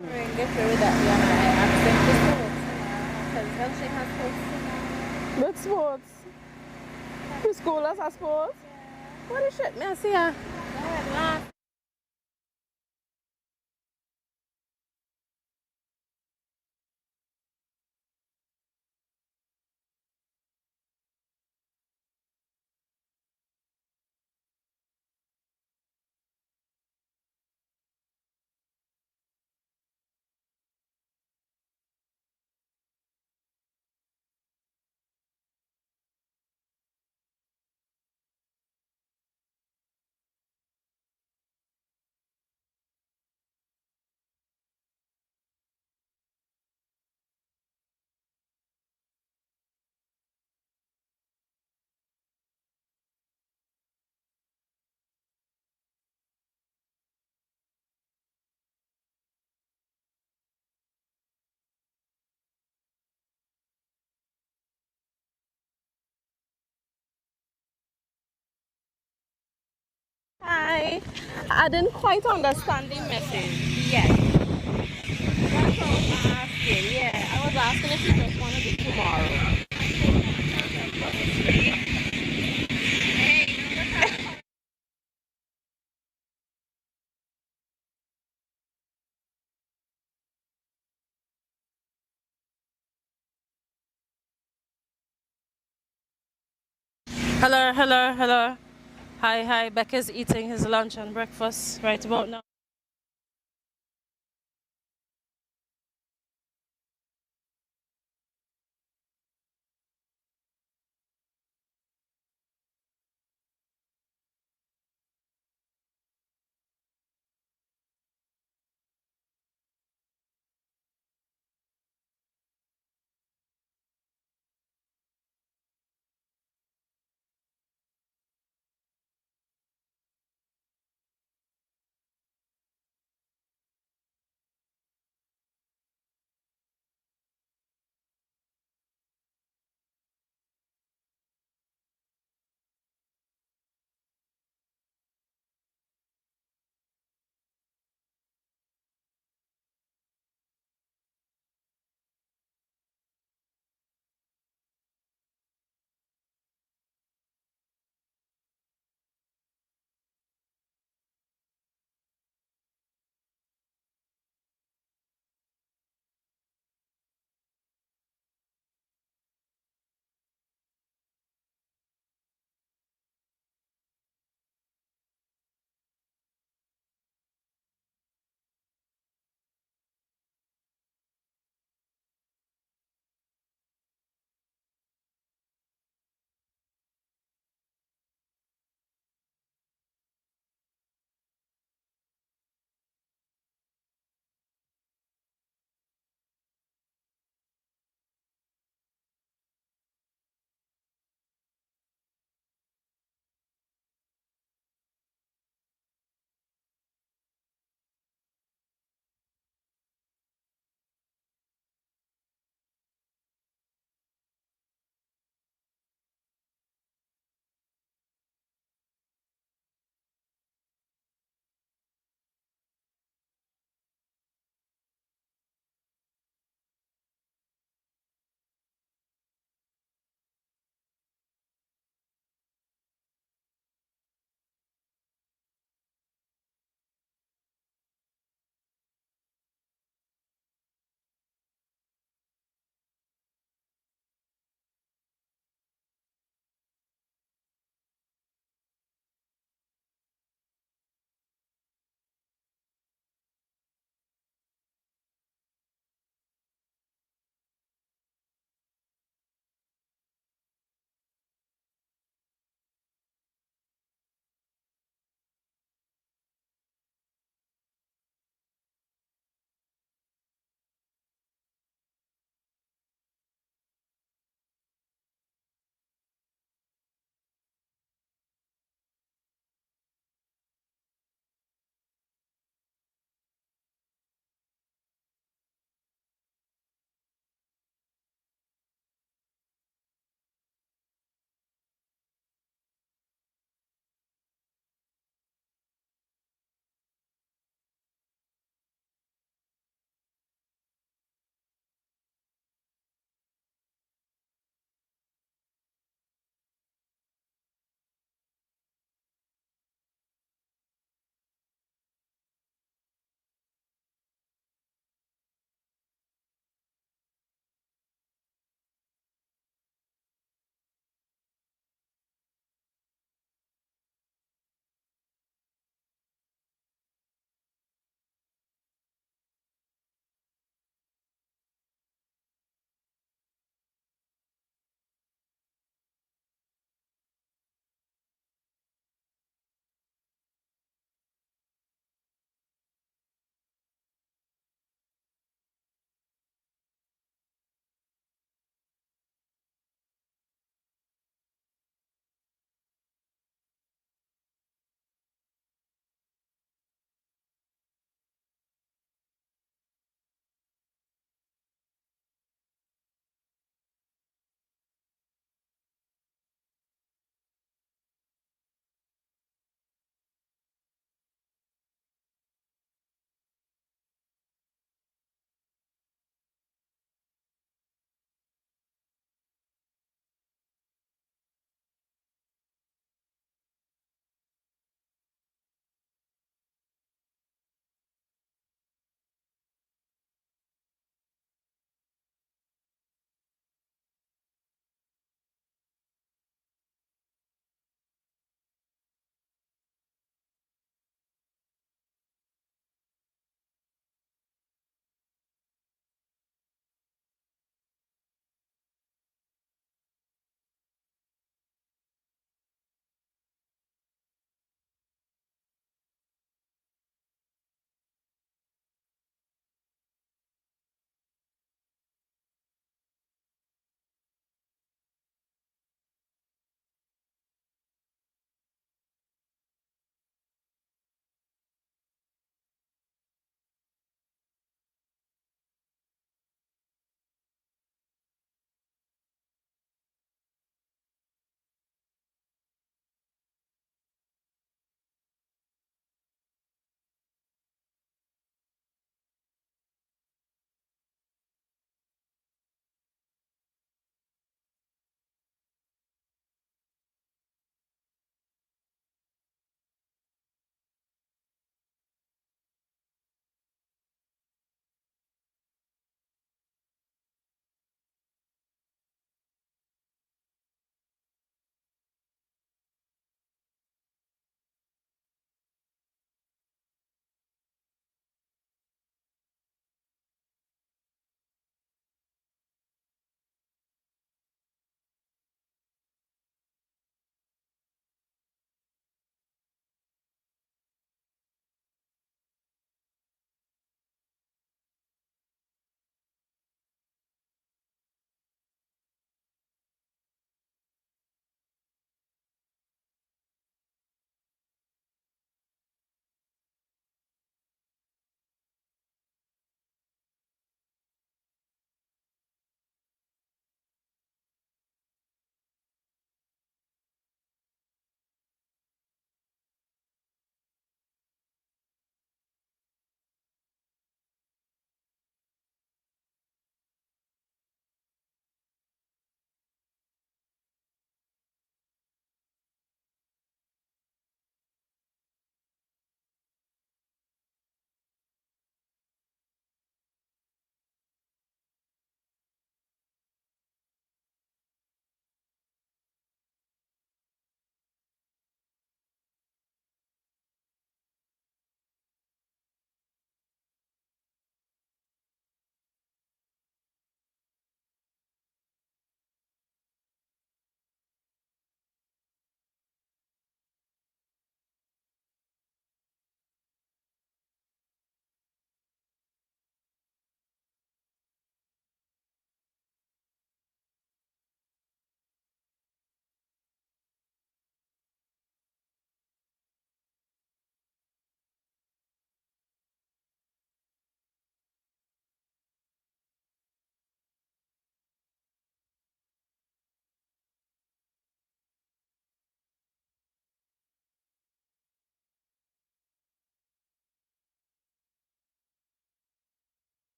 Ring get through with that, yeah, I absent the sports, because Elshing has sports. With sports. The school has a sports. What is shit? May I see her? Last. Hi. I didn't quite understand the message. Yes. That's what I was asking. Yeah, I was asking if you just want to do tomorrow. Hello, hello, hello. Hi, hi. Becca's eating his lunch and breakfast right about now.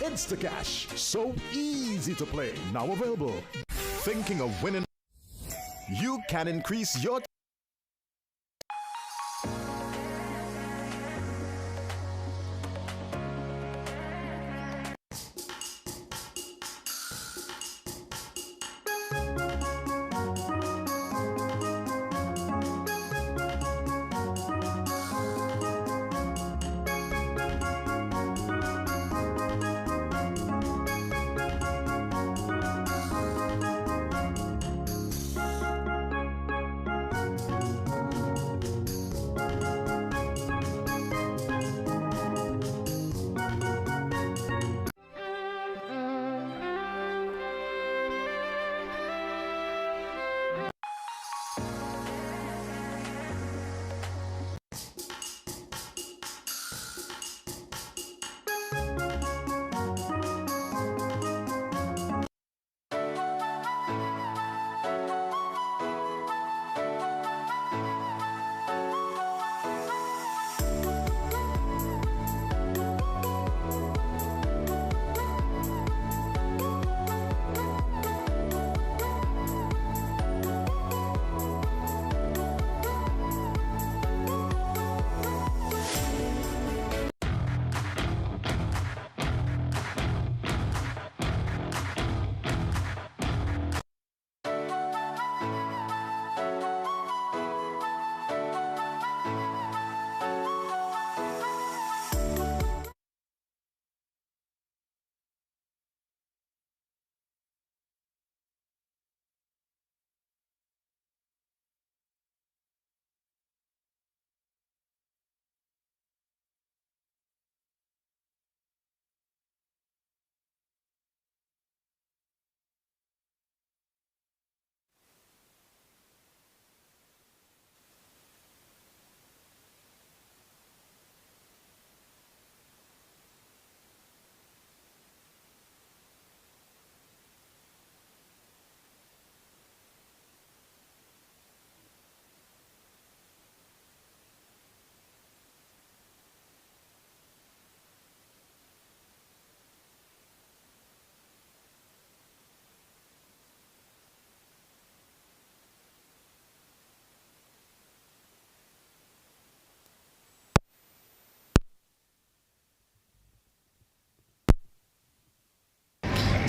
Instacash. So easy to play. Now available. Thinking of winning? You can increase your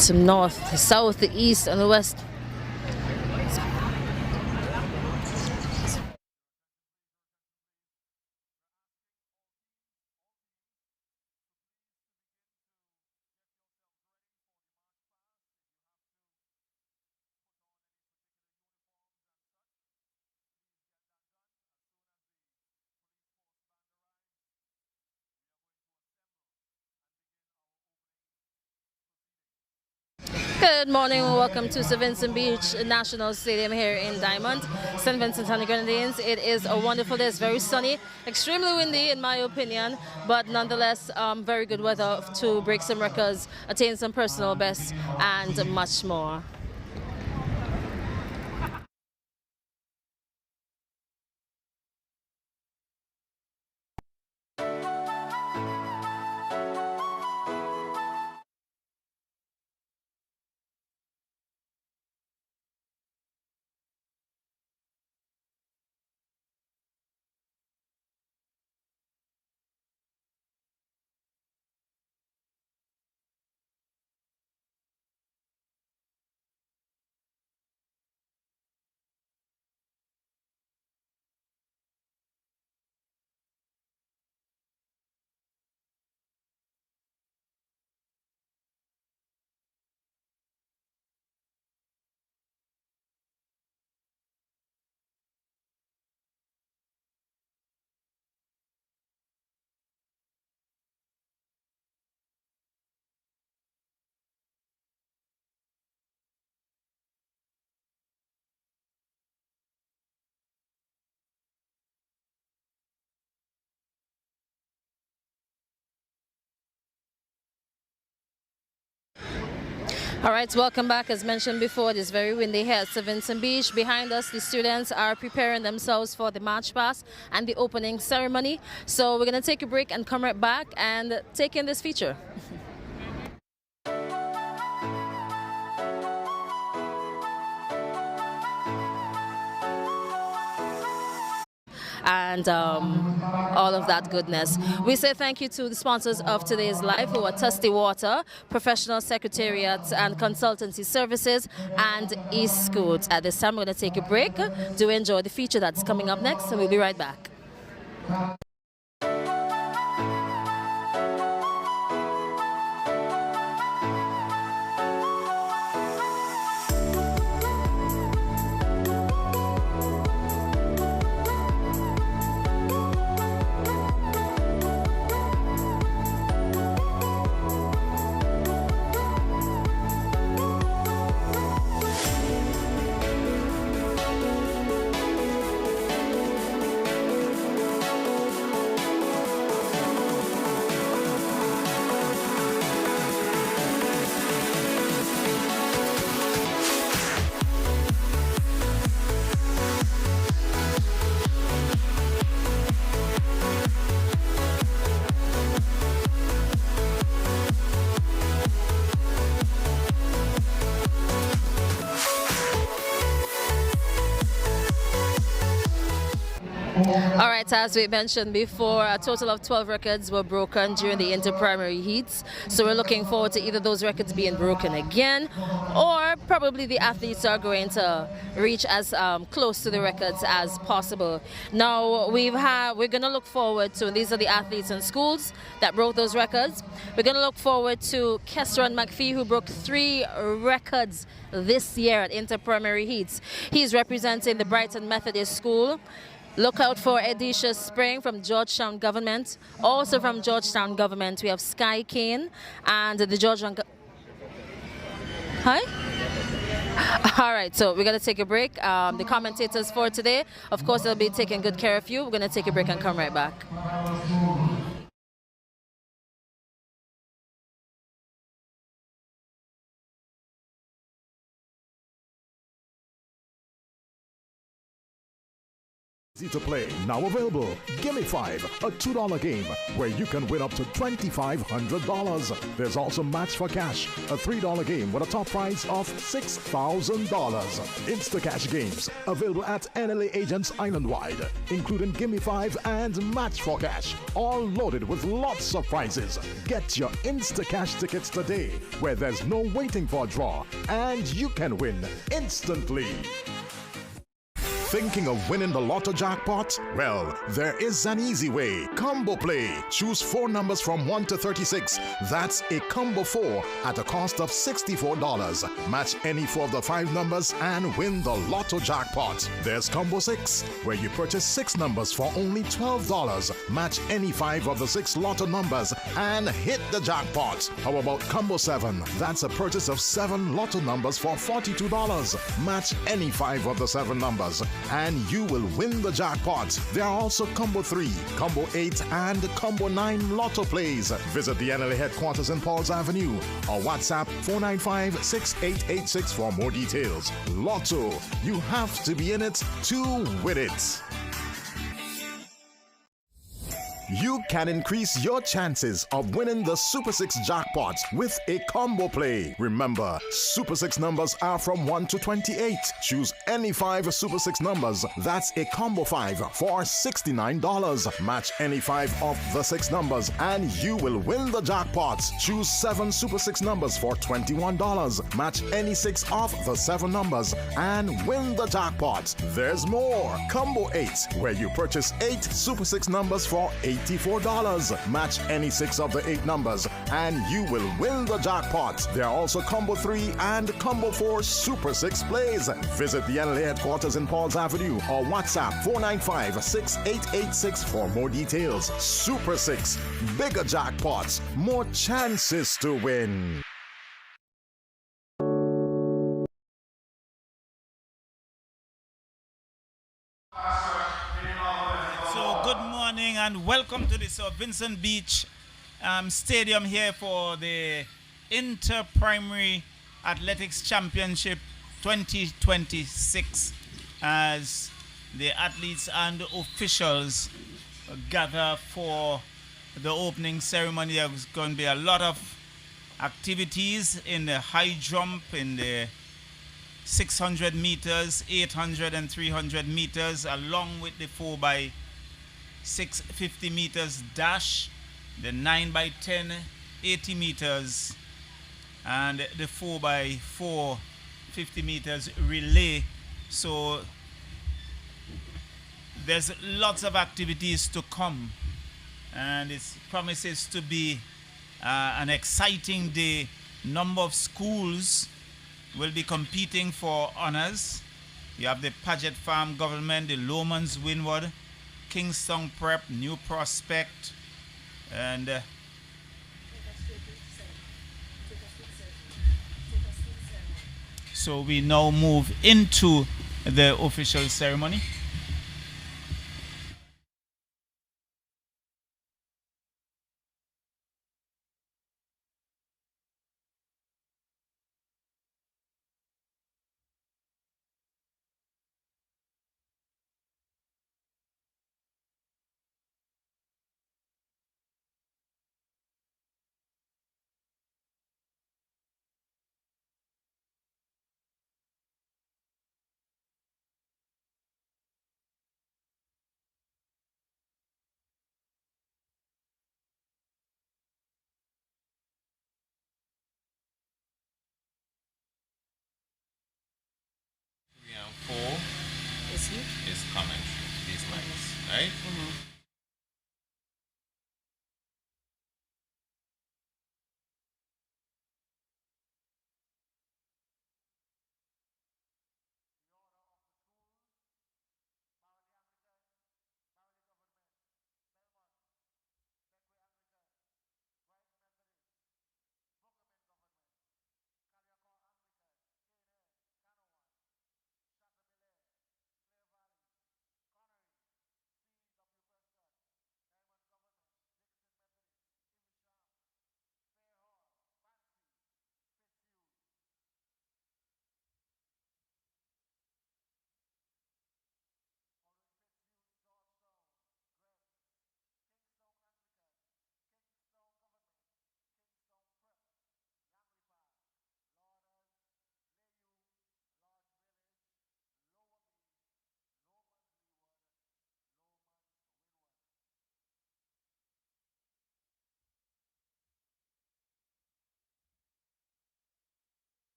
some north, the south, the east, and the west. Good morning and welcome to St. Vincent Beach National Stadium here in Diamond, St. Vincent and the Grenadines. It is a wonderful day. It's very sunny, extremely windy in my opinion, but nonetheless very good weather to break some records, attain some personal bests, and much more. All right, welcome back. As mentioned before, it is very windy here at St. Vincent Beach. Behind us, the students are preparing themselves for the March Past and the opening ceremony. So we're going to take a break and come right back and take in this feature. and all of that goodness. We say thank you to the sponsors of today's live, who are Tusty Water, Professional Secretariat and Consultancy Services, and East Schools. At this time, we're going to take a break. Do enjoy the feature that's coming up next, and we'll be right back. All right, as we mentioned before, a total of 12 records were broken during the inter-primary heats. So we're looking forward to either those records being broken again, or probably the athletes are going to reach as close to the records as possible. Now, we're going to look forward to, and these are the athletes and schools that broke those records. We're going to look forward to Kesron McPhee, who broke 3 records this year at inter-primary heats. He's representing the Brighton Methodist School. Look out for Edisha Spring from Georgetown Government. Also from Georgetown Government, we have Sky Kane and the Georgetown... Hi? All right, so we're going to take a break. The commentators for today, of course, they'll be taking good care of you. We're going to take a break and come right back. Easy to play, now available. Gimme 5, a $2 game where you can win up to $2,500. There's also Match for Cash, a $3 game with a top prize of $6,000. Insta-Cash games available at NLA agents island-wide, including Gimme 5 and Match for Cash, all loaded with lots of prizes. Get your Insta-Cash tickets today, where there's no waiting for a draw, and you can win instantly. Thinking of winning the lotto jackpot? Well, there is an easy way. Combo Play. Choose 4 numbers from 1 to 36. That's a combo 4 at a cost of $64. Match any 4 of the 5 numbers and win the lotto jackpot. There's Combo 6, where you purchase 6 numbers for only $12. Match any 5 of the 6 lotto numbers and hit the jackpot. How about Combo 7? That's a purchase of 7 lotto numbers for $42. Match any 5 of the 7 numbers and you will win the jackpot. There are also Combo 3, Combo 8, and Combo 9 lotto plays. Visit the NLA headquarters in Pauls Avenue or WhatsApp 495-6886 for more details. Lotto, you have to be in it to win it. You can increase your chances of winning the Super 6 jackpot with a combo play. Remember, Super 6 numbers are from 1 to 28. Choose any 5 Super 6 numbers. That's a combo 5 for $69. Match any 5 of the 6 numbers and you will win the jackpot. Choose 7 Super 6 numbers for $21. Match any 6 of the 7 numbers and win the jackpot. There's more. Combo 8, where you purchase 8 Super 6 numbers for $84. Match any 6 of the 8 numbers and you will win the jackpot. There are also Combo 3 and Combo 4 Super 6 plays. Visit the NLA headquarters in Pauls Avenue or WhatsApp 495-6886 for more details. Super 6, bigger jackpots, more chances to win. And welcome to this Vincent Beach Stadium here for the Inter-Primary Athletics Championship 2026 as the athletes and officials gather for the opening ceremony. There's going to be a lot of activities in the high jump, in the 600 meters, 800 and 300 meters, along with the 4x 650 meters dash, the 9 by 10 80 meters, and the 4 by 4 50 meters relay. So there's lots of activities to come, and it promises to be an exciting day. Number of schools will be competing for honors. You have the Paget Farm Government, the Lomans Windward, Kingston Prep, New Prospect, and so we now move into the official ceremony. And 4 is commentary, these mics, right?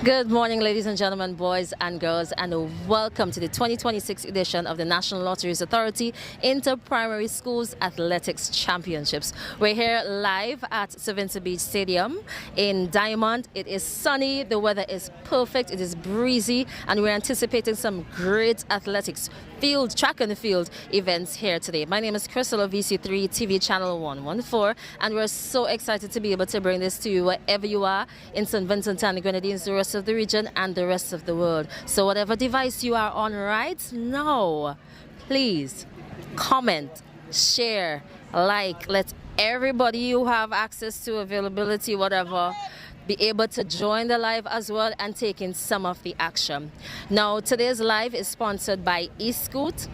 Good morning, ladies and gentlemen, boys and girls, and welcome to the 2026 edition of the National Lotteries Authority Inter-Primary Schools Athletics Championships. We're here live at Sir Vincent Beach Stadium in Diamond. It is sunny, the weather is perfect, it is breezy, and we're anticipating some great athletics track and field events here today. My name is Crystal of VC3 TV channel 114, and we're so excited to be able to bring this to you wherever you are in St. Vincent and the Grenadines, the rest of the region, and the rest of the world. So whatever device you are on right now, please comment, share, like, let everybody who have access to availability, whatever, be able to join the live as well and take in some of the action. Now, today's live is sponsored by eScoot,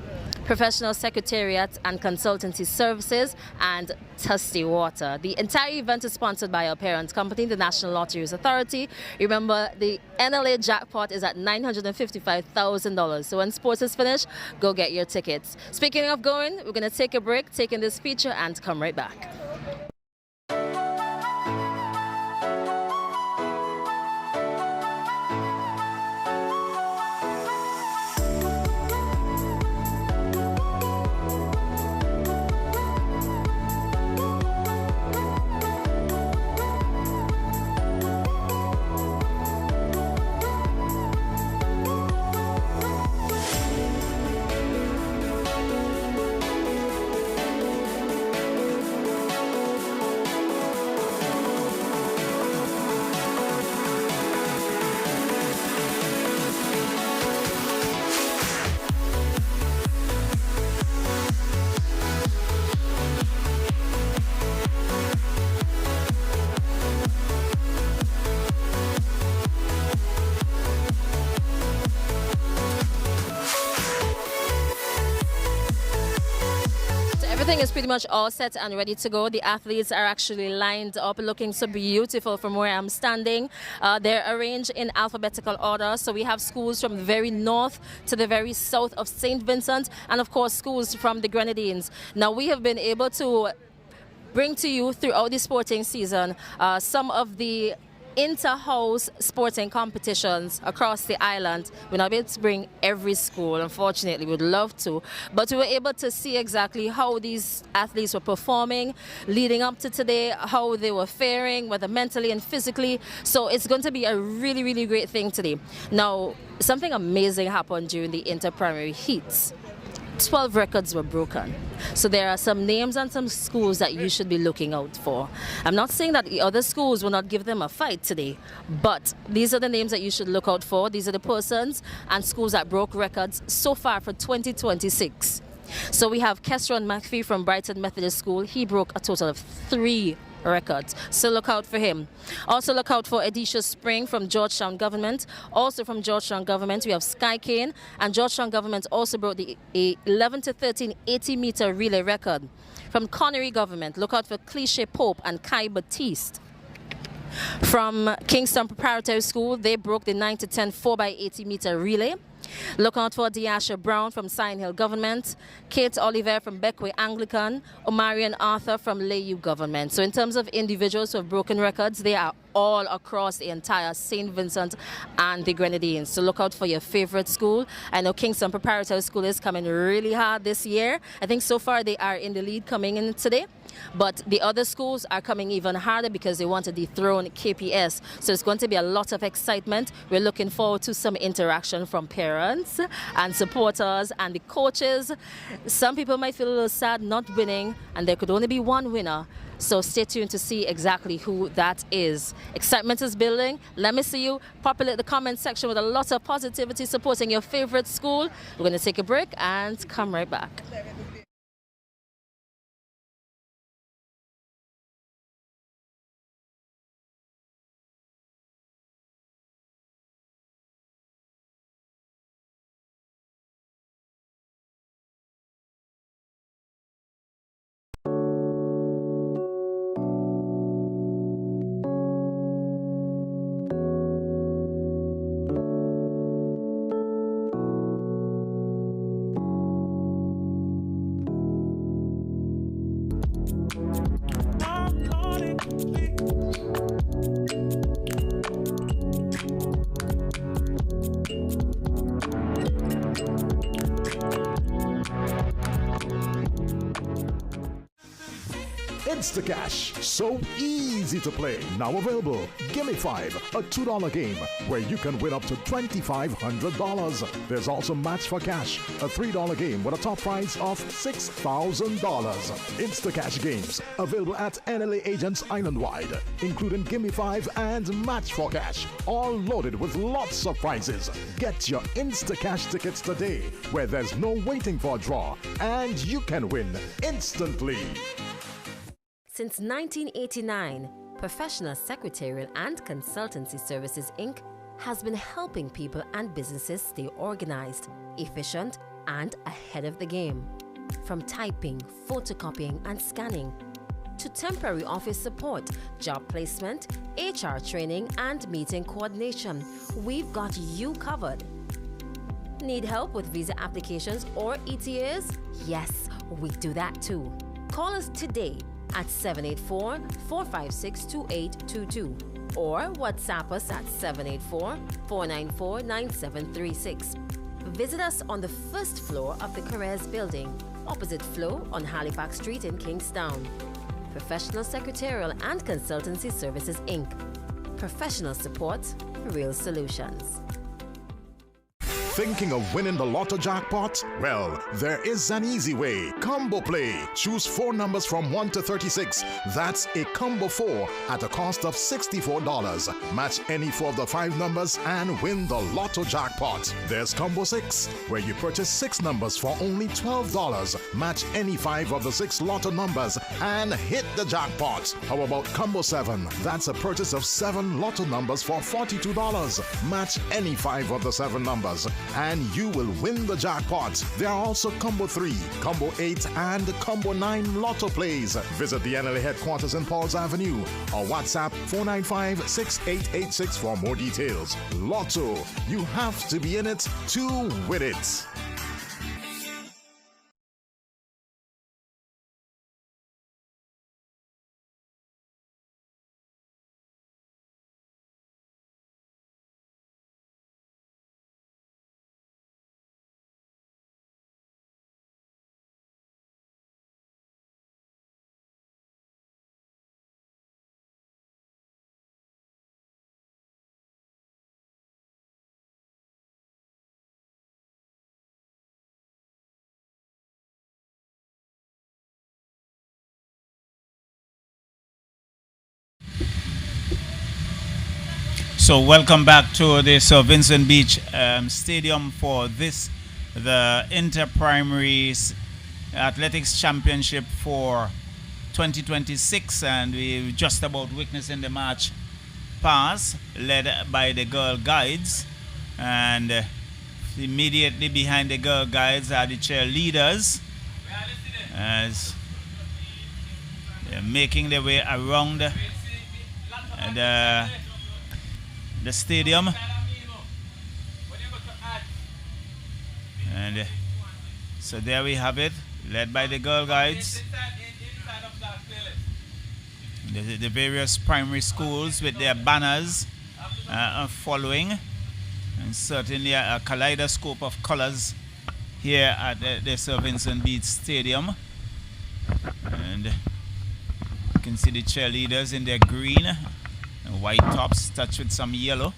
Professional Secretariat and Consultancy Services, and Tusty Water. The entire event is sponsored by our parent company, the National Lotteries Authority. Remember, the NLA jackpot is at $955,000. So when sports is finished, go get your tickets. Speaking of going, we're going to take a break, take in this feature, and come right back. Everything is pretty much all set and ready to go. The athletes are actually lined up looking so beautiful from where I'm standing. They're arranged in alphabetical order. So we have schools from the very north to the very south of St. Vincent, and of course schools from the Grenadines. Now we have been able to bring to you throughout the sporting season some of the inter-house sporting competitions across the island. We're not able to bring every school, unfortunately. We'd love to, but we were able to see exactly how these athletes were performing leading up to today, how they were faring, whether mentally and physically. So it's going to be a really, really great thing today. Now, something amazing happened during the inter-primary heats. 12 records were broken. So there are some names and some schools that you should be looking out for. I'm not saying that the other schools will not give them a fight today, but these are the names that you should look out for. These are the persons and schools that broke records so far for 2026. So we have Kesron McPhee from Brighton Methodist School. He broke a total of 3 records, so look out for him. Also look out for Edisha Spring from Georgetown Government. Also from Georgetown Government we have Sky Kane, and Georgetown Government also broke the 11 to 13 80-meter relay record. From Connery Government, look out for Cliche Pope and Kai Batiste. From Kingston Preparatory School, they broke the 9 to 10 4x80-meter relay. Look out for Diasha Brown from Sign Hill Government, Kate Oliver from Beckway Anglican, Omarian Arthur from Layou Government. So in terms of individuals who have broken records, they are all across the entire St. Vincent and the Grenadines. So look out for your favorite school. I know Kingston Preparatory School is coming really hard this year. I think so far they are in the lead coming in today. But the other schools are coming even harder because they want to dethrone KPS. So it's going to be a lot of excitement. We're looking forward to some interaction from parents and supporters and the coaches. Some people might feel a little sad not winning, and there could only be one winner. So stay tuned to see exactly who that is. Excitement is building. Let me see you populate the comment section with a lot of positivity supporting your favorite school. We're going to take a break and come right back. Instacash, so easy to play. Now available. Gimme 5, a $2 game where you can win up to $2,500. There's also Match for Cash, a $3 game with a top prize of $6,000. Instacash games available at NLA agents island-wide, including Gimme 5 and Match for Cash, all loaded with lots of prizes. Get your Instacash tickets today, where there's no waiting for a draw, and you can win instantly. Since 1989, Professional Secretarial and Consultancy Services Inc. has been helping people and businesses stay organized, efficient, and ahead of the game. From typing, photocopying, and scanning, to temporary office support, job placement, HR training, and meeting coordination, we've got you covered. Need help with visa applications or ETAs? Yes, we do that too. Call us today at 784-456-2822 or WhatsApp us at 784-494-9736. Visit us on the first floor of the Careers Building, opposite Flow on Halifax Street in Kingstown. Professional Secretarial and Consultancy Services Inc. Professional support for real solutions. Thinking of winning the lotto jackpot? Well, there is an easy way. Combo Play. Choose 4 numbers from 1 to 36. That's a combo 4 at a cost of $64. Match any 4 of the 5 numbers and win the lotto jackpot. There's Combo 6, where you purchase 6 numbers for only $12. Match any 5 of the 6 lotto numbers and hit the jackpot. How about Combo 7? That's a purchase of 7 lotto numbers for $42. Match any 5 of the 7 numbers and you will win the jackpot. There are also Combo 3, Combo 8, and Combo 9 lotto plays. Visit the NLA headquarters in Pauls Avenue or WhatsApp 495-6886 for more details. Lotto, you have to be in it to win it. So welcome back to this Vincent Beach Stadium for this, the Inter-Primary Athletics Championship for 2026, and we're just about witnessing the match pass led by the Girl Guides, and immediately behind the Girl Guides are the cheerleaders as they're making their way around the stadium, and so there we have it, led by the Girl Guides, the various primary schools with their banners following, and certainly a kaleidoscope of colors here at the Sir Vincent Beach Stadium. And you can see the cheerleaders in their green and white tops touched with some yellow.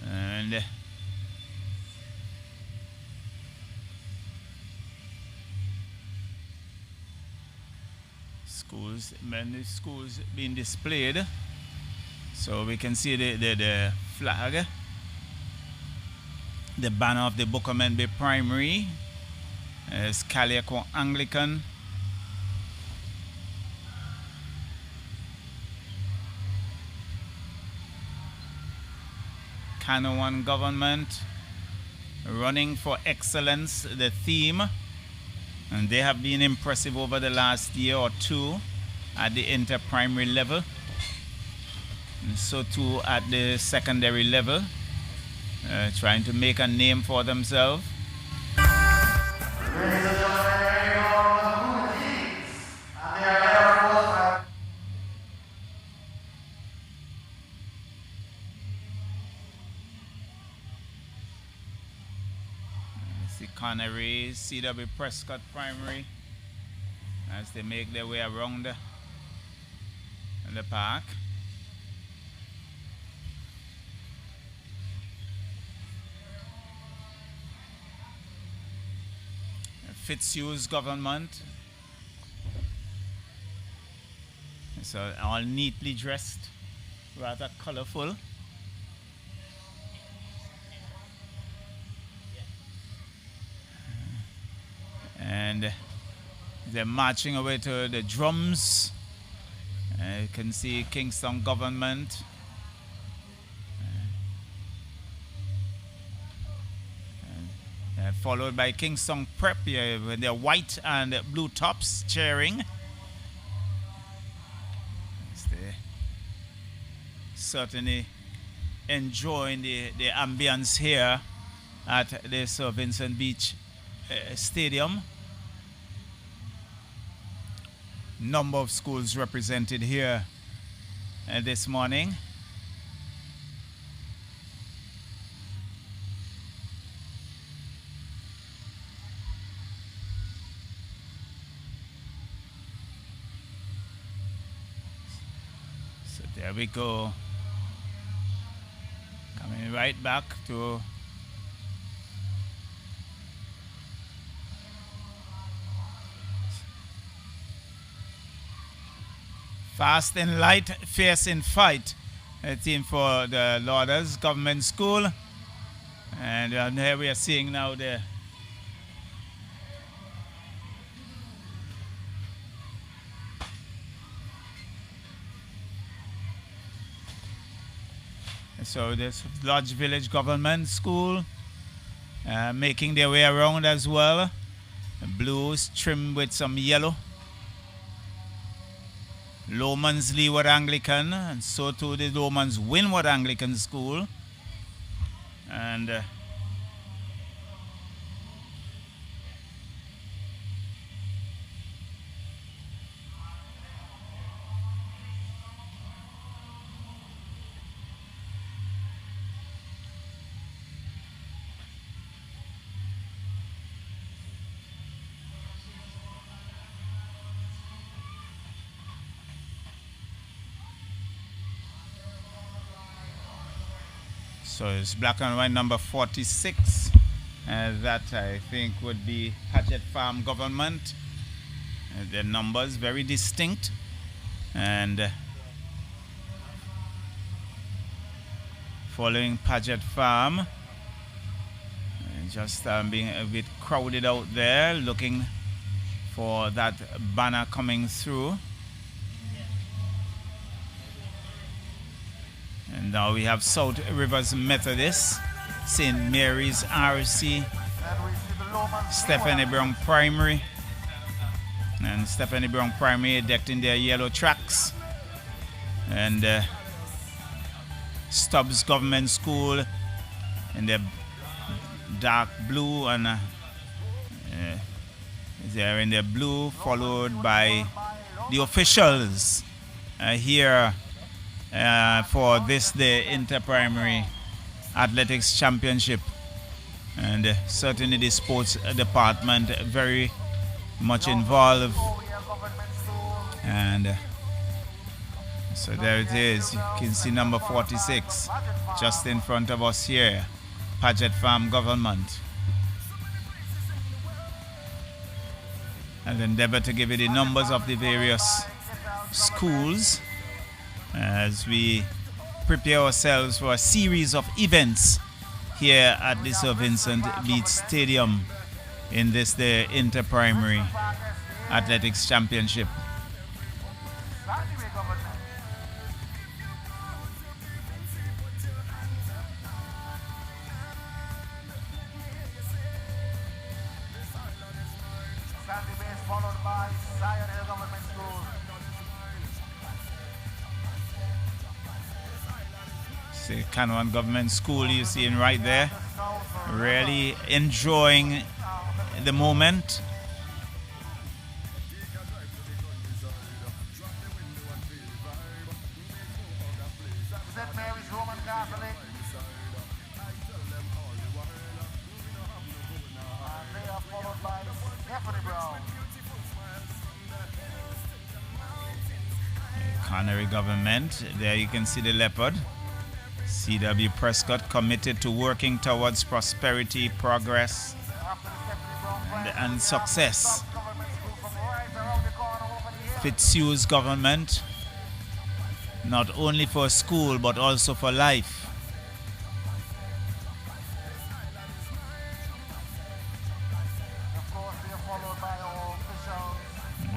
And many schools being displayed. So we can see the flag, the banner of the Bookman Bay Primary, Scaliaco Anglican, Canoan Government, Running for Excellence, the theme, and they have been impressive over the last year or two at the inter-primary level, and so too at the secondary level, trying to make a name for themselves. See Connery, C.W. Prescott Primary as they make their way around the park. Fitzhugh's government. So all neatly dressed, rather colorful. And they're marching away to the drums. You can see Kingston government. Followed by Kingston Prep with their white and blue tops cheering. Certainly enjoying the ambience here at the Sir Vincent Beach Stadium. Number of schools represented here this morning. So there we go. Coming right back to fast in light, fierce in fight. A team for the Lauders Government School. And here we are seeing now the so this Lodge Village Government School making their way around as well. Blues trimmed with some yellow. Lomans Leeward Anglican, and so too the Lomans Windward Anglican School. And so it's black and white number 46. That I think would be Paget Farm Government. The numbers very distinct. And following Paget Farm, just being a bit crowded out there, looking for that banner coming through. And now we have South Rivers Methodist, St. Mary's RC, Stephanie Brown Primary, and Stephanie Brown Primary decked in their yellow tracks, and Stubbs Government School in their dark blue, and they're in their blue, followed by the officials here for this day Inter-Primary Athletics Championship. And certainly the sports department very much involved. And so there it is. You can see number 46 just in front of us here, Paget Farm Government. I'll endeavor to give you the numbers of the various schools as we prepare ourselves for a series of events here at the Sir Vincent Beach Stadium in this the Inter-Primary Athletics Championship. See Canwan Government School you see right there, really enjoying the moment. Connery government. There you can see the leopard. C.W. Prescott committed to working towards prosperity, progress, and success. Fitzhugh's government, not only for school but also for life.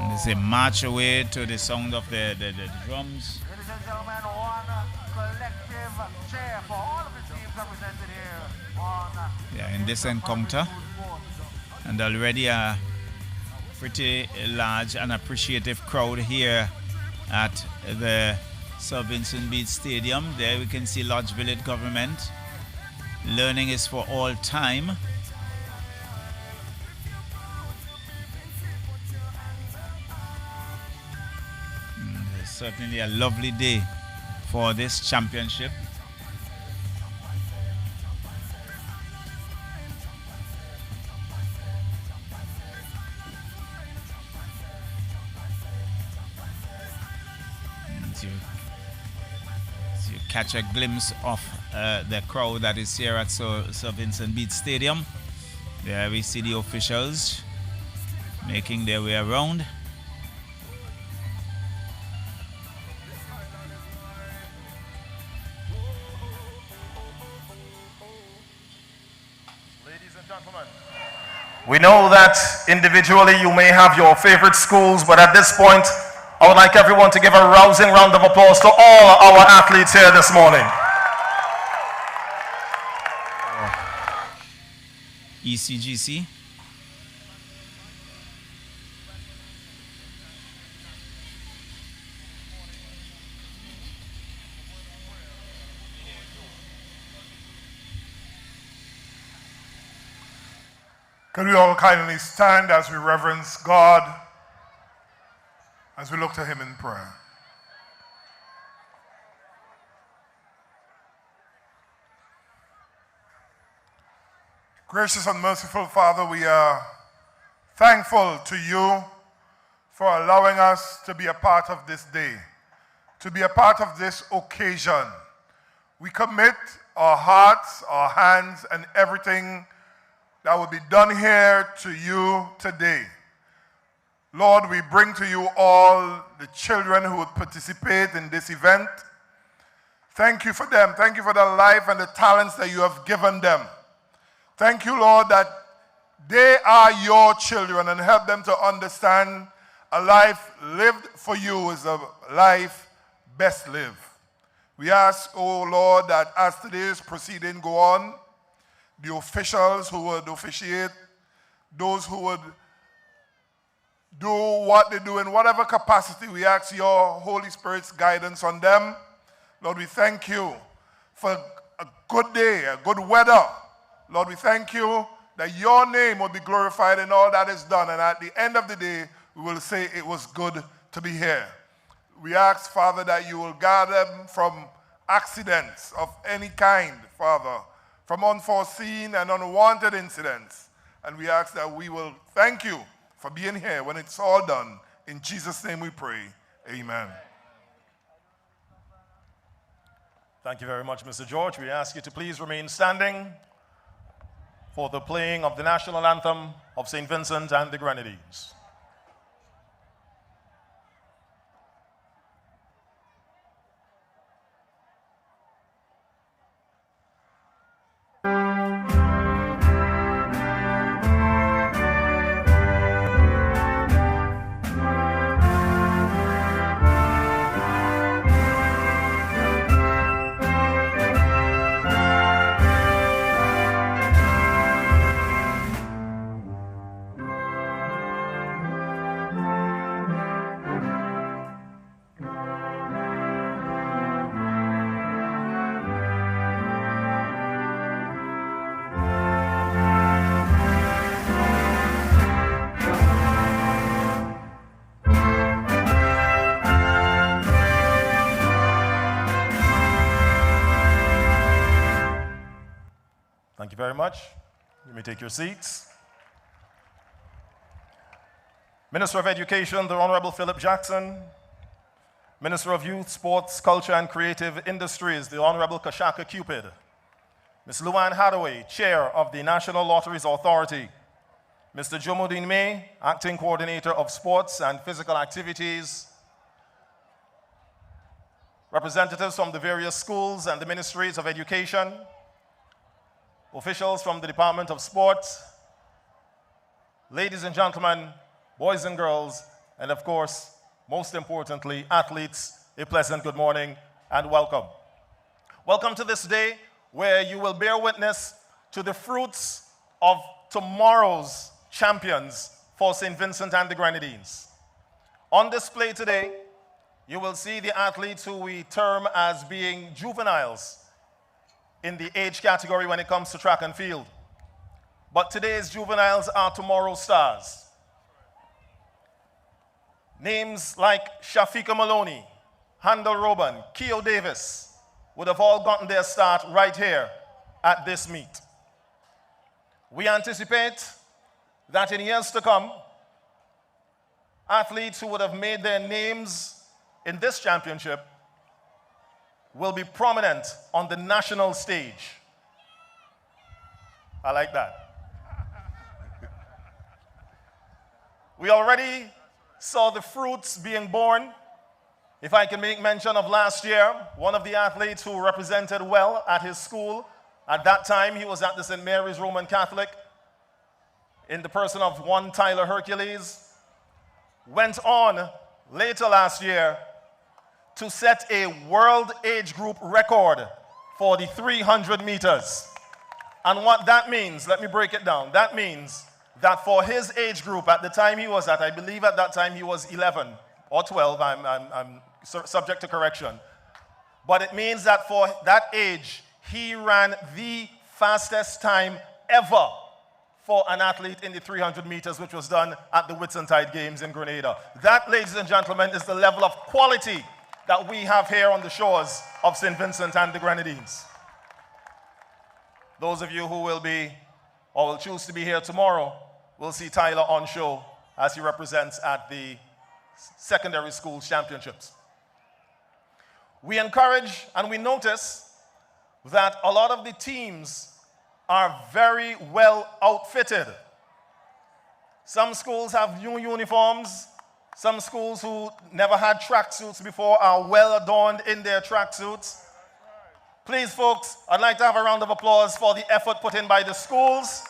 And as they march away to the sound of the drums. Ladies and gentlemen, one collective chair for all of the teams represented here on Yeah, in this encounter. And already a pretty large and appreciative crowd here at the Sir Vincent Beach Stadium. There we can see Lodge Village government. Learning is for all time. It's certainly a lovely day for this championship. Catch a glimpse of the crowd that is here at Sir Vincent Beach Stadium. There we see the officials making their way around. Ladies and gentlemen, we know that individually you may have your favorite schools, but at this point, I would like everyone to give a rousing round of applause to all our athletes here this morning. ECGC. Could we all kindly stand as we reverence God, as we look to him in prayer? Gracious and merciful Father, we are thankful to you for allowing us to be a part of this day, to be a part of this occasion. We commit our hearts, our hands, and everything that will be done here to you today. Lord, we bring to you all the children who would participate in this event. Thank you for them. Thank you for the life and the talents that you have given them. Thank you, Lord, that they are your children, and help them to understand a life lived for you is a life best lived. We ask, oh Lord, that as today's proceeding go on, the officials who would officiate, those who would do what they do in whatever capacity, we ask your Holy Spirit's guidance on them. Lord, we thank you for a good day, a good weather. Lord, we thank you that your name will be glorified in all that is done. And at the end of the day, we will say it was good to be here. We ask, Father, that you will guard them from accidents of any kind, Father, from unforeseen and unwanted incidents. And we ask that we will thank you for being here when it's all done. In Jesus' name we pray. Amen. Thank you very much, Mr. George. We ask you to please remain standing for the playing of the national anthem of St. Vincent and the Grenadines. Thank you very much. You may take your seats. Minister of Education, the Honorable Philip Jackson, Minister of Youth, Sports, Culture and Creative Industries, the Honorable Kashaka Cupid. Ms. Luann Hathaway, Chair of the National Lotteries Authority. Mr. Jomodin May, Acting Coordinator of Sports and Physical Activities. Representatives from the various schools and the ministries of education. Officials from the Department of Sports. Ladies and gentlemen, boys and girls, and of course, most importantly, athletes, a pleasant good morning and welcome. Welcome to this day where you will bear witness to the fruits of tomorrow's champions for St. Vincent and the Grenadines. On display today, you will see the athletes who we term as being juveniles in the age category when it comes to track and field. But today's juveniles are tomorrow's stars. Names like Shafika Maloney, Handel Roban, Keo Davis would have all gotten their start right here at this meet. We anticipate that in years to come, athletes who would have made their names in this championship will be prominent on the national stage. I like that. We already saw the fruits being born. If I can make mention of last year, one of the athletes who represented well at his school, at that time he was at the St. Mary's Roman Catholic, in the person of one Tyler Hercules, went on later last year to set a world age group record for the 300 meters. And what that means, let me break it down. That means that for his age group, at the time he was at, I believe at that time he was 11 or 12, I'm subject to correction. But it means that for that age, he ran the fastest time ever for an athlete in the 300 meters, which was done at the Whitsuntide Games in Grenada. That, ladies and gentlemen, is the level of quality that we have here on the shores of St. Vincent and the Grenadines. Those of you who will be, or will choose to be here tomorrow, will see Tyler on show as he represents at the secondary school championships. We encourage and we notice that a lot of the teams are very well outfitted. Some schools have new uniforms. Some schools who never had tracksuits before are well adorned in their tracksuits. Please, folks, I'd like to have a round of applause for the effort put in by the schools.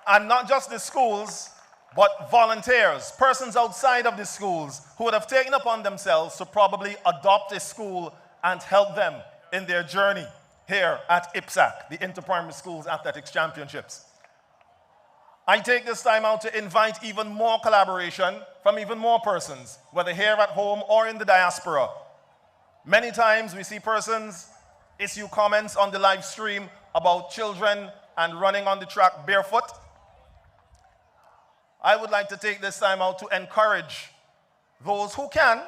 And not just the schools, but volunteers, persons outside of the schools who would have taken upon themselves to probably adopt a school and help them in their journey here at IPSAC, the Inter-Primary Schools Athletics Championships. I take this time out to invite even more collaboration from even more persons, whether here at home or in the diaspora. Many times we see persons issue comments on the live stream about children and running on the track barefoot. I would like to take this time out to encourage those who can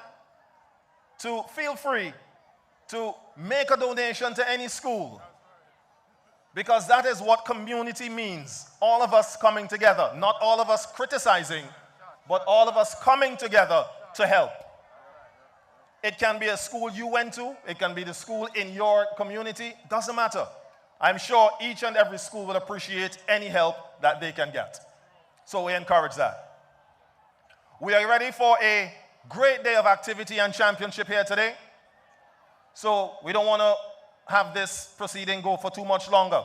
to feel free to make a donation to any school, because that is what community means. All of us coming together, not all of us criticizing, but all of us coming together to help. It can be a school you went to, it can be the school in your community, doesn't matter. I'm sure each and every school will appreciate any help that they can get. So we encourage that. We are ready for a great day of activity and championship here today. So we don't want to have this proceeding go for too much longer.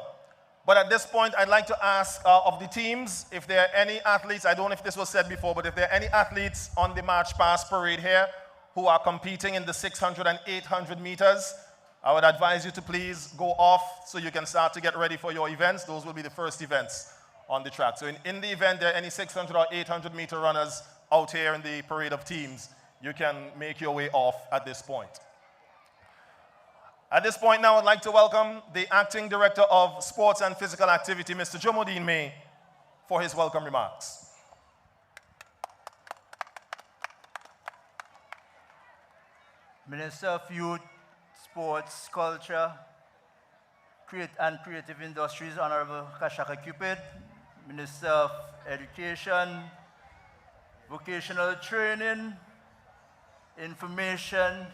But at this point, I'd like to ask of the teams if there are any athletes, I don't know if this was said before, but if there are any athletes on the March Past Parade here who are competing in the 600 and 800 meters, I would advise you to please go off so you can start to get ready for your events. Those will be the first events on the track. So in the event there are any 600 or 800 meter runners out here in the parade of teams, you can make your way off at this point. At this point now, I'd like to welcome the Acting Director of Sports and Physical Activity, Mr. Jomodin May, for his welcome remarks. Minister of Youth, Sports, Culture, and Creative Industries, Honorable Kashaka Cupid, Minister of Education, Vocational Training, innovation,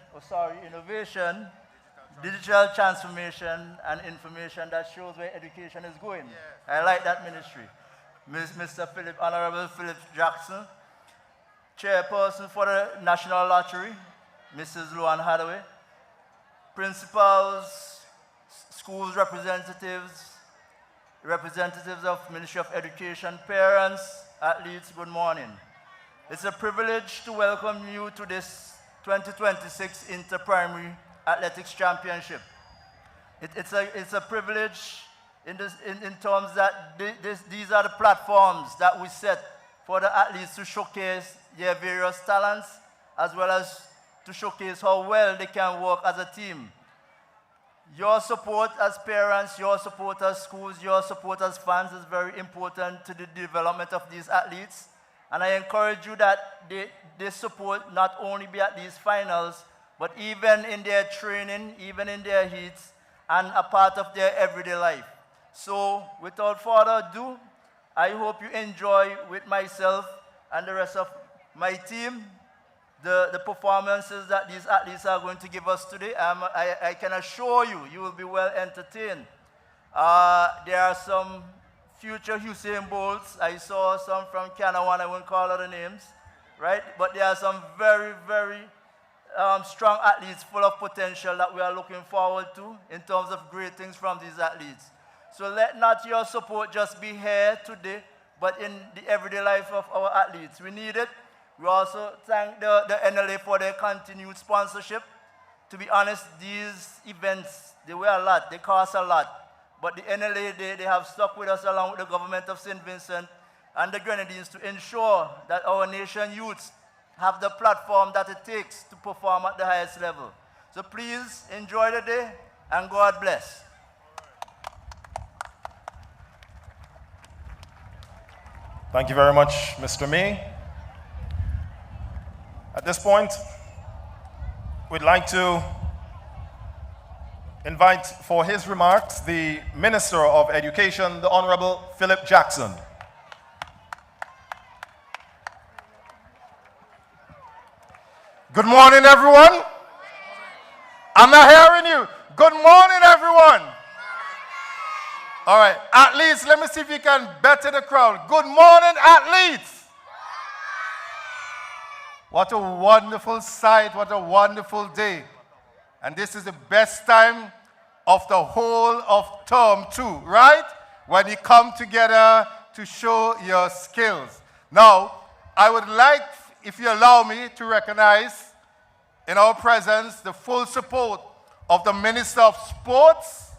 digital transformation, and information that shows where education is going. I like that ministry. Mr. Honorable Philip Jackson, Chairperson for the National Lottery, Mrs. Luan Hathaway, principals, schools representatives, representatives of Ministry of Education, parents, athletes, good morning. It's a privilege to welcome you to this 2026 Inter-Primary Athletics Championship. It's a privilege in terms that these are the platforms that we set for the athletes to showcase their various talents, as well as to showcase how well they can work as a team. Your support as parents, your support as schools, your support as fans is very important to the development of these athletes. And I encourage you that they support not only be at these finals, but even in their training, even in their heats, and a part of their everyday life. So without further ado, I hope you enjoy with myself and the rest of my team the performances that these athletes are going to give us today. I can assure you, you will be well entertained. There are some future Usain Bolts. I saw some from Canawan, I won't call out the names, right? But there are some very, very strong athletes full of potential that we are looking forward to in terms of great things from these athletes. So let not your support just be here today, but in the everyday life of our athletes. We need it. We also thank the NLA for their continued sponsorship. To be honest, these events, they weigh a lot, they cost a lot. But the NLA, they have stuck with us along with the government of St. Vincent and the Grenadines to ensure that our nation youths have the platform that it takes to perform at the highest level. So please enjoy the day and God bless. Thank you very much, Mr. May. At this point, we'd like to invite for his remarks the Minister of Education, the Honorable Philip Jackson. Good morning, everyone. I'm not hearing you. Good morning, everyone. All right, athletes, let me see if you can better the crowd. Good morning, athletes. What a wonderful sight, what a wonderful day. And this is the best time of the whole of term 2, right? When you come together to show your skills. Now, I would like, if you allow me, to recognize in our presence the full support of the Minister of Sports,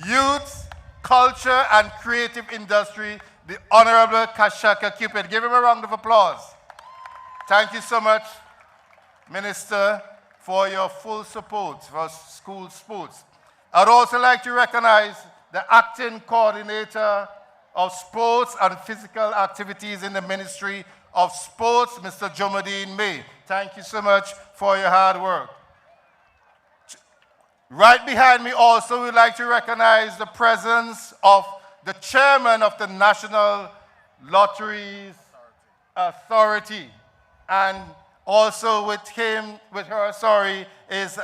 Youth, Culture and Creative Industry, the Honorable Kashaka Cupid. Give him a round of applause. Thank you so much, Minister, for your full support for school sports. I'd also like to recognize the Acting Coordinator of Sports and Physical Activities in the Ministry of Sports, Mr. Jomadine May. Thank you so much for your hard work. Right behind me also, we'd like to recognize the presence of the Chairman of the National Lotteries Authority. And also with her, is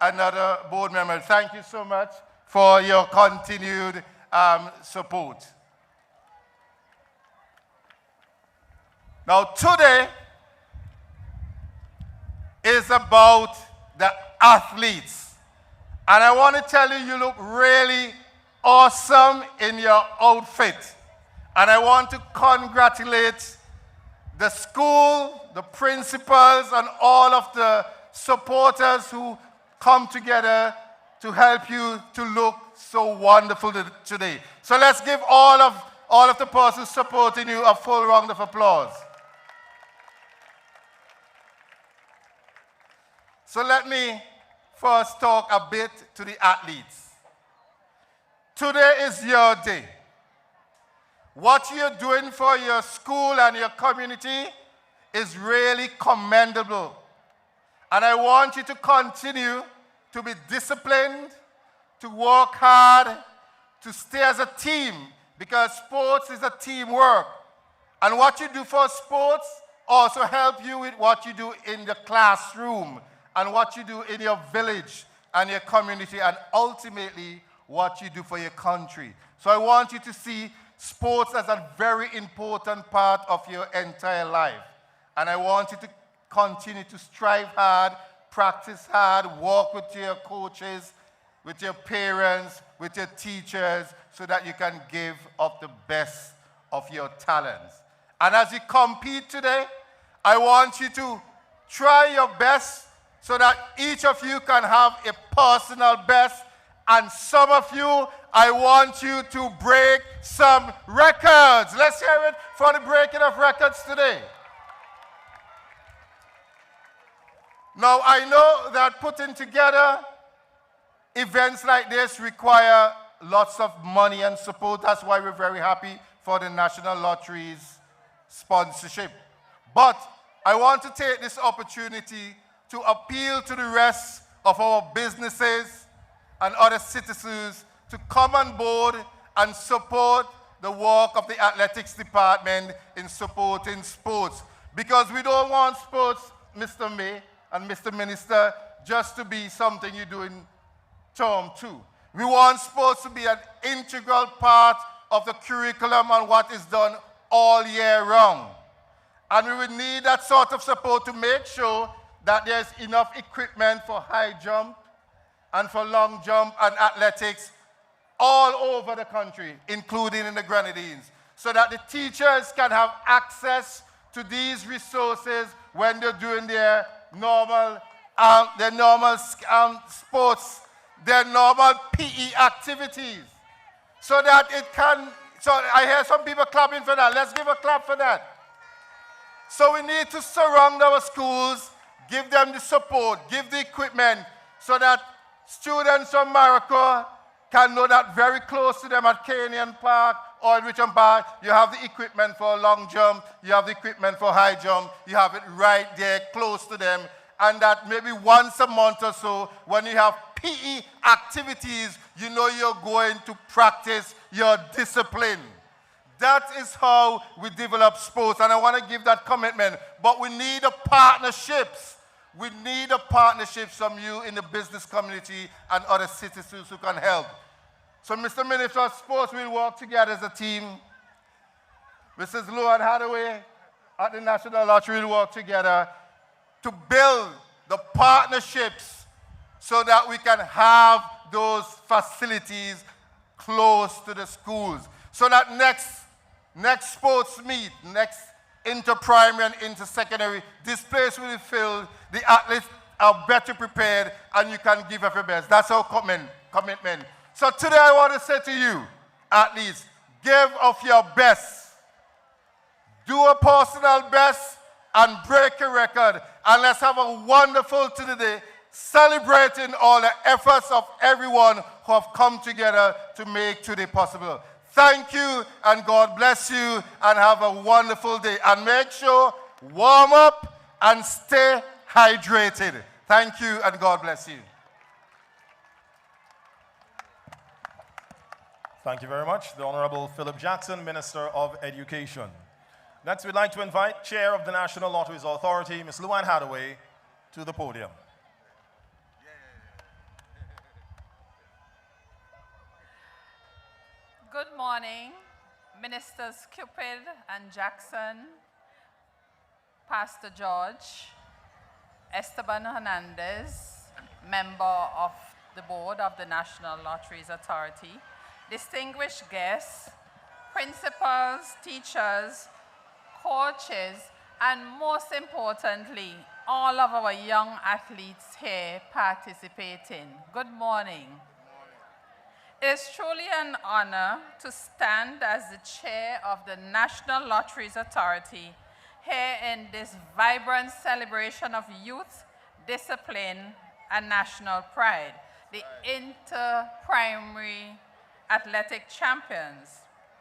another board member. Thank you so much for your continued support. Now today is about the athletes. And I want to tell you, you look really awesome in your outfit. And I want to congratulate the school, the principals, and all of the supporters who come together to help you to look so wonderful today. So let's give all of the persons supporting you a full round of applause. So let me first talk a bit to the athletes. Today is your day. What you're doing for your school and your community is really commendable. And I want you to continue to be disciplined, to work hard, to stay as a team, because sports is a teamwork. And what you do for sports also help you with what you do in the classroom and what you do in your village and your community and ultimately what you do for your country. So I want you to see sports as a very important part of your entire life. And I want you to continue to strive hard, practice hard, work with your coaches, with your parents, with your teachers, so that you can give up the best of your talents. And as you compete today, I want you to try your best so that each of you can have a personal best. And some of you, I want you to break some records. Let's hear it for the breaking of records today. Now, I know that putting together events like this require lots of money and support. That's why we're very happy for the National Lottery's sponsorship. But I want to take this opportunity to appeal to the rest of our businesses and other citizens to come on board and support the work of the athletics department in supporting sports. Because we don't want sports, Mr. May and Mr. Minister, just to be something you do in term 2. We want sports to be an integral part of the curriculum and what is done all year round. And we would need that sort of support to make sure that there's enough equipment for high jump and for long jump and athletics all over the country, including in the Grenadines, so that the teachers can have access to these resources when they're doing their normal sports, their normal PE activities, so that it can, so I hear some people clapping for that. Let's give a clap for that. So we need to surround our schools, give them the support, give the equipment, so that students from Morocco can know that very close to them at Canyon Park or in Richmond Park, you have the equipment for long jump, you have the equipment for high jump, you have it right there close to them, and that maybe once a month or so, when you have PE activities, you know you're going to practice your discipline. That is how we develop sports, and I want to give that commitment. But we need a partnerships. We need a partnership from you in the business community and other citizens who can help. So, Mr. Minister of Sports, we'll work together as a team. Mrs. Luan Hathaway at the National Lottery will work together to build the partnerships so that we can have those facilities close to the schools. So that next sports meet, next inter-primary and inter-secondary, this place will be filled, the athletes are better prepared, and you can give up your best. That's our commitment. So today I want to say to you, athletes, give of your best. Do a personal best and break a record. And let's have a wonderful today, celebrating all the efforts of everyone who have come together to make today possible. Thank you, and God bless you, and have a wonderful day. And make sure, warm up and stay hydrated. Thank you, and God bless you. Thank you very much. The Honorable Philip Jackson, Minister of Education. Next, we'd like to invite Chair of the National Lotteries Authority, Ms. Luan Hathaway, to the podium. Good morning, Ministers Cupid and Jackson, Pastor George, Esteban Hernandez, member of the board of the National Lotteries Authority, distinguished guests, principals, teachers, coaches, and most importantly, all of our young athletes here participating. Good morning. It is truly an honor to stand as the chair of the National Lotteries Authority here in this vibrant celebration of youth, discipline, and national pride, the Inter-Primary Athletic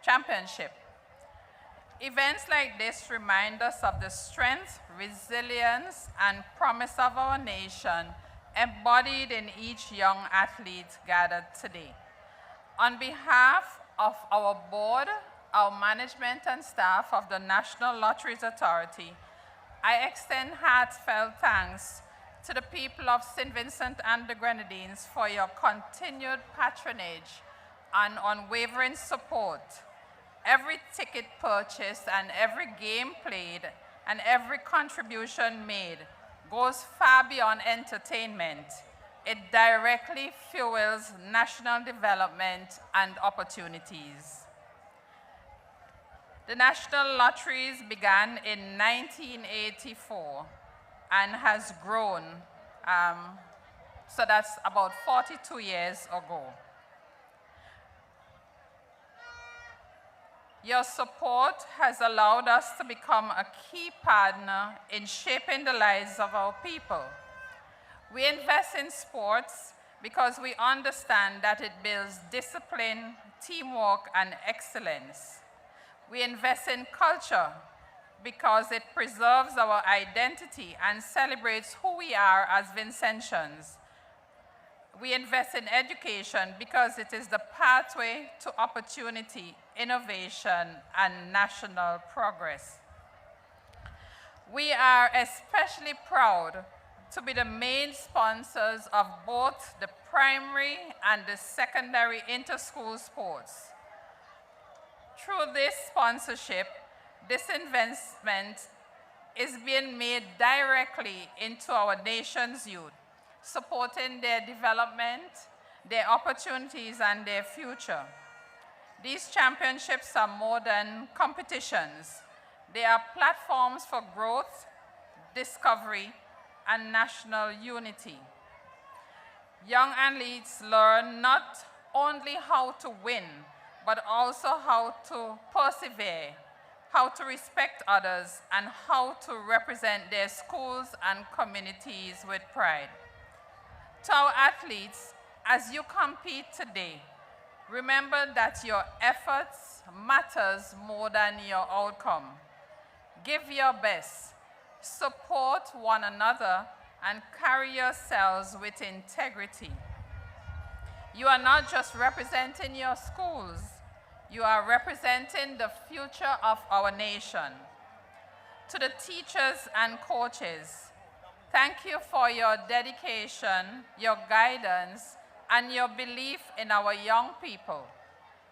Championship. Events like this remind us of the strength, resilience, and promise of our nation embodied in each young athlete gathered today. On behalf of our board, our management and staff of the National Lotteries Authority, I extend heartfelt thanks to the people of St. Vincent and the Grenadines for your continued patronage and unwavering support. Every ticket purchased and every game played and every contribution made goes far beyond entertainment. It directly fuels national development and opportunities. The National Lotteries began in 1984 and has grown, so that's about 42 years ago. Your support has allowed us to become a key partner in shaping the lives of our people. We invest in sports because we understand that it builds discipline, teamwork, and excellence. We invest in culture because it preserves our identity and celebrates who we are as Vincentians. We invest in education because it is the pathway to opportunity, innovation, and national progress. We are especially proud to be the main sponsors of both the primary and the secondary inter-school sports. Through this sponsorship, this investment is being made directly into our nation's youth, supporting their development, their opportunities, and their future. These championships are more than competitions. They are platforms for growth, discovery, and national unity. Young athletes learn not only how to win, but also how to persevere, how to respect others, and how to represent their schools and communities with pride. To our athletes, as you compete today, remember that your efforts matters more than your outcome. Give your best, support one another, and carry yourselves with integrity. You are not just representing your schools, you are representing the future of our nation. To the teachers and coaches, thank you for your dedication, your guidance, and your belief in our young people.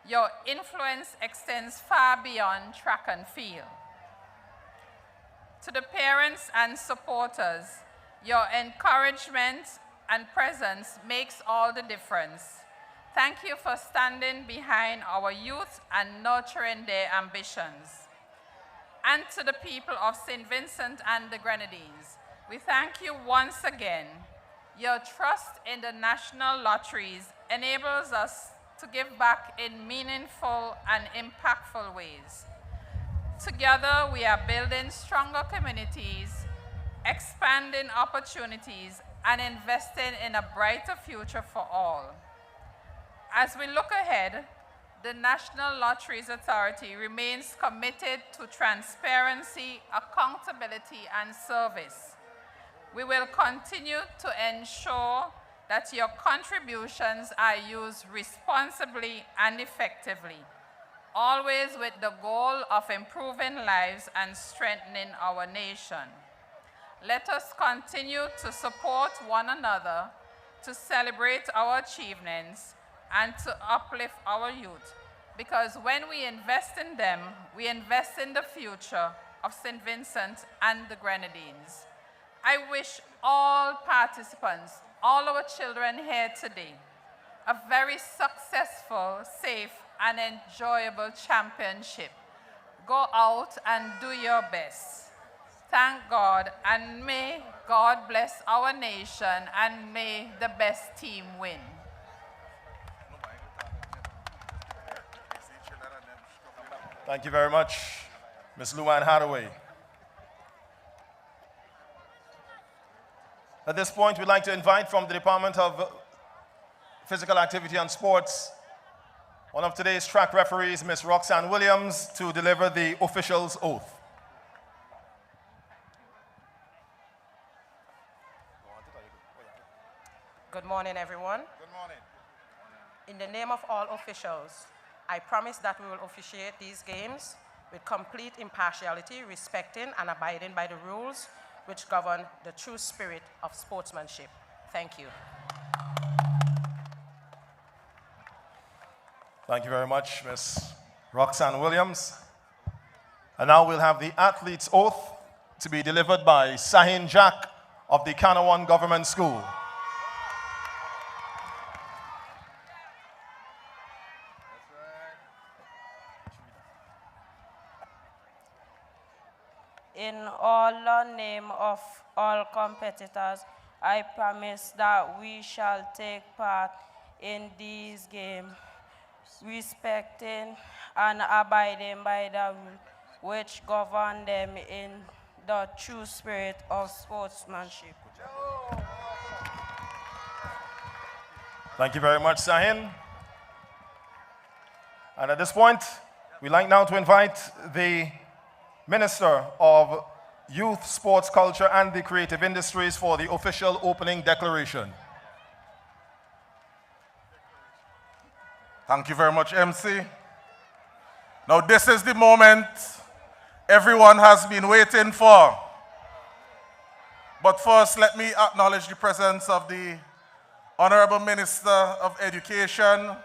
Your influence extends far beyond track and field. To the parents and supporters, your encouragement and presence makes all the difference. Thank you for standing behind our youth and nurturing their ambitions. And to the people of St. Vincent and the Grenadines, we thank you once again. Your trust in the national lotteries enables us to give back in meaningful and impactful ways. Together, we are building stronger communities, expanding opportunities, and investing in a brighter future for all. As we look ahead, the National Lotteries Authority remains committed to transparency, accountability, and service. We will continue to ensure that your contributions are used responsibly and effectively, always with the goal of improving lives and strengthening our nation. Let us continue to support one another, to celebrate our achievements, and to uplift our youth, because when we invest in them, we invest in the future of St. Vincent and the Grenadines. I wish all participants, all our children here today, a very successful, safe, and enjoyable championship. Go out and do your best. Thank God, and may God bless our nation, and may the best team win. Thank you very much, Ms. Luann Hathaway. At this point, we'd like to invite from the Department of Physical Activity and Sports, one of today's track referees, Ms. Roxanne Williams, to deliver the official's oath. Good morning, everyone. Good morning. In the name of all officials, I promise that we will officiate these games with complete impartiality, respecting and abiding by the rules which govern the true spirit of sportsmanship. Thank you. Thank you very much, Ms. Roxanne Williams. And now we'll have the athlete's oath to be delivered by Sahin Jack of the Kanawan Government School. In all the name of all competitors, I promise that we shall take part in these games, respecting and abiding by the rules which govern them in the true spirit of sportsmanship. Thank you very much, Sahin. And at this point, we'd like now to invite the Minister of Youth, Sports, Culture, and the Creative Industries for the official opening declaration. Thank you very much, MC. Now, this is the moment everyone has been waiting for. But first, let me acknowledge the presence of the Honorable Minister of Education,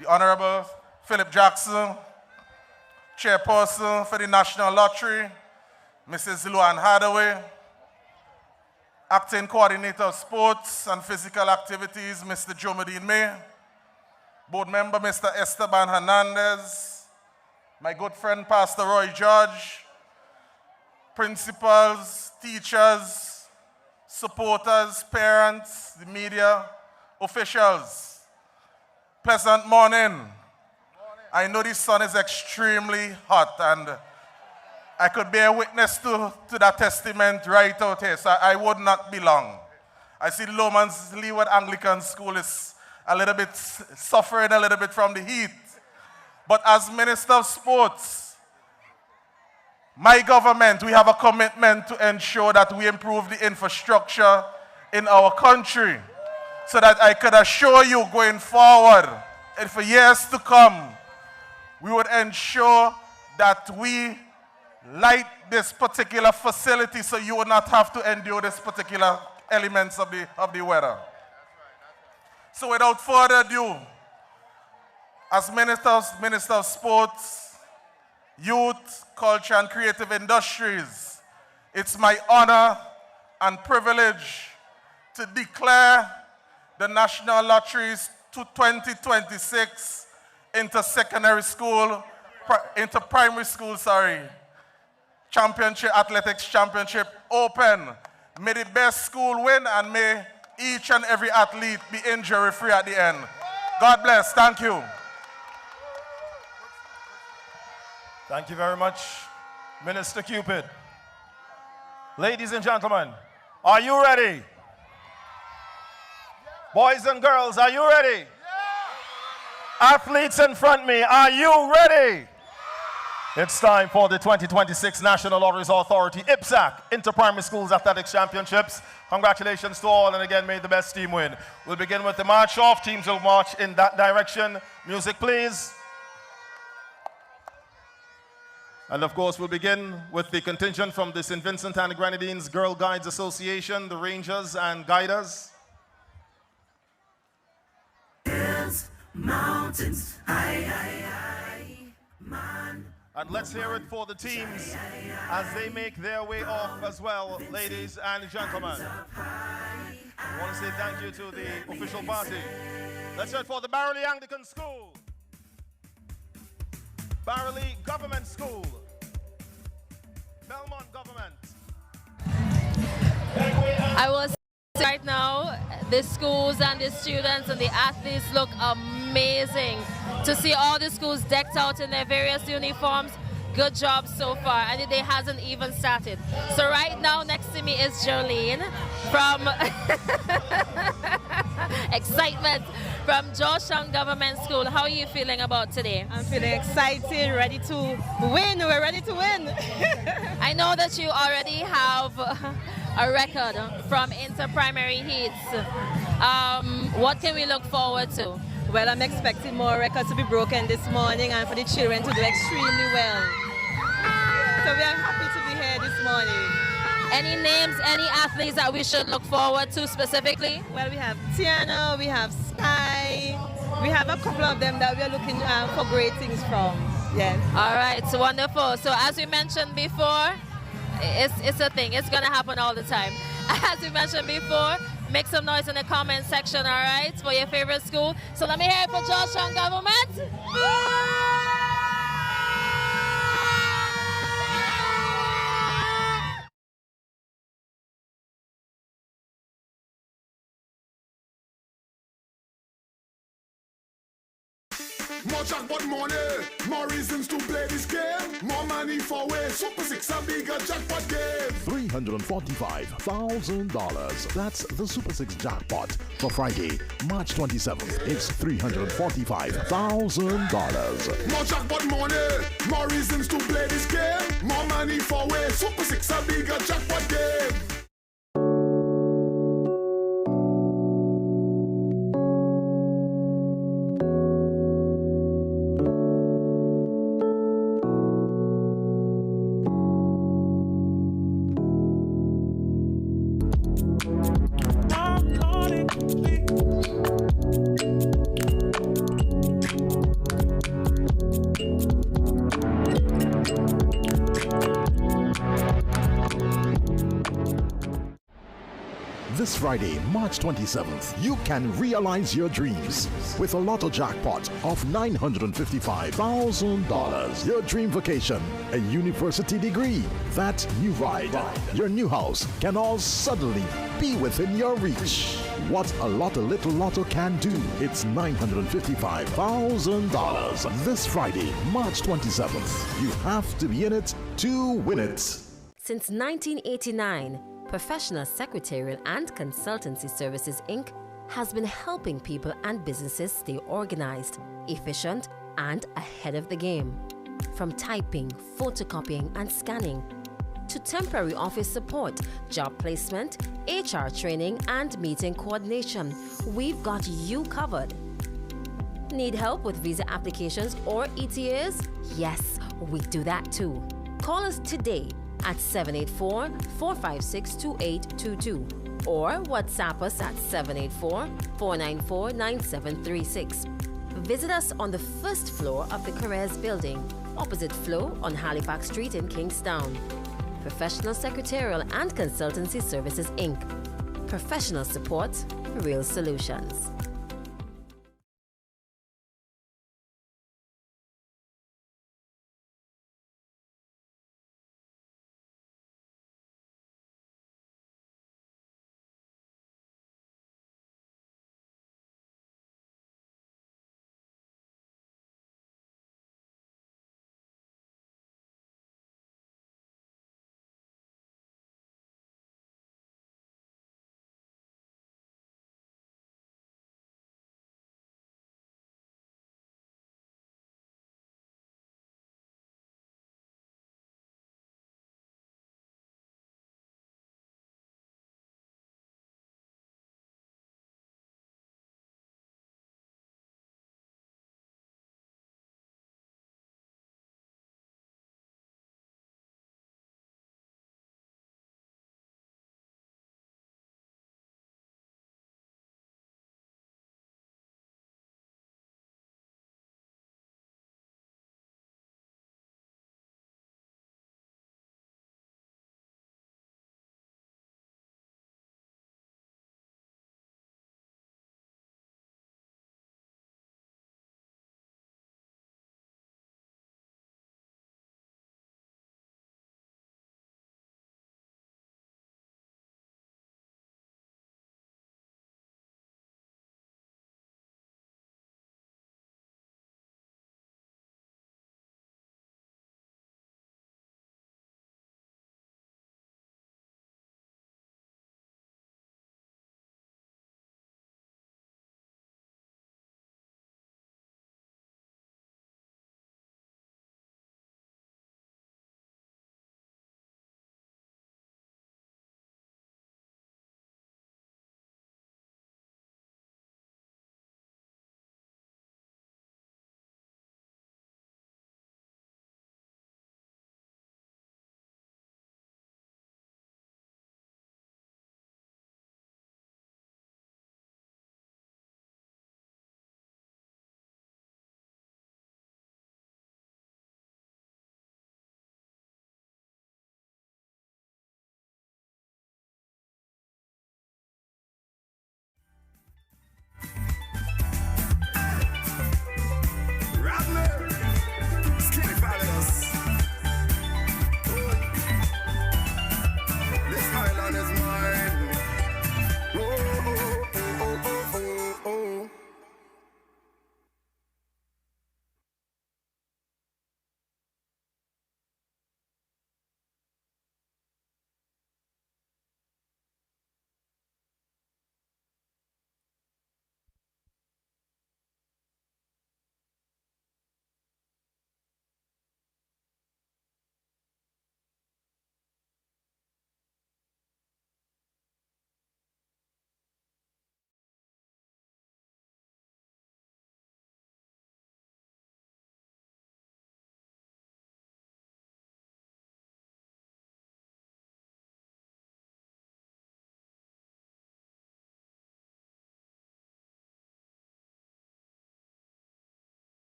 the Honorable Philip Jackson, Chairperson for the National Lottery, Mrs. Luann Hadaway, Acting Coordinator of Sports and Physical Activities, Mr. Jomedine May, Board Member, Mr. Esteban Hernandez, my good friend, Pastor Roy George, principals, teachers, supporters, parents, the media, officials. Pleasant morning. I know the sun is extremely hot, and I could bear witness to that testament right out here, so I would not be long. I see Lomans Leeward Anglican School is a little bit suffering a little bit from the heat. But as Minister of Sports, my government, we have a commitment to ensure that we improve the infrastructure in our country so that I could assure you going forward and for years to come, we would ensure that we light this particular facility so you would not have to endure this particular elements of the weather. So without further ado, as Minister of Sports, Youth, Culture and Creative Industries, it's my honor and privilege to declare the National Lotteries 2026 inter-secondary school, inter-primary school, championship, athletics championship open. May the best school win, and may each and every athlete be injury-free at the end. God bless. Thank you. Thank you very much, Minister Cupid. Ladies and gentlemen, are you ready? Boys and girls, are you ready? Athletes in front of me, are you ready? It's time for the 2026 National Lotteries Authority IPSAC Inter-Primary Schools Athletics Championships. Congratulations to all, and again, may the best team win. We'll begin with the march off. Teams will march in that direction. Music, please. And of course, we'll begin with the contingent from the St. Vincent and the Grenadines Girl Guides Association, the Rangers and Guiders. Hills, mountains, man. And let's hear it for the teams as they make their way off as well, ladies and gentlemen. I want to say thank you to the official party. Let's hear it for the Barrowley Anglican School, Barrowley Government School, Belmont Government. I will say right now, the schools and the students and the athletes look amazing. To see all the schools decked out in their various uniforms, good job so far, and the day hasn't even started. So right now next to me is Jolene from Excitement from Georgetown Government School. How are you feeling about today? I'm feeling excited, ready to win. We're ready to win. I know that you already have a record from inter-primary heats. What can we look forward to? Well, I'm expecting more records to be broken this morning and for the children to do extremely well. morning. Any names, any athletes that we should look forward to specifically? Well, we have Tiana, we have Sky, we have a couple of them that we are looking for great things from. Yes. All right, so wonderful. So as we mentioned before, it's a thing. It's going to happen all the time. As we mentioned before, make some noise in the comment section, all right, for your favorite school. So let me hear it for Georgetown Government. More jackpot money, more reasons to play this game. More money for way. Super 6 a bigger jackpot game. $345,000. That's the Super 6 jackpot for Friday, March 27th. It's $345,000. More jackpot money, more reasons to play this game. More money for way. Super 6 a bigger jackpot game. This Friday, March 27th, you can realize your dreams with a lotto jackpot of $955,000. Your dream vacation, a university degree, that new ride, your new house can all suddenly be within your reach. What a little lotto can do. It's $955,000. This Friday, March 27th. You have to be in it to win it. Since 1989, Professional Secretarial and Consultancy Services, Inc. has been helping people and businesses stay organized, efficient, and ahead of the game. From typing, photocopying, and scanning, to temporary office support, job placement, HR training, and meeting coordination, we've got you covered. Need help with visa applications or ETAs? Yes, we do that too. Call us today at 784-456-2822 or WhatsApp us at 784-494-9736. Visit us on the first floor of the Careers Building, opposite Flow on Halifax Street in Kingstown. Professional Secretarial and Consultancy Services, Inc. Professional support for real solutions.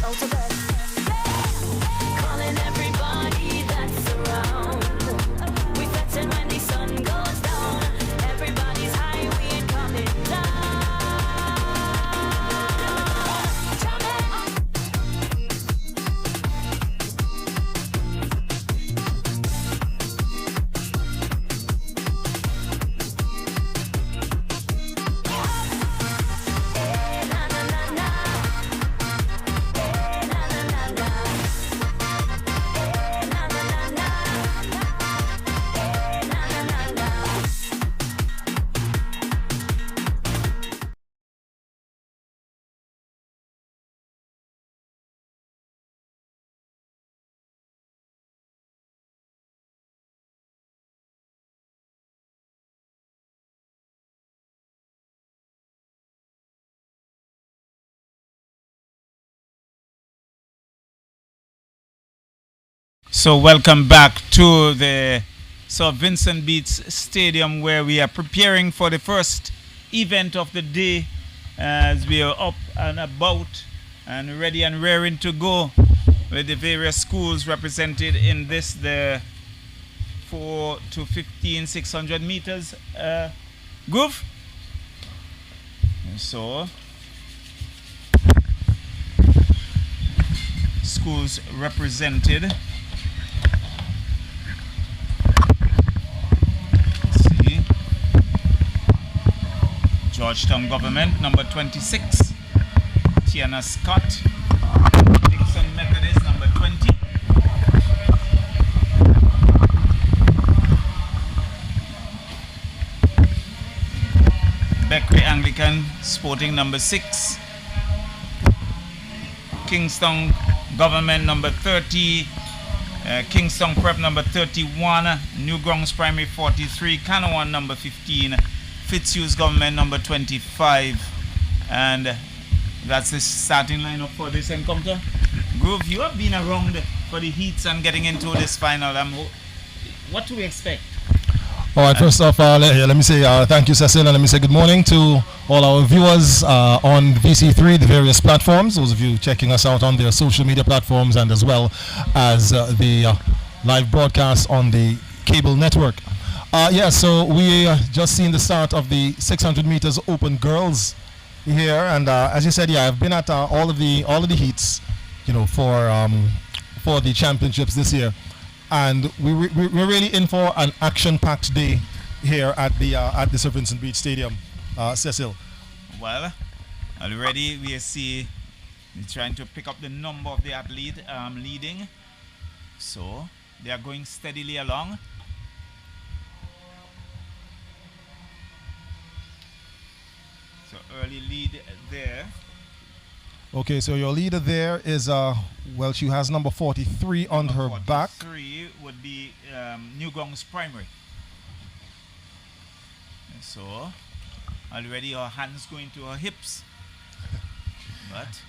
out of bed. Calling everybody that's around. We flexing when the sun goes down. Everybody's high, we ain't coming down. So welcome back to the Vincent Beach Stadium, where we are preparing for the first event of the day, as we are up and about and ready and raring to go with the various schools represented in this, the 4 to 15, 600 meters groove. So schools represented. Georgetown Government, number 26, Tiana Scott. Dixon Methodist, number 20. Beckley Anglican Sporting, number 6. Kingston Government, number 30. Kingston Prep, number 31. Newgrounds Primary, 43. Canawan, number 15. Fitzhugh's Government, number 25. And that's the starting lineup for this encounter. Groove, you have been around for the heats and getting into this final. What do we expect? All right, first off, let me say thank you, Cecil, and let me say good morning to all our viewers on VC3, the various platforms, those of you checking us out on their social media platforms, and as well as the live broadcast on the cable network. So we just seen the start of the 600 meters open girls here, and as you said, I've been at all of the heats, for the championships this year, and we're really in for an action-packed day here at the Sir Vincent Beach Stadium, Cecil. Well, already we see we're trying to pick up the number of the athlete leading, so they are going steadily along. So early lead there. Okay, so your leader there is, she has number 43 on her back. 43 would be Newgrounds Primary. So already her hands going to her hips, but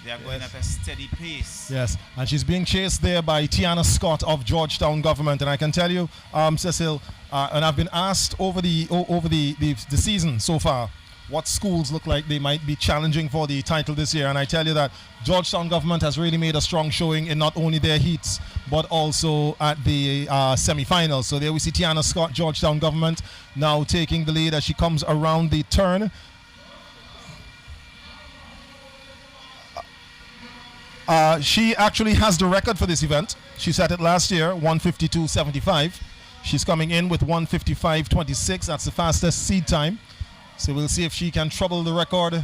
they are going at a steady pace. Yes, and she's being chased there by Tiana Scott of Georgetown Government. And I can tell you, Cecil, and I've been asked over the season so far, what schools look like they might be challenging for the title this year. And I tell you that Georgetown Government has really made a strong showing in not only their heats, but also at the semi-finals. So there we see Tiana Scott, Georgetown Government, now taking the lead as she comes around the turn. She actually has the record for this event. She set it last year, 1:52.75. She's coming in with 1:55.26. That's the fastest seed time. So we'll see if she can trouble the record.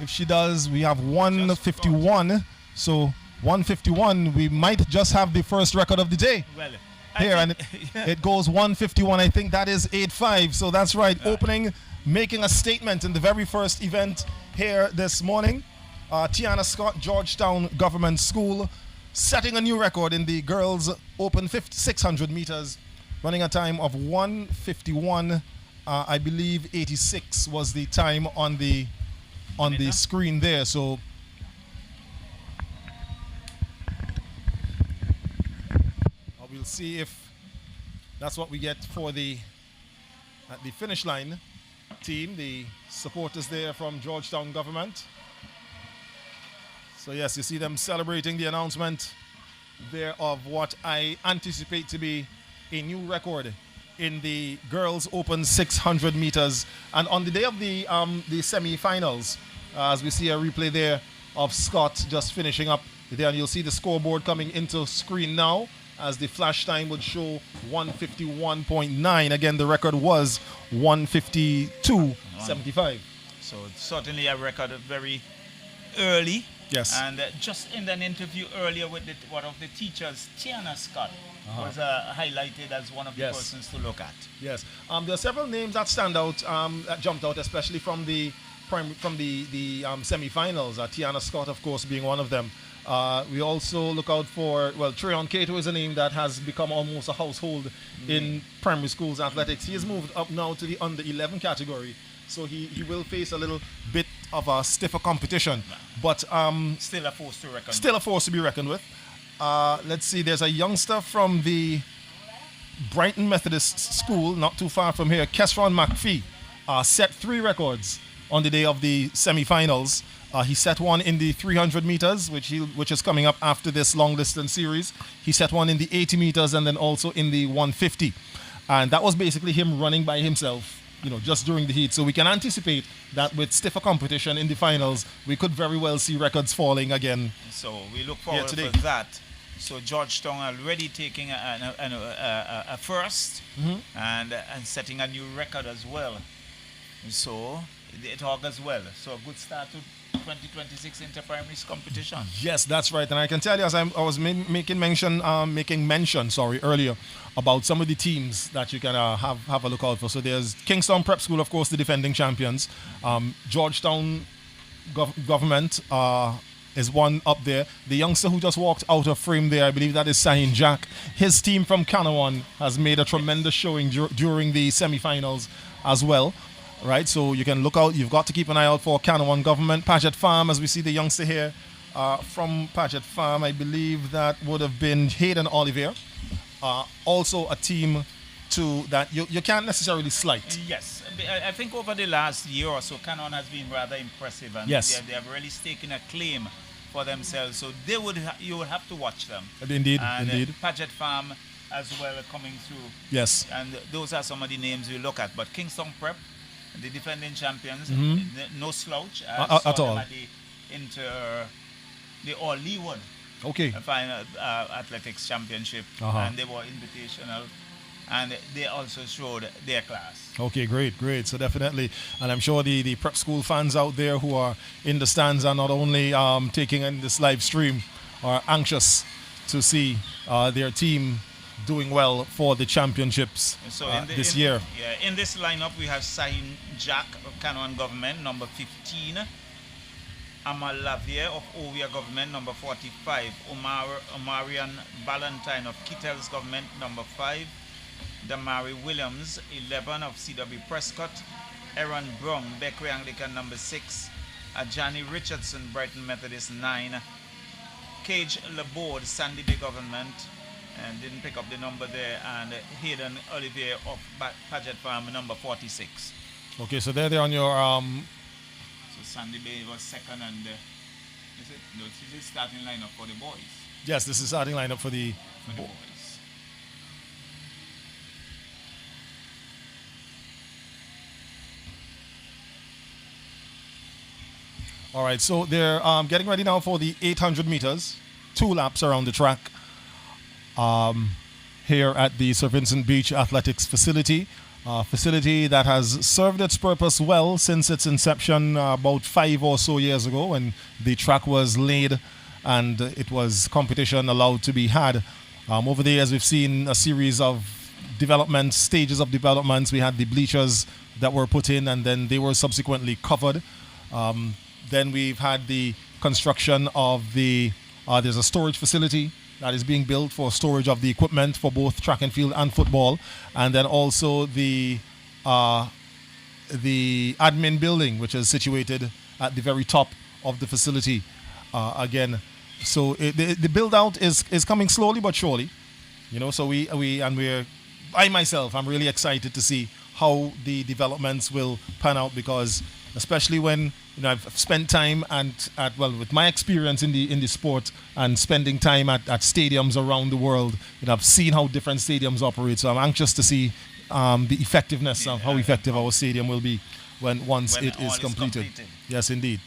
If she does, we have 1:51. So 1:51, we might just have the first record of the day. Well, here, and it goes 1:51. I think that is 8.5. So that's right. Opening, making a statement in the very first event here this morning. Tiana Scott, Georgetown Government School, setting a new record in the girls' open 600 meters, running a time of 1:51. I believe 86 was the time on the screen there. So we'll see if that's what we get for at the finish line team, the supporters there from Georgetown Government. So yes, you see them celebrating the announcement there of what I anticipate to be a new record in the girls open 600 meters. And on the day of the semi-finals, as we see a replay there of Scott just finishing up there, and you'll see the scoreboard coming into screen now as the flash time would show 151.9. Again, the record was 152.75. So it's certainly a record very early. Yes. And just in an interview earlier with one of the teachers, Tiana Scott, was highlighted as one of the persons to look at. Yes. There are several names that stand out, that jumped out, especially from the semi-finals. Tiana Scott, of course, being one of them. We also look out for, Treon Cato is a name that has become almost a household in primary schools athletics. He has moved up now to the under 11 category, so he will face a little bit of a stiffer competition, but still a force to reckon with. Still a force to be reckoned with. Let's see, there's a youngster from the Brighton Methodist School, not too far from here, Kesron McPhee, set 3 records on the day of the semi-finals. He set one in the 300 meters, which is coming up after this long distance series. He set one in the 80 meters and then also in the 150. And that was basically him running by himself, just during the heat. So we can anticipate that with stiffer competition in the finals, we could very well see records falling again. So we look forward to that. So Georgetown already taking a first and setting a new record as well. So it augurs well. So a good start to 2026 inter-primaries competition. Yes, that's right. And I can tell you, as I was making mention earlier about some of the teams that you can have a look out for. So there's Kingston Prep School, of course, the defending champions. Georgetown Government is one up there. The youngster who just walked out of frame there, I believe that is Sahin Jack. His team from Kanawan has made a tremendous showing during the semi-finals as well. Right, so you can look out. You've got to keep an eye out for Kanawan Government. Paget Farm, as we see the youngster here from Paget Farm, I believe that would have been Hayden Olivier. Also a team that you can't necessarily slight. Yes, I think over the last year or so, Kanawan has been rather impressive, and they have really staken a claim for themselves. So you would have to watch them. Indeed. Paget Farm as well coming through. Yes. And those are some of the names we look at. But Kingston Prep, the defending champions, no slouch at all. At the All Leeward final athletics championship, and they were invitational, and they also showed their class. Okay, great. So definitely, and I'm sure the prep school fans out there who are in the stands are not only taking in this live stream, are anxious to see their team doing well for the championships this year. Yeah, in this lineup we have Sahin Jack of Kanawan Government, number 15. Amal Lavier of Ovia Government, number 45. Omarian Ballantyne of Kittels Government, number 5. Damari Williams, 11 of CW Prescott. Aaron Brown, Beckley Anglican, number 6. Ajani Richardson, Brighton Methodist, 9. Cage Laborde, Sandy Bay Government, and didn't pick up the number there, and Hayden Olivier of Paget Farm, number 46. Okay, so they're on your So Sandy Bay was second, and this is the starting lineup for the boys. Yes, this is starting lineup for the boys. All right, so they're getting ready now for the 800 meters, 2 laps around the track. Here at the Sir Vincent Beach Athletics facility, facility that has served its purpose well since its inception about 5 or so years ago, when the track was laid and it was competition allowed to be had. Over the years, we've seen a series of stages of developments. We had the bleachers that were put in, and then they were subsequently covered. Then we've had the construction of there's a storage facility that is being built for storage of the equipment for both track and field and football. And then also the admin building, which is situated at the very top of the facility. Again, so the build out is coming slowly but surely. So I myself, I'm really excited to see how the developments will pan out, because especially when I've spent time with my experience in the sport and spending time at stadiums around the world. I've seen how different stadiums operate, so I'm anxious to see the effectiveness of how effective our stadium will be once it is completed. Yes, indeed.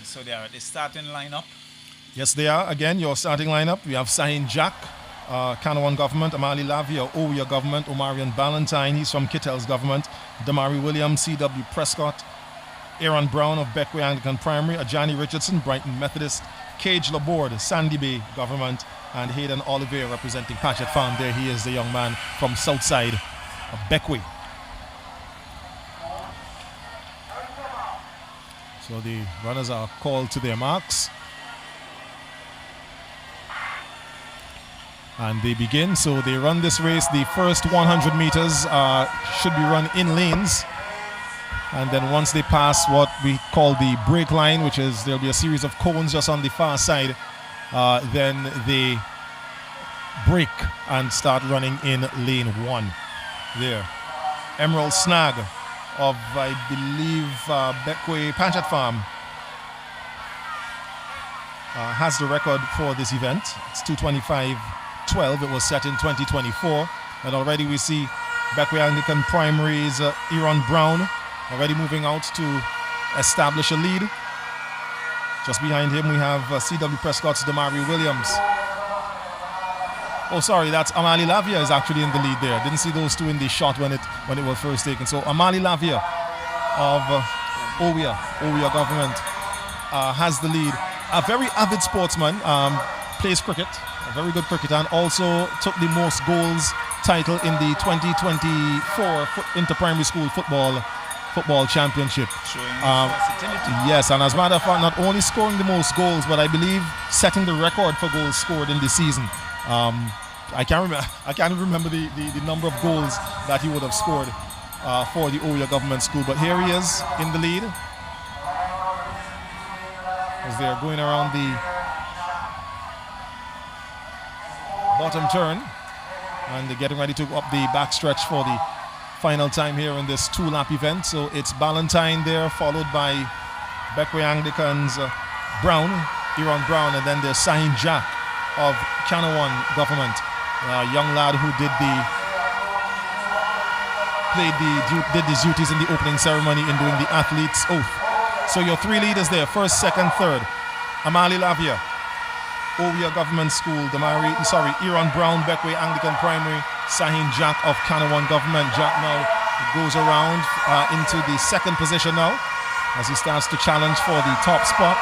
So they are at the starting lineup. Yes, they are. Again, your starting lineup. We have Sahin Jack, Kanawan government, Amali Lavia, Oya government, Omarion Ballantyne, he's from Kittel's government, Damari Williams, C.W. Prescott, Aaron Brown of Beckway Anglican Primary, Ajani Richardson, Brighton Methodist, Cage Laborde, Sandy Bay government, and Hayden Oliver representing Patchett Farm. There he is, the young man from Southside of Beckway. So the runners are called to their marks. And they begin, so they run this race. The first 100 meters should be run in lanes. And then once they pass what we call the break line, which is there'll be a series of cones just on the far side, then they break and start running in lane 1. There. Emerald Snag of, I believe, Beckway Patchett Farm has the record for this event. It's 2:25.12. It was set in 2024. And already we see Beckway Anglican Primary's Aaron Brown already moving out to establish a lead. Just behind him we have C.W. Prescott's Damari Williams. Oh, sorry, that's Amali Lavia is actually in the lead there. Didn't see those two in the shot when it was first taken. So Amali Lavia of Oya government has the lead. A very avid sportsman, plays cricket, a very good cricketer, and also took the most goals title in the 2024 Inter-Primary School Football Championship. Yes, and as a matter of fact, not only scoring the most goals, but I believe setting the record for goals scored in the season. I can't remember the number of goals that he would have scored for the Oya Government School, but here he is in the lead as they're going around the bottom turn, and they're getting ready to go up the backstretch for the final time here in this 2-lap event. So it's Ballantyne there, followed by Beckway Anglican's Aaron Brown, and then there's Sahin Jack of Kanawan government, a young lad who did his duties in the opening ceremony in doing the athlete's oath. So your 3 leaders there, first, second, third. Amali Lavia, Oya Government School, Aaron Brown, Beckway Anglican Primary, Sahin Jack of Kanawan government. Jack now goes around into the second position now as he starts to challenge for the top spot.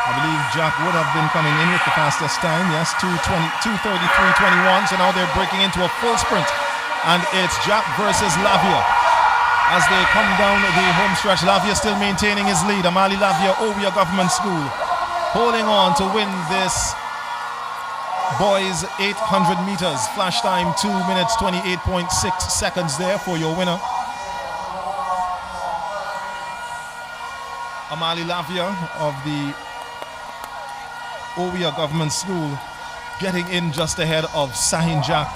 I believe Jack would have been coming in with the fastest time. Yes, 2:33.21. So now they're breaking into a full sprint. And it's Jack versus Lavia. As they come down the home stretch, Lavia still maintaining his lead. Amali Lavia, Oya Government School, holding on to win this boys 800 meters. Flash time 2 minutes 28.6 seconds there for your winner. Amali Lavia of the Oya Government School getting in just ahead of Sahin Jack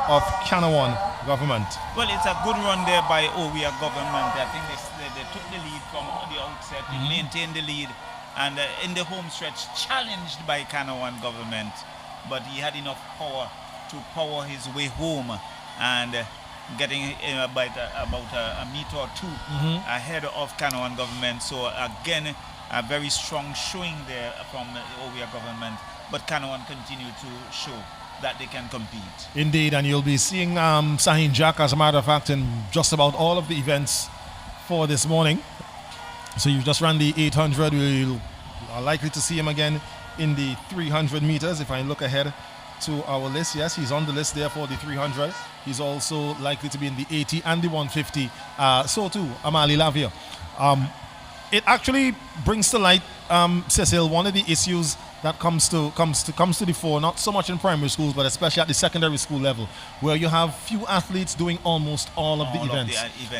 of Kanawan government. Well, it's a good run there by Oya government. I think they took the lead from the outset. They maintained the lead, and in the home stretch challenged by Kanawan government, but he had enough power to power his way home and getting about a meter or two ahead of Kanawan government. So again, a very strong showing there from the Oya government, but Kanawan continue to show that they can compete. Indeed, and you'll be seeing Sahin Jack, as a matter of fact, in just about all of the events for this morning. So you've just run the 800. We are likely to see him again in the 300 meters. If I look ahead to our list, yes, he's on the list there for the 300. He's also likely to be in the 80 and the 150. So too, Amali Lavia. It actually brings to light, Cecil, one of the issues that comes to the fore, not so much in primary schools, but especially at the secondary school level, where you have few athletes doing almost all of the events.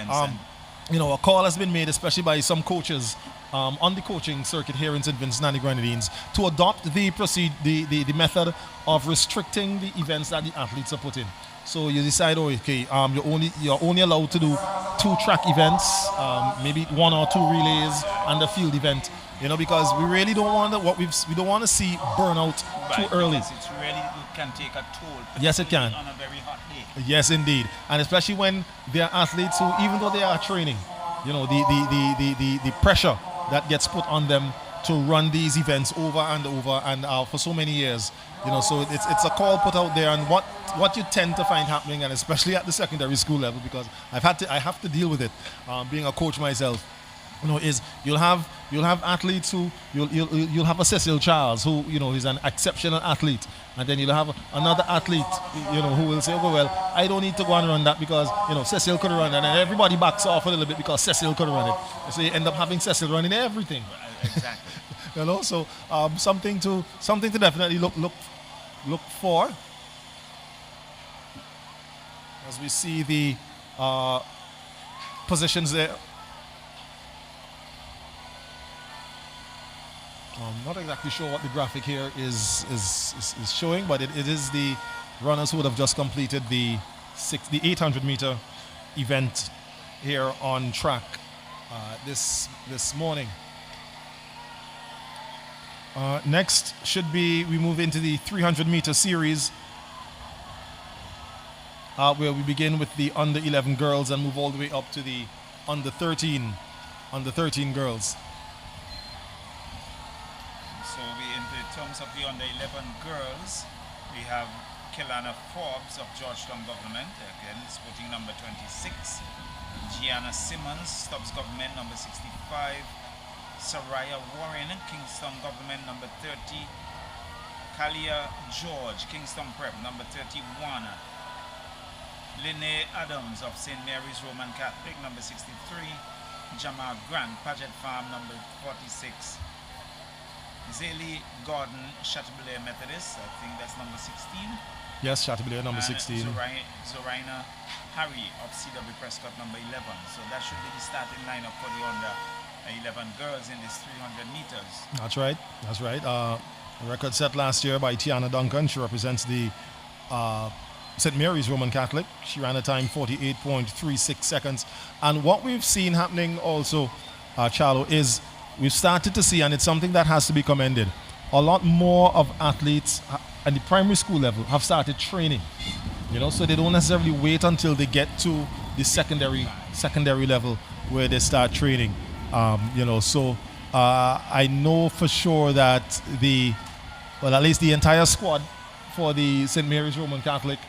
A call has been made, especially by some coaches, on the coaching circuit here in St. Vincent and the Grenadines to adopt the method of restricting the events that the athletes are put in. So you decide, okay, you're only allowed to do 2 track events, maybe 1 or 2 relays, and a field event. Because we really don't want we don't want to see burnout too early. It really can take a toll. Yes, it can. On a very hot day. Yes, indeed, and especially when there are athletes who, even though they are training, the pressure that gets put on them to run these events over and over and for so many years. So it's a call put out there, and what you tend to find happening, and especially at the secondary school level, because I have to deal with it, being a coach myself. Is you'll have athletes who you'll have a Cecil Charles who is an exceptional athlete, and then you'll have another athlete who will say, well, I don't need to go and run that because Cecil could run that, and everybody backs off a little bit because Cecil could run it. So you end up having Cecil running everything. Exactly. So something to definitely look for as we see the positions there. I'm not exactly sure what the graphic here is showing, but it is the runners who would have just completed the 800-meter event here on track this morning. Next we move into the 300-meter series, where we begin with the under 11 girls and move all the way up to the under 13 girls. So in terms of the under 11 girls, we have Kelana Forbes of Georgetown Government, again sporting number 26. Gianna Simmons, Stubbs Government, number 65. Saraya Warren, Kingston Government, number 30. Kalia George, Kingston Prep, number 31. Lene Adams of St. Mary's Roman Catholic, number 63. Jamal Grant, Paget Farm, number 46. Zaylee Gordon, Chateaubriand Methodist, I think that's number 16. Yes, Chateaubriand, number 16. Zorina Harry of CW Prescott, number 11. So that should be the starting lineup for the under 11 girls in this 300 meters. That's right. A record set last year by Tiana Duncan. She represents the St. Mary's Roman Catholic. She ran a time 48.36 seconds. And what we've seen happening also, Charlo, is we've started to see, and it's something that has to be commended, a lot more of athletes at the primary school level have started training. So they don't necessarily wait until they get to the secondary level where they start training. So I know for sure that at least the entire squad for the St. Mary's Roman Catholic,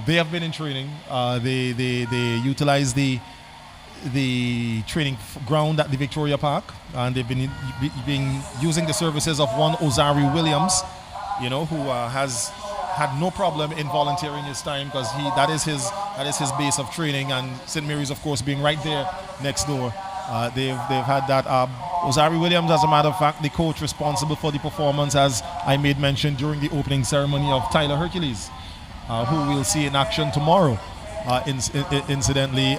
they have been in training. They utilize the training ground at the Victoria Park, and they've been using the services of one Ozari Williams, who has had no problem in volunteering his time because that is his base of training, and St. Mary's, of course, being right there next door. They've had that. Ozari Williams, as a matter of fact, the coach responsible for the performance, as I made mention during the opening ceremony of Tyler Hercules, who we'll see in action tomorrow. Incidentally,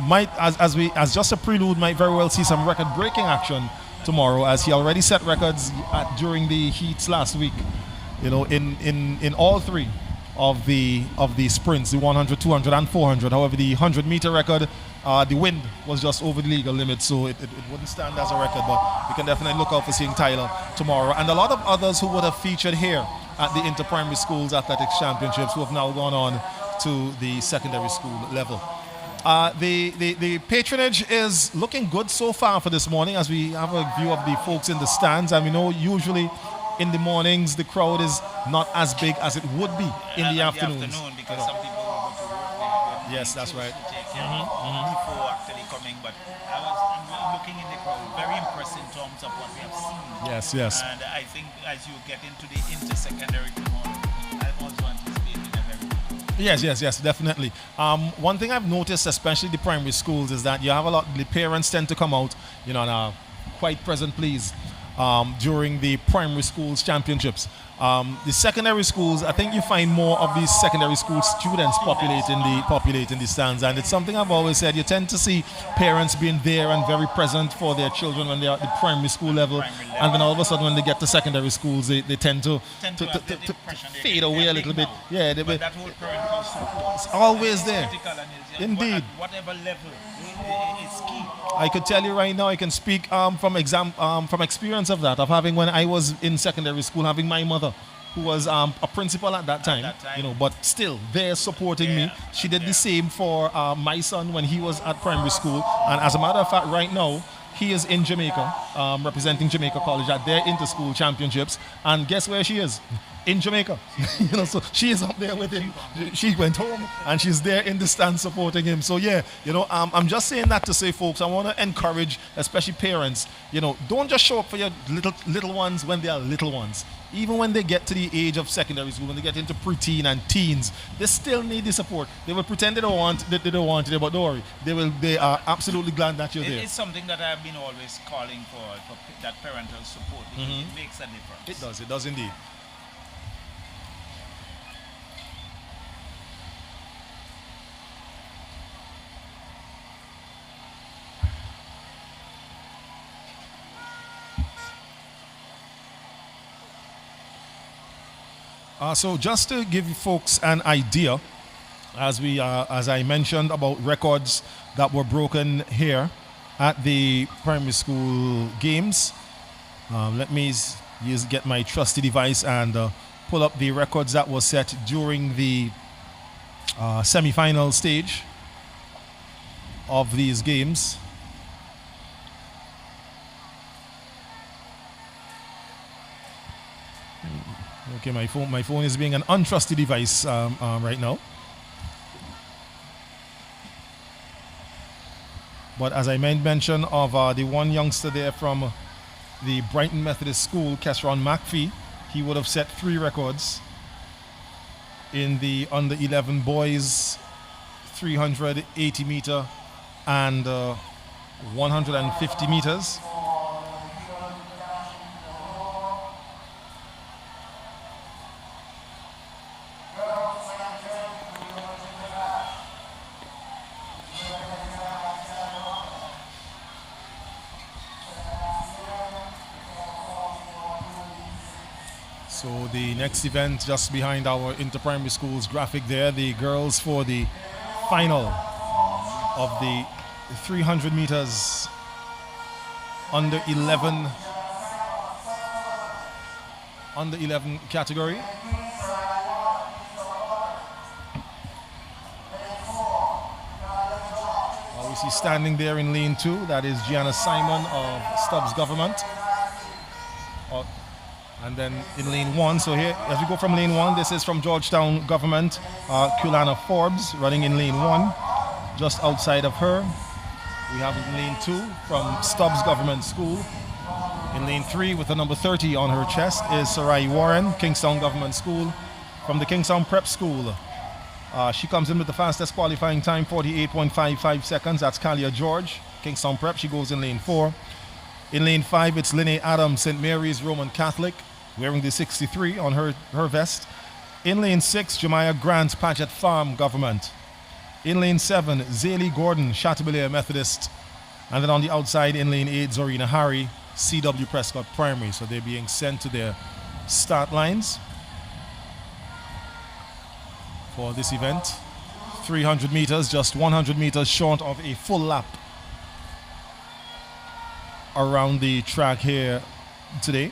might as just a prelude, might very well see some record-breaking action tomorrow, as he already set records during the heats last week. In all three of the sprints, the 100, 200, and 400. However, the 100-meter record, the wind was just over the legal limit, so it wouldn't stand as a record. But we can definitely look out for seeing Tyler tomorrow, and a lot of others who would have featured here at the Inter-Primary Schools Athletics Championships, who have now gone on to the secondary school level. The patronage is looking good so far for this morning, as we have a view of the folks in the stands, and we know usually in the mornings the crowd is not as big as it would be in the afternoons. Because some people will go to work. Yes, that's right. Before actually coming, but I'm looking in the crowd, very impressed in terms of what we have seen. Yes. And I think as you get into the inter-secondary tomorrow, I'm also anticipating a very good. Yes, definitely. One thing I've noticed, especially the primary schools, is that you have the parents tend to come out, and are quite present, please, during the primary schools championships. The secondary schools, I think you find more of these secondary school students populating the stands, and it's something I've always said. You tend to see parents being there and very present for their children when they are at the primary school level, and then all of a sudden when they get to secondary schools, they tend to fade away a little bit. Yeah, but that whole parental support it's always there. Indeed. At whatever level, it's key. I could tell you right now, I can speak from experience of that, of having, when I was in secondary school, having my mother, who was a principal at that time, you know, but still there supporting me. She did the same for my son when he was at primary school, and as a matter of fact, right now he is in Jamaica, representing Jamaica College at their inter-school championships, and guess where she is? In Jamaica. You know, so she is up there with him. She went home and she's there in the stand supporting him. So yeah, you know, I'm just saying that to say, folks, I want to encourage, especially parents, you know, don't just show up for your little ones when they are little ones. Even when they get to the age of secondary school, when they get into preteen and teens, they still need the support. They will pretend they don't want it, but don't worry. They are absolutely glad that you're there. It's something that I've been always calling for that parental support, because it makes a difference. It does indeed. So just to give you folks an idea, as I mentioned about records that were broken here at the primary school games, let me get my trusty device and pull up the records that were set during the semi-final stage of these games. Okay, my phone is being an untrusty device right now. But as I mentioned of the one youngster there from the Brighton Methodist School, Kesron McPhee, he would have set 3 records in the under 11 boys 380 meter and 150 meters. So the next event just behind our inter-primary schools graphic there, the girls for the final of the 300 meters under 11 category. We see standing there in lane 2, that is Gianna Simon of Stubbs Government. And then in lane 1, so here, as we go from lane 1, this is from Georgetown Government, Kulana Forbes running in lane 1. Just outside of her, we have in lane 2 from Stubbs Government School. In lane 3 with the number 30 on her chest is Sarai Warren, Kingstown Government School. From the Kingstown Prep School, she comes in with the fastest qualifying time, 48.55 seconds. That's Kalia George, Kingstown Prep. She goes in lane 4. In lane 5, it's Linnae Adams, St. Mary's Roman Catholic, wearing the 63 on her vest. In lane 6, Jemiah Grant, Paget Farm Government. In lane 7, Zaylee Gordon, Chateaubriand Methodist. And then on the outside, in lane 8, Zorina Harry, C.W. Prescott Primary. So they're being sent to their start lines for this event. 300 meters, just 100 meters short of a full lap around the track here today.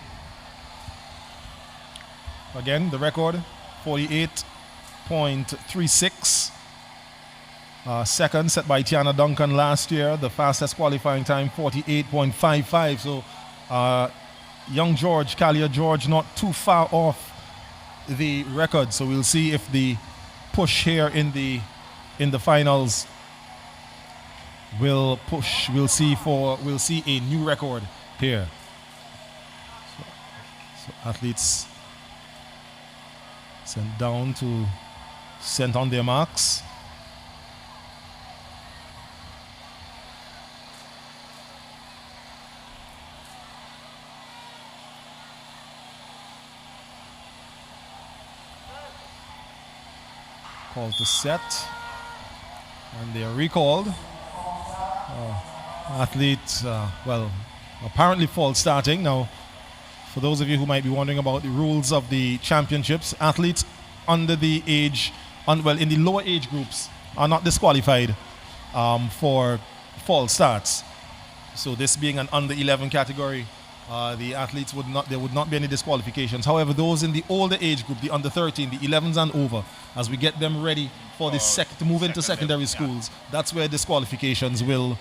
Again, the record 48.36 seconds set by Tiana Duncan last year. The fastest qualifying time 48.55. So young George, Kalia George, not too far off the record. So we'll see if the push here in the finals will push. We'll see a new record here. So athletes sent on their marks. called to set. And they are recalled. Athlete, well, apparently false starting. Now, for those of you who might be wondering about the rules of the championships, athletes under the age, in the lower age groups are not disqualified for false starts. So this being an under 11 category, the athletes there would not be any disqualifications. However, those in the older age group, the under 13, the 11s and over, as we get them ready for the to move into secondary schools, that's where disqualifications will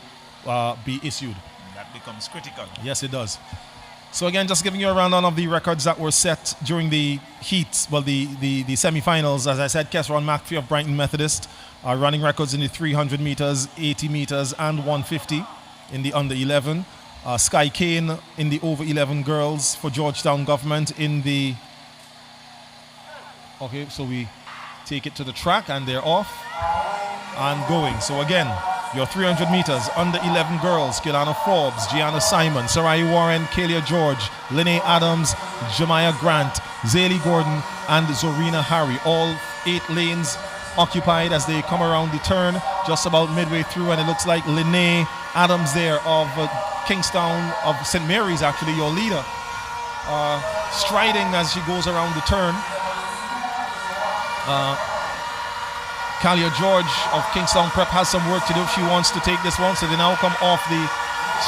be issued. That becomes critical. Yes, it does. So again, just giving you a rundown of the records that were set during the heats, the semi-finals. As I said, Kesron McPhee of Brighton Methodist are running records in the 300 meters, 80 meters, and 150 in the under 11. Sky Kane in the over 11 girls for Georgetown Government in the... Okay, so we take it to the track and they're off and going. So again, your 300 meters, under 11 girls, Kilana Forbes, Gianna Simon, Sarai Warren, Kalia George, Lene Adams, Jemiah Grant, Zaylee Gordon, and Zorina Harry. All 8 lanes occupied as they come around the turn, just about midway through, and it looks like Lene Adams there of Kingstown, of St. Mary's actually, your leader, striding as she goes around the turn. Kalia George of Kingstown Prep has some work to do if she wants to take this one, so they now come off the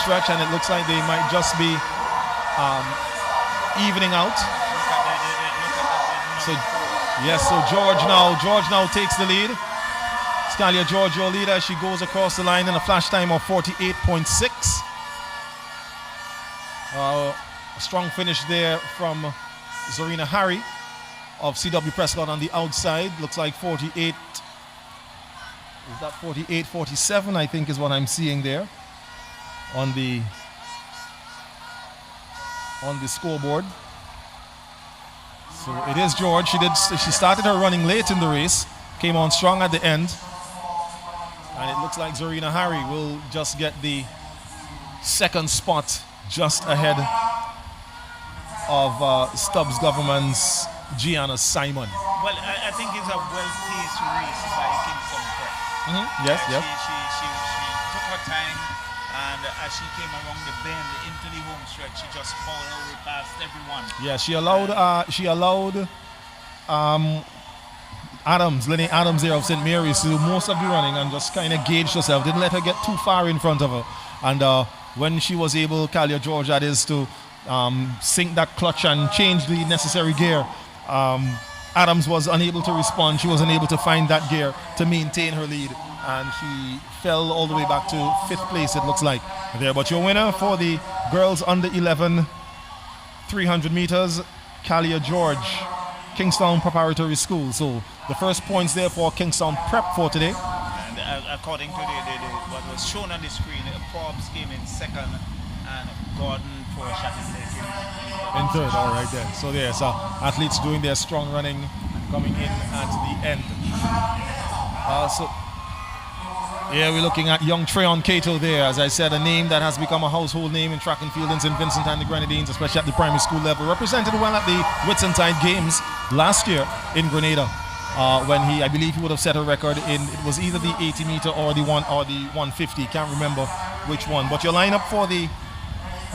stretch and it looks like they might just be evening out. So yes, so George now takes the lead. Kalia George, your leader, she goes across the line in a flash time of 48.6. A strong finish there from Zorina Harry of CW Prescott on the outside. Looks like 48. Is that 48, 47, I think is what I'm seeing there on the scoreboard. So it is George. She started her running late in the race, came on strong at the end. And it looks like Zorina Harry will just get the second spot just ahead of Stubbs Government's Gianna Simon. Well, I think it's a well-paced race by Kingston Prep. Yes. She took her time, and as she came around the bend into the home stretch, she just followed her way past everyone. Yeah, she allowed Lene Adams there of St. Mary's to do most of the running and just kind of gauged herself. Didn't let her get too far in front of her. And when she was able, Kalia George, that is, to sink that clutch and change the necessary gear, Adams was unable to respond. She was unable to find that gear to maintain her lead, and she fell all the way back to 5th place, it looks like there. But your winner for the girls under 11 300 meters, Kalia George, Kingstown Preparatory School. So the first points there for Kingstown Prep for today. And according to what was shown on the screen, Forbes came in second and Gordon for Shatterley in third. All right then. So there's athletes doing their strong running coming in at the end. So yeah, we're looking at young Treon Cato there. As I said, a name that has become a household name in track and field in St. Vincent and the Grenadines, especially at the primary school level. Represented well at the Whitsuntide Games last year in Grenada, when I believe he would have set a record in, it was either the 80 meter or the 150. Can't remember which one. But your lineup for the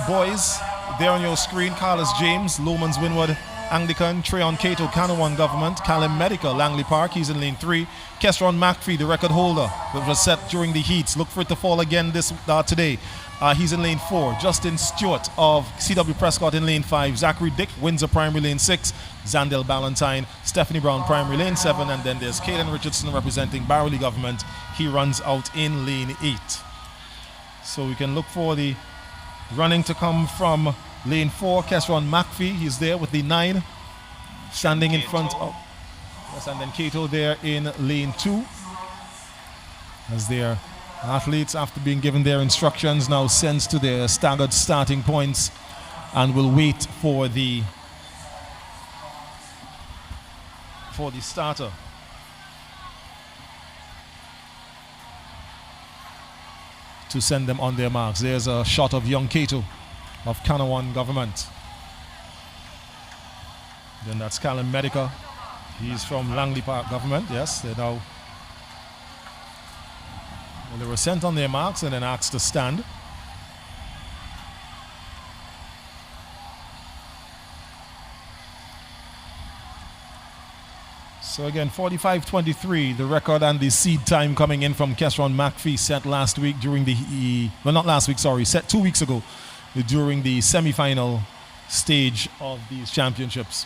boys there on your screen: Carlos James, Lomans Winwood Anglican, Treon Cato, Kanawha Government, Callum Medica, Langley Park, he's in lane 3. Kesron McPhee, the record holder, that was set during the heats. Look for it to fall again today. He's in lane 4. Justin Stewart of CW Prescott in lane 5. Zachary Dick, Windsor Primary lane 6. Zandel Ballantyne, Stephanie Brown Primary lane 7. And then there's Caden Richardson representing Barrowley Government. He runs out in lane 8. So we can look for the running to come from lane 4, Kesron McPhee, he's there with the 9, standing in front of, yes, and then Cato there in lane 2, as their athletes, after being given their instructions, now sends to their staggered starting points and will wait for the starter. To send them on their marks. There's a shot of young Cato of Kanawha Government. Then that's Callum Medica. He's from Langley Park Government, yes. They now, well, they were sent on their marks and then asked to stand. So again, 45-23, the record and the seed time coming in from Kesron McPhee, set last week during the, well, not last week, sorry, set 2 weeks ago during the semi-final stage of these championships.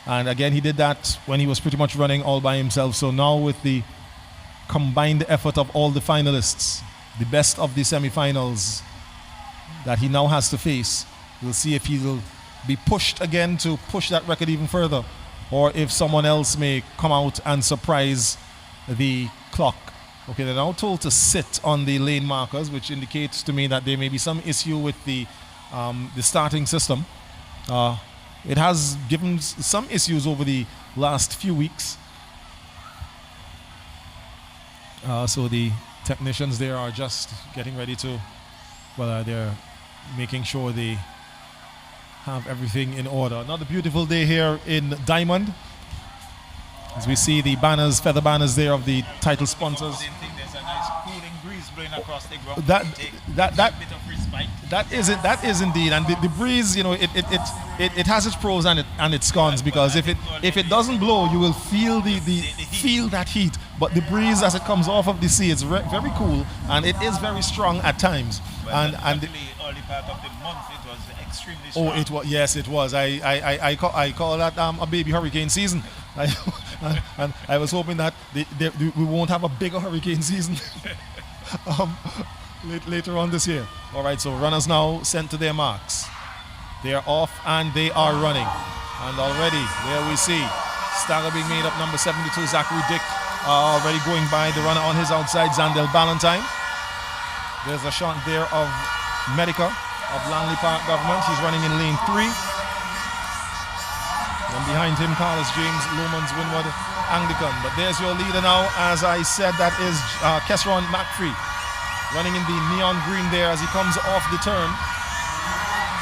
And again, he did that when he was pretty much running all by himself. So now with the combined effort of all the finalists, the best of the semi-finals that he now has to face, we'll see if he will be pushed again to push that record even further, or if someone else may come out and surprise the clock. Okay, they're now told to sit on the lane markers, which indicates to me that there may be some issue with the starting system. It has given some issues over the last few weeks. So the technicians there are just getting ready to, well, they're making sure they have everything in order. Another beautiful day here in Diamond, as we see the banners, feather banners there of the title sponsors. There's a nice cooling breeze blowing across the ground. That is indeed, and the breeze, you know, it has its pros and its cons, because if it doesn't blow, you will feel feel that heat. But the breeze as it comes off of the sea is very cool, and it is very strong at times. Well, and the early part of the month, it was extremely strong. Oh, it was, yes, it was. I call that a baby hurricane season. And I was hoping that we won't have a bigger hurricane season later on this year. All right, so runners now sent to their marks. They are off and they are running. And already there we see stagger being made up, number 72, Zachary Dick, already going by the runner on his outside, Zandel Ballantyne. There's a shot there of Medica of Langley Park Government. He's running in lane 3. And behind him, Carlos James, Lomans, Winwood, Anglican. But there's your leader now. As I said, that is Kesron McPhee, running in the neon green there as he comes off the turn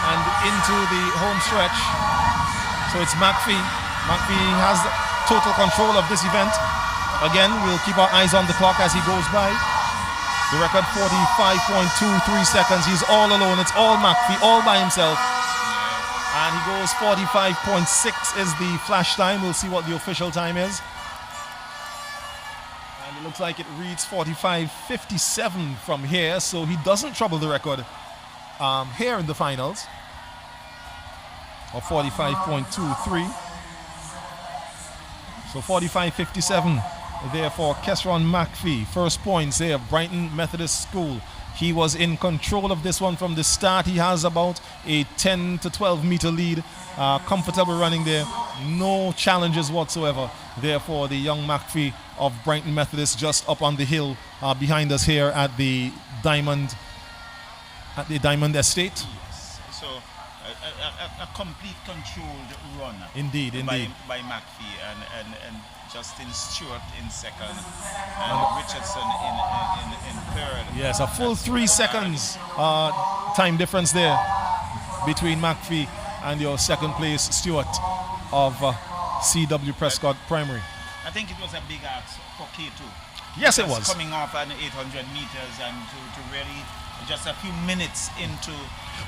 and into the home stretch. So it's McPhee. McPhee has total control of this event. Again, we'll keep our eyes on the clock as he goes by. The record 45.23 seconds. He's all alone. It's all McPhee, all by himself. And he goes 45.6 is the flash time. We'll see what the official time is. And it looks like it reads 45.57 from here, so he doesn't trouble the record here in the finals of 45.23. So 45.57 there for Kesron McPhee. First points there of Brighton Methodist School. He was in control of this one from the start. He has about a 10 to 12 meter lead. Comfortable running there. No challenges whatsoever there for the young McPhee of Brighton Methodist, just up on the hill behind us here at the Diamond Estate. Yes. So a complete controlled run. Indeed. By McPhee and Justin Stewart in second and Richardson in third. Yes, a full 3 seconds time difference there between McPhee and your second place Stewart of C.W. Prescott Primary. I think it was a big ask for K2. Yes, it was. Coming off at 800 meters and to really just a few minutes into.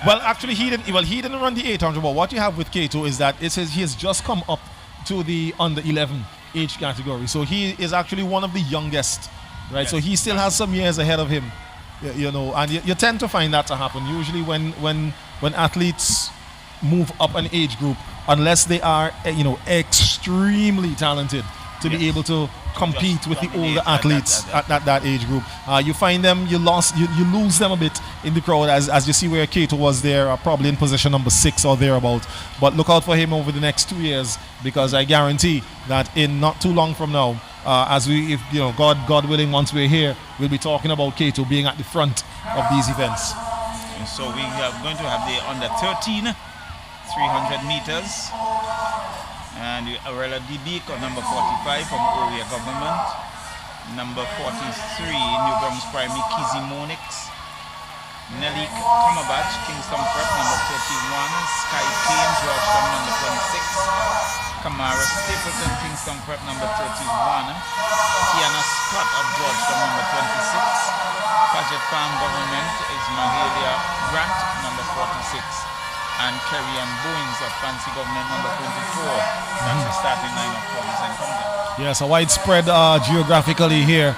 Well, actually, he didn't run the 800. But what you have with K2 is that it says he has just come up to the under 11 age category, so he is actually one of the youngest, right? Yes. So he still has some years ahead of him, you know, and you tend to find that to happen usually when athletes move up an age group, unless they are, you know, extremely talented to be able to compete with the older athletes at that age group. You find them, you lose them a bit in the crowd, as you see where Kato was there, probably in position number 6 or thereabout. But look out for him over the next 2 years, because I guarantee that in not too long from now, if you know, God willing, once we're here, we'll be talking about Kato being at the front of these events. And so we are going to have the under 13 300 meters. And Aurelia DB, number 45 from Oria Government. Number 43, New Brums Primary, Kizzy Monix. Nelly Cumberbatch, Kingston Prep, number 31. Sky Kane, Georgetown, number 26. Kamara Stapleton, Kingston Prep number 31. Tiana Scott of Georgetown number 26. Paget Farm Government is Mahalia Grant number 46. And Kerry Ann Bowens of Fancy Government number 24. That's the starting lineup for Vincent Compton. Yes, a widespread geographically here.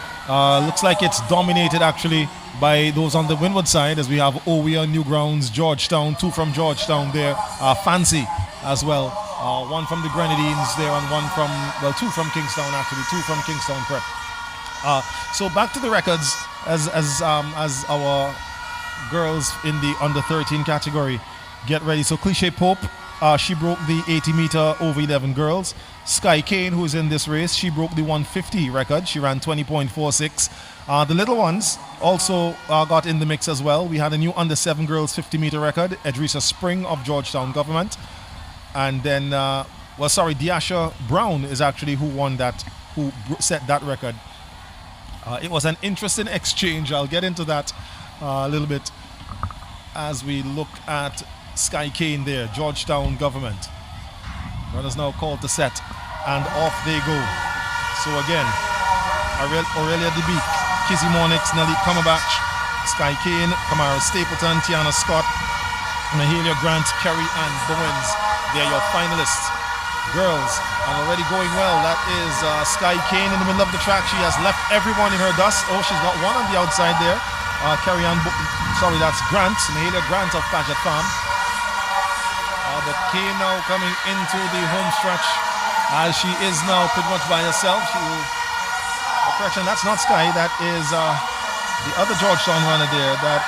Looks like it's dominated actually by those on the windward side, as we have Owea, Newgrounds, Georgetown, 2 from Georgetown there, Fancy as well, 1 from the Grenadines there, and 1 from, well, 2 from Kingstown actually, 2 from Kingstown Prep. So back to the records as our girls in the under 13 category get ready. So Cliche Pope, she broke the 80 meter over 11 girls. Sky Kane, who is in this race, she broke the 150 record. She ran 20.46. The little ones also got in the mix as well. We had a new under 7 girls 50 meter record. Edrisa Spring of Georgetown Government. And then, Diasha Brown is actually who set that record. It was an interesting exchange. I'll get into that a little bit as we look at Sky Kane there, Georgetown Government. Runners now called to set, and off they go. So again, Aurelia DeBeek, Kizzy Monix, Nelly Cumberbatch, Sky Kane, Kamara Stapleton, Tiana Scott, Mahalia Grant, Kerry Ann Bowens. They're your finalists. Girls, and already going well. That is Sky Kane in the middle of the track. She has left everyone in her dust. Oh, she's got one on the outside there. That's Grant, Mahalia Grant of Paget Farm. But Kane now coming into the home stretch, as she is now pretty much by herself. Correction, that's not Sky. That is the other Georgetown runner there. That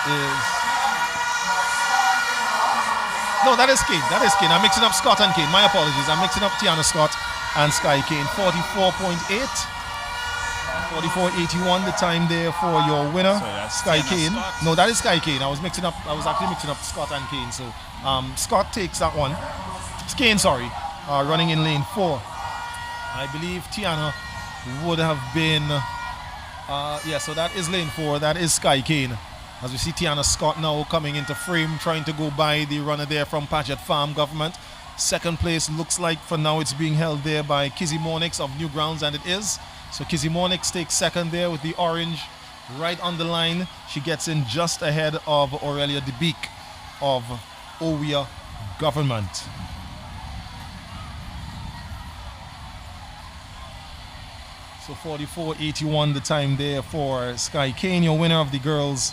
is Kane. That is Kane. I'm mixing up Scott and Kane. My apologies. I'm mixing up Tiana Scott and Sky Kane. 44.8. 44.81 the time there for your winner, Sky Kane. Scott. No, that is Sky Kane. I was actually mixing up Scott and Kane. So Scott takes that one. Kane, running in lane 4. I believe Tiana would have been, so that is lane 4. That is Sky Kane. As we see Tiana Scott now coming into frame, trying to go by the runner there from Paget Farm Government. Second place looks like for now it's being held there by Kizzy Monix of Newgrounds, and it is. So Kizzy Monix takes second there with the orange right on the line. She gets in just ahead of Aurelia DeBeek of Owea Government. So 44.81 the time there for Sky Kane, your winner of the girls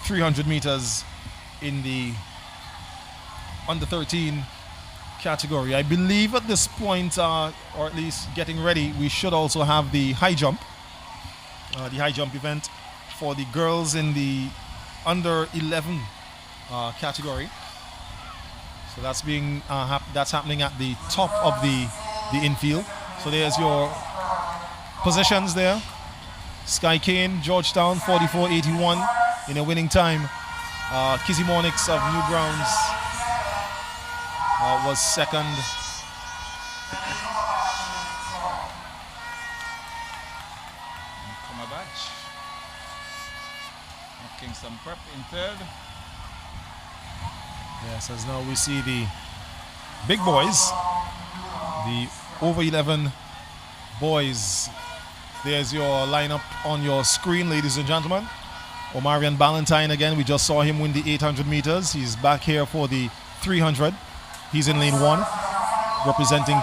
300 meters in the under 13 category. I believe at this point, or at least getting ready, we should also have the high jump event for the girls in the under 11 category. So that's being that's happening at the top of the infield. So there's your positions there. Sky Kane, Georgetown, 44.81 in a winning time. Kizzy Monix of Newgrounds was second. Cumberbatch of Kingston Prep in third. Yes, as now we see the big boys, the over 11 boys. There's your lineup on your screen, ladies and gentlemen. Omarion Ballantyne again, we just saw him win the 800 meters. He's back here for the 300. He's in lane 1, representing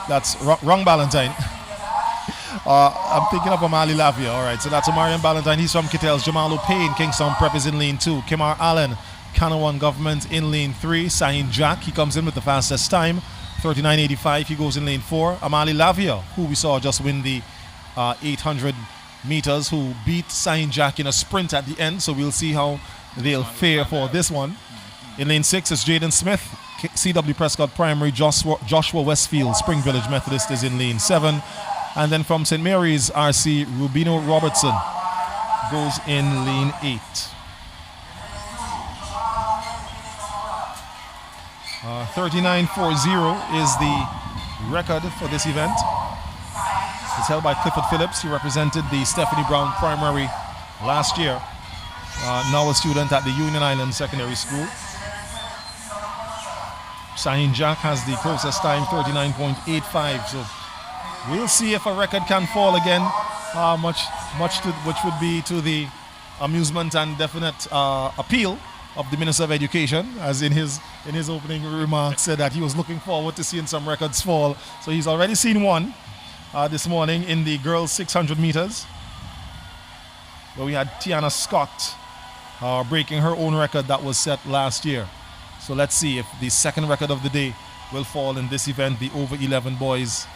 that's wrong Ballantyne. I'm thinking of Amali Lavia. All right, so that's Omarion Ballantyne. He's from Kittels. Jamalo Payne, Kingston Prep, is in lane 2. Kimar Allen, Kanawan Government, in lane 3. Sahin Jack, he comes in with the fastest time, 39.85. He goes in lane 4. Amali Lavia, who we saw just win the 800 meters, who beat Sahin Jack in a sprint at the end. So we'll see how they'll fare for this one. In lane 6 is Jaden Smith, C.W. Prescott Primary. Joshua Westfield, Spring Village Methodist, is in lane 7. And then from St. Mary's, R.C. Rubino Robertson goes in lane 8. 39.40 is the record for this event. It's held by Clifford Phillips. He represented the Stephanie Brown Primary last year. Now a student at the Union Island Secondary School. Sahin Jack has the process time 39.85. So we'll see if a record can fall again. Which would be to the amusement and definite appeal of the Minister of Education, as in his opening remarks said that he was looking forward to seeing some records fall. So he's already seen one this morning in the girls 600 meters, where we had Tiana Scott breaking her own record that was set last year. So let's see if the second record of the day will fall in this event, the over 11 boys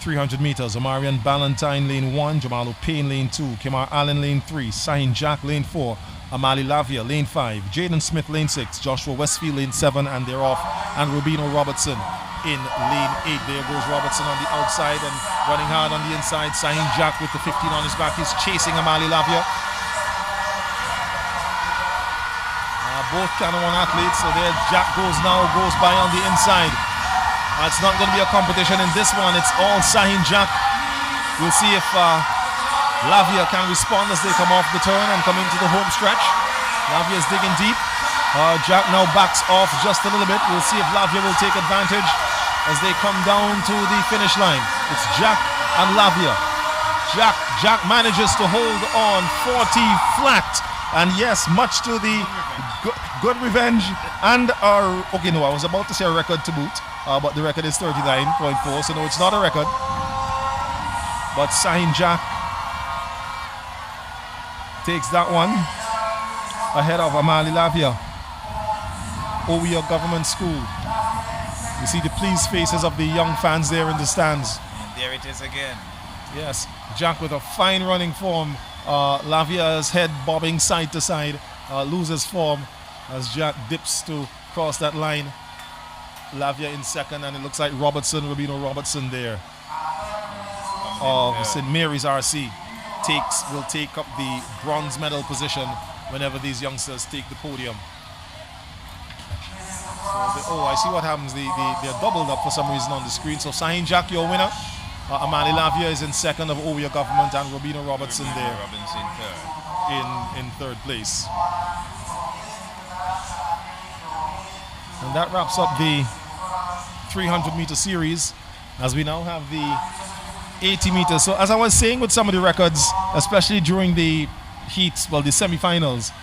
300 meters. Omarion Ballantyne lane 1, Jamalo Payne lane 2, Kimar Allen lane 3, Sahin Jack lane 4, Amali Lavia lane 5, Jaden Smith lane 6, Joshua Westfield lane 7, and they're off, and Rubino Robertson in lane 8. There goes Robertson on the outside and running hard on the inside. Sahin Jack with the 15 on his back. He's chasing Amali Lavia. Both Canon 1 athletes, so there Jack goes by on the inside. It's not going to be a competition in this one. It's all Sahin Jack. We'll see if Lavia can respond as they come off the turn and come into the home stretch. Lavia is digging deep. Jack now backs off just a little bit. We'll see if Lavia will take advantage as they come down to the finish line. It's Jack and Lavia. Jack manages to hold on 40 flat. And yes, much to the good revenge and okay, no, I was about to say a record to boot. But the record is 39.4, so no, it's not a record. But Sahin Jack takes that one ahead of Amali Lavia. OEO Government School. You see the pleased faces of the young fans there in the stands. And there it is again. Yes, Jack with a fine running form. Lavia's head bobbing side to side, loses form as Jack dips to cross that line. Lavia in second, and it looks like Rubino Robertson there of St. Mary's RC will take up the bronze medal position whenever these youngsters take the podium. So I see what happens. They're doubled up for some reason on the screen. So Sahin Jack, your winner. Amali Lavia is in second of OEO Government, and Rubino Robertson there in third place. And that wraps up the 300-meter series, as we now have the 80 meters. So as I was saying with some of the records, especially during the heats, the semifinals,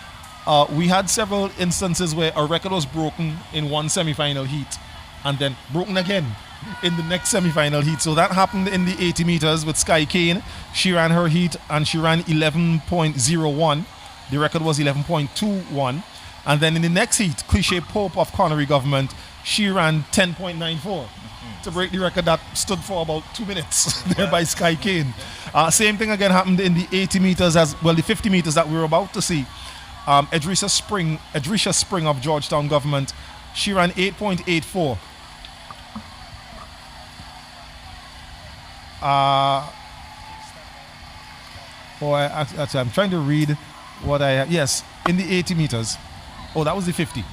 we had several instances where a record was broken in one semifinal heat and then broken again in the next semifinal heat. So that happened in the 80 meters with Sky Kane. She ran her heat and she ran 11.01. The record was 11.21. And then in the next heat, Cliche Pope of Connery Government, she ran 10.94 to break the record that stood for about 2 minutes there by Sky Kane. Same thing again happened in the 80 meters the 50 meters that we were about to see. Edrisha Spring of Georgetown Government, she ran 8.84. I'm trying to read what I have. Yes, in the 80 meters. Oh, that was the 50.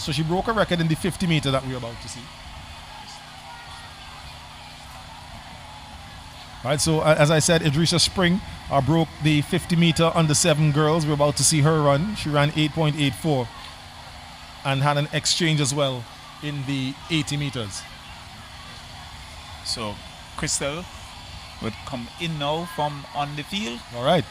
So she broke a record in the 50 meter that we were about to see. All right, so as I said, Edrisha Spring broke the 50 meter under 7 girls. We're about to see her run. She ran 8.84 and had an exchange as well in the 80 meters. So Crystal would come in now from on the field. All right.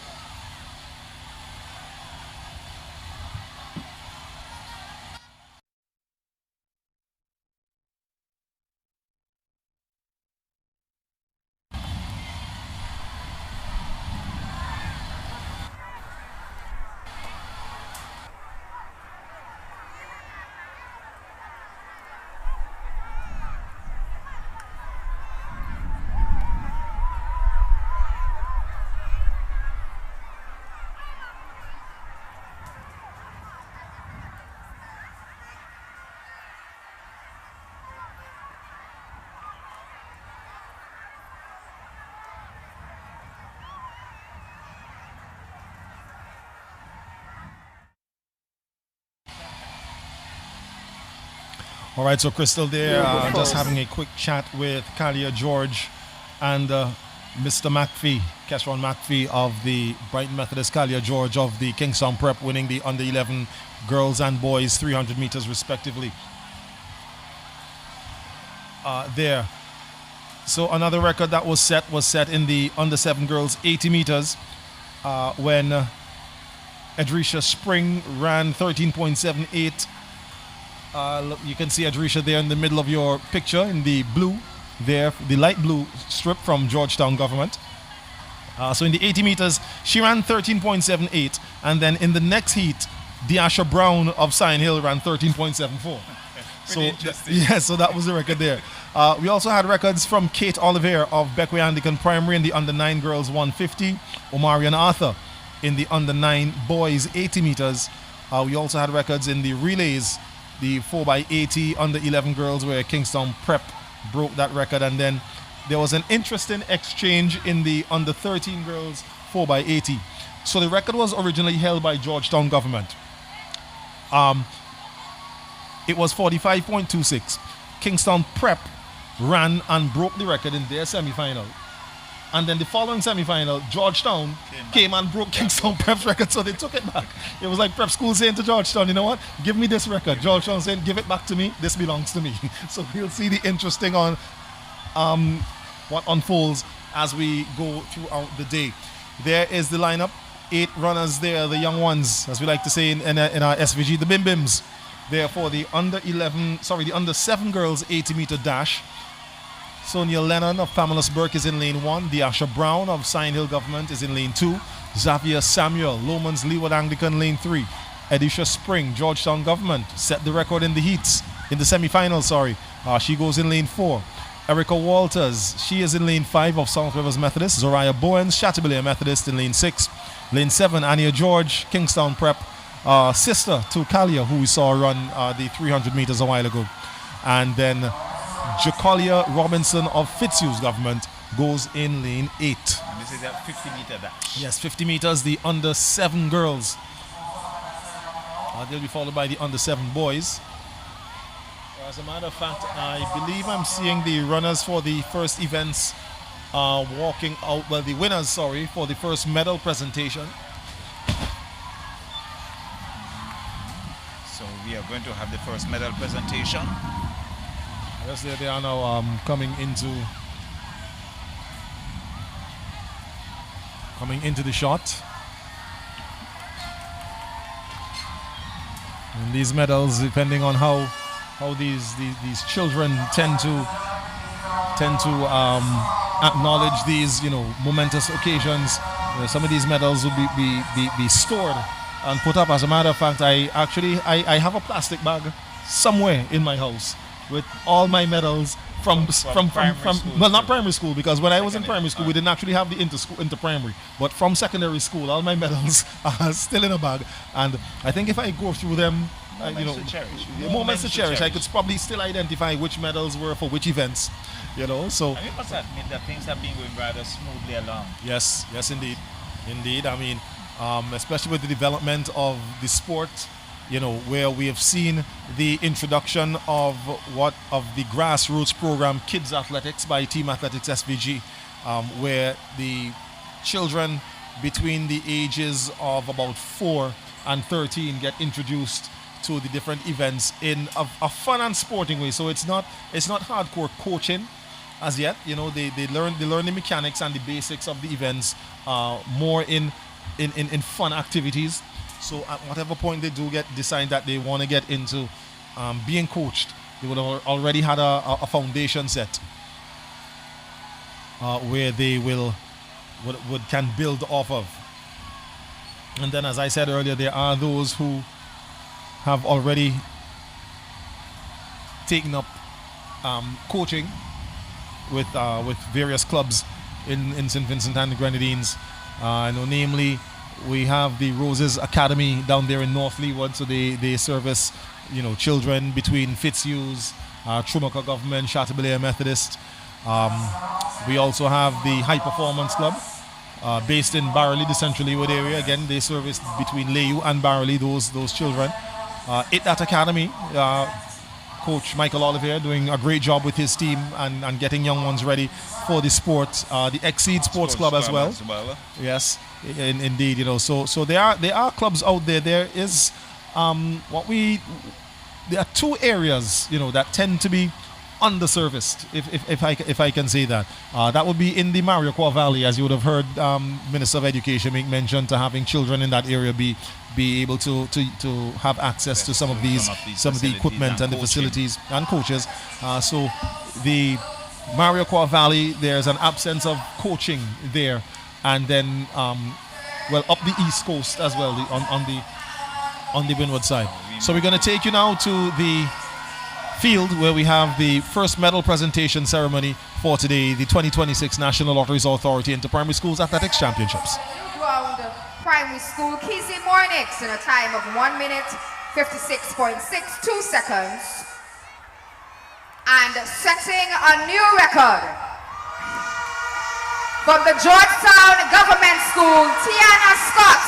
All right, so Crystal there, just having a quick chat with Kalia George and Mr. McPhee, Kesron McPhee of the Brighton Methodist, Kalia George of the Kingston Prep, winning the under 11 girls and boys 300 meters respectively. there. So another record that was set in the under 7 girls 80 meters when Adrisha Spring ran 13.78. Look, you can see Adrisha there in the middle of your picture in the blue there, the light blue strip from Georgetown Government. So in the 80 meters, she ran 13.78, and then in the next heat, Deasha Brown of Sion Hill ran 13.74. So that was the record there. We also had records from Kate Oliver of Beckway Anglican Primary in the under 9 girls 150, Omarion Arthur in the under 9 boys 80 meters. We also had records in the relays, the 4x80 under 11 girls, where Kingston Prep broke that record, and then there was an interesting exchange in the under 13 girls 4x80. So the record was originally held by Georgetown Government. It was 45.26. Kingston Prep ran and broke the record in their semi-final. And then the following semi-final, Georgetown came and broke Kingston Prep's record, so they took it back. It was like Prep School saying to Georgetown, you know what, give me this record. Georgetown saying, give it back to me, this belongs to me. So we'll see the interesting on what unfolds as we go throughout the day. There is the lineup. 8 runners there, the young ones, as we like to say in our SVG, the Bim Bims. There for the under 7 girls 80 meter dash. Sonia Lennon of Famulus Burke is in lane 1. Deasha Brown of Sion Hill Government is in lane 2. Xavier Samuel, Lomans Leeward Anglican, lane 3. Edisha Spring, Georgetown Government, set the record in the heats, in the semi-final, she goes in lane 4. Erica Walters, she is in lane 5 of South Rivers Methodist. Zoraya Bowens, Chateaubriand Methodist in lane 6. Lane 7, Ania George, Kingstown Prep, sister to Kalia, who we saw run the 300 meters a while ago. And then Jacolia Robinson of Fitzhugh's Government goes in lane 8. And this is a 50 meter dash. Yes, 50 meters, the under 7 girls. They'll be followed by the under 7 boys. As a matter of fact, I believe I'm seeing the runners for the first events walking out, well, the winners, for the first medal presentation. So we are going to have the first medal presentation. Yes, they are now coming into the shot. And these medals, depending on how these children tend to acknowledge these momentous occasions, some of these medals will be stored and put up. As a matter of fact, I have a plastic bag somewhere in my house with all my medals from well, not primary school, because when I was in primary school we didn't actually have the inter-primary, but from secondary school all my medals are still in a bag, and I think if I go through them, moments to cherish, I could probably still identify which medals were for which events, so. And we must admit that things have been going rather smoothly along. Yes, indeed. I mean, especially with the development of the sport, where we have seen the introduction of the grassroots program Kids Athletics by Team Athletics SVG, where the children between the ages of about 4 and 13 get introduced to the different events in a fun and sporting way. So it's not hardcore coaching as yet. They learn the mechanics and the basics of the events more in fun activities. So at whatever point they do decide that they want to get into being coached, they would have already had a foundation set where they can build off of. And then, as I said earlier, there are those who have already taken up coaching with various clubs in St. Vincent and the Grenadines. I know, namely, we have the Roses Academy down there in North Leeward, so they service children between Fitzhugh's, Trumaka Government, Chateaubriand Methodist. We also have the High Performance Club based in Barrowley, the Central Leeward area. Again, they service between Layu and Barrowley those children. That Academy, Coach Michael Oliver doing a great job with his team and getting young ones ready for the sport. The Exceed Sports Club as well. Yes, indeed. So there are clubs out there. There is there are two areas that tend to be underserviced, if I can say that. That would be in the Mariquar Valley, as you would have heard Minister of Education make mention to having children in that area be able to have access to some of the equipment and the facilities and coaches. So the Mariquar Valley, there's an absence of coaching there, and then up the East Coast as well, on the windward side. So we're going to take you now to the field where we have the first medal presentation ceremony for today, the 2026 National Lotteries Authority Inter-Primary Schools Athletics Championships. Ground Primary School, Kizzy Mornix, in a time of 1 minute 56.62 seconds, and setting a new record from the Georgetown Government School, Tiana Scott,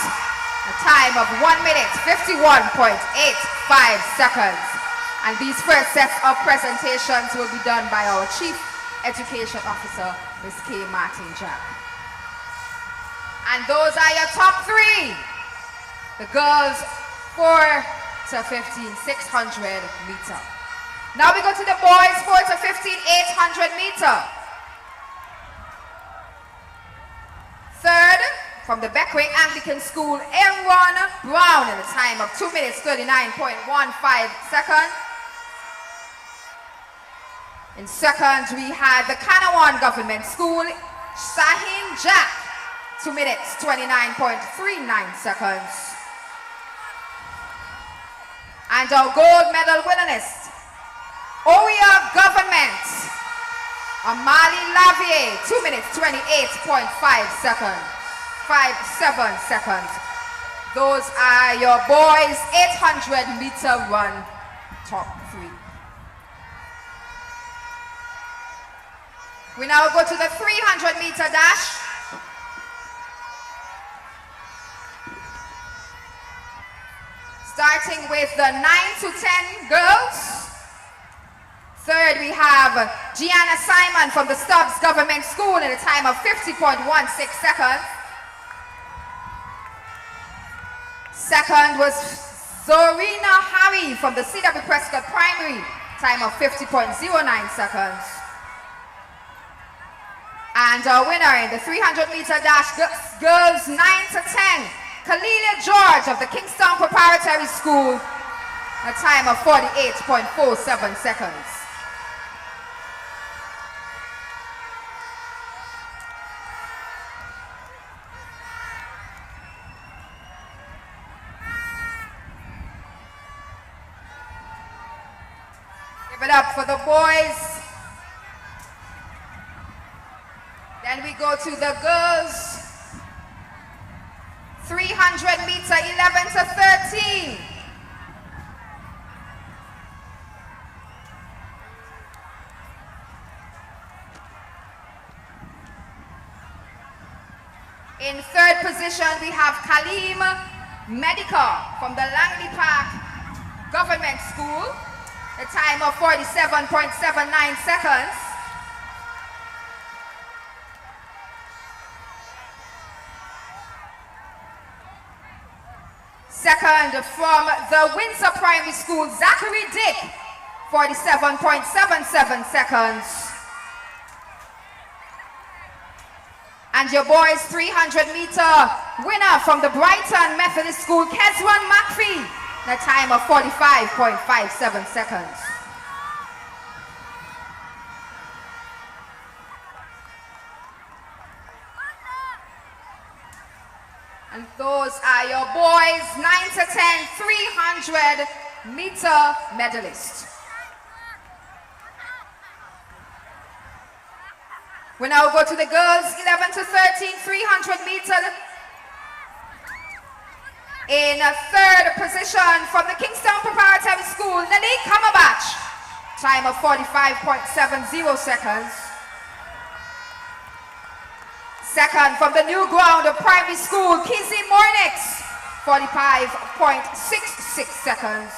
a time of 1 minute 51.85 seconds. And these first sets of presentations will be done by our Chief Education Officer, Ms. K. Martin Jack. And those are your top three. The girls 4 to 15, 600 meter. Now we go to the boys 4 to 15, 800 meter. Third, from the Beckway Anglican School, Aaron Brown, in a time of 2 minutes 39.15 seconds. In second, we had the Kanawan Government School, Sahin Jack, 2 minutes 29.39 seconds. And our gold medal winners, Oya Government, Amali Lavier, 2 minutes 28.5 seconds. 57 seconds. Those are your boys 800 meter run top three. We now go to the 300 meter dash. Starting with the 9 to 10 girls. Third, we have Gianna Simon from the Stubbs Government School in a time of 50.16 seconds. Second was Zorina Harry from the C.W. Prescott Primary, time of 50.09 seconds. And our winner in the 300 meter dash, girls 9 to 10, Kalilia George of the Kingston Preparatory School, a time of 48.47 seconds. Give it up for the boys. Then we go to the girls. 300 meter, 11 to 13. In third position, we have Kalim Medica from the Langley Park Government School, a time of 47.79 seconds. Second, from the Windsor Primary School, Zachary Dick, 47.77 seconds. And your boys 300 meter winner from the Brighton Methodist School, Keswan McPhee, a time of 45.57 seconds. And those are your boys 9 to 10 300 meter medalists. We now go to the girls 11 to 13 300 meter. In a third position from the Kingston Preparatory School, Nalik Kamabach, time of 45.70 seconds. Second, from the New Ground Primary School, Kizzy Mornix, 45.66 seconds.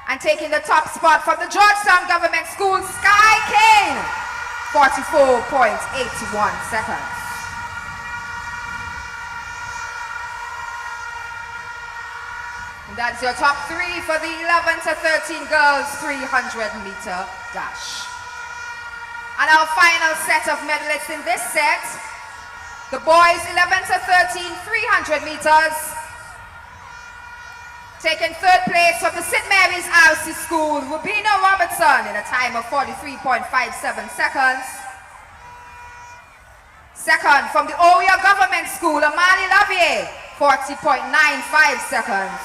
And taking the top spot from the Georgetown Government School, Sky Kane, 44.81 seconds. And That's your top 3 for the 11 to 13 girls 300-meter dash. And our final set of medalists in this set, the boys 11 to 13 300 meters. Taking third place from the St. Mary's RC School, Rubina Robertson in a time of 43.57 seconds. Second, from the Oyo Government School, Amali Lavier, 40.95 seconds.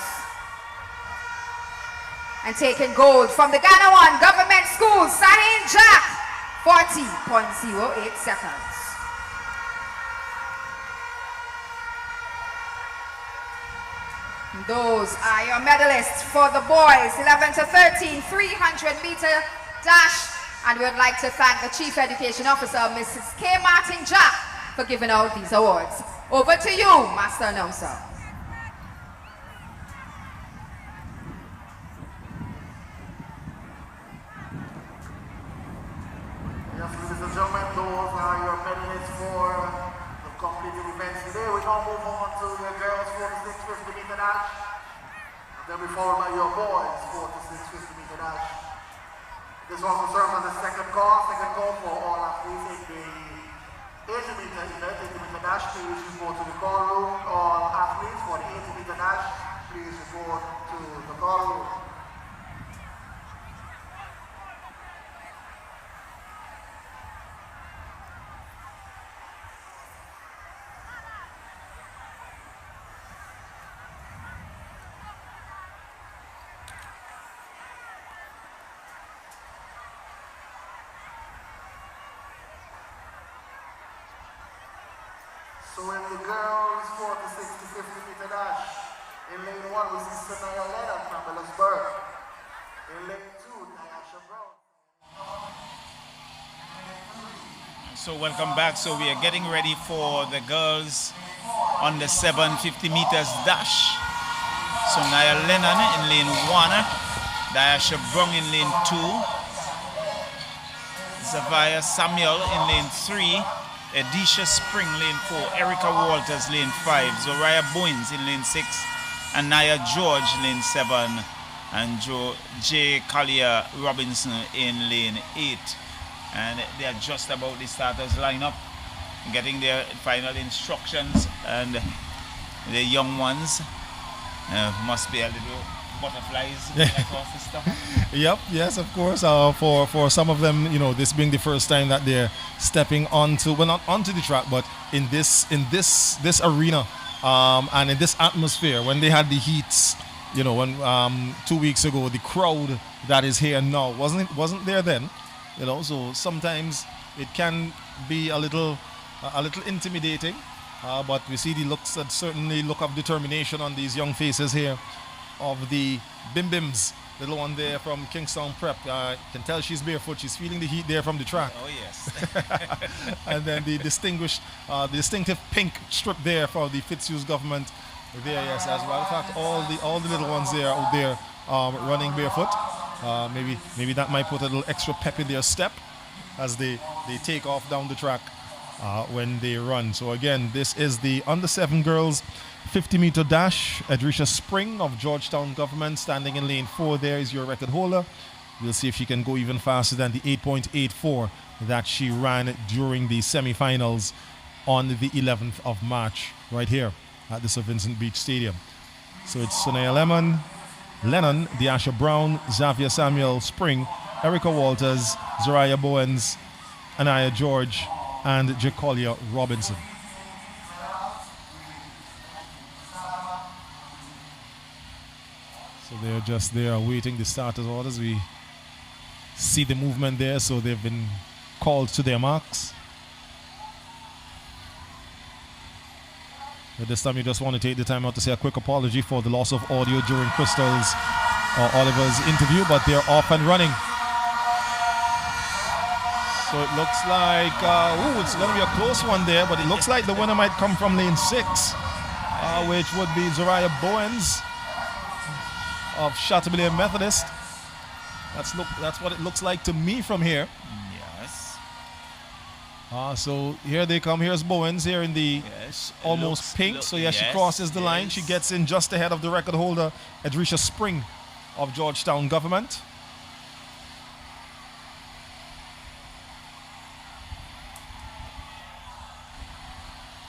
And taking gold from the Ghana Government School, Sahin Jack, 40.08 seconds. Those are your medalists for the boys 11 to 13 300-meter dash, and we'd like to thank the Chief Education Officer, Mrs. K. Martin Jack, for giving out these awards. Over to you, Master Announcer. Yes, ladies and gentlemen, those are your medalists for the completed events today. We now move on to your girls 46 50-meter dash. And then we followed by your boys 46 50-meter dash. This one will serve as the second call for all athletes in the 80-meter event, 80-meter dash. Please report to the call room. All athletes for the 80-meter dash, please report to the call room. So in the girls 46 to 50-meter dash, in lane 1 we see Sanaya Leonard from Ellisburg. In lane 2, Nyasha Brown. So welcome back. So we are getting ready for the girls on the 750 meters dash. So Naya Lennon in lane 1, Diasha Brung in lane 2, Zavia Samuel in lane 3, Edisha Spring lane 4, Erica Walters lane 5, Zoraya Boynes in lane 6, and Naya George lane 7, and J. Collier Robinson in lane 8. And they are just about the starters lineup, getting their final instructions, and the young ones must be a little butterflies across the stuff. Yep, yes, of course. For some of them, you know, this being the first time that they're stepping onto, well, not onto the track, but in this arena, and in this atmosphere. When they had the heats, you know, when 2 weeks ago, the crowd that is here now wasn't there then, you know. So sometimes it can be a little intimidating, but we see the looks, that certainly look of determination on these young faces here of the Bim Bims. Little one there from Kingstown Prep. You can tell she's barefoot. She's feeling the heat there from the track. Oh yes. And then the distinctive pink strip there for the Fitzhugh government there, yes, as well. In fact, all the little ones there out there running barefoot. Maybe that might put a little extra pep in their step as they take off down the track when they run. So again, this is the under 7 girls 50-meter dash. Edrisha Spring of Georgetown Government standing in lane 4 there is your record holder. We'll see if she can go even faster than the 8.84 that she ran during the semifinals on the 11th of March right here at the Sir Vincent Beach Stadium. So it's Sunaya Lennon, Diasha Brown, Xavier Samuel Spring, Erica Walters, Zoraya Bowens, Anaya George, and Jacolia Robinson. So they're just there awaiting the starters' orders. We see the movement there, so they've been called to their marks. At this time, you just want to take the time out to say a quick apology for the loss of audio during Crystal's Oliver's interview, but they're off and running. So it looks like, it's going to be a close one there, but it looks like the winner might come from lane 6, which would be Zoraya Bowens of Chateaubriand Methodist. That's what it looks like to me from here. Yes. So here they come. Here's Bowens here in the almost pink. So she crosses the line. She gets in just ahead of the record holder, Adrisha Spring of Georgetown Government.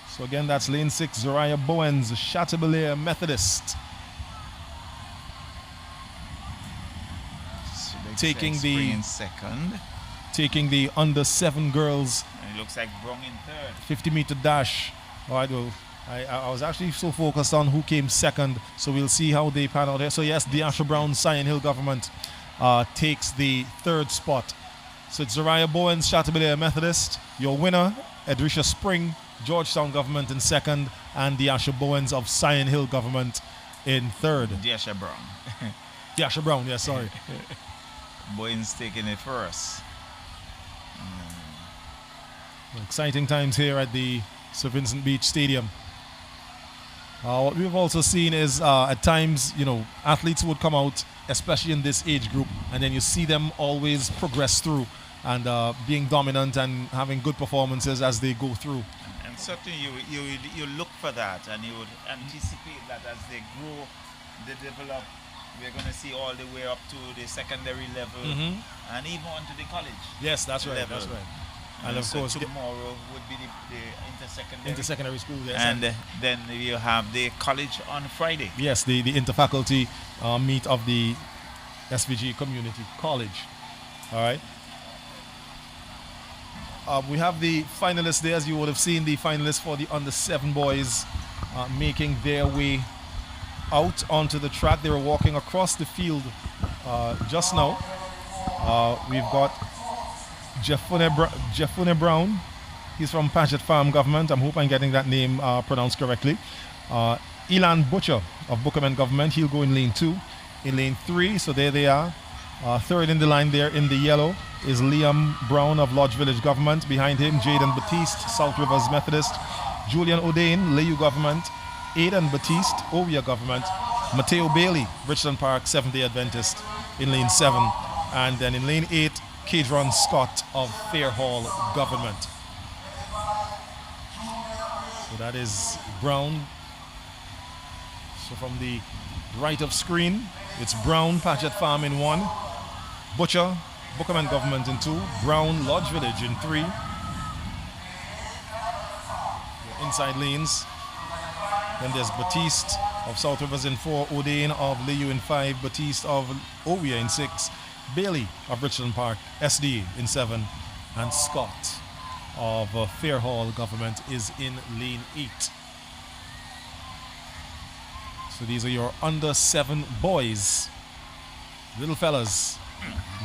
So again, that's lane 6, Zariah Bowens, Chateaubelair Methodist. Taking the second. Taking the under 7 girls. And it looks like Brown in third. 50-meter dash. All right, well, I was actually so focused on who came second, so we'll see how they pan out there. So yes, Deasha Brown, Sion Hill Government takes the 3rd spot. So it's Zariah Bowens, Chateaubelair Methodist. Your winner, Adrisha Spring, Georgetown Government in 2nd, and Deasha Bowens of Sion Hill Government in 3rd. Deasha Brown. Deasha Brown, yeah, sorry. Bowens taking it first. Exciting times here at the Sir Vincent Beach Stadium. What we've also seen is at times, athletes would come out, especially in this age group, and then you see them always progress through and being dominant and having good performances as they go through. And certainly you look for that, and you would anticipate that as they grow, they develop. We're going to see all the way up to the secondary level and even on to the college. Yes, that's right. level. That's right. And of course, tomorrow would be the intersecondary school. Yes, and then you have the college on Friday. Yes, the interfaculty meet of the SVG Community College. All right. We have the finalists there, as you would have seen, the finalists for the under 7 boys making their way out onto the track. They were walking across the field just now. We've got Jeffune Brown. He's from Paget Farm Government. I hope I'm getting that name pronounced correctly. Elan Butcher of Bookerman Government. He'll go in lane 2. In lane 3, so there they are. 3rd in the line there in the yellow is Liam Brown of Lodge Village Government. Behind him, Jaden Batiste, South Rivers Methodist. Julian O'Dane, Layu Government. Aidan Batiste, Ovia Government. Mateo Bailey, Richland Park, Seventh-day Adventist in lane 7. And then in lane 8, Kadron Scott of Fair Hall Government. So that is Brown. So from the right of screen, it's Brown, Paget Farm in 1. Butcher, Bookerman Government in 2. Brown, Lodge Village in 3. Inside lanes. Then there's Batiste of South Rivers in 4, O'Dane of Layu in 5, Batiste of Ovia in 6, Bailey of Richland Park, SD in 7, and Scott of Fair Hall Government is in lane 8. So these are your under 7 boys, little fellas,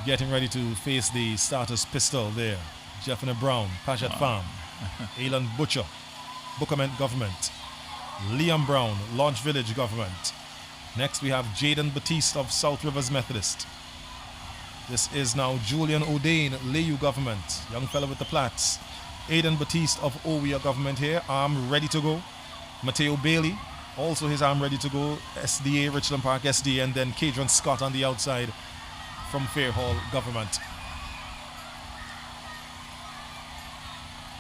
getting ready to face the starter's pistol there. Jeffrey Brown, Paget Farm, Elon Butcher, Bookerman Government, Liam Brown, Lodge Village Government. Next we have Jaden Batiste of South Rivers Methodist. This is now Julian O'Dane, Layu Government, young fellow with the plaits. Aidan Batiste of Ovia Government here, arm ready to go. Mateo Bailey, also his arm ready to go. SDA, Richland Park SD, and then Kadron Scott on the outside from Fair Hall Government.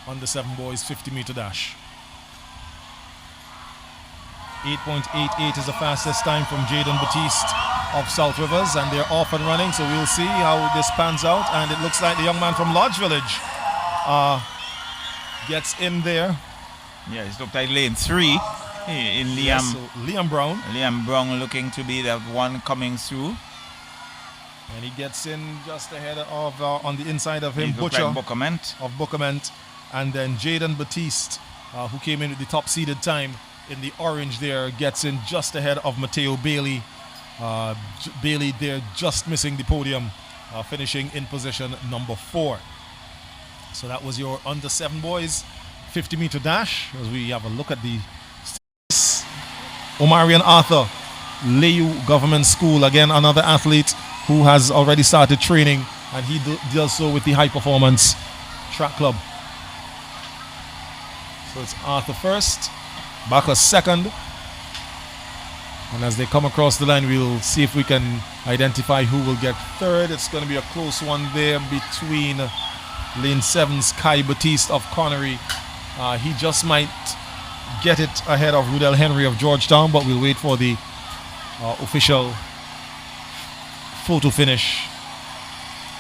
Under 7 boys, 50-meter dash. 8.88 is the fastest time from Jaden Batiste of South Rivers, and they're off and running, so we'll see how this pans out. And it looks like the young man from Lodge Village gets in there. Yeah, it's looked like lane 3 in Liam. Yes, so Liam Brown. Liam Brown looking to be that one coming through. And he gets in just ahead of, on the inside of him, He Butcher like Bookerment. of Bookerment. And then Jaden Batiste, who came in with the top seeded time in the orange there, gets in just ahead of Mateo Bailey. Bailey there just missing the podium, finishing in position number 4. So that was your under 7 boys 50-meter dash. As we have a look at the Omarion Arthur, Layu Government School, again another athlete who has already started training, and he does so with the High Performance Track Club. So it's Arthur first, Bacchus second, and as they come across the line, we'll see if we can identify who will get third. It's going to be a close one there between Lane 7's Kai Batiste of Connery. He just might get it ahead of Rudell Henry of Georgetown, but we'll wait for the official photo finish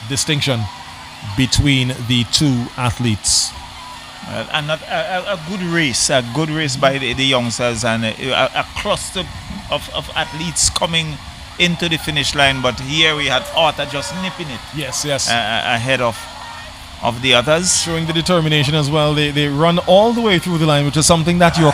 distinction between the two athletes. A good race by the youngsters, and a cluster of athletes coming into the finish line. But here we had Arthur just nipping it. Yes. Ahead of the others. Showing the determination as well. They run all the way through the line, which is something that you're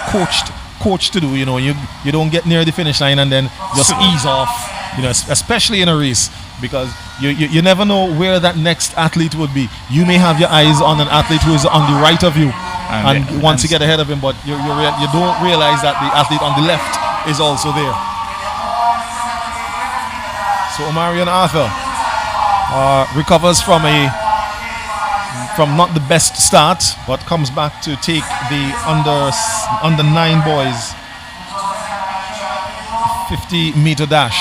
coached to do. You know, you don't get near the finish line and then just ease off. You know, especially in a race, because you never know where that next athlete would be. You may have your eyes on an athlete who is on the right of you and want to get ahead of him, but you don't realize that the athlete on the left is also there. So Omarion Arthur recovers from not the best start, but comes back to take the under 9 boys 50-meter dash.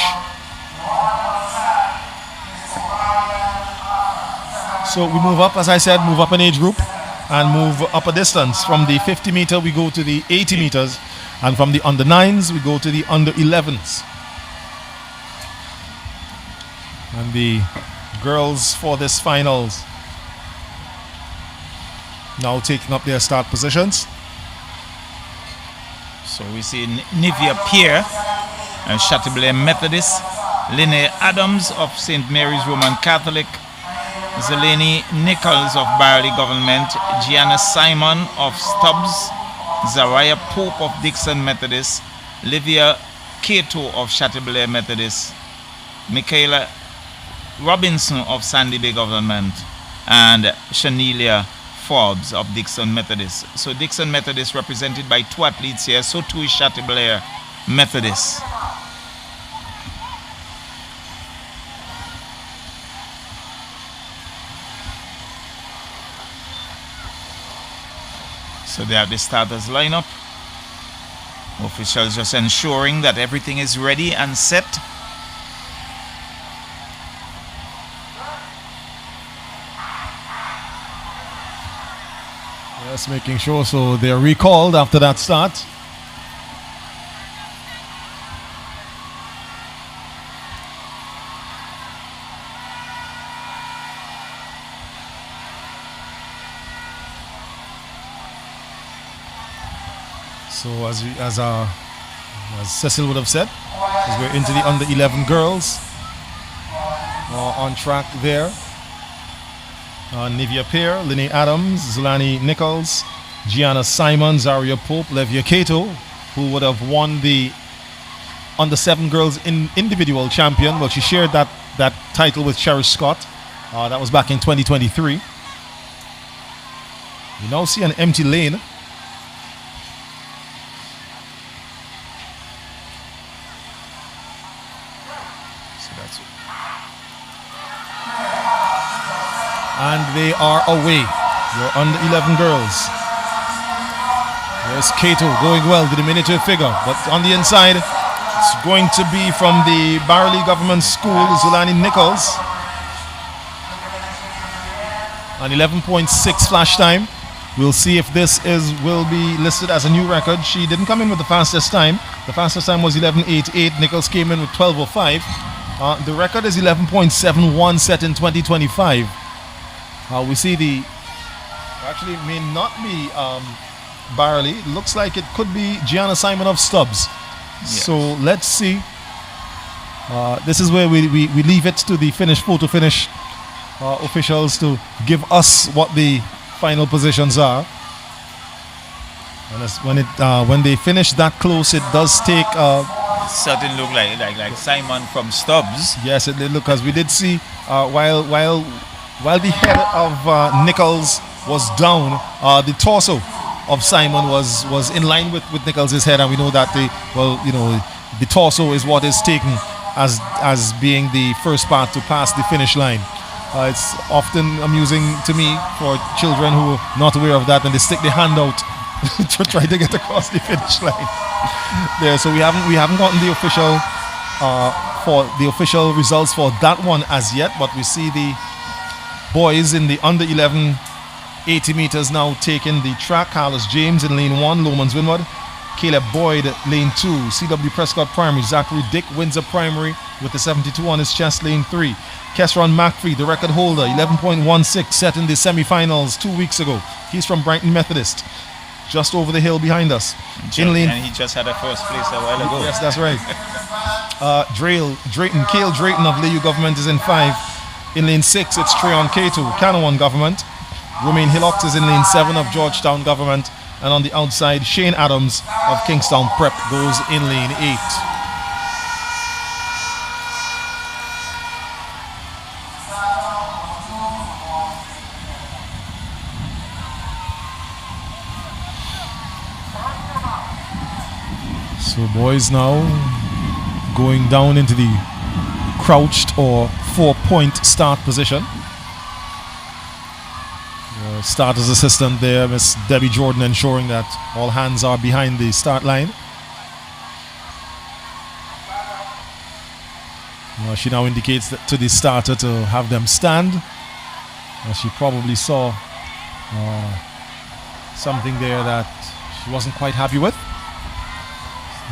So we move up, as I said, move up an age group and move up a distance. From the 50 meter we go to the 80 meters, and from the under 9s we go to the under 11s. And the girls for this finals now taking up their start positions. So we see Nivea Pierre and Chateaubriand Methodist, Linnea Adams of St. Mary's Roman Catholic, Zeleni Nichols of Barley Government, Gianna Simon of Stubbs, Zariah Pope of Dixon Methodist, Livia Cato of Chateaubriand Methodist, Michaela Robinson of Sandy Bay Government, and Shanelia Forbes of Dixon Methodist. So Dixon Methodist represented by 2 athletes here, so too is Chateaubriand Methodist. So they have the starters lineup. Officials just ensuring that everything is ready and set. Yes, making sure, so they're recalled after that start. So as Cecil would have said, as we're into the under 11 girls, on track there. Nivea Pierre, Linnea Adams, Zulani Nichols, Gianna Simon, Zaria Pope, Levia Cato, who would have won the under 7 girls individual champion. Well, she shared that title with Cherish Scott. That was back in 2023. You now see an empty lane. And they are away. Your under 11 girls. There's Cato going well, the diminutive figure. But on the inside, it's going to be from the Barley Government School, Zulani Nichols. An 11.6 flash time. We'll see if this will be listed as a new record. She didn't come in with the fastest time. The fastest time was 11.88. Nichols came in with 12.05. The record is 11.71 set in 2025. We see actually may not be Barley. It looks like it could be Gianna Simon of Stubbs. Yes. So let's see. This is where we leave it to the photo finish officials to give us what the final positions are. And when they finish that close, it does take. Certainly look like Simon from Stubbs. Yes, it did look, as we did see while the head of Nichols was down, the torso of Simon was in line with Nichols' head, and we know that the torso is what is taken as being the first part to pass the finish line. It's often amusing to me for children who are not aware of that, and they stick their hand out to try to get across the finish line. There, so we haven't gotten the official results for that one as yet, but we see the boys in the under 11 80 meters now taking the track. Carlos James in lane 1, Lomans Winward. Caleb Boyd, lane 2. CW Prescott Primary. Zachary Dick, Windsor Primary with a 72 on his chest, lane 3. Kesron McPhee, the record holder, 11.16, set in the semi-finals 2 weeks ago. He's from Brighton Methodist, just over the hill behind us. And he just had a first place a while ago. Yes, that's right. Kale Drayton of Liu Government is in 5. In lane 6, it's Treon Cato, Canawan Government. Romaine Hillocks is in lane 7 of Georgetown Government. And on the outside, Shane Adams of Kingstown Prep goes in lane 8. So boys now going down into the crouched or 4-point start position. Starter's assistant there, Miss Debbie Jordan, ensuring that all hands are behind the start line. She now indicates that to the starter to have them stand. She probably saw something there that she wasn't quite happy with.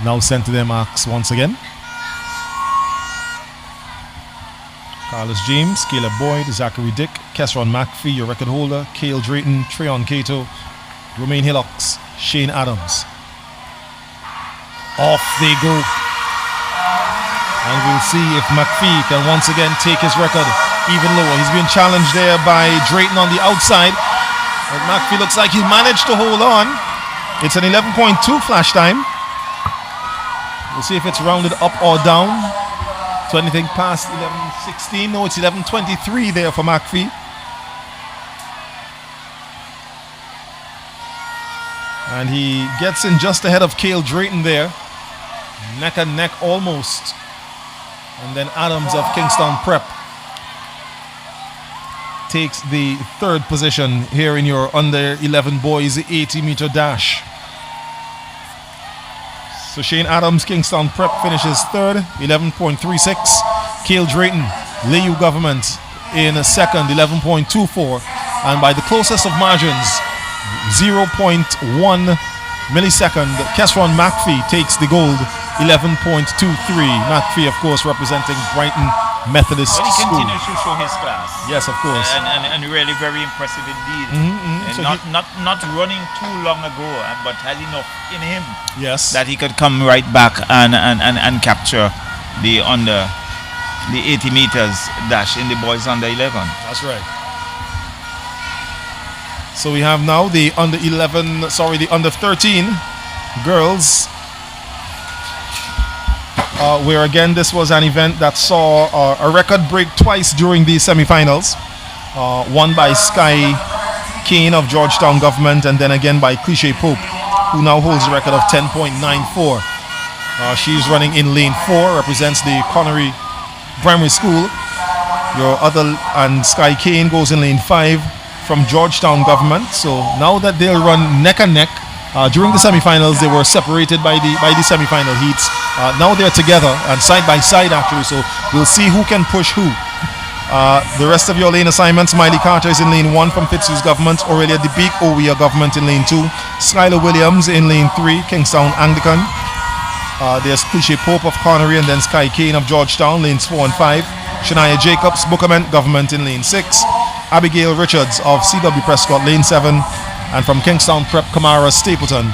Now sent to their marks once again. Carlos James, Caleb Boyd, Zachary Dick, Kesron McPhee, your record holder, Cale Drayton, Treon Cato, Romaine Hillocks, Shane Adams. Off they go. And we'll see if McPhee can once again take his record even lower. He's being challenged there by Drayton on the outside. But McPhee looks like he managed to hold on. It's an 11.2 flash time. We'll see if it's rounded up or down to anything past 11.16. No, it's 11.23 there for McPhee. And he gets in just ahead of Cale Drayton there. Neck and neck almost. And then Adams of Kingstown Prep takes the 3rd position here in your under 11 boys 80-meter dash. So Shane Adams, Kingstown Prep finishes 3rd, 11.36. Cale Drayton, Liu Government in 2nd, 11.24. And by the closest of margins, 0.1 millisecond, Kesron McPhee takes the gold, 11.23. McPhee, of course, representing Brighton Methodist But he School. continues to show his class. Yes, of course. And really very impressive indeed. And So not running too long ago, but had enough in him yes, that he could come right back and capture the 80 meters dash in the boys under 11. That's right. So we have now the under 13 girls, where again this was an event that saw a record break twice during the semifinals. One by Sky Kane of Georgetown Government, and then again by Cliche Pope, who now holds a record of 10.94. She's running in lane 4, represents the Connery Primary School. Your other and Sky Kane goes in lane 5 from Georgetown Government. So now that they'll run neck and neck. During the semifinals, they were separated by the semifinal heats. Now they're together and side by side actually. So we'll see who can push who. The rest of your lane assignments: Miley Carter is in lane 1 from Fitzhugh Government, Aurelia DeBeek, Owea Government in lane 2, Skylar Williams in lane 3, Kingstown Anglican. There's Cliche Pope of Connery, and then Sky Kane of Georgetown, lanes 4 and 5. Shania Jacobs, Bookament Government in lane 6. Abigail Richards of CW Prescott, lane 7. And from Kingstown Prep, Kamara Stapleton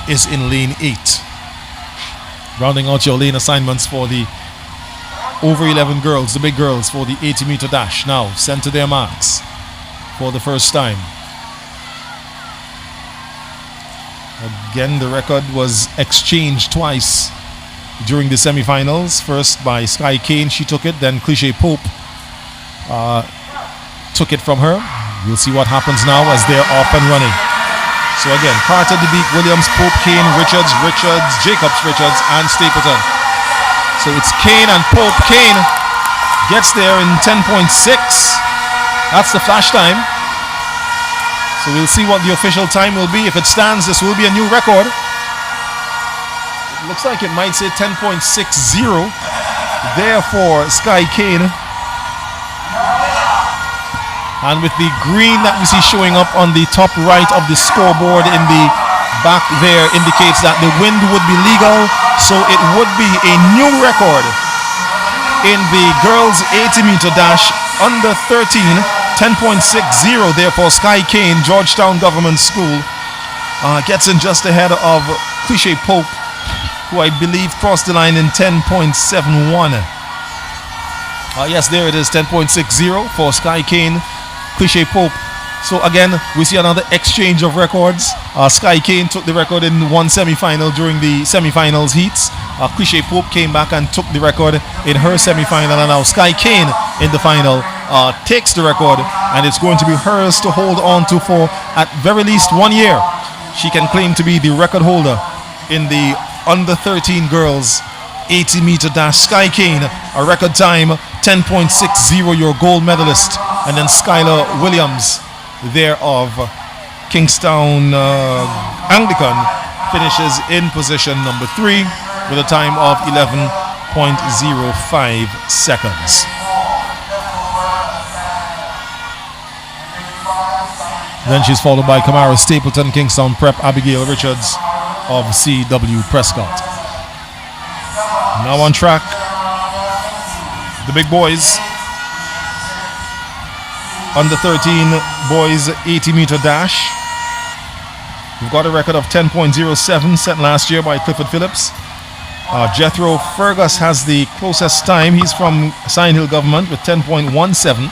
is in lane 8. Rounding out your lane assignments for the over 11 girls, the big girls, for the 80-meter dash. Now sent to their marks for the first time. Again, the record was exchanged twice during the semifinals. First by Sky Kane, she took it. Then Cliche Pope took it from her. We'll see what happens now as they're off and running. So again, Carter, DeBeek, Williams, Pope, Kane, Richards, Jacobs, Richards, and Stapleton. So it's Kane and Pope. Kane gets there in 10.6. That's the flash time. So we'll see what the official time will be. If it stands, this will be a new record. It looks like it might say 10.60 there for Sky Kane. And with the green that we see showing up on the top right of the scoreboard in the back there indicates that the wind would be legal, so it would be a new record in the girls 80-meter dash under 13, 10.60 there for Sky Kane, Georgetown Government School. Gets in just ahead of Cliché Pope, who I believe crossed the line in 10.71. Yes, there it is, 10.60 for Sky Kane, Cliché Pope. So again, we see another exchange of records. Sky Kane took the record in one semi-final during the semi-finals heats. Cliché Pope came back and took the record in her semi-final, and now Sky Kane in the final takes the record, and it's going to be hers to hold on to for at very least 1 year. She can claim to be the record holder in the under 13 girls 80-meter dash. Sky Kane, a record time 10.60, your gold medalist, and then Skylar Williams there of Kingstown Anglican finishes in position number 3 with a time of 11.05 seconds. Then she's followed by Kamara Stapleton, Kingstown Prep, Abigail Richards of C.W. Prescott. Now on track, the big boys. Under 13 boys 80-meter dash. We've got a record of 10.07 set last year by Clifford Phillips. Jethro Fergus has the closest time. He's from Sign Hill Government with 10.17.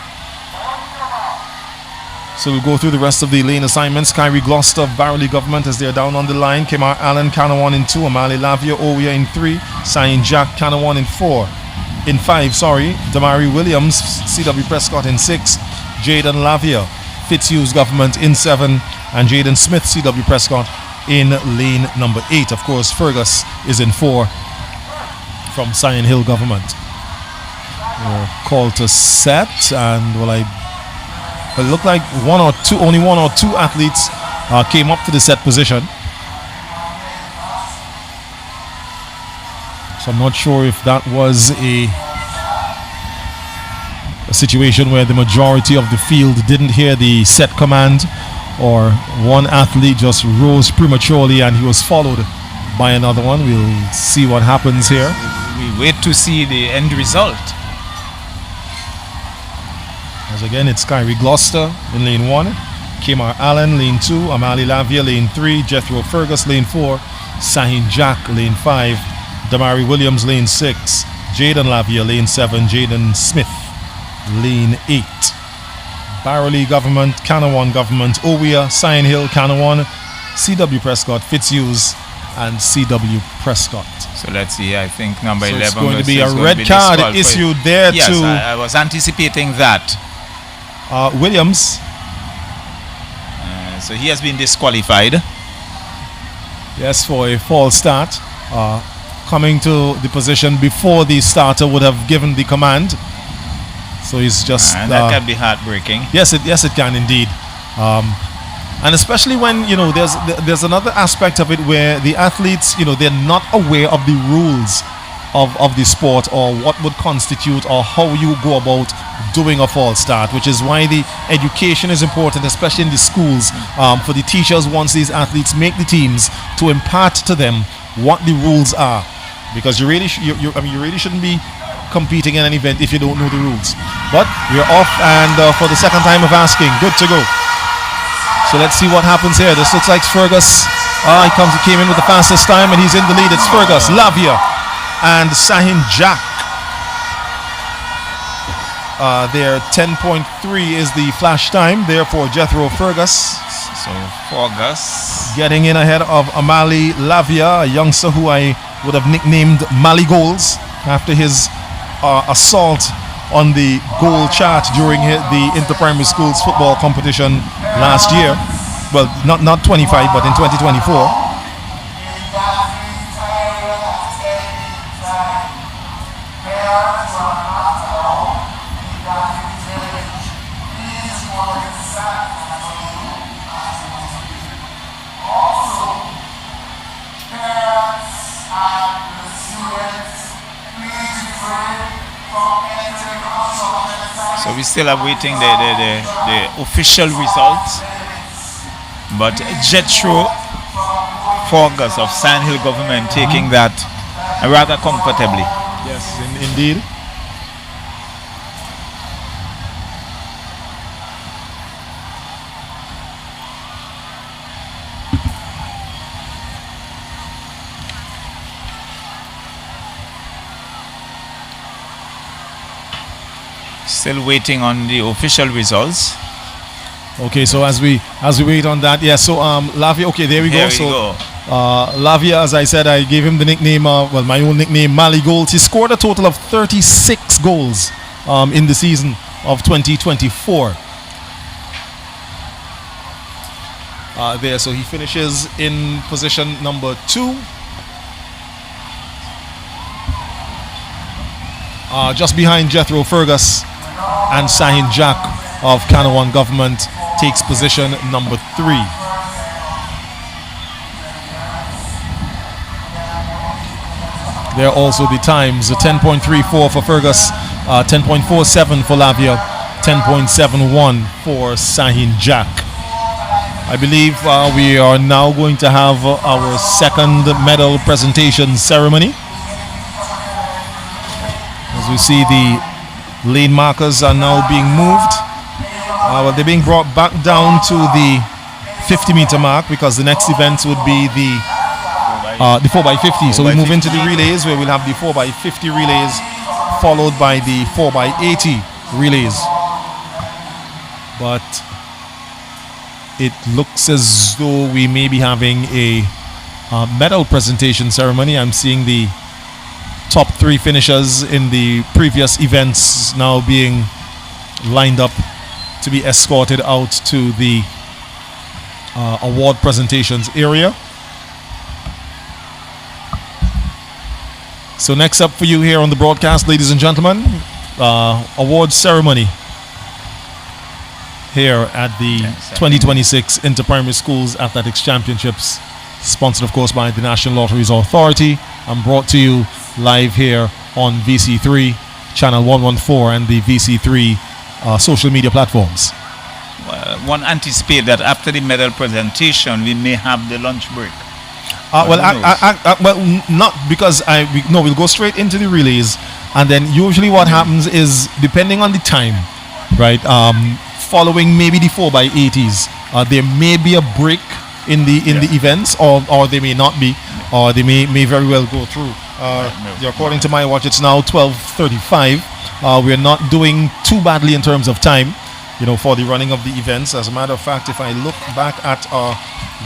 So we'll go through the rest of the lane assignments. Kyrie Gloucester of Barley Government as they're down on the line. Kemar Allen, Canawan in 2. Amali Lavia, Owia in 3. Sain Jack, Canawan in 4. In 5, Damari Williams, C.W. Prescott in 6. Jaden Lavia, Fitzhughes Government in 7. And Jaden Smith, C.W. Prescott in lane number 8. Of course, Fergus is in 4 from Sion Hill Government. Call to set, and it looked like only one or two athletes came up to the set position. So I'm not sure if that was a situation where the majority of the field didn't hear the set command, or one athlete just rose prematurely and he was followed by another one. We'll see what happens here. We wait to see the end result. As again, it's Kyrie Gloucester in lane 1, Kemar Allen lane 2, Amali Lavia lane 3, Jethro Fergus lane 4, Sahin Jack lane 5, Damari Williams lane 6, Jaden Lavia lane 7, Jaden Smith lane 8. Barley Government, Canawan Government, Owia, Sion Hill, Canawan, C.W. Prescott, Fitzhughes, and C.W. Prescott. So let's see, I think number 11 it's going to be a red card issued there yes, to... I was anticipating that. Williams. So he has been disqualified. Yes, for a false start. Coming to the position before the starter would have given the command. So he's just... and that can be heartbreaking. Yes, it can indeed. And especially when, there's another aspect of it where the athletes, they're not aware of the rules of the sport, or what would constitute, or how you go about doing a false start, which is why the education is important, especially in the schools, for the teachers once these athletes make the teams, to impart to them what the rules are, because you really shouldn't be competing in an event if you don't know the rules. But we're off, and for the second time of asking, good to go. So let's see what happens here. This looks like Fergus. He came in with the fastest time, and he's in the lead. It's Fergus, Lavia, and Sahin Jack. There, 10.3 is the flash time there for Jethro Fergus. So Fergus getting in ahead of Amali Lavia, a youngster who I would have nicknamed Mali Goals after his assault on the goal chart during the inter-primary schools football competition last year. Well, not 25, but in 2024. So we're still awaiting the official results. But Jethro Fergus of Sand Hill government taking that rather comfortably. Yes, indeed. Still waiting on the official results. Okay, so as we wait on that, yeah. So Lavia, okay, there we go. So Lavia, as I said, I gave him the nickname, well, my own nickname, Mali Goals. He scored a total of 36 goals in the season of 2024. There, so he finishes in position number 2. Just behind Jethro Fergus, and Sahin Jack of Kanawan government takes position number 3. There are also the times, 10.34 for Fergus, 10.47 for Lavia, 10.71 for Sahin Jack. I believe we are now going to have our second medal presentation ceremony. As we see, the lane markers are now being moved. Well, they're being brought back down to the 50-meter mark because the next event would be the 4x50. So we move into the relays where we'll have the 4x50 relays followed by the 4x80 relays. But it looks as though we may be having a medal presentation ceremony. I'm seeing the top 3 finishers in the previous events now being lined up to be escorted out to the award presentations area. So next up for you here on the broadcast, ladies and gentlemen, awards ceremony here at the 2026 Inter-Primary Schools Athletics Championships, sponsored of course by the National Lotteries Authority and brought to you live here on VC3, channel 114 and the VC3 social media platforms. One anticipate that after the medal presentation we may have the lunch break. Well, not because we'll go straight into the relays, and then usually what happens is, depending on the time, right, following maybe the 4x80s, there may be a break in the events, or they may not be, or they may very well go through. According to my watch, it's now 12:35. We're not doing too badly in terms of time, for the running of the events. As a matter of fact, if I look back at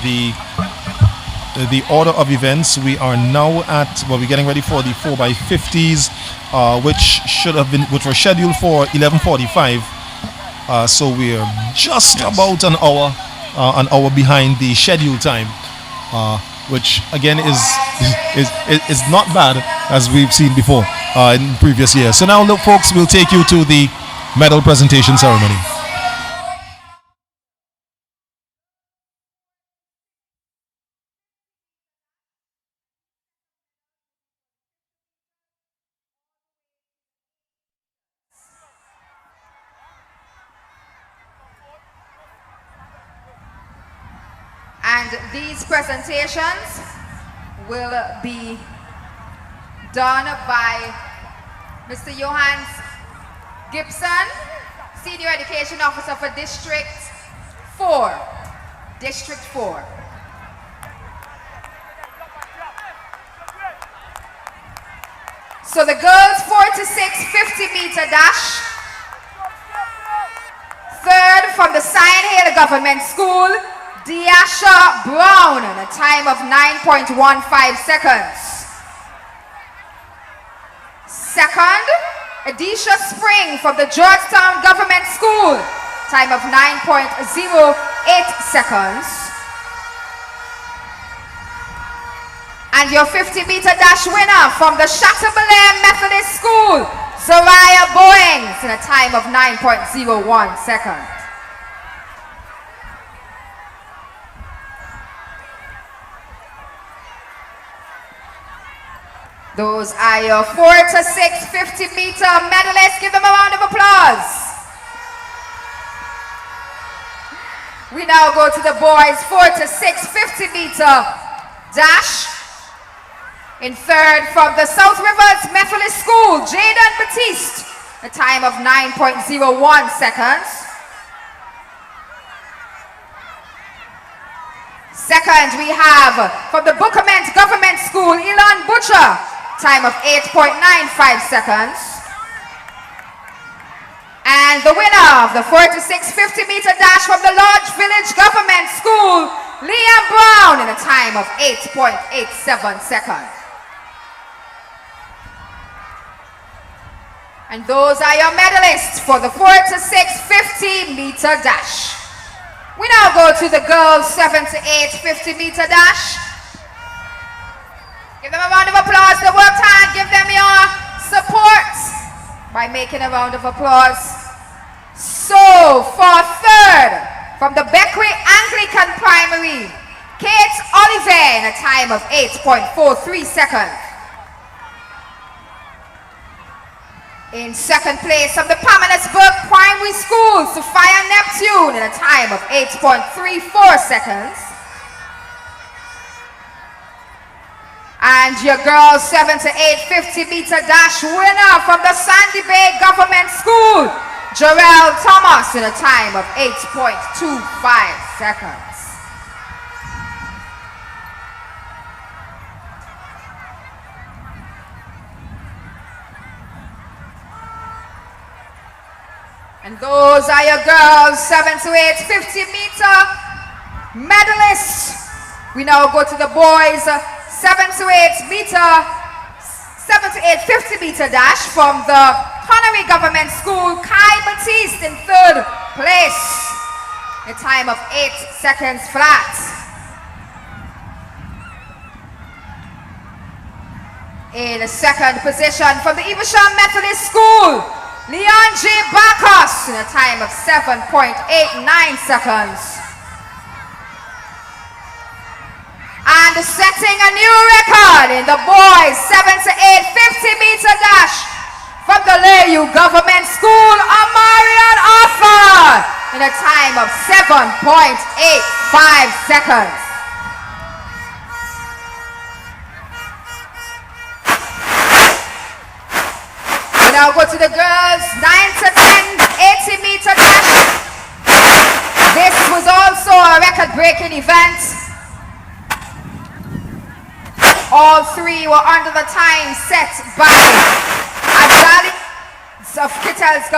the order of events, we are now at, we're getting ready for the 4x50s, which were scheduled for 11:45. So we're just about an hour behind the scheduled time, which again is not bad, as we've seen before in previous years. So now, look, folks, we'll take you to the medal presentation ceremony. And these presentations will be done by Mr. Johannes Gibson, Senior Education Officer for District 4. District 4. So the girls 4 to 6 50-meter dash. Third from the Sion Hill Government School, Diasha Brown, a time of 9.15 seconds. Second, Adisha Spring from the Georgetown Government School, time of 9.08 seconds. And your 50-meter dash winner from the Chateaubelair Methodist School, Soraya Boeings, in a time of 9.01 seconds. Those are your 4 to 6 50-meter medalists. Give them a round of applause. We now go to the boys 4 to 6 50-meter dash. In third, from the South Rivers Methodist School, Jaden Batiste, a time of 9.01 seconds. Second, we have from the Bookerment Government School, Elon Butcher, time of 8.95 seconds. And the winner of the 4 to 6 50-meter dash from the Lodge Village Government School, Liam Brown, in a time of 8.87 seconds. And those are your medalists for the 4 to 6 50-meter dash. We now go to the girls 7 to 8 50-meter dash. Give them a round of applause. They worked hard. Give them your support by making a round of applause. So for third, from the Beckwith Anglican Primary, Kate Oliver, in a time of 8.43 seconds. In second place, from the Pamela's-Burke Primary School, Sophia Neptune, in a time of 8.34 seconds. And your girls 7 to 8 50-meter dash winner from the Sandy Bay Government School, Jarrell Thomas, in a time of 8.25 seconds. And those are your girls 7 to 8 50-meter medalists. We now go to the boys 7 to 8 50-meter dash from the Connery Government School, Kai Batiste in third place, a time of 8 seconds flat. In the second position from the Evesham Methodist School, Leon J. Bacchus, in a time of 7.89 seconds. And setting a new record in the boys 7 to 8 50-meter dash from the Layou Government School, Amarian Arthur, in a time of 7.85 seconds. We now go to the girls 9 to 10 80-meter dash. This was also a record-breaking event. All three were under the time set by Ajali of Kittels.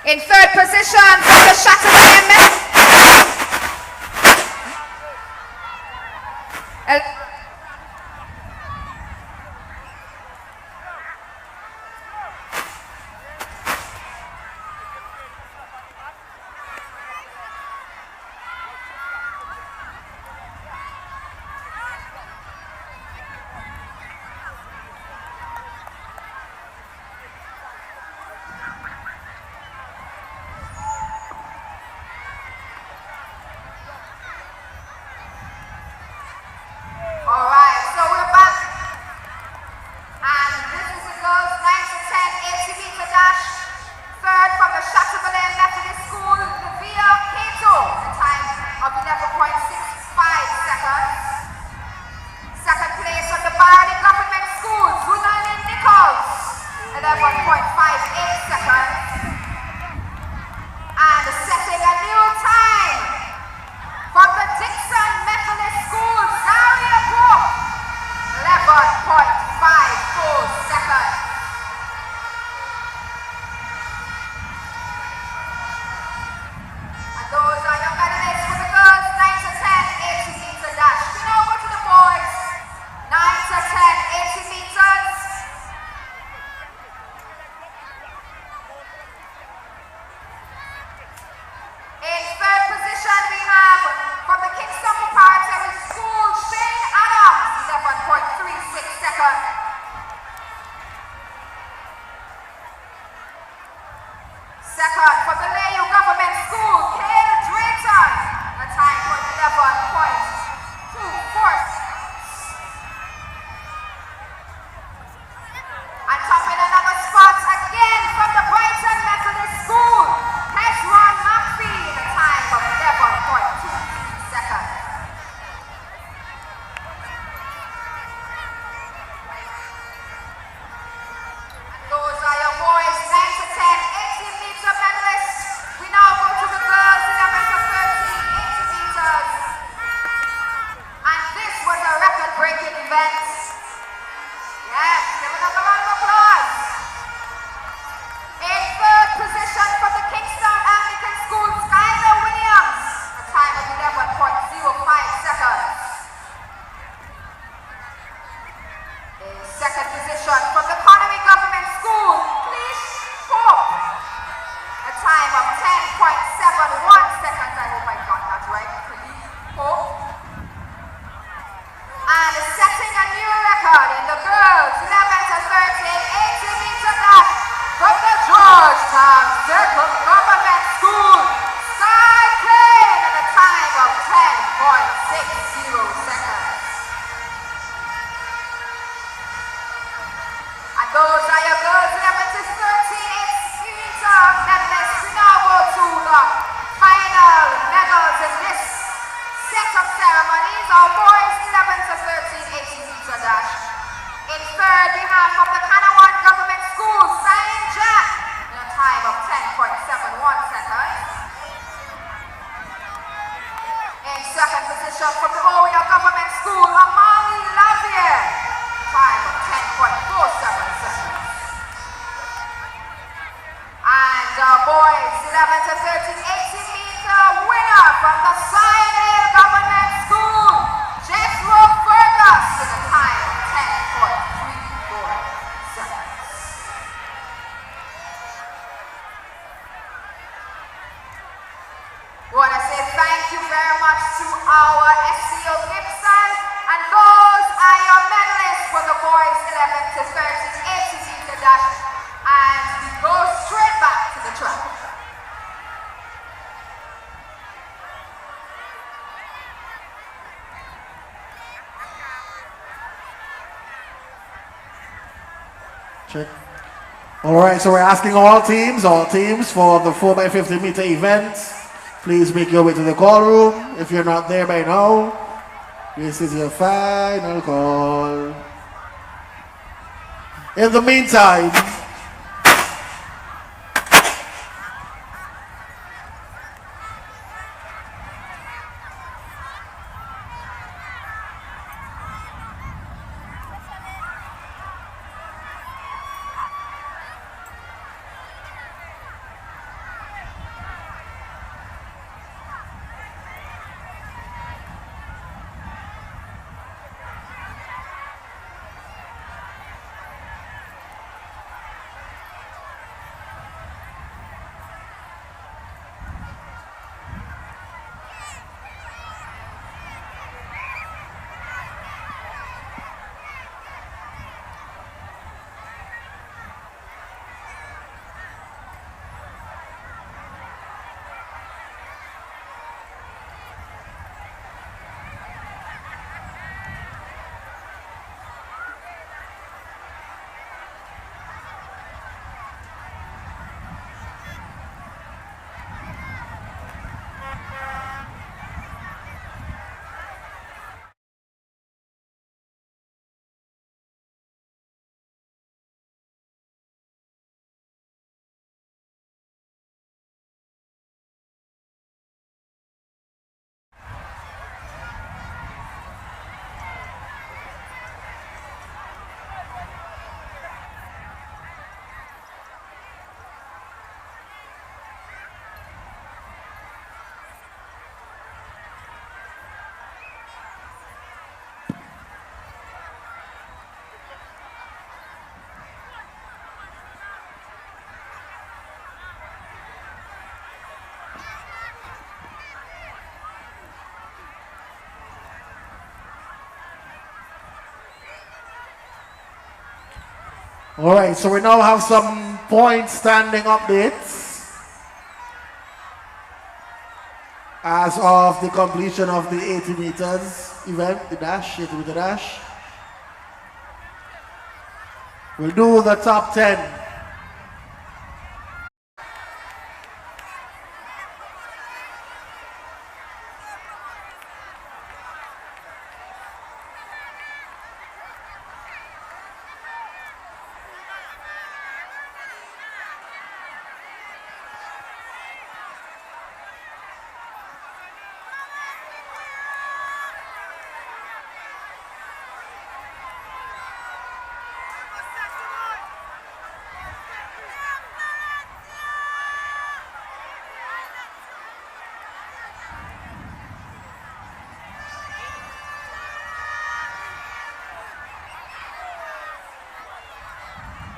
In third position from the Chateaubriand our boys 11 to 13, 18 meter dash. In third, we have from the Kanawan Government School, Saint Jack, in a time of 10.71 seconds. In second position from the Oria Government School, Amali Lavier, time of 10.47 seconds. And boys 11 to 13, 18 meter winner from the Sion Hill Government School, Jethro Fergus, with a time of 10.34 seconds. We want to say thank you very much to our SCO Gibson, and those are your medalists for the boys 11 to 13, 18 meter dash, and we go straight back to the track. Check. All right, so we're asking all teams for the 4x50 meter event, please make your way to the call room. If you're not there by now, this is your final call. In the meantime, all right, so we now have some point standing updates as of the completion of the 80 meters event, the dash, 80 meter dash. We'll do the top 10.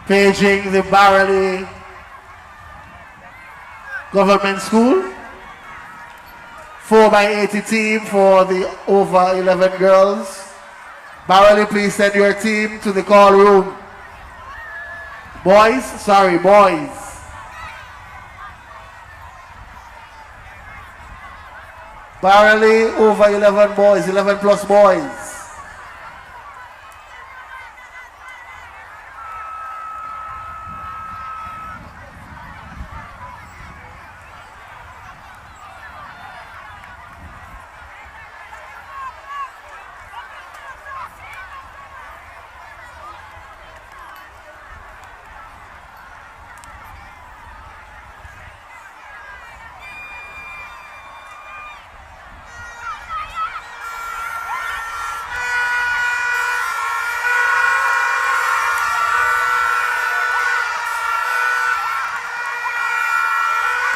Paging the Barley Government School, 4x80 team for the over 11 girls. Barley, please send your team to the call room. Boys, sorry, boys. Barley over 11 boys, 11 plus boys.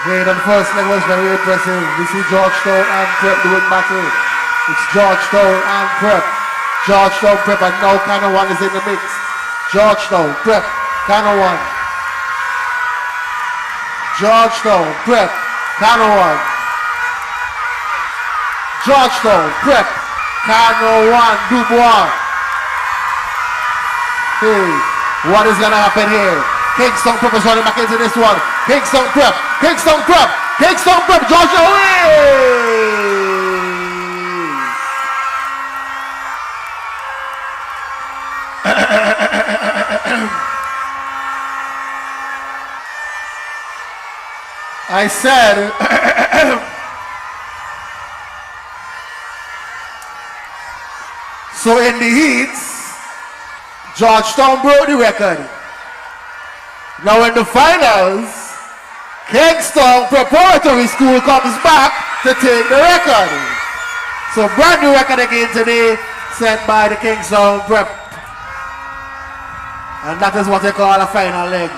Okay, the first leg was very impressive. We see Georgetown and Prep doing battle. It's Georgetown and Prep. Georgetown, Prep, and now Canon 1 is in the mix. Georgetown, Prep, Canon 1. Georgetown, Prep, Canon 1. Georgetown, Prep, Canon 1, Dubois. Hey, what is going to happen here? Kingston Prep is running back into this one. Kingston Prep, Kingston Prep, Kingston Prep, Georgetown. I said, so in the heats, Georgetown broke the record. Now in the finals, Kingston Preparatory School comes back to take the record. So brand new record again today, set by the Kingston Prep. And that is what they call a final leg.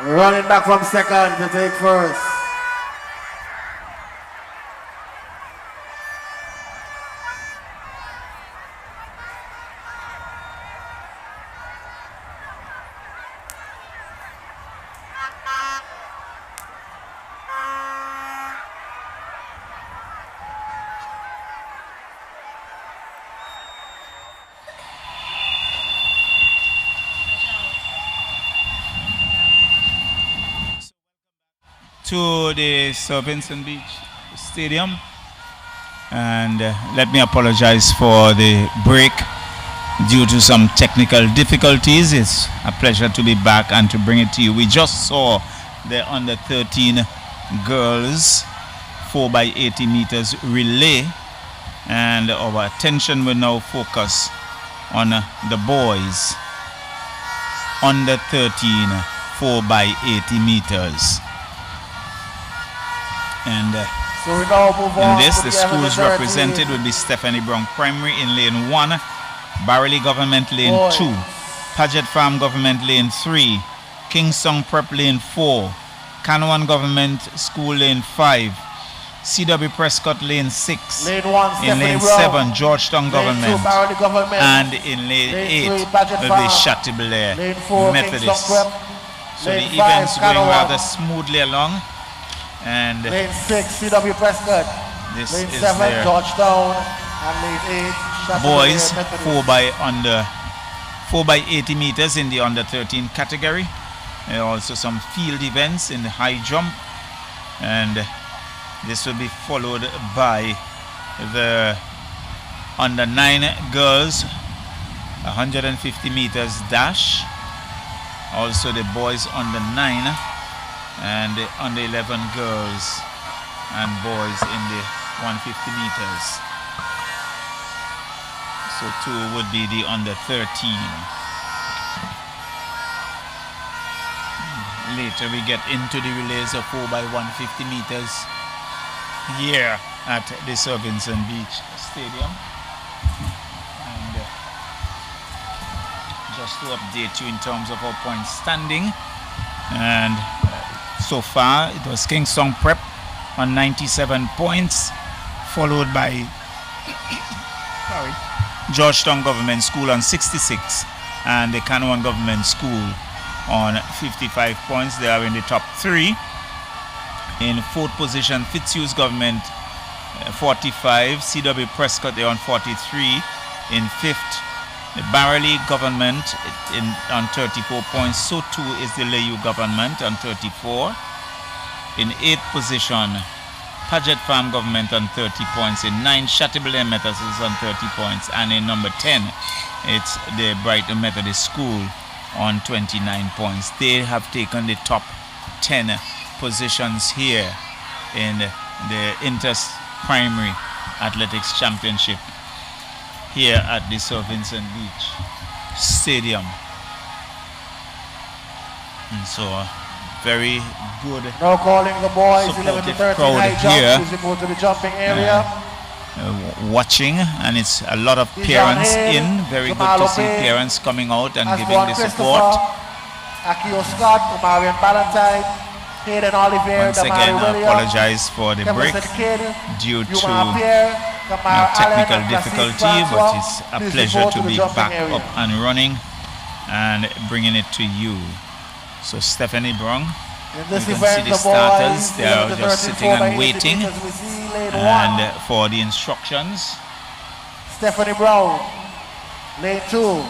Running back from second to take first. To the Sir Vincent Beach Stadium, and let me apologize for the break due to some technical difficulties. It's a pleasure to be back and to bring it to you. We just saw the under 13 girls 4x80 meters relay, and our attention will now focus on the boys under 13 4x80 meters. And so we now move in on this, to the schools represented would be Stephanie Brown Primary in lane 1, Barley Government lane 2, Paget Farm Government lane 3, Kingston Prep lane 4, Canwan Government School lane 5, CW Prescott lane 6, lane 1, in lane Brown. 7, Georgetown Government, 2, Barley Government, and in lane 8 will be Chateaubriand lane 4, Methodist. So the lane events 5, going Canwan. rather smoothly along. And lane 6, CW Prescott. This lane is 7, their Georgetown. And lane 8, boys Methodist. 4x80 meters in the under 13 category. There are also some field events in the high jump, and this will be followed by the under 9 girls 150 meters dash. Also the boys under 9 and the under 11 girls and boys in the 150 meters. So 2 would be the under 13. Later we get into the relays of 4x150 meters here at the Sir Vincent Beach Stadium. And just to update you in terms of our point standing, and so far it was Kingston Prep on 97 points, followed by Georgetown Government School on 66 and the Canwan Government School on 55 points. They are in the top 3. In 4th position, Fitzhugh's Government 45, CW Prescott they're on 43. In 5th, the Barley Government on 34 points. So too is the Layou Government on 34. In 8th position, Paget Farm Government on 30 points. In 9th, Chateaubriand Methodist is on 30 points. And in number 10, it's the Brighton Methodist School on 29 points. They have taken the top 10 positions here in the Inter-Primary Athletics Championship here at the Sir Vincent Beach Stadium. And so very good now calling the boys 11 to 13 high jump, who's to the jumping area. Watching, and it's a lot of parents in. Very good to see parents coming out and giving the support. Akio Scott, Marian Ballantyne, Hayden Olivier, Once again, I apologize for the break due to technical difficulty, but it's a pleasure to be back up and running and bringing it to you. So Stephanie Brown, you can see the starters, they are just sitting and waiting and for the instructions. Stephanie Brown, lane 2,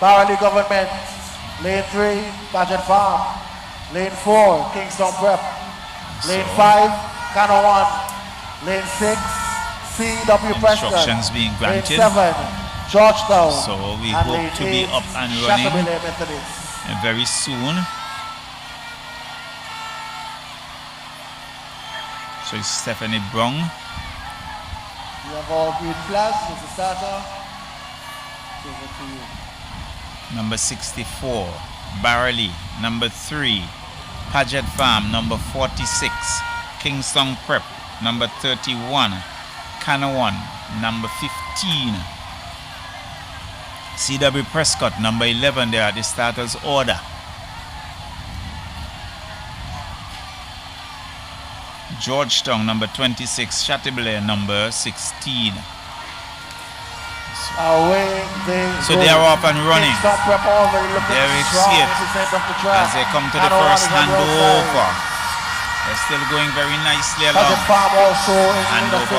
Barley Government, lane 3, Pageant Farm, lane 4, Kingston Prep, lane 5, Cano 1, lane 6, CW Preston, Instructions being granted. lane 7, Georgetown, So we and hope lane to be 8, up and running Chateaubelair Methodist. very soon. So it's Stephanie Brown. You have all green flags, Mr. Starter. It's over to you. Number 64, Barley. Number 3, Paget Farm. Number 46, Kingston Prep. Number 31, Canawan. Number 15, CW Prescott. Number 11, they are the starters order. Georgetown, number 26, Chateaubelair, number 16. So they are up and running. There we see it as they come to the first handover. They're still going very nicely along. Handover.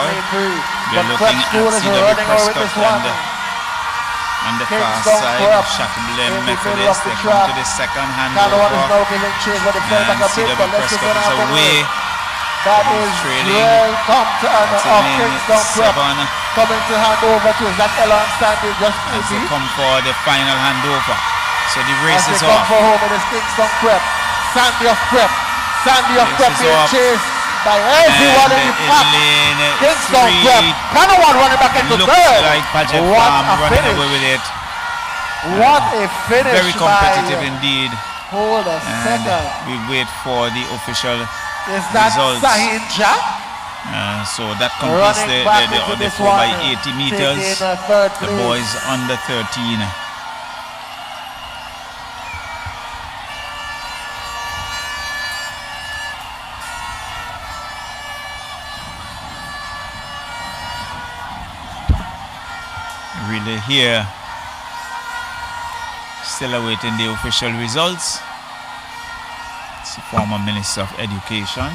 We're looking at CW Prescott on the far side of Chateaubelair Methodist. They come to the second handover. And CW Prescott is away. That is Dre Compton of Kingston Prep coming to hand over to that Elon Sandy just as they come for the final handover. So the race is come off. for home, it is Kingston Prep, Sandy of Prep being chased by everyone in the pack. Kingston Prep, kind of one running back into Looks third. like Paget What Farm a running finish. away with it. What a finish. Very competitive indeed. Hold a second. We wait for the official Is that results. Sahin Jack? So that completes Running back into the this 4 by one, 80 meters. taking third The place. boys under 13. Really here, still awaiting the official results. It's the former Minister of Education.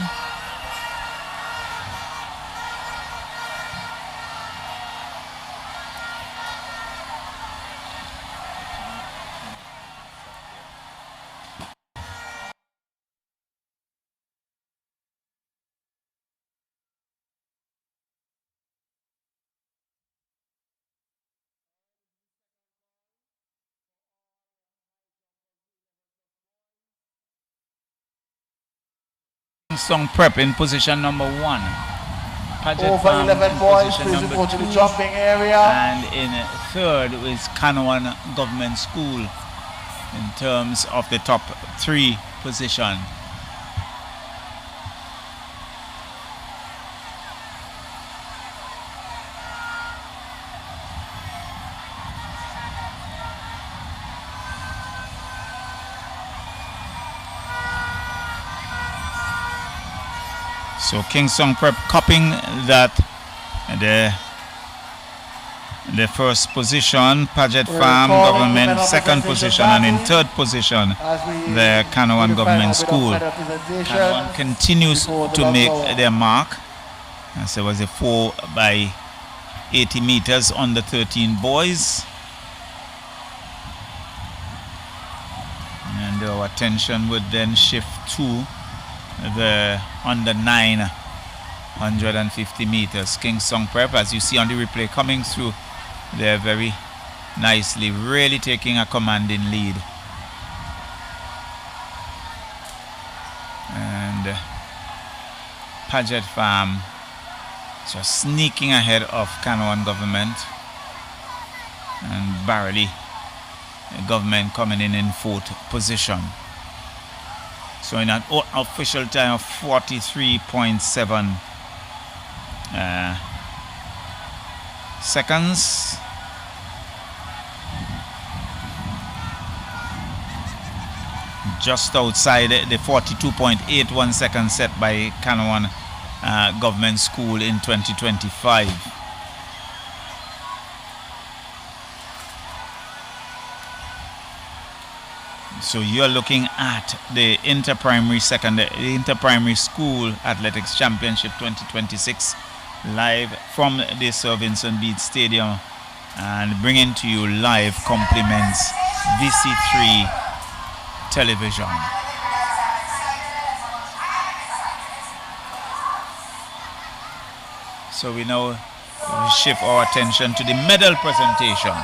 Kingston Prep in position number 1. Paget Over Farm 11 in boys, position please number report to the 2. jumping area. And in third is Canawan Government School in terms of the top 3 position. So Kingston Prep copying that the first position, Paget Farm Government second position, and in third position the Canawan Government School. Canawan continues to make their mark, as there was a 4 by 80 meters under 13 boys, and our attention would then shift to the under 9 150 meters. Kingston Prep, as you see on the replay coming through, they're very nicely, really taking a commanding lead. And Paget Farm just sneaking ahead of Canawan Government, and Barley Government coming in 4th position. So in an official time of 43.7 seconds. just outside the 42.81 second set by Kanawha Government School in 2025. So you're looking at the Inter-Primary School Athletics Championship 2026 live from the Sir Vincent Beach Stadium, and bringing to you live compliments VC3 television. So we now shift our attention to the medal presentation.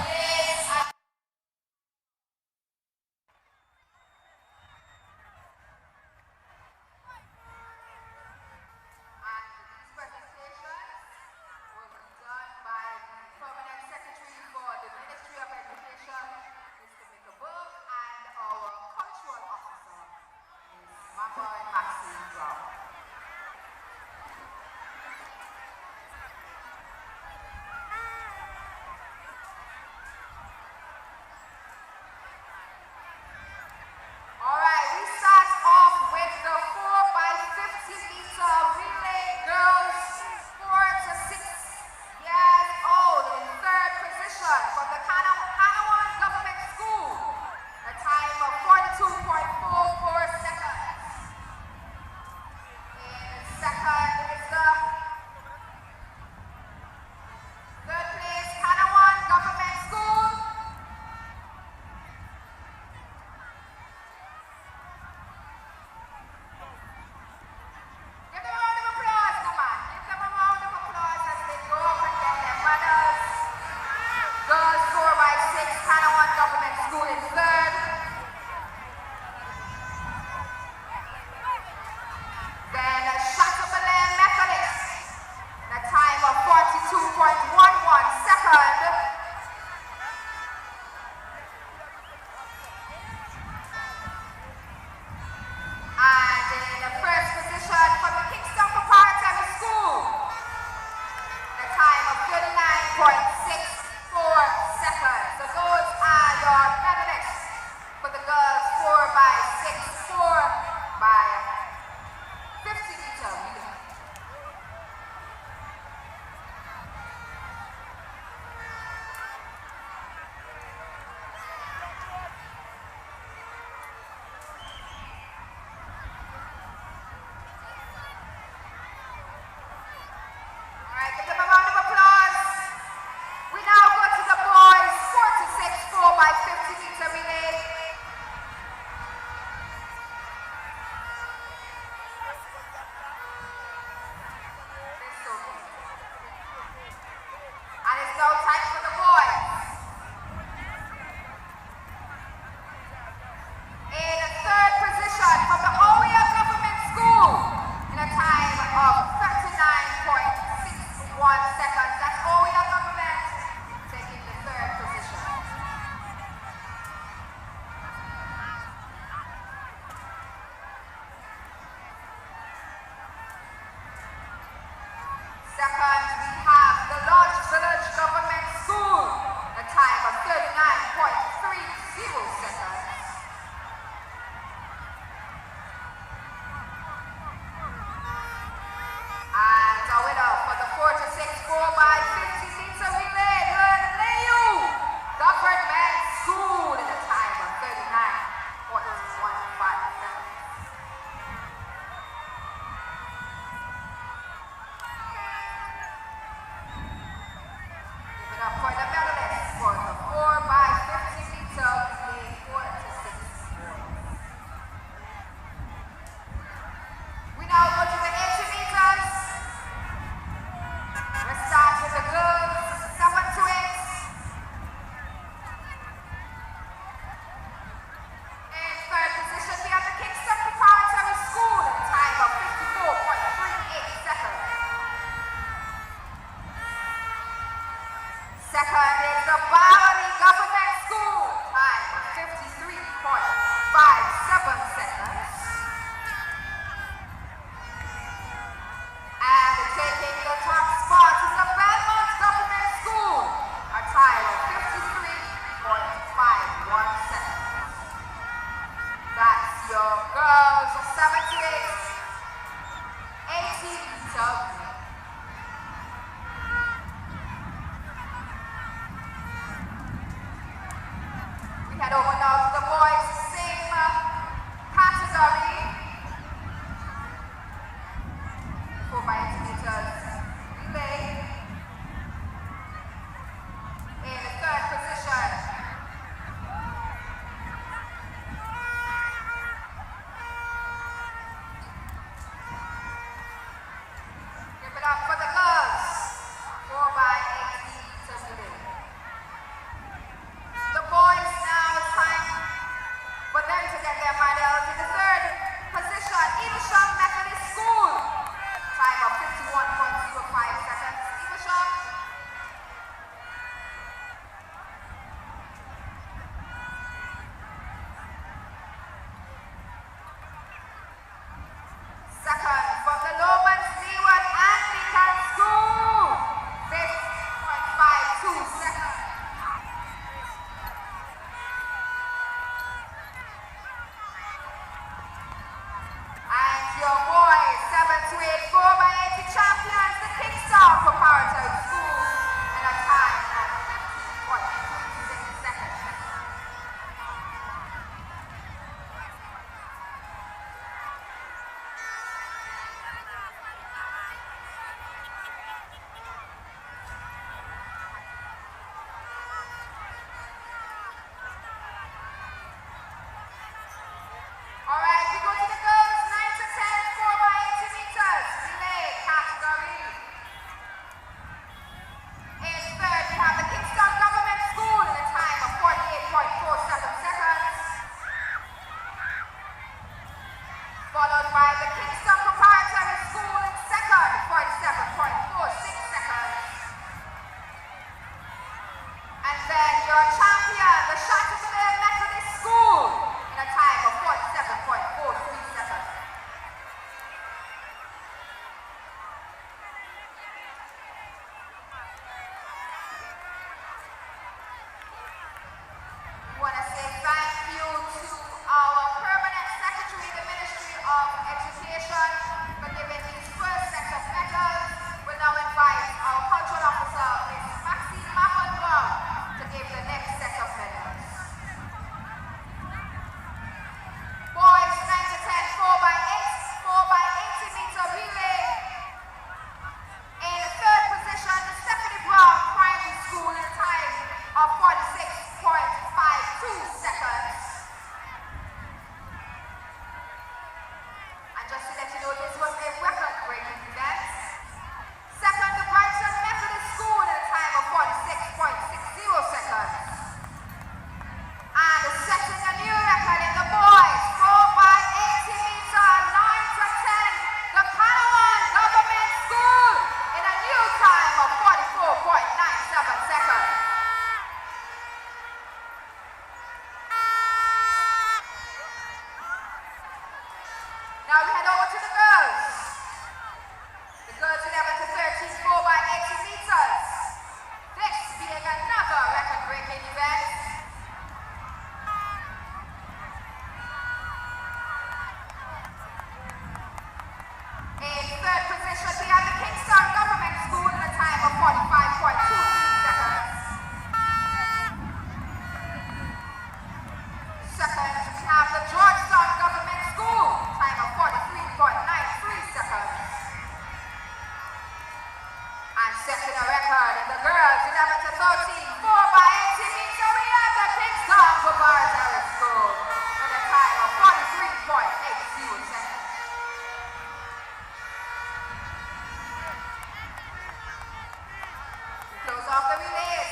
Your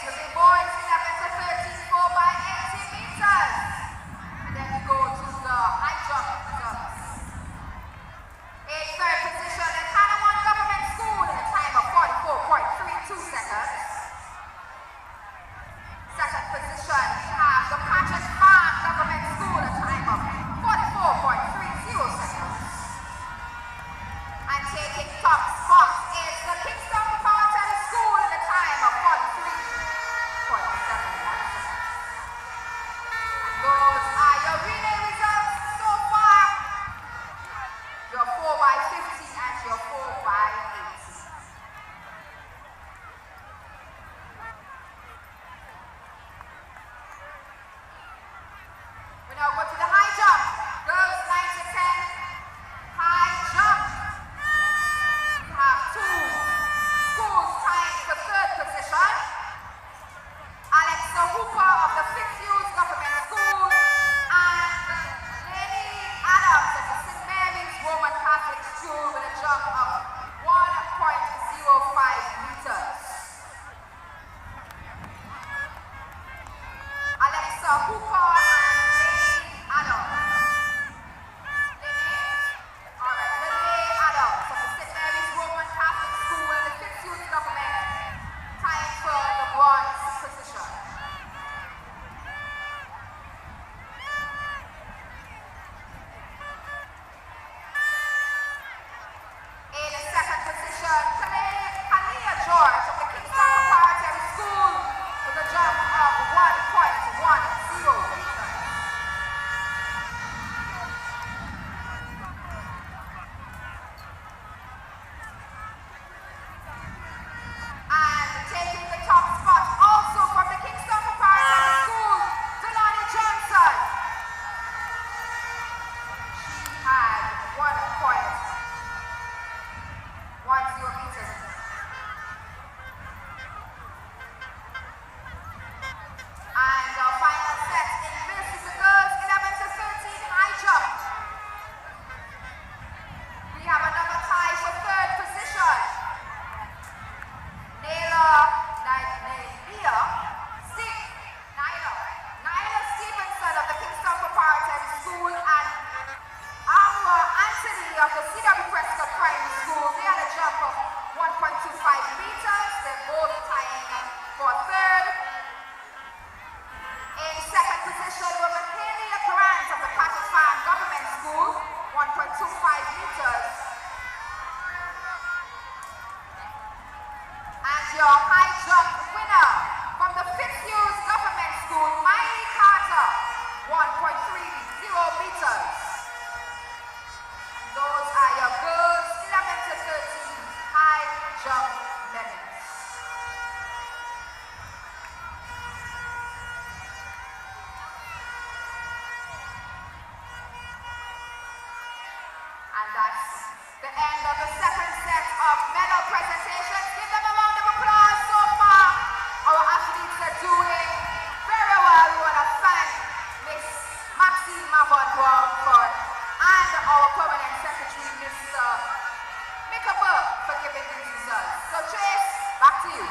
will be boys 11 to 13, 4 by 80 meters. And then we go to the high jump results. In third position, the Tanawan Government School in a time of 44.32 seconds. Second position, we have the Patches Farm Government School at a time of 44.30 seconds. And taking top spot is the Kingston Parton School in a time of 43.71 seconds. And those are your relay results so far. Your 4 by 50 and your 4 by 80. We now go to the high jump. Girls 9 to 10. High jump. We have two schools tying for third position. Alexa Hooper of the 5th Youth Government School and Lady Adams of the St. Mary's Roman Catholic School with a jump of 1.05 meters. Alexa Hooper and Lady Adams. Lady Adams of the St. Mary's Roman Catholic School and the 5th Youth Government tying for the bronze position. In the second position, Kalia George of the Kingston Preparatory School with a jump of 1.10 meters. And taking the top spot also from the Kingston Preparatory School, Delani Johnson. She had 1.10 meters. And our final set in this is the girls 11 to 13 high jump. We have another tie for third position. Nyla Stevenson of the Kingston Preparatory School and Amwa Anthony of the C.W. Prescott Primary School. They had a jump of 1.25 meters. They're both tying for third. In second position, we have Haley Grant of the Patches Farm Government School, 1.25 meters. And your high jump winner from the 5th Youth Government School, Miley Carter, 1.30 meters. Those are your girls 11 to 13 high jump medals. And that's the end of the second set of medal presentations. Give them a round of applause so far. Our athletes are doing very well. We want to thank Miss Maxine Mavon Brownford and our permanent secretary, Mr. Mika Burke, for giving these results. So Trace, back to you.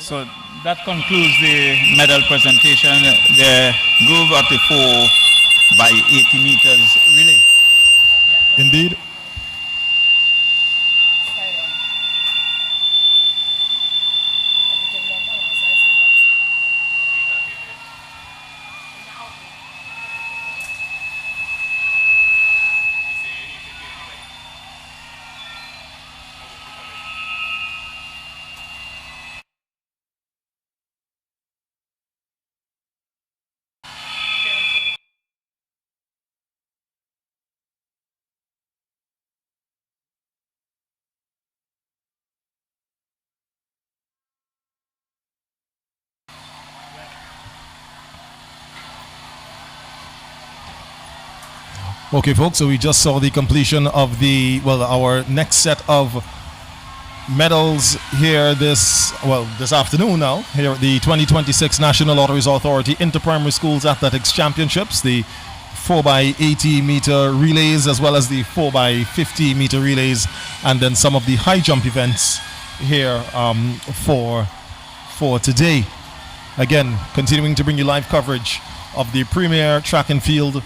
So that concludes the medal presentation, the Groove of the 4 by 80 meters relay. Indeed. Okay, folks, so we just saw the completion of our next set of medals here this afternoon now, here at the 2026 National Lotteries Authority Inter-Primary Schools Athletics Championships, the 4x80 meter relays as well as the 4x50 meter relays, and then some of the high jump events here for today. Again, continuing to bring you live coverage of the premier track and field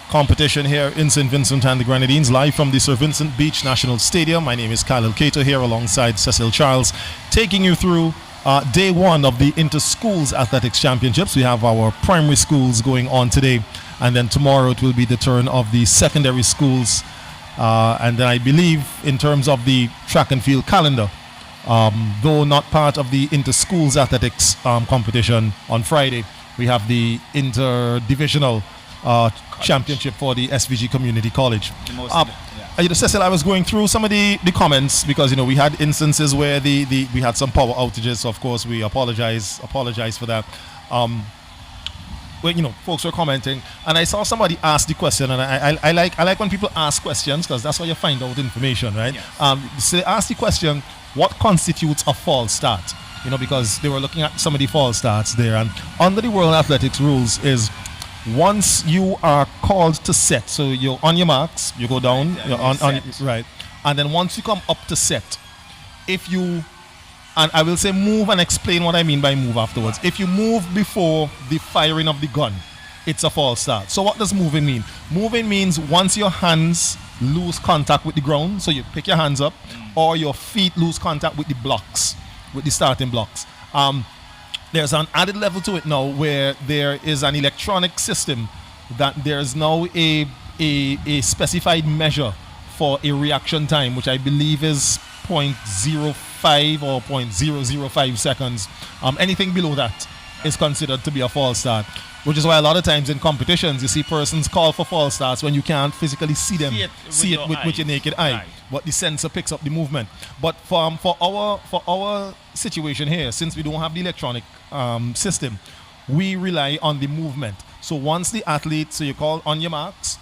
competition here in St. Vincent and the Grenadines, live from the Sir Vincent Beach National Stadium. My name is Kyle Cato here alongside Cecil Charles, taking you through day one of the Inter-Schools Athletics Championships. We have our primary schools going on today, and then tomorrow it will be the turn of the secondary schools. And then I believe in terms of the track and field calendar, though not part of the Inter-Schools Athletics competition on Friday, we have the Inter-Divisional Championship for the SVG Community College. Cecil, I was going through some of the comments because we had instances where we had some power outages. So of course we apologize for that. Folks were commenting, and I saw somebody ask the question, and I like when people ask questions because that's how you find out information, right? Yes. So they asked the question, what constitutes a false start? Because they were looking at some of the false starts there, and under the World Athletics rules is once you are called to set, so you're on your marks, you go down, you're on right, and then once you come up to set, if you, and I will say move and explain what I mean by move afterwards. If you move before the firing of the gun, it's a false start. So what does moving mean? Moving means once your hands lose contact with the ground, so you pick your hands up, or your feet lose contact with the blocks, with the starting blocks. There's an added level to it now where there is an electronic system that there's now a specified measure for a reaction time, which I believe is 0.05 or 0.005 seconds. Anything below that is considered to be a false start, which is why a lot of times in competitions you see persons call for false starts when you can't physically see them, see it with your naked eye, right. But the sensor picks up the movement. But for our situation here, since we don't have the electronic system, we rely on the movement. So once the athlete, so you call on your marks,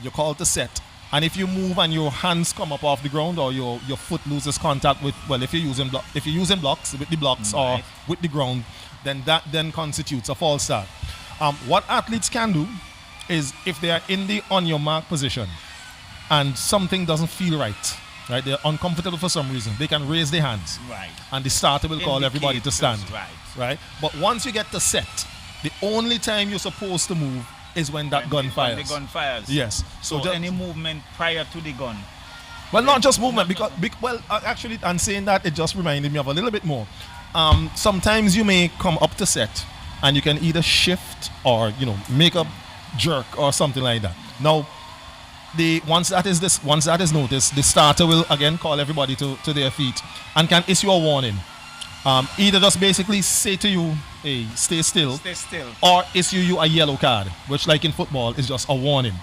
you're called to set, and if you move and your hands come up off the ground or your foot loses contact with, if you're using blocks with the blocks or with the ground, then that constitutes a false start. What athletes can do is if they are in the on your mark position and something doesn't feel right, they're uncomfortable for some reason, they can raise their hands, right, and the starter will call everybody to stand, right. But once you get to set, the only time you're supposed to move is when that gun fires. The gun fires. Yes. So any movement prior to the gun. Well, not just movement, because actually, and saying that, it just reminded me of a little bit more. Sometimes you may come up to set, and you can either shift or make a jerk or something like that. Now, once that is noticed, the starter will again call everybody to their feet and can issue a warning. Either just basically say to you, hey, stay still, or issue you a yellow card, which like in football is just a warning.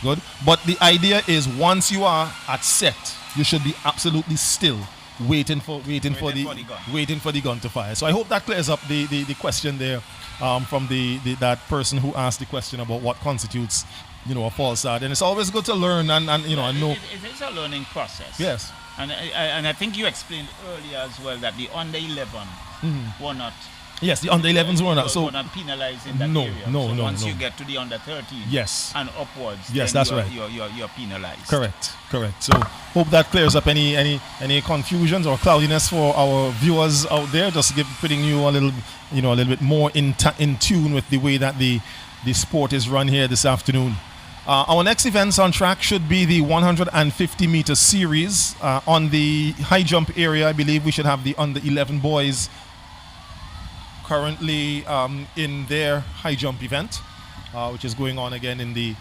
Good. But the idea is once you are at set, you should be absolutely still, waiting for the gun to fire. So I hope that clears up the question there from that person who asked the question about what constitutes a false start. And it's always good to learn and know. It is a learning process. Yes. And I think you explained earlier as well that the under 11 were not. Yes, the under 11s were not. So were not penalized in that area. No. Once you get to the under 13, yes, and upwards, yes, then that's right. You're penalized. Correct. So hope that clears up any confusions or cloudiness for our viewers out there. Just putting you a little bit more in tune with the way that the sport is run here this afternoon. Our next events on track should be the 150 meter series. On the high jump area, I believe we should have the under 11 boys currently in their high jump event, which is going on again in the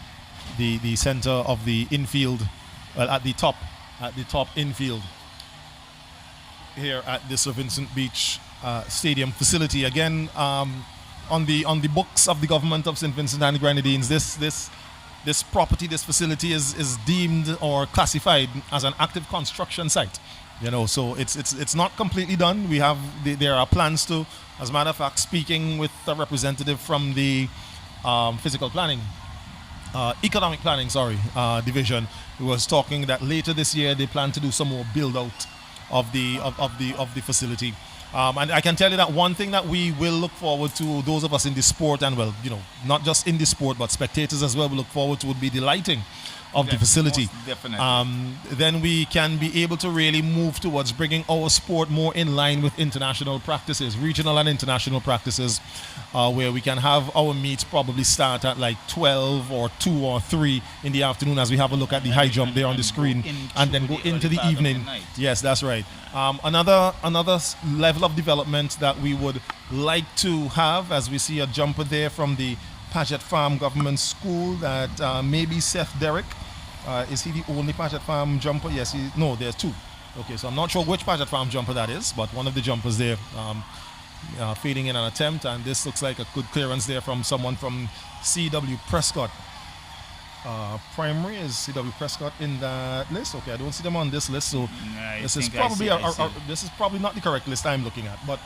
center of the infield, at the top infield here at the Sir Vincent Beach Stadium facility. Again, on the books of the government of St. Vincent and the Grenadines, this property, this facility is deemed or classified as an active construction site. So it's not completely done. There are plans to, as a matter of fact, speaking with a representative from the physical planning economic planning, division was talking that later this year they plan to do some more build out of the facility. And I can tell you that one thing that we will look forward to, those of us in the sport, and well, not just in the sport, but spectators as well, we look forward to would be the lighting of the facility. Definitely. Then we can be able to really move towards bringing our sport more in line with international practices, regional and international practices, where we can have our meets probably start at like 12 or 2 or 3 in the afternoon as we have a look at the high jump there on the screen, and then go into the evening. Yes, that's right. Another level of development that we would like to have, as we see a jumper there from the Paget Farm Government School, that maybe Seth Derrick. Is he the only Paget Farm jumper? Yes, no, there's 2. Okay, so I'm not sure which Paget Farm jumper that is, but one of the jumpers there fading in an attempt, and this looks like a good clearance there from someone from C.W. Prescott. Primary, is C.W. Prescott in that list? Okay, I don't see them on this list, so this is probably this is probably not the correct list I'm looking at, but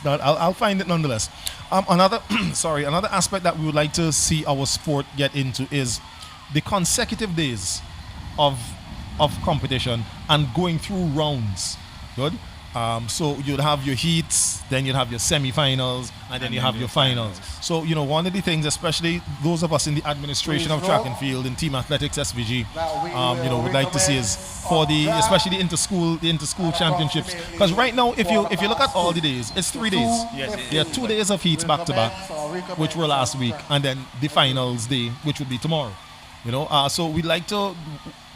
I'll find it nonetheless. Another aspect that we would like to see our sport get into is the consecutive days of competition and going through rounds. Good. So you'd have your heats, then you'd have your semi-finals, and then you have your finals. So, one of the things, especially those of us in the administration of track and field and team athletics, SVG, we'd like to see is for especially the inter-school championships. Because right now, if you look at all the days, it's 3 days. Yes, there are 2 days of heats back to back, which were last week, and then the finals day, which would be tomorrow. So we'd like to,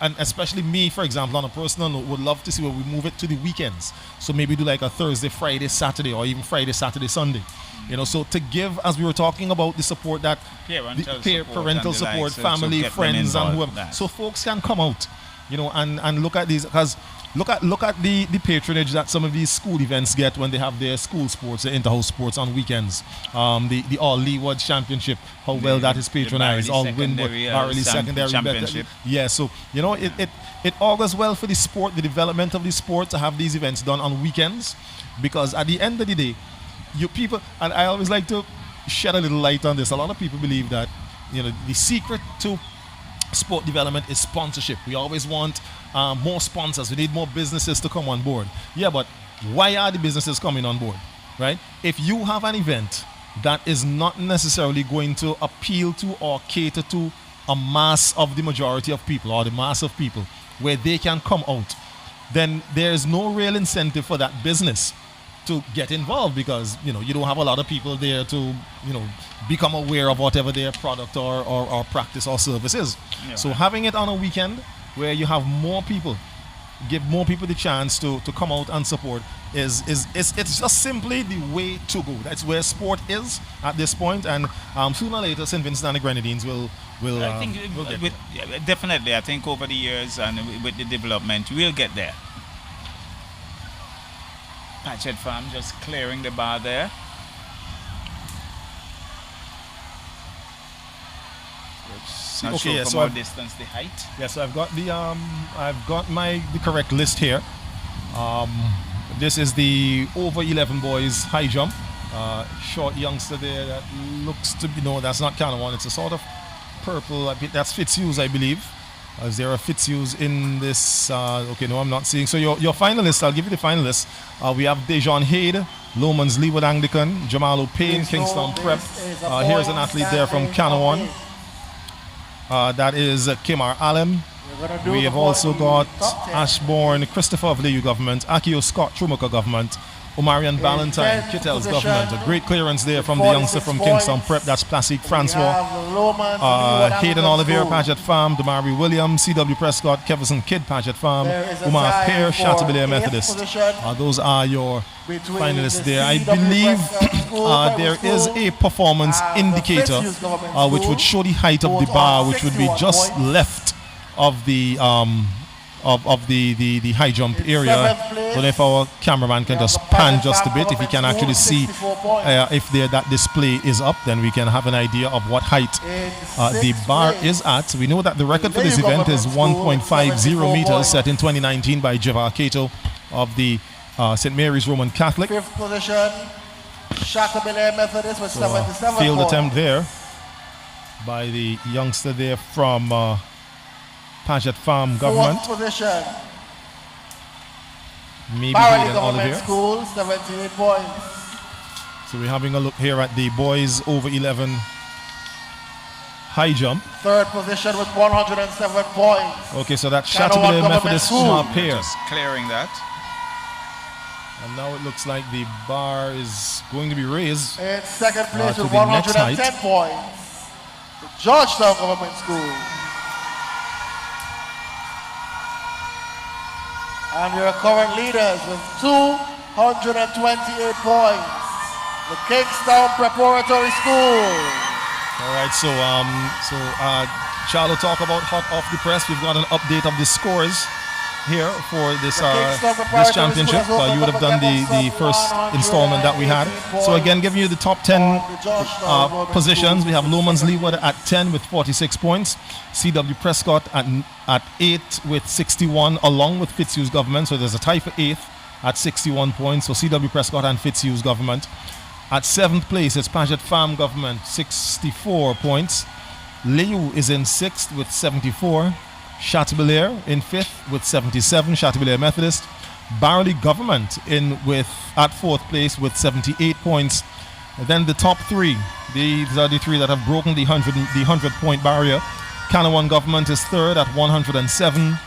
and especially me, for example, on a personal note, would love to see where we move it to the weekends. So maybe do like a Thursday, Friday, Saturday, or even Friday, Saturday, Sunday. So to give, as we were talking about, the support that parental support, family, friends, and whoever, so folks can come out, and look at these, because look at the patronage that some of these school events get when they have their school sports, their inter-house sports on weekends. The All Leeward Championship, how well that is patronized. All Winwood Barley Secondary Championship. Yeah, so it augurs well for the sport, the development of the sport, to have these events done on weekends, because at the end of the day, you people, and I always like to shed a little light on this. A lot of people believe that the secret to sport development is sponsorship. We always want more sponsors. We need more businesses to come on board. Yeah, but why are the businesses coming on board, right? If you have an event that is not necessarily going to appeal to or cater to a mass of the majority of people, or the mass of people, where they can come out, then there is no real incentive for that business to get involved, because you don't have a lot of people there to become aware of whatever their product or practice or service is. So having it on a weekend where you have more people, give more people the chance to come out and support it's just simply the way to go. That's where sport is at this point, and sooner or later St. Vincent and the Grenadines will I think definitely, I think over the years and with the development we'll get there. Paget Farm just clearing the bar there. Not okay, sure yeah, from so what distance the height. Yeah, so I've got the correct list here. This is the over 11 boys high jump. Short youngster there that looks to be, no, that's not kind of one. It's a sort of purple. That's Fitzhughes, I believe. Is there a Fitzhughes in this? Okay, no, I'm not seeing. So your finalists, I'll give you the finalists. We have Dejon Hayde, Lomans Leeward Anglican, Jamal O'Payne, Kingston Prep. Here's an athlete there from Canawan. That is Kimar Allen. We have also got Ashbourne Christopher of Liu Government, Akio Scott Trumuka Government, Omarion Ballantyne, Kittel's Government. A great clearance there from the youngster from Kingston Prep. That's Plastic Francois. Hayden Olivier, Paget Farm. Damari Williams, C.W. Prescott, Keverson Kidd, Paget Farm. Umar Pear, Chateaubriand Methodist. Those are your finalists there. I believe there is a performance indicator which would show the height of the bar, which would be just left of the the high jump area. But if our cameraman can just pan just a bit, if he can actually see if that display is up, then we can have an idea of what height the bar is at. We know that the record for this event is 1.50 meters, set in 2019 by Javar Cato of the St. Mary's Roman Catholic. Fifth position, Chateaubriand Methodist with 77. Field attempt there. by the youngster there from Paget Farm Government. Fourth position. Maybe Barely Hayden Government Olivier. School, 78 points. So we're having a look here at the boys over 11 high jump. Third position with 107 points. Okay, so that's Channel Chateaubriand One Methodist Government School. pair. Just clearing that. And now it looks like the bar is going to be raised In second place to with the next 110 height. points. The Georgetown Government School. And your current leaders with 228 points. The Kingstown Preparatory School. All right, so Charlo talk about hot off the press. We've got an update of the scores here for this championship. You would have done the first installment that we had. So again, giving you the top 10 positions. We have Lomans Leeward at 10 with 46 points. C.W. Prescott at 8 with 61, along with Fitzhugh's Government. So there's a tie for 8th at 61 points. So C.W. Prescott and Fitzhugh's Government. At 7th place, it's Paget Farm Government, 64 points. Leu is in 6th with 74. Chateaubelair in 5th with 77, Chateaubelair Methodist. Barley Government at 4th place with 78 points. And then the top 3, these are the 3 that have broken the 100-point barrier. Canawan Government is 3rd at 107.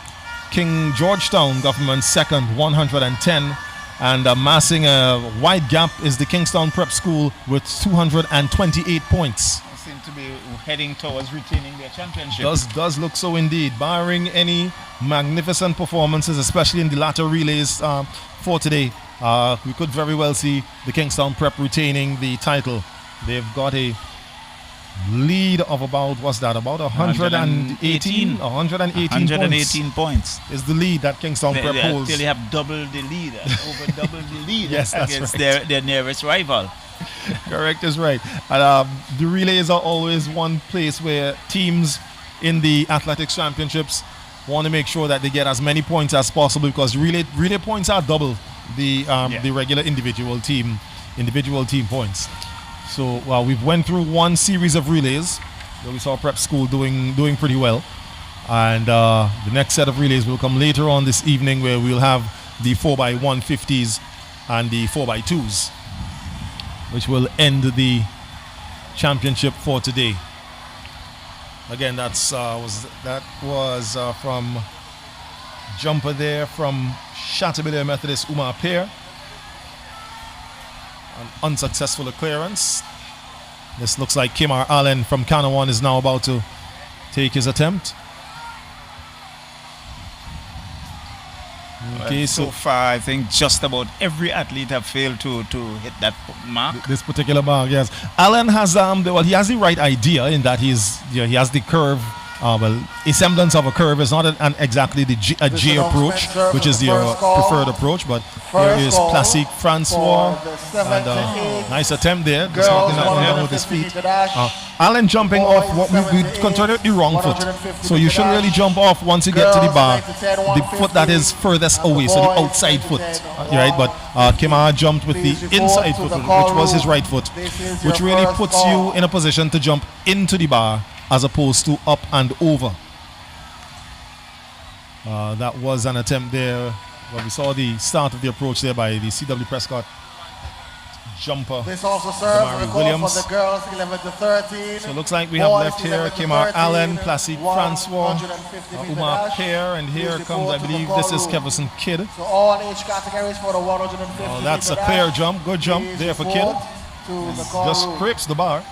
King Georgetown Government 2nd, 110. And amassing a wide gap is the Kingstown Prep School with 228 points. Seem to be heading towards retaining their championship. Does look so indeed, barring any magnificent performances, especially in the latter relays for today. We could very well see the Kingstown Prep retaining the title. They've got a lead of about, what's that, about 118 points is the lead that Kingstown Prep holds. They have double the lead, over double the lead yes, against right. their nearest rival. Correct is right. And the relays are always one place where teams in the athletics championships want to make sure that they get as many points as possible, because relay points are double the regular individual team points. So we've went through one series of relays where we saw Prep School doing pretty well, and the next set of relays will come later on this evening, where we'll have the 4x150s and the 4x2s, which will end the championship for today. Again, that was from jumper there from Chateaubelair Methodist Umar Pair. An unsuccessful clearance. This looks like Kimar Allen from Canawan is now about to take his attempt. Okay, so far I think just about every athlete have failed to hit that mark. This particular mark, yes. Allen has he has the right idea in that he has the curve. A semblance of a curve. Is not exactly a J approach, which is the preferred approach, but here is Classique Francois, and nice attempt there, just knocking that one down with his feet. Allen jumping off what we consider the wrong foot, so you shouldn't really jump off once you get to the bar, the foot that is furthest away, so the outside foot, right? But Kimar jumped with the inside foot, which was his right foot, which really puts you in a position to jump into the bar as opposed to up and over. That was an attempt there. Well, we saw the start of the approach there by the C.W. Prescott jumper. This also serves the call for the girls 11 to 13. So it looks like we have left here Kimar Allen, Classique Francois, Umar Pair, and here comes, I believe, this is Keverson Kidd. So all age categories for the 150. Oh, that's a clear jump. Good jump there for Kidd. Just scrapes the bar,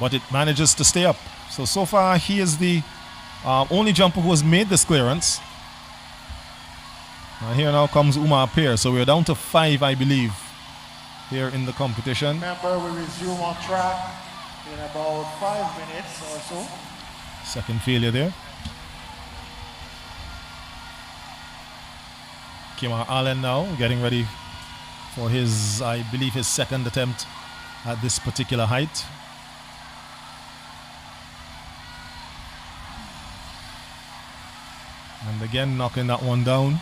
but it manages to stay up. So far he is the only jumper who has made this clearance. Here now comes Umar Pair. So we're down to 5, I believe, here in the competition. Remember, we resume on track in about 5 minutes or so. Second failure there. Kimar Allen now getting ready for his, I believe, his second attempt at this particular height. And again, knocking that one down.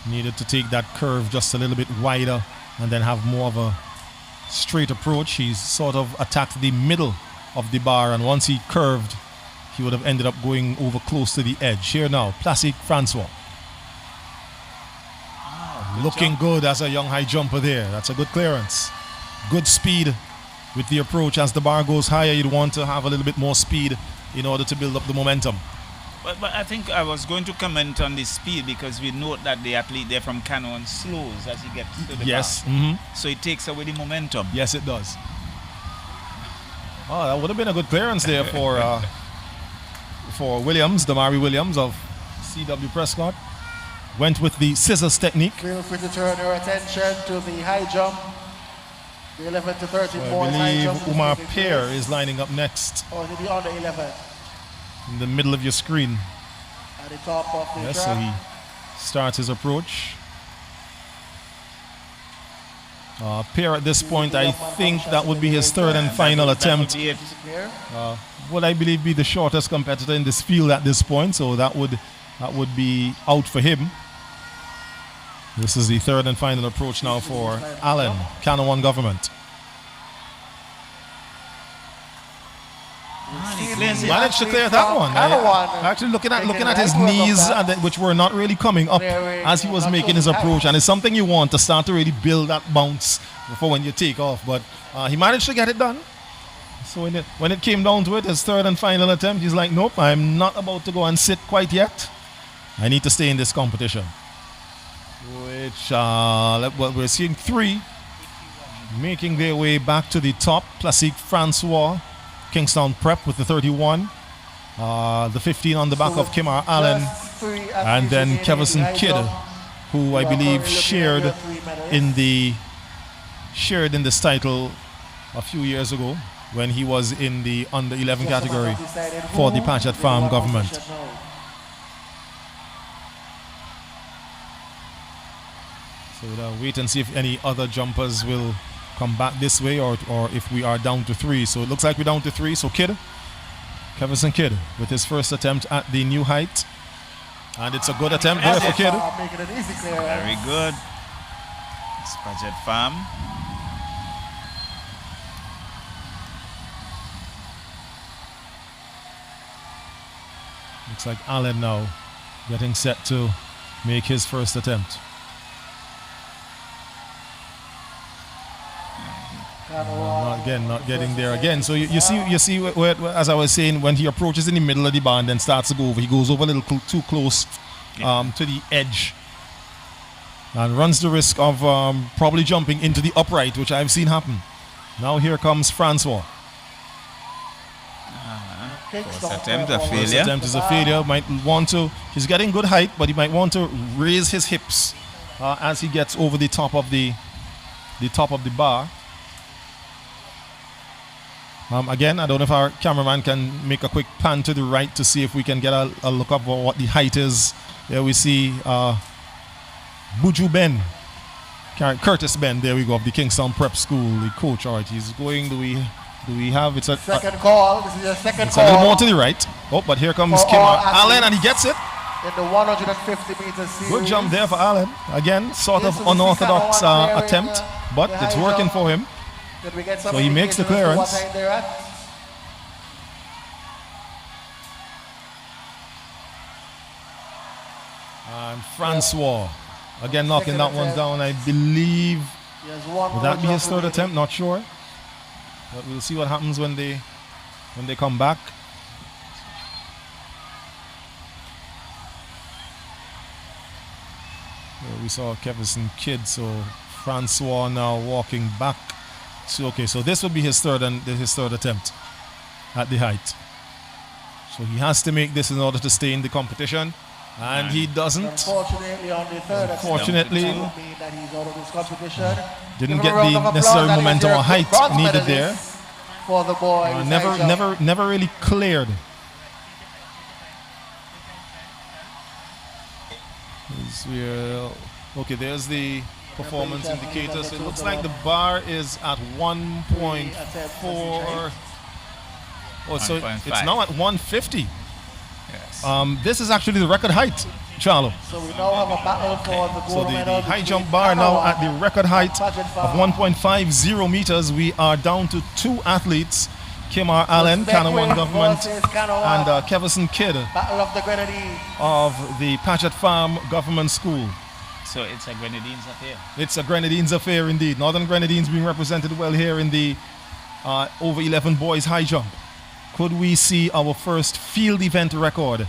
Needed to take that curve just a little bit wider and then have more of a straight approach. He sort of attacked the middle of the bar, and once he curved, he would have ended up going over close to the edge. Here now, Plastic Francois. Looking good as a young high jumper there. That's a good clearance. Good speed with the approach. As the bar goes higher, you'd want to have a little bit more speed in order to build up the momentum. But I think I was going to comment on the speed, because we note that the athlete there from Canon slows as he gets to the Yes. bar. So it takes away the momentum. Yes, it does. Oh, that would have been a good clearance there for Williams, Damari Williams of C.W. Prescott. Went with the scissors technique. Feel free to turn your attention to the high jump. The 11 to 13 boys I high jump. believe Umar Pear is lining up next. Or to the under 11. In the middle of your screen. At the top of the Yes, track. so he starts his approach. Pear at this point, I think that would be his third and final attempt. Would I believe be the shortest competitor in this field at this point, so that would be out for him. This is the third and final approach now for Allen, Canon 1 Government. Managed to clear that one. Actually looking at his knees, which were not really coming up as he was making his approach, and it's something you want to start to really build that bounce for when you take off. But he managed to get it done. So when it came down to it, his third and final attempt, he's like, nope, I'm not about to go and sit quite yet. I need to stay in this competition. Which we're seeing three making their way back to the top. Plastic Francois, Kingstown Prep with the 31. The 15 on the back of Kimar Allen. And then Keverson Kidd, who I believe shared in this title a few years ago when he was in the under 11 category for the Patchett Farm Government. So we'll wait and see if any other jumpers will come back this way, or if we are down to three. So it looks like we're down to three. So Keverson Kidd with his first attempt at the new height. And it's a good attempt there for Kidd. Very good. It's Patchett Farm. Looks like Allen now getting set to make his first attempt. Not getting there again. So you see where, as I was saying, when he approaches in the middle of the bar and then starts to go over, he goes over a little too close to the edge and runs the risk of probably jumping into the upright, which I've seen happen. Now here comes Francois. First attempt a failure. First attempt is a failure. Might want to. He's getting good height, but he might want to raise his hips as he gets over the top of the bar. Again, I don't know if our cameraman can make a quick pan to the right to see if we can get a look up at what the height is. There we see Buju Ben, Curtis Ben. There we go, of the Kingstown Prep School, the coach. All right, he's going. Do we have? It's a second call. This is a second it's call. a little more to the right. Oh, but here comes Kim Allen, and he gets it. In the 150 meter series. Good jump there for Allen. Again, sort of unorthodox attempt, but it's working for him. So he makes the clearance. And Francois, again knocking that one down, I believe. Would that be his third attempt? Not sure. But we'll see what happens when they come back. There we saw Keverson Kidd, so Francois now walking back. So this would be his third attempt at the height. So he has to make this in order to stay in the competition, and he doesn't. Unfortunately, on the third didn't get the necessary momentum or height needed there. For the boy, never really cleared. Okay, there's the performance indicator. So it looks like the bar is at 1.4. Oh, so it's now at 150. Yes. This is actually the record height, Charlo. So we now have a battle for the So gold the medal. high between jump bar now Kanawa at the record height and Pageant of Farm. 1.50 meters. We are down to 2 athletes, Kimar Allen, Kanawan Government, versus Kanawa. and Kevison Kidd Battle of the Grenadines. of the Paget Farm Government School. So it's a Grenadines affair. It's a Grenadines affair indeed. Northern Grenadines being represented well here in the over 11 boys high jump. Could we see our first field event record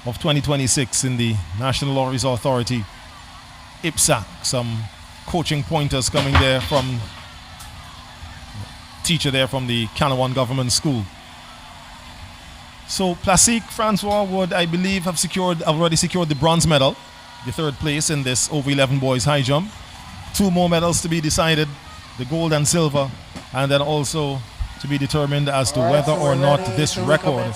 of 2026 in the National Lotteries Authority, IPSAC? Some coaching pointers coming there from teacher there from the Kanawan Government School. So Plastique Francois would, I believe, have already secured the bronze medal, the 3rd place in this over 11 boys high jump. 2 more medals to be decided, the gold and silver, and then also to be determined as to whether or not this record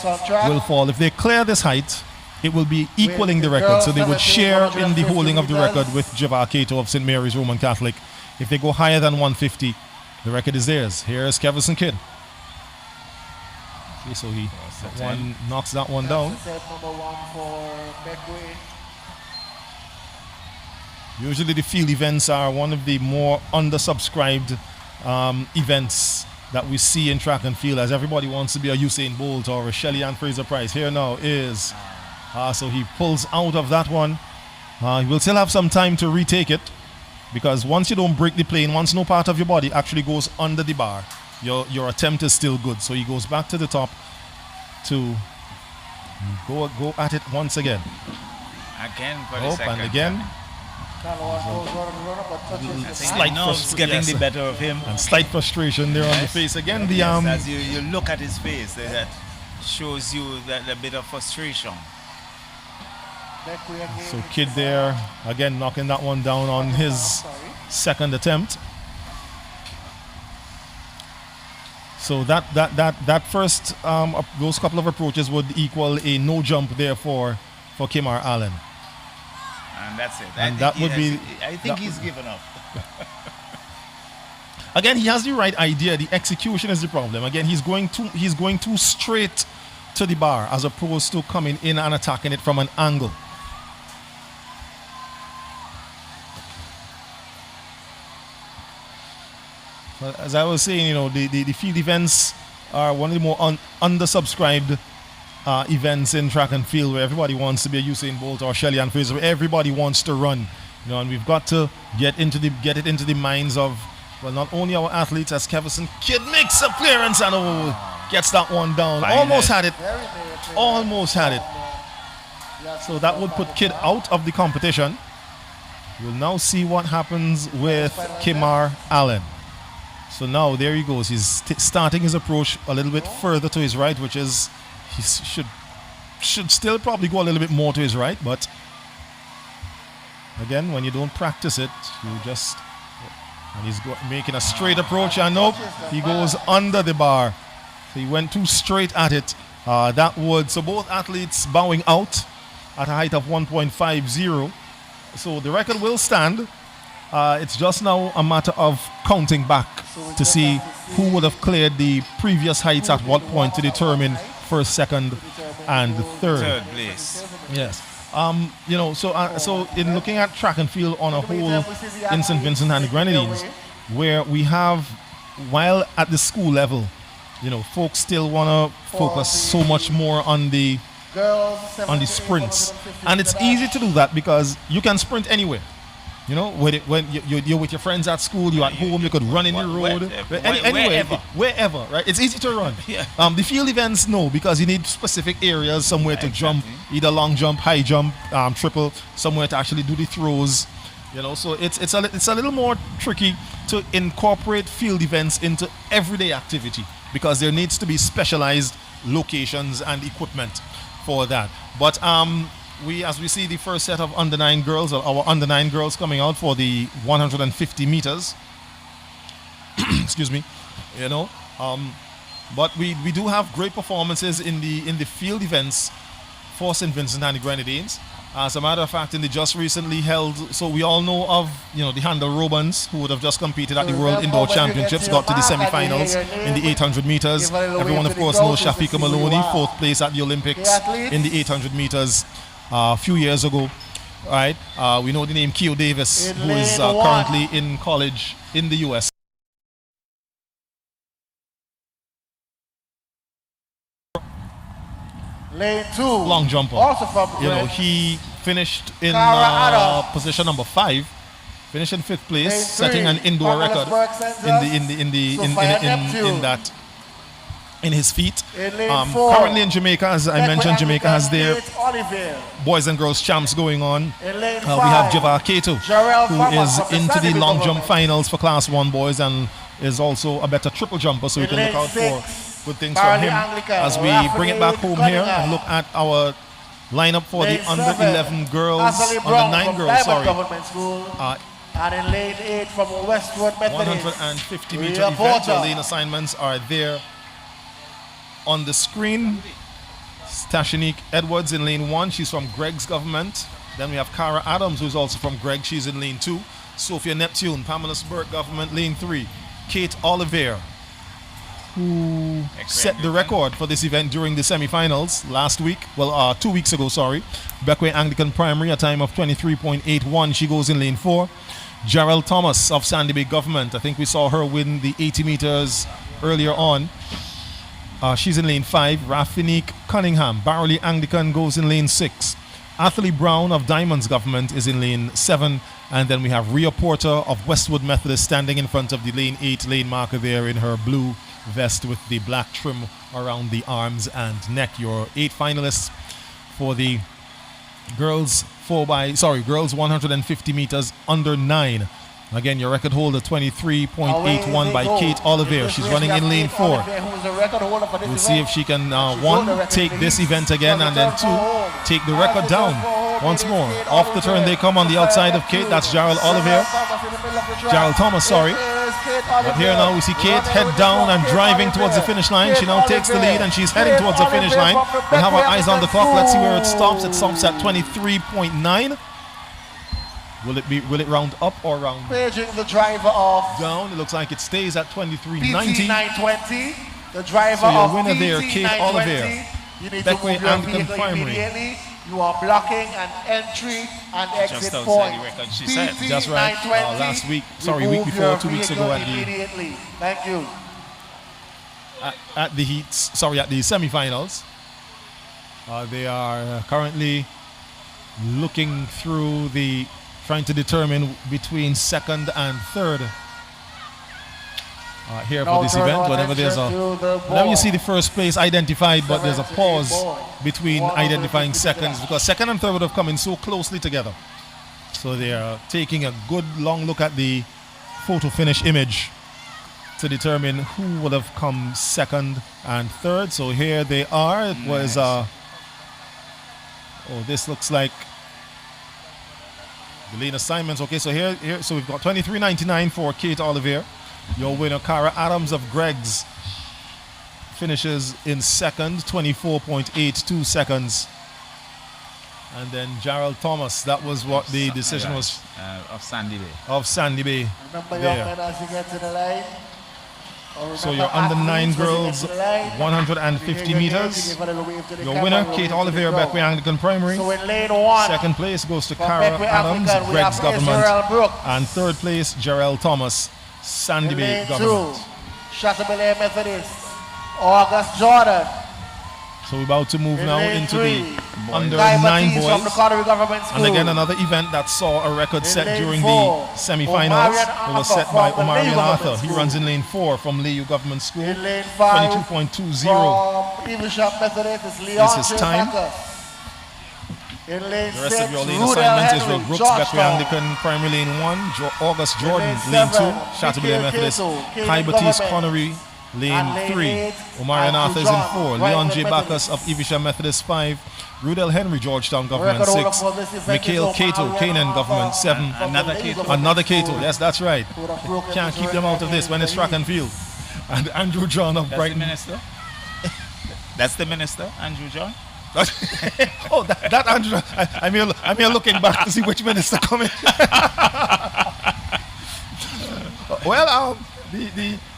will fall. If they clear this height, it will be equaling the record, so they would share in the holding of the record with Javar Cato of St. Mary's Roman Catholic. If they go higher than 150, the record is theirs. Here's Kevison Kidd. Okay, so he knocks that one down. Set number 1 for Beckway. Usually the field events are one of the more undersubscribed events that we see in track and field, as everybody wants to be a Usain Bolt or a Shelley-Ann Fraser-Price. Here now is, so he pulls out of that one. He will still have some time to retake it, because once you don't break the plane, once no part of your body actually goes under the bar, your attempt is still good. So he goes back to the top to go at it once again. Again for the second and again. Slight nerves getting the better of him. And slight frustration there on the face. Again, the as you look at his face, that shows you that a bit of frustration. So Kidd there, again knocking that one down on his 2nd attempt. So that first, those couple of approaches would equal a no jump there for Kimar Allen. And that's it. And that would be. I think he's given up. Again, he has the right idea. The execution is the problem. Again, he's going too straight to the bar as opposed to coming in and attacking it from an angle. But as I was saying, the field events are one of the more undersubscribed events in track and field, where everybody wants to be a Usain Bolt or Shelley-Ann Fraser, where everybody wants to run, and we've got to get it into the minds of, well, not only our athletes, as Kevison Kidd makes a clearance and gets that one down. Almost had it. So that would put Kidd out of the competition. We'll now see what happens with Kimar Allen. So now there he goes. He's starting his approach a little bit further to his right, which is, he should still probably go a little bit more to his right, but again, when you don't practice it, you just, and he's making a straight approach, and nope, he goes under the bar. So he went too straight at it. So both athletes bowing out at a height of 1.50. So the record will stand. It's just now a matter of counting back to see who would have cleared the previous heights at what point to determine first, second, and third. Third place. Yes. So in looking at track and field on a whole in St. Vincent and the Grenadines, where we have, while at the school level, folks still want to focus so much more on the sprints, and it's easy to do that because you can sprint anywhere. When you're with your friends at school, you're at home, you could run in the road, wherever, right? It's easy to run. Yeah. The field events, no, because you need specific areas, somewhere to jump, either long jump, high jump, triple, somewhere to actually do the throws. So it's a little more tricky to incorporate field events into everyday activity, because there needs to be specialized locations and equipment for that. But as we see the first set of under 9 girls, or our under 9 girls coming out for the 150 meters. Excuse me, but we do have great performances in the field events for St. Vincent and the Grenadines. As a matter of fact, in the just recently held, so we all know of, the Handel Robans, who would have just competed at the World Indoor Championships, got to the semi-finals in the 800 meters. Everyone, of course, knows Shafika Maloney, 4th place at the Olympics in the 800 meters a few years ago. Right? We know the name Keo Davis, who is currently in college in the U.S. Lane 2. Long jumper. Also from he finished in position number 5, finished in 5th place, setting an indoor record in his feet. Currently in Jamaica, as I mentioned, Jamaica has their boys and girls champs going on. We have Javar Kato, who is into the long jump finals for Class 1 boys and is also a better triple jumper, so we can look out for good things from him as we bring it back home here and look at our lineup for the under 11 girls, under 9 girls, sorry. And in lane 8 from Westwood Methodist. 150 meter event. The lane assignments are there on the screen. Stashanique Edwards in lane 1. She's from Greg's government. Then we have Cara Adams, who's also from Greg. She's in lane 2. Sophia Neptune, Pamela Spurt government, lane 3. Kate Oliver, who set the record for this event during the semi-finals last week. Well, 2 weeks ago, sorry. Beckway Anglican Primary, a time of 23.81. She goes in lane 4. Jarrell Thomas of Sandy Bay Government. I think we saw her win the 80 meters earlier on. She's in lane 5. Rafinique Cunningham, Barley Anglican, goes in lane 6. Atherley Brown of Diamonds Government is in lane 7. And then we have Rhea Porter of Westwood Methodist standing in front of the lane 8 lane marker there in her blue vest with the black trim around the arms and neck. Your 8 finalists for the girls 150 meters under 9. Again, your record holder 23.81 by Kate Oliver. She's running in lane 4. We'll see if she can 1, take this event again, and then 2, take the record down once more. Off the turn they come on the outside of Kate. That's Jarrell Thomas, sorry. But here now we see Kate head down and driving towards the finish line. She now takes the lead and she's heading towards the finish line. We have our eyes on the clock. Let's see where it stops. It stops at 23.9. Will it round up or round Paging the driver off down? It looks like it stays at 23.90. PT 920. The driver so your of winner PT there, Kate Oliver. You need Beckway to move Anglican Primary. You are blocking an entry and exit just point. The record she said. That's right. Last week, week before, 2 weeks ago at the Thank you. At the heats, at the semi-finals. They are currently looking through trying to determine between 2nd and 3rd here for this event. Whenever you see the first place identified, but there's a pause between identifying seconds, because 2nd and 3rd would have come in so closely together. So they are taking a good long look at the photo finish image to determine who would have come 2nd and 3rd. So here they are. It was this looks like the lane assignments. Okay, so here so we've got 23.99 for Kate Oliver. Your winner, Cara Adams of Greg's, finishes in 2nd, 24.82 seconds. And then Jarrell Thomas, that was what the decision was. Of Sandy Bay. Of Sandy Bay. Remember, young men, as you get to the line. So you're under 9 girls, 150 meters. Your winner, Kate Oliver, Beckway Anglican Primary. So in lane 1, 2nd place goes to Cara Adams, Greg's government. And 3rd place, Jarrell Thomas, Sandy Bay government. 2, Chateaubelair Methodist, August Jordan. So we're about to move now into the under 9 boys. And again, another event that saw a record set during the semi-finals. It was set by Omarion Arthur. He runs in lane 4 from Leu Government School. 22.20 is his time. In lane the rest 6, of your lane assignments is Israel Brooks, Beckway Anglican Primary lane 1, August Jordan lane 2, Chateaubelair Methodist, Kai Batiste Connery lane 3, Omarion Arthur is in 4, Leon J. Bacchus of Evesham Methodist 5, Rudel Henry Georgetown Government 6, Mikhail Cato Canaan Government 7, another Cato, yes, that's right. Can't keep them out of this when it's track and field. And Andrew John of Brighton. That's the minister, Andrew John. Oh, that Andrew. I'm here looking back to see which minister coming. Well,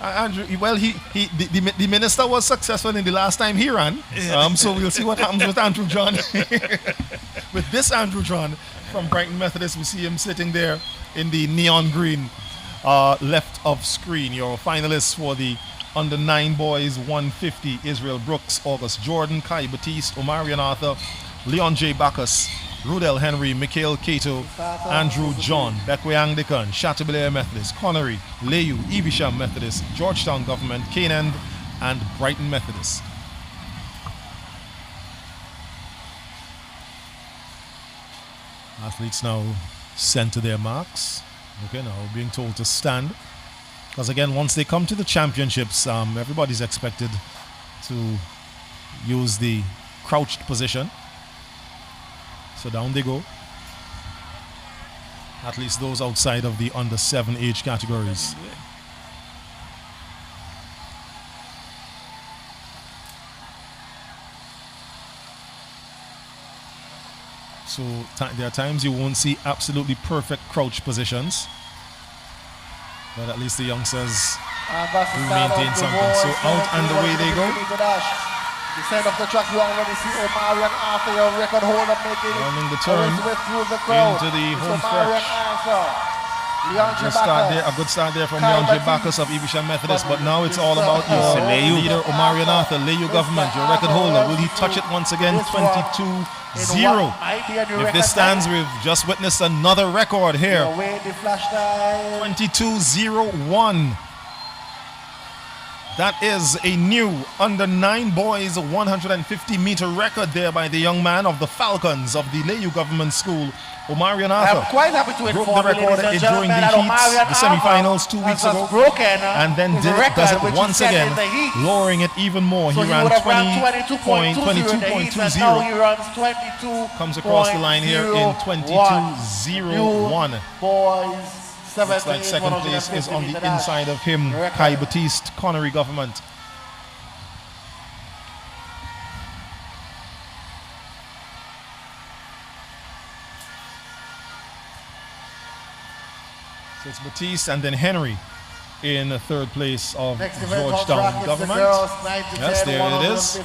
Andrew. Well, the minister was successful in the last time he ran. So we'll see what happens with Andrew John. With this Andrew John from Brighton Methodist, we see him sitting there in the neon green left of screen. Your finalists for the under 9 boys 150: Israel Brooks, August Jordan, Kai Batiste, Omarion Arthur, Leon J. Bacchus, Rudel Henry, Mikhail Cato, Andrew John, Bekwayang Dikon, Chateaubriand Methodist, Connery, Leyu, Evesham Methodist, Georgetown Government, Canaan, and Brighton Methodist. Athletes now sent to their marks. Okay, now being told to stand. Because again, once they come to the championships, everybody's expected to use the crouched position. So down they go. At least those outside of the under 7 age categories. So there are times you won't see absolutely perfect crouch positions, but at least the youngsters will maintain something. So out and away they go. The center of the track, you already see Omarion Arthur, your record holder, making running the turn into the home stretch. A good start there from Leon J. Bacchus of Evesham Methodist, but now it's all about your leader, Omarion Arthur, Leyu Government, your record holder. Will he touch it once again? 22-0. If this stands, we've just witnessed another record here. 22-0-1. That is a new under 9 boys 150-meter record there by the young man of the Falcons of the Leyu Government School, Omarion Arthur. I'm quite happy to broke inform the record you, during the heats, the semifinals 2 weeks ago, and then does it once again, lowering it even more. So he ran 22.20. Comes across the line here in 22-0-1. Boys. Looks like second place is on the inside of him, Kai Batiste, Connery Government. So it's Batiste and then Henry in the third place of Georgetown Government. Yes, there it is.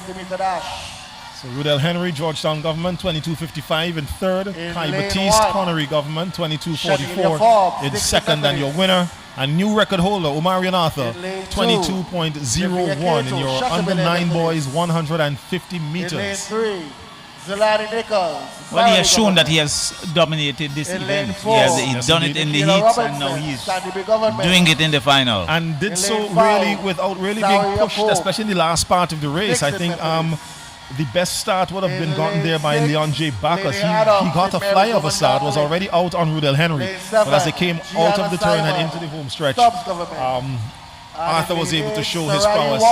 So Rudel Henry, Georgetown Government, 22.55 in third. Kai Batiste, Connery Government, 22.44 in second. And your winner and new record holder, Omarion Arthur, 22.01 in your under 9 boys 150 meters. Well, he has shown that he has dominated this event. He's done it in the heats, and now he's doing it in the final. And did so really without really being pushed, especially in the last part of the race. I think the best start would have been gotten there by Leon J. Bacchus. He got a fly of a start, was already out on Rudel Henry. But as they came out of the turn and into the home stretch, Arthur was able to show his prowess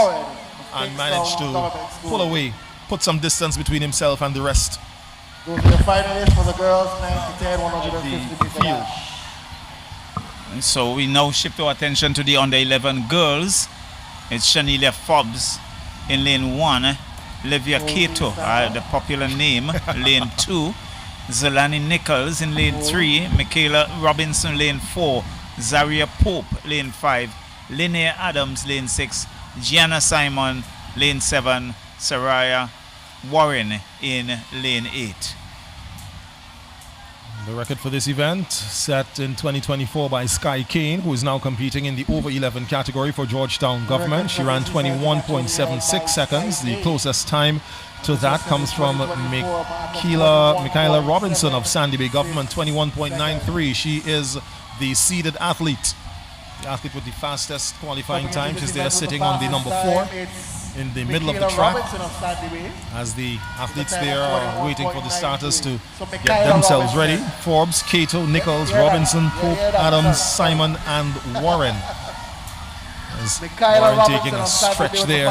and managed to pull away, put some distance between himself and the rest. Those are the finalists for the girls, 90-10, 150 meters. And so we now shift our attention to the under 11 girls. It's Shanilia Fobbs in lane 1. Livia Cato, the popular name, lane 2. Zelani Nichols in lane 3. Michaela Robinson, lane 4. Zaria Pope, lane 5. Linnea Adams, lane 6. Gianna Simon, lane 7. Saraya Warren in lane 8. The record for this event set in 2024 by Sky Kane, who is now competing in the over 11 category for Georgetown Government. She ran 21.76 seconds. The closest time to that comes from Michaela Robinson of Sandy Bay Government, 21.93. She is the seeded athlete. The athlete with the fastest qualifying time. She's there sitting on the number 4 in the middle of the track, as the athletes there are waiting for the starters to get themselves ready. Forbes, Cato, Nichols, Robinson, Pope, Adams, Simon, and Warren. As Warren taking a stretch there.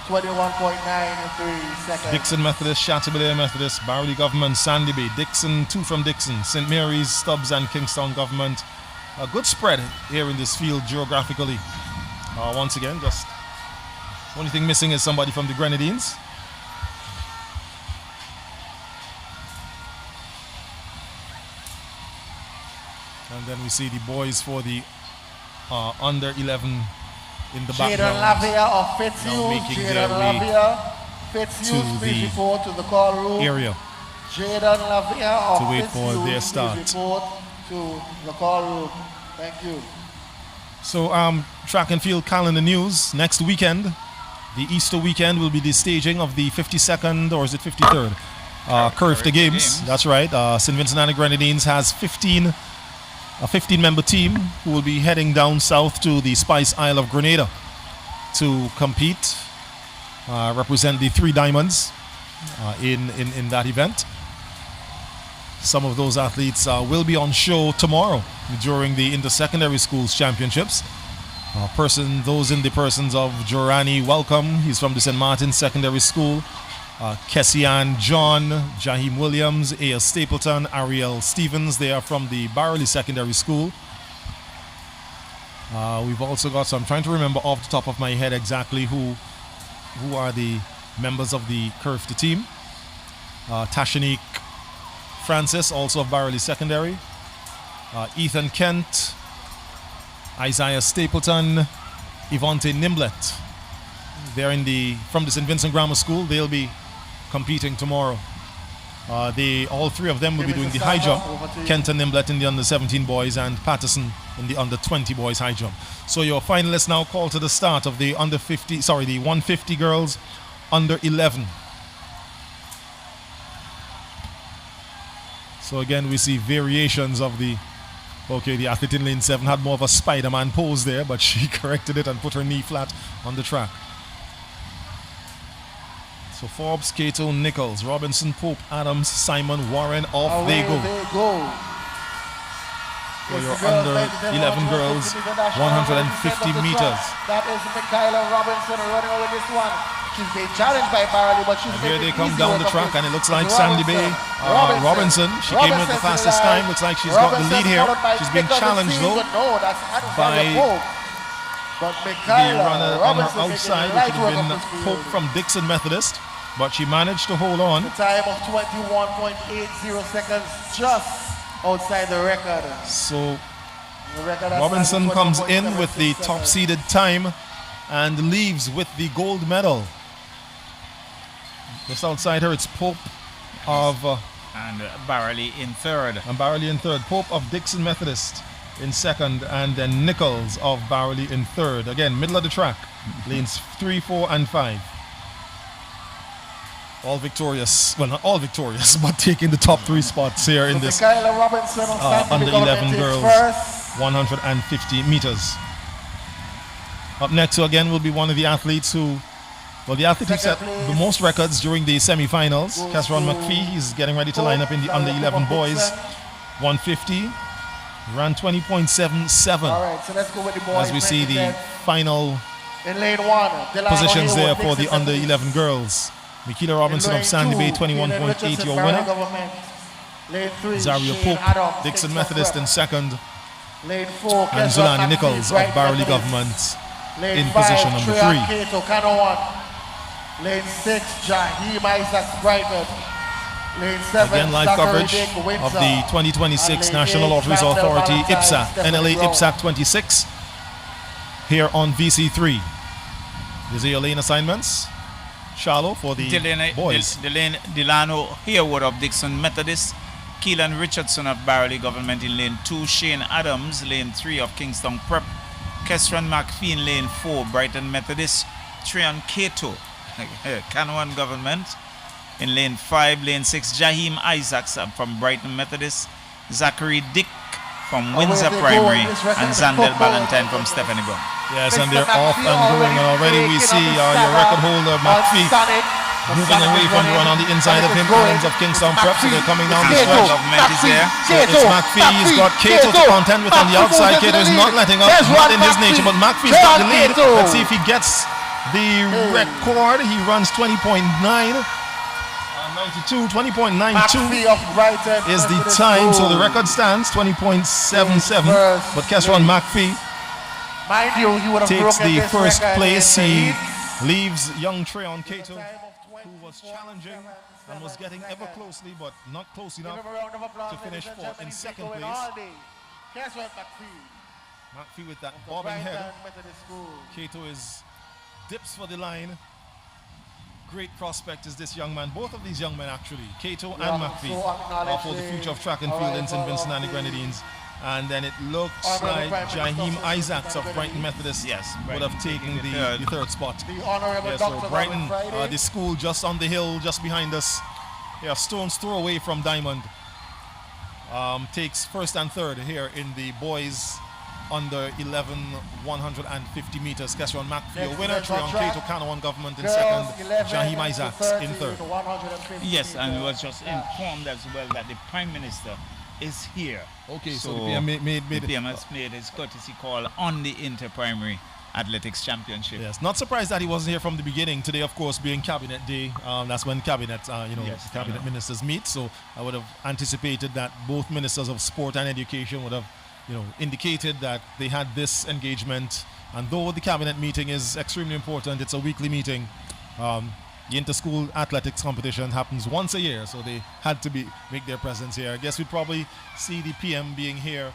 21.93 seconds. Dixon Methodist, Chateaubriand Methodist, Barley Government, Sandy Bay, Dixon, 2 from Dixon, St. Mary's, Stubbs, and Kingstown Government. A good spread here in this field geographically. Once again, just only thing missing is somebody from the Grenadines. And then we see the boys for the under 11 in the Jaden background. Lavia of Now Fitzhugh. making Jaden their way Lavia. Fitzhugh, please the report to the call room. area Jaden Lavia of to wait for Fitzhugh, their please start. report to the call room. Thank you. So track and field calendar news. Next weekend, the Easter weekend, will be the staging of the 52nd, or is it 53rd? Curfew Games. That's right. St. Vincent and the Grenadines has a 15-member team who will be heading down south to the Spice Isle of Grenada to compete, represent the Three Diamonds in that event. Some of those athletes will be on show tomorrow during the Inter-Secondary Schools Championships. Those in the persons of Jorani Welcome, he's from the St. Martin Secondary School. Kessian John, Jaheim Williams, A.L. Stapleton, Ariel Stevens, they are from the Barley Secondary School. We've also got, so I'm trying to remember off the top of my head exactly who are the members of the Curfew team. Tashanique Francis, also of Barley Secondary. Ethan Kent, Isaiah Stapleton, Yvonne Nimblet. They're from the St. Vincent Grammar School. They'll be competing tomorrow. All three of them will be doing the high jump. Kent and Nimblet in the under 17 boys and Patterson in the under 20 boys high jump. So your finalists now called to the start of the the 150 girls under 11. So again, we see variations of the athlete in lane 7 had more of a Spider-Man pose there, but she corrected it and put her knee flat on the track. So Forbes, Cato, Nichols, Robinson, Pope, Adams, Simon, Warren, off they go. For your under 11 girls, 150 meters. That is Michaela Robinson running over this one. She's being challenged by Barley, but she's here they come down the track, and it looks like Sandy Bay Robinson. She came with the fastest time. Looks like she's got the lead here. She's being challenged though by the runner on her outside, which would have been Pope from Dixon Methodist, but she managed to hold on. The time of 21.80 seconds, just outside the record. So Robinson comes in with the top-seeded time and leaves with the gold medal. Just outside her, it's Pope of and Barley in third. Pope of Dixon Methodist in second, and then Nichols of Barley in third. Again, middle of the track, lanes 3, 4, and 5. All victorious. Well, not all victorious, but taking the top 3 spots here in this under 11 girls 150 meters. Up next, so again, will be one of the athletes who set the most records during the semi-finals. Kesron McPhee, he's getting ready to line up in the under 11 boys 150. Ran 20.77. All right, so let's go with the boys. As we see the final in lane 1, positions there for the under 11 girls. Michaela Robinson of Sandy Bay, 21.8, your winner. Zaria Pope, Dixon Methodist in second. Lane 4, and Zulani Nichols of Barley Government in position number 3. Lane 6, Jaheim Isaacs Brightman. Lane 7, again, live coverage of the 2026 National Lotteries Authority IPSAC, NLA IPSAC 26, here on VC3. These are your lane assignments. Charlo for the boys. Delano Harewood of Dixon Methodist. Keelan Richardson of Barley Government in lane 2. Shane Adams, lane 3 of Kingston Prep. Kesron McPhee in lane 4, Brighton Methodist. Treon Cato, Canwan Government in lane 5. Lane 6, Jaheim Isaacs from Brighton Methodist. Zachary Dick from Windsor Primary. And Zandel Ballantyne from Stephanie Brown. Yes, and they're off and going, and already we see your record holder McPhee moving away from the run on the inside of him. Adams of Kingston Prep, so they're coming down the stretch. So it's McPhee, he's got Cato to contend with on the outside. Cato is not letting up, not in his nature, but McPhee's got the lead. Let's see if he gets the record. He runs 20.9. 92, 20.92 is the time, so the record stands 20.77. But Kesron McPhee takes the first place. He leaves young Treon Cato, who was challenging and was getting ever closely, but not close enough to finish in second place. Guess what, McPhee? McPhee with that bobbing head. Methodist School. Cato is dips for the line. Great prospect is this young man. Both of these young men actually, Cato and McPhee, are for the future of track and field in St. Vincent and the Grenadines. And then it looks like Jaheim Isaacs of Brighton Methodist would have taken the third spot. The Honorable Dr. So Brighton, the school just on the hill, just behind us. Yeah, stone's throw away from Diamond. Takes first and third here in the boys under 11 150 meters. Kesron McPhee, winner, Treon Cato, Canawan Government in second, Jaheim Isaacs in third. Yes, and we was just informed as well that the Prime Minister is here. Okay, so the PM the PM has made his courtesy call on the Inter-Primary Athletics Championship. Yes, not surprised that he wasn't here from the beginning. Today, of course, being Cabinet Day, that's when Cabinet, Cabinet ministers meet. So I would have anticipated that both ministers of sport and education would have, indicated that they had this engagement. And though the Cabinet meeting is extremely important, it's a weekly meeting. The inter-school athletics competition happens once a year, so they had to make their presence here. I guess we'd probably see the PM being here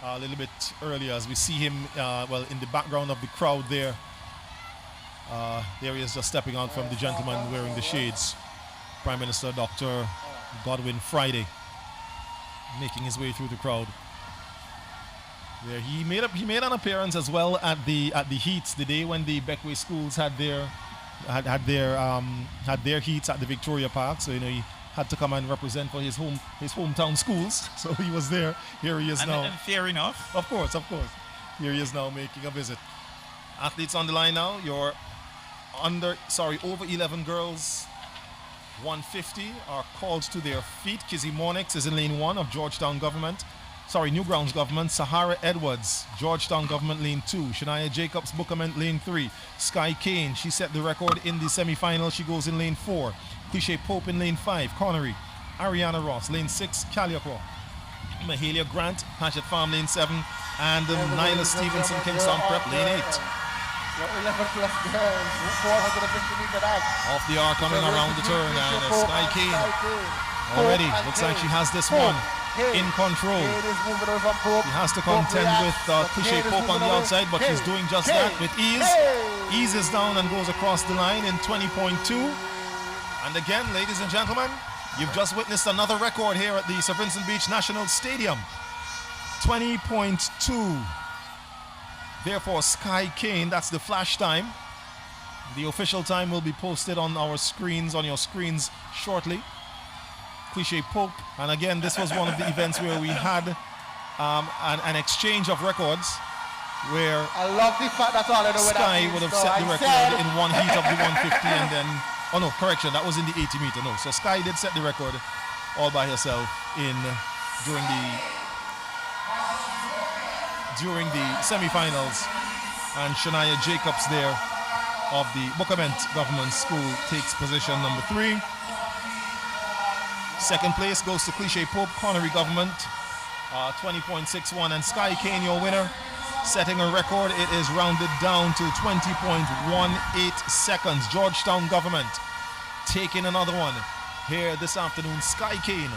a little bit earlier as we see him, in the background of the crowd there. There he is just stepping out from the gentleman wearing the shades. Prime Minister Dr. Godwin Friday making his way through the crowd. Yeah, he made an appearance as well at the heats the day when the Beckway schools had their heats at the Victoria Park. So he had to come and represent for his hometown schools. So he was there. Here he is now. And fair enough. Of course. Here he is now making a visit. Athletes on the line now. Your over 11 girls 150 are called to their feet. Kizzy Monix is in lane 1 of Georgetown Government. Newgrounds Government. Sahara Edwards, Georgetown Government lane 2. Shania Jacobs, Bookament lane 3. Sky Kane, she set the record in the semi-final. She goes in lane 4. Cliche Pope in lane 5. Connery. Ariana Ross, lane 6. Caliacro. Mahalia Grant, Hatchet Farm lane 7. And Nyla Stevenson, Kingston Prep lane 8. 11 plus girls, 450 meter dash. Off the arc coming around the turn, and Sky Kane already looks like she has this one in control. He has to contend with Cliche Pope on the outside, but she's doing just that with ease. Eases down and goes across the line in 20.2. And again, ladies and gentlemen, you've just witnessed another record here at the St. Vincent Beach National Stadium. 20.2. Therefore, Sky Kane, that's the flash time. The official time will be posted on our screens, on your screens shortly. Cliche Pope, and again, this was one of the events where we had an exchange of records where I love the fact that all Sky would have set the record in one heat of the 150, and then, that was in the 80 meter. No, so Sky did set the record all by herself during the semi-finals, and Shania Jacobs there of the Bookament Government School takes position number 3. Second place goes to Cliche Pope, Connery Government, 20.61, and Sky Kane, your winner, setting a record. It is rounded down to 20.18 seconds. Georgetown Government taking another one here this afternoon. Sky Kane,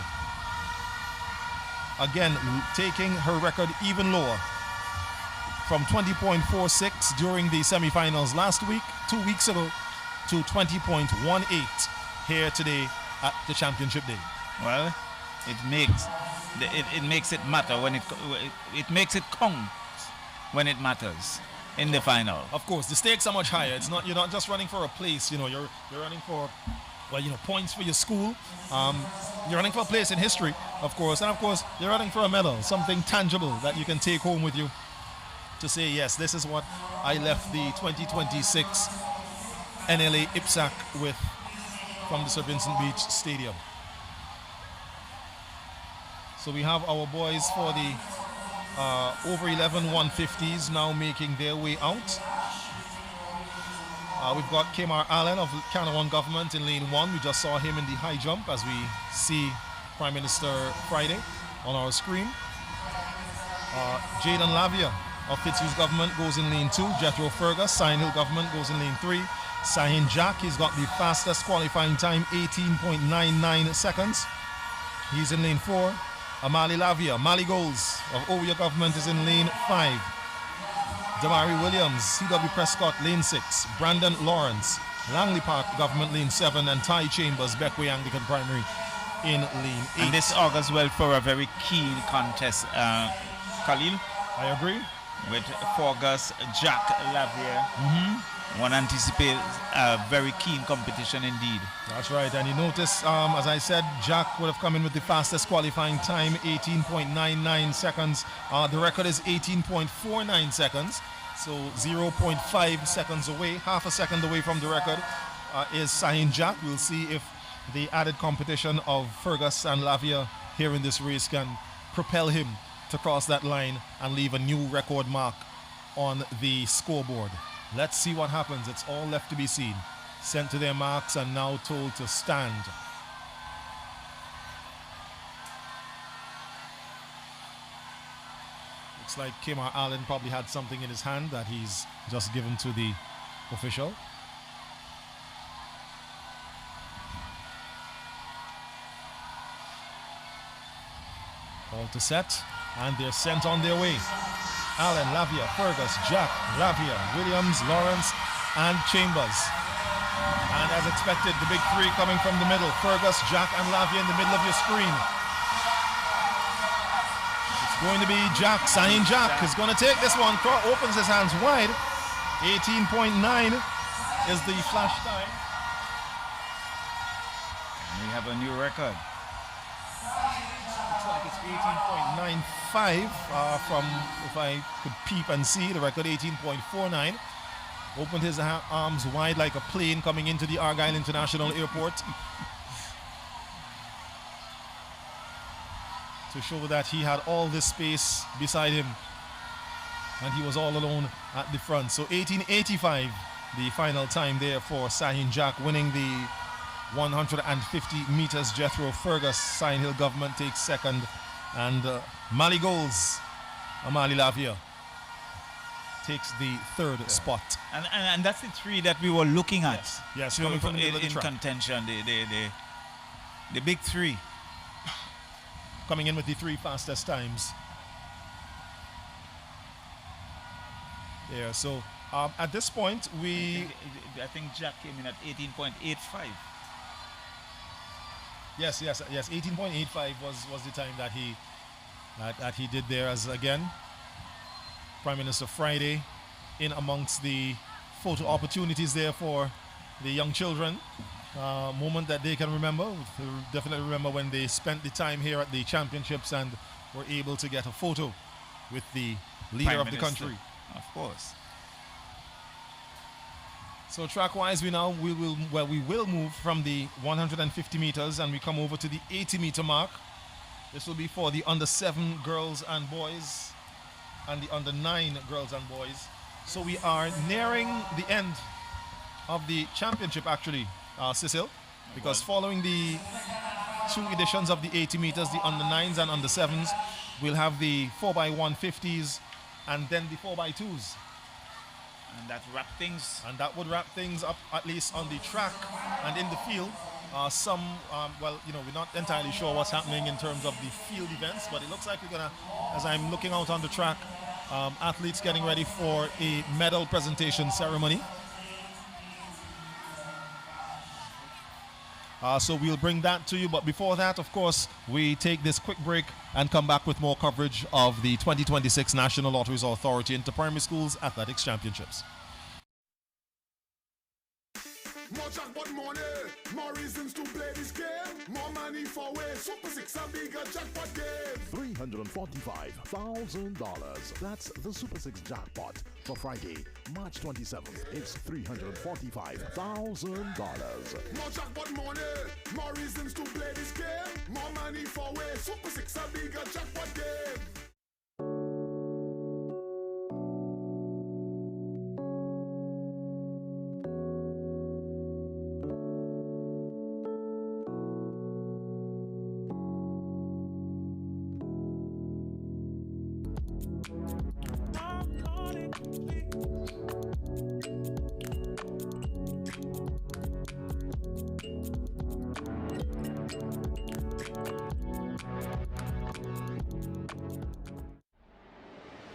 again, taking her record even lower from 20.46 during the semifinals last week, 2 weeks ago, to 20.18 here today at the championship day. Well, it makes it matter when it makes it count when it matters in the final. Of course, the stakes are much higher. You're not just running for a place. You're running for points for your school. You're running for a place in history, of course, and of course you're running for a medal, something tangible that you can take home with you to say, yes, this is what I left the 2026 NLA IPSAC with from the St. Vincent Beach Stadium. So we have our boys for the over 11 150s now making their way out. We've got Kmar Allen of Canawan Government in lane 1. We just saw him in the high jump as we see Prime Minister Friday on our screen. Jaden Lavia of Fitzhugh Government goes in lane 2. Jethro Fergus, Sign Hill Government, goes in lane 3. Sahin Jack, he's got the fastest qualifying time, 18.99 seconds. He's in lane 4. Amali Lavia, Mali Goals of Oyo Government is in lane 5. Damari Williams, C.W. Prescott, lane 6. Brandon Lawrence, Langley Park Government, lane 7. And Ty Chambers, Beckway Anglican Primary, in lane 8. And this augurs well for a very keen contest, Khalil. I agree. With Fergus, Jack Lavia. One anticipates a very keen competition indeed. That's right. And you notice, as I said, Jack would have come in with the fastest qualifying time, 18.99 seconds. The record is 18.49 seconds. So 0.5 seconds away, half a second away from the record is Sahin Jack. We'll see if the added competition of Fergus and Lavia here in this race can propel him to cross that line and leave a new record mark on the scoreboard. Let's see what happens. It's all left to be seen. Sent to their marks and now told to stand. Looks like Kemar Allen probably had something in his hand that he's just given to the official. All to set, and they're sent on their way. Allen, Lavia, Fergus, Jack, Lavia, Williams, Lawrence, and Chambers. And as expected, the big three coming from the middle. Fergus, Jack, and Lavia in the middle of your screen. It's going to be Jack. Sahin Jack is going to take this one. Opens his hands wide. 18.9 is the flash time. And we have a new record. Looks like it's 18.95 from, if I could peep and see, the record 18.49. Opened his arms wide like a plane coming into the Argyle International Airport to show that he had all this space beside him and he was all alone at the front. So 18.85 the final time there for Sahin Jack, winning the 150 meters Jethro. Fergus, Sign Hill Government takes second, and Mali Goals, Amali Lavia takes the third spot. And that's the three that we were looking at. Yes, coming from the middle of the in track. contention, the big three. Coming in with the three fastest times. Yeah, so at this point I think Jack came in at 18.85. Yes, 18.85 was the time that he did there, as again Prime Minister Friday in amongst the photo opportunities there for the young children. Moment that they can remember. They'll definitely remember when they spent the time here at the championships and were able to get a photo with the leader Prime of the Minister, country. Of course. So track-wise, we will move from the 150 meters and we come over to the 80-meter mark. This will be for the under-7 girls and boys and the under-9 girls and boys. So we are nearing the end of the championship, actually, Cecil, because following the 2 editions of the 80 meters, the under-9s and under-7s, we'll have the 4x150s and then the 4x2s. And that would wrap things up, at least on the track and in the field. We're not entirely sure what's happening in terms of the field events, but it looks like we're gonna, as I'm looking out on the track, athletes getting ready for a medal presentation ceremony. So we'll bring that to you, but before that, of course, we take this quick break and come back with more coverage of the 2026 National Lotteries Authority Inter-Primary Schools Athletics Championships. More jackpot money, more reasons to play this game. More money for way, Super 6 a bigger jackpot game. $345,000. That's the Super 6 jackpot for Friday, March 27th. It's $345,000. More jackpot money, more reasons to play this game. More money for way, Super 6 a bigger jackpot game.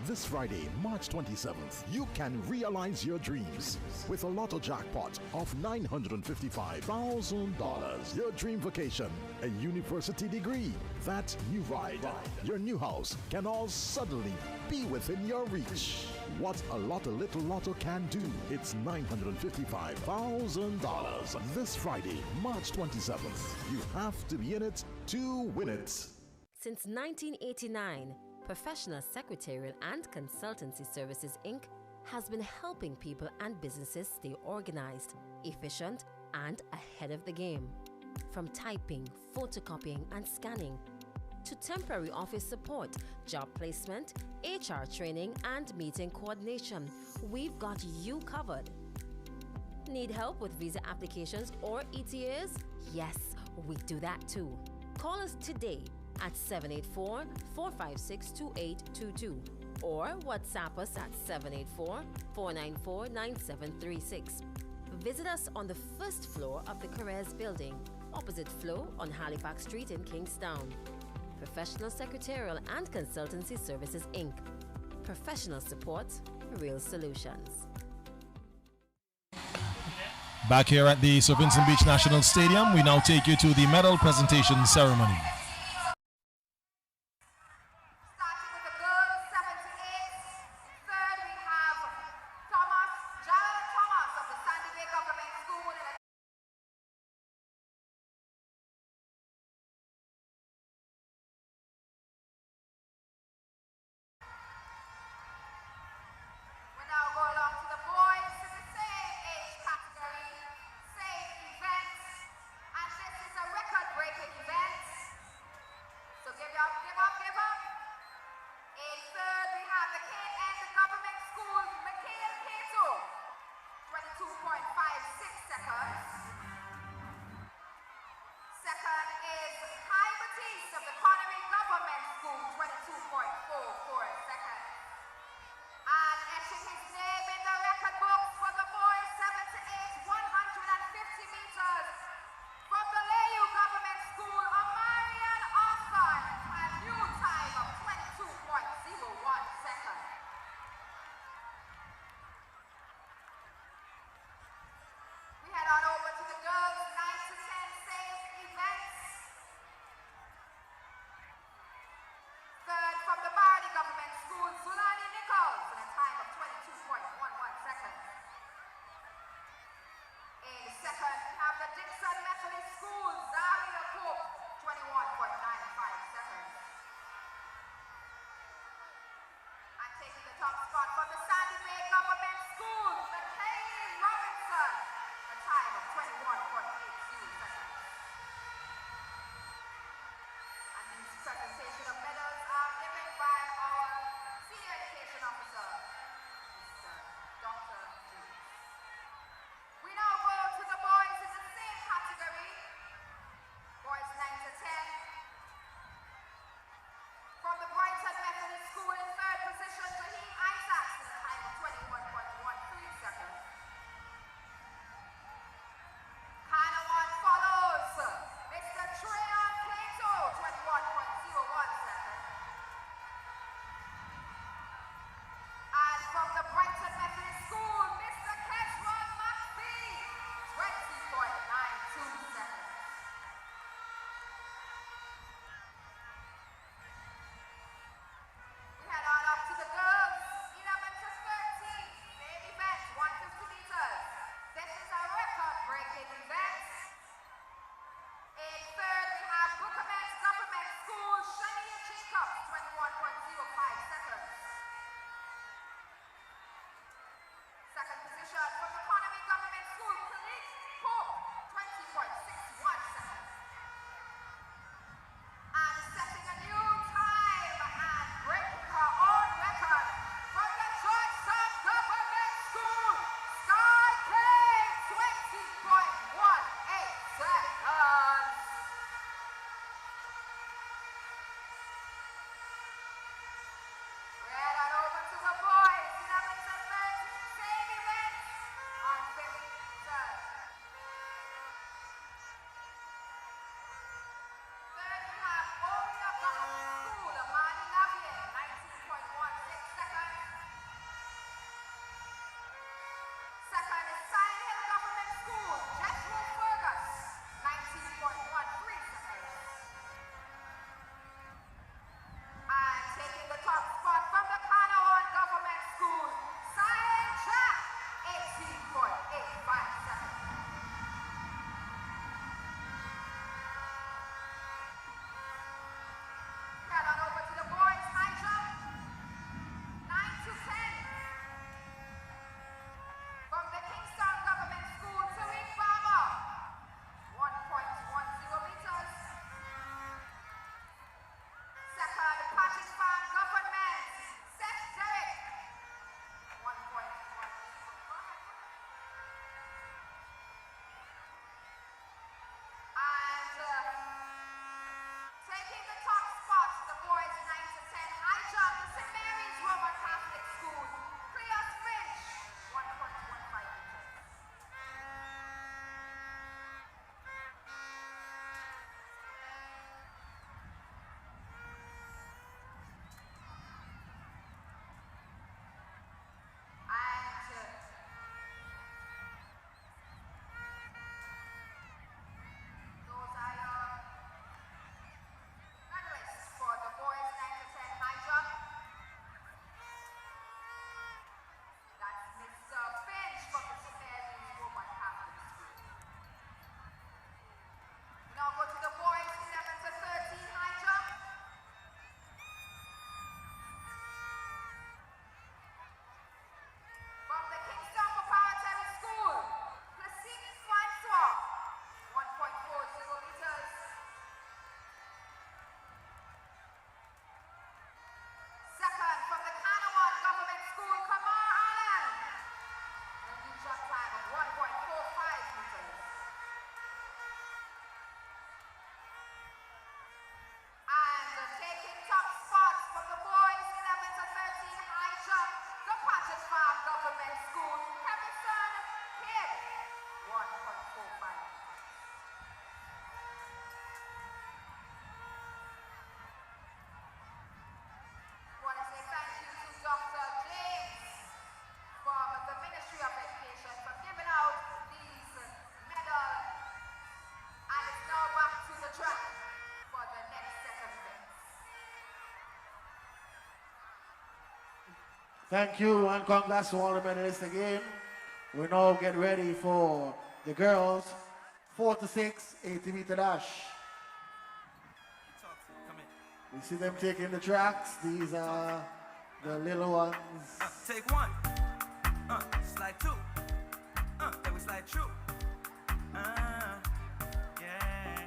This Friday, March 27th, you can realize your dreams with a lotto jackpot of $955,000. Your dream vacation, a university degree, that new ride, your new house can all suddenly be within your reach. What a little lotto can do. It's $955,000. This Friday, March 27th. You have to be in it to win it. Since 1989, Professional Secretarial and Consultancy Services Inc. has been helping people and businesses stay organized, efficient, and ahead of the game. From typing, photocopying, and scanning, to temporary office support, job placement, HR training, and meeting coordination, we've got you covered. Need help with visa applications or ETAs? Yes, we do that too. Call us today at 784-456-2822 or WhatsApp us at 784-494-9736. Visit us on the first floor of the Carrez building, opposite Flo on Halifax Street in Kingstown. Professional Secretarial and Consultancy Services Inc. Professional support, real solutions. Back here at the Sir Vincent Beach National Stadium, we now take you to the medal presentation ceremony. School in third position, Raheem Isaacs in a time of 21.1. Thank you and congrats to all the medalists again. We now get ready for the girls 4 to 6 80-meter dash. We see them taking the tracks. These are the little ones. Take one. Slide two. Then we slide through. Yeah.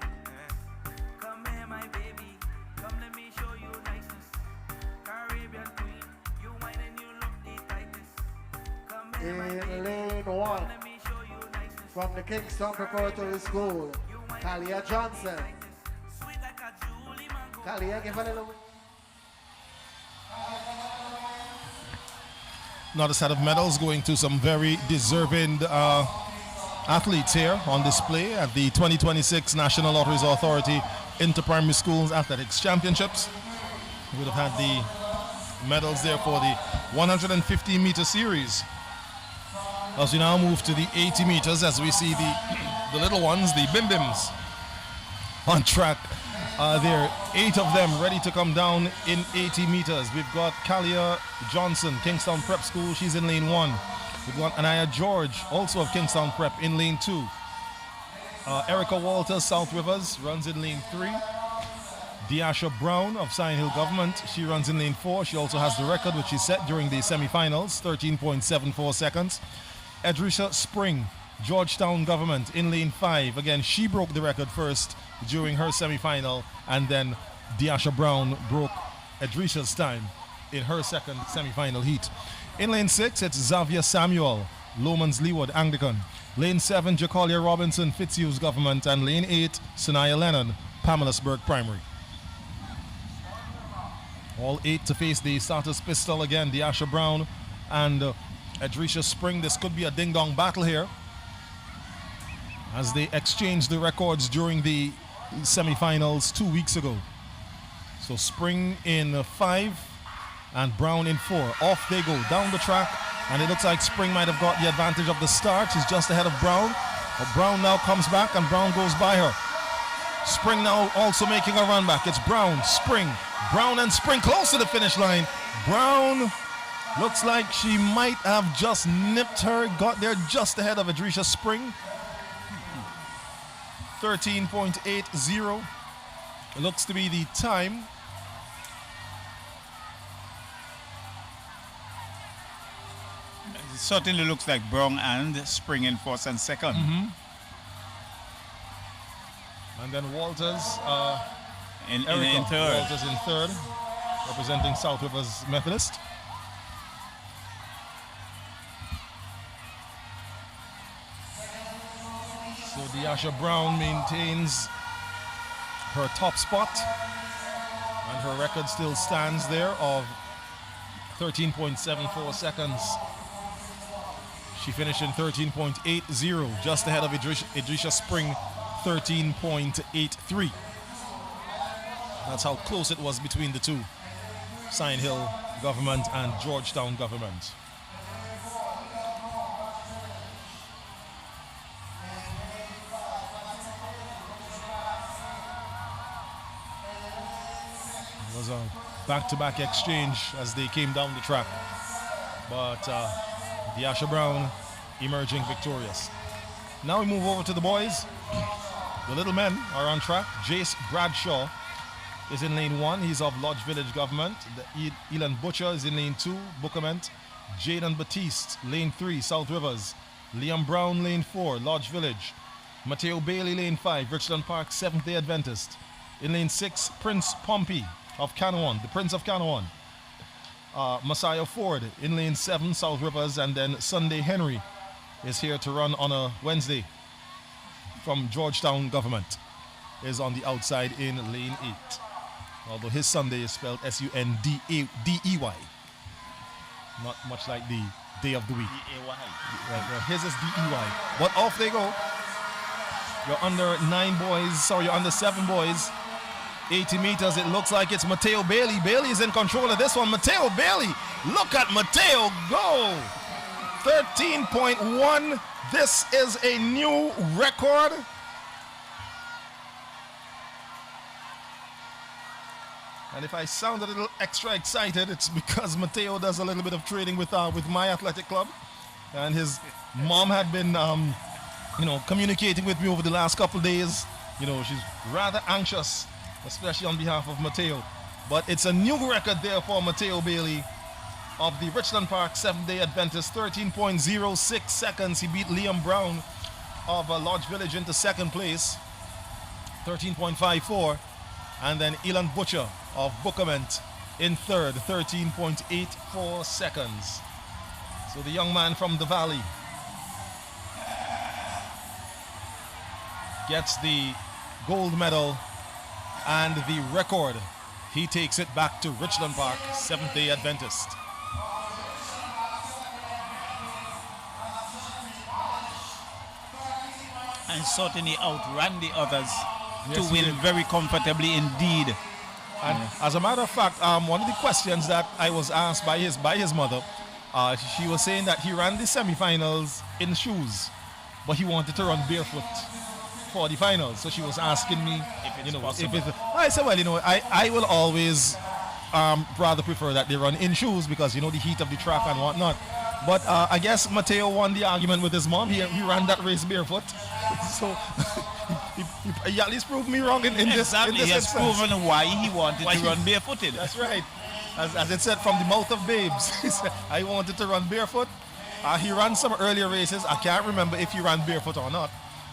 Come here, my baby. Come, let me show you niceness. Caribbean queen. You whine and you look the tightest. Come here, my baby. In lane 1, from the Kingston Preparatory School, Kalia Johnson. Kalia, give a little. Another set of medals going to some very deserving athletes here on display at the 2026 National Lotteries Authority Inter-Primary Schools Athletics Championships. We would have had the medals there for the 150-meter series. As we now move to the 80 meters, as we see the little ones, the bim-bims, on track. There are 8 of them ready to come down in 80 meters. We've got Kalia Johnson, Kingstown Prep School. She's in lane 1. We've got Anaya George, also of Kingstown Prep, in lane 2. Erica Walters, South Rivers, runs in lane 3. Diasha Brown of Sign Hill Government, she runs in lane 4. She also has the record which she set during the semifinals, 13.74 seconds. Edrisha Spring, Georgetown Government, in lane 5. Again, she broke the record first during her semifinal, and then Diasha Brown broke Edrisha's time in her second semifinal heat. In lane 6, it's Xavier Samuel, Lomans Leeward Anglican. Lane 7, Jacolia Robinson, Fitzhughes Government, and lane 8, Sanaya Lennon, Pamela's-Burke Primary. All 8 to face the starters pistol again, Diasha Brown and Edrisha Spring. This could be a ding-dong battle here, as they exchanged the records during the semifinals 2 weeks ago. So Spring in 5 and Brown in 4. Off they go down the track, and it looks like Spring might have got the advantage of the start. She's just ahead of Brown, but Brown now comes back and Brown goes by her. Spring now also making a run back. It's Brown, Spring, Brown and Spring close to the finish line. Brown looks like she might have just nipped her, got there just ahead of Edrisha Spring. 13.80 looks to be the time. It certainly looks like Brown and Spring in first and second. And then Walters in third. Walters in third, representing South Rivers Methodist. So Diasha Brown maintains her top spot, and her record still stands there of 13.74 seconds. She finished in 13.80, just ahead of Edrisha Spring, 13.83. That's how close it was between the two, Sign Hill Government and Georgetown Government. It was a back-to-back exchange as they came down the track, but Diasha Brown emerging victorious. Now we move over to the boys. The little men are on track. Jace Bradshaw is in lane 1. He's of Lodge Village Government. Elan Butcher is in lane 2, Bookament. Jaden Batiste, lane 3, South Rivers. Liam Brown, lane 4, Lodge Village. Mateo Bailey, lane 5, Richland Park, Seventh-day Adventist. In lane 6, Prince Pompey of Canawan, the Prince of Canawan. Messiah Ford in lane 7, South Rivers, and then Sunday Henry is here to run on a Wednesday from Georgetown Government, is on the outside in lane 8. Although his Sunday is spelled S-U-N-D-E-Y. Not much like the day of the week. Right, his is D-E-Y. But off they go. You're under 9 boys, sorry, you're under 7 boys. 80 meters, it looks like it's Mateo Bailey. Bailey is in control of this one. Mateo Bailey, look at Mateo go. 13.1, this is a new record. And if I sound a little extra excited, it's because Mateo does a little bit of training with my athletic club. And his mom had been, communicating with me over the last couple of days. She's rather anxious, especially on behalf of Mateo. But it's a new record there for Mateo Bailey of the Richland Park Seventh-day Adventist, 13.06 seconds. He beat Liam Brown of Lodge Village into second place, 13.54. And then Elon Butcher of Bookament in third, 13.84 seconds. So the young man from the Valley gets the gold medal and the record. He takes it back to Richland Park, Seventh-day Adventist. And certainly outran the others to win very comfortably indeed. And as a matter of fact, one of the questions that I was asked by his mother, she was saying that he ran the semifinals in shoes, but he wanted to run barefoot for the finals. So she was asking me, I said, well, I will always rather prefer that they run in shoes because, the heat of the track and whatnot. But I guess Mateo won the argument with his mom. He ran that race barefoot. So he at least proved me wrong in this. Exactly, he has proven why he wanted to run barefooted. That's right. As it said from the mouth of babes, he said, I wanted to run barefoot. He ran some earlier races. I can't remember if he ran barefoot or not.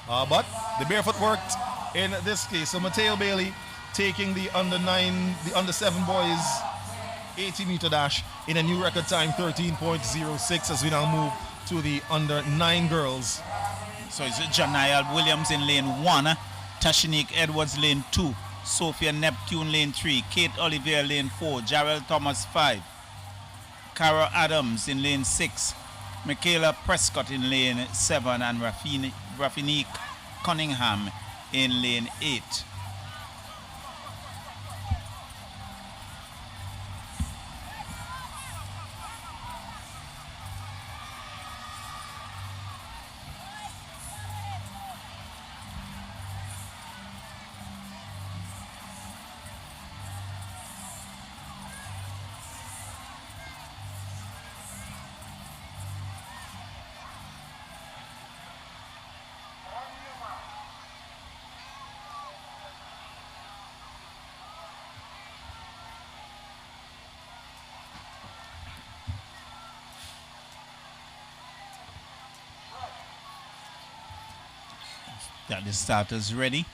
But the barefoot worked in this case. So Mateo Bailey taking the under 7 boys 80-meter dash in a new record time, 13.06, as we now move to the under 9 girls. So it's Janiyah Williams in lane 1, Tashinique Edwards lane 2, Sophia Neptune lane 3, Kate Olivier lane 4, Jarrell Thomas 5, Cara Adams in lane 6, Michaela Prescott in lane 7, and Rafinique Cunningham in lane 8. Got the starters ready.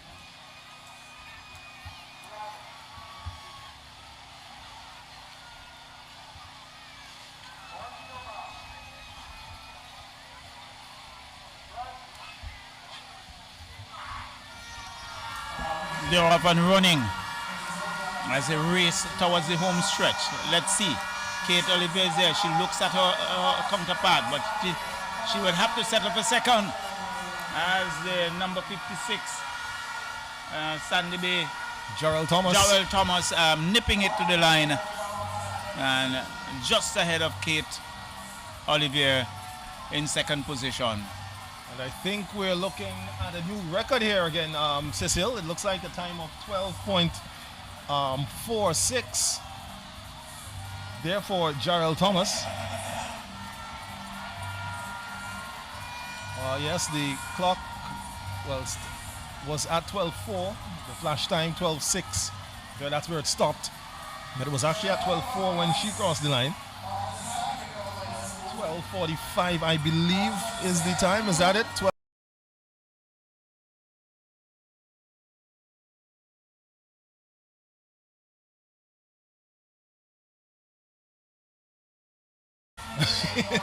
They're up and running as they race towards the home stretch. Let's see. Kate Olivier is there. She looks at her counterpart, but she would have to settle for second. As the number 56, Sandy Bay. Jarrell Thomas nipping it to the line. And just ahead of Kate Olivier in second position. And I think we're looking at a new record here again, Cecile. It looks like a time of 12.46. Therefore, Jarrell Thomas. Yes, the clock was at 12.4. The flash time 12.6. That's where it stopped. But it was actually at 12.4 when she crossed the line. 12.45, I believe, is the time. Is that it? 12.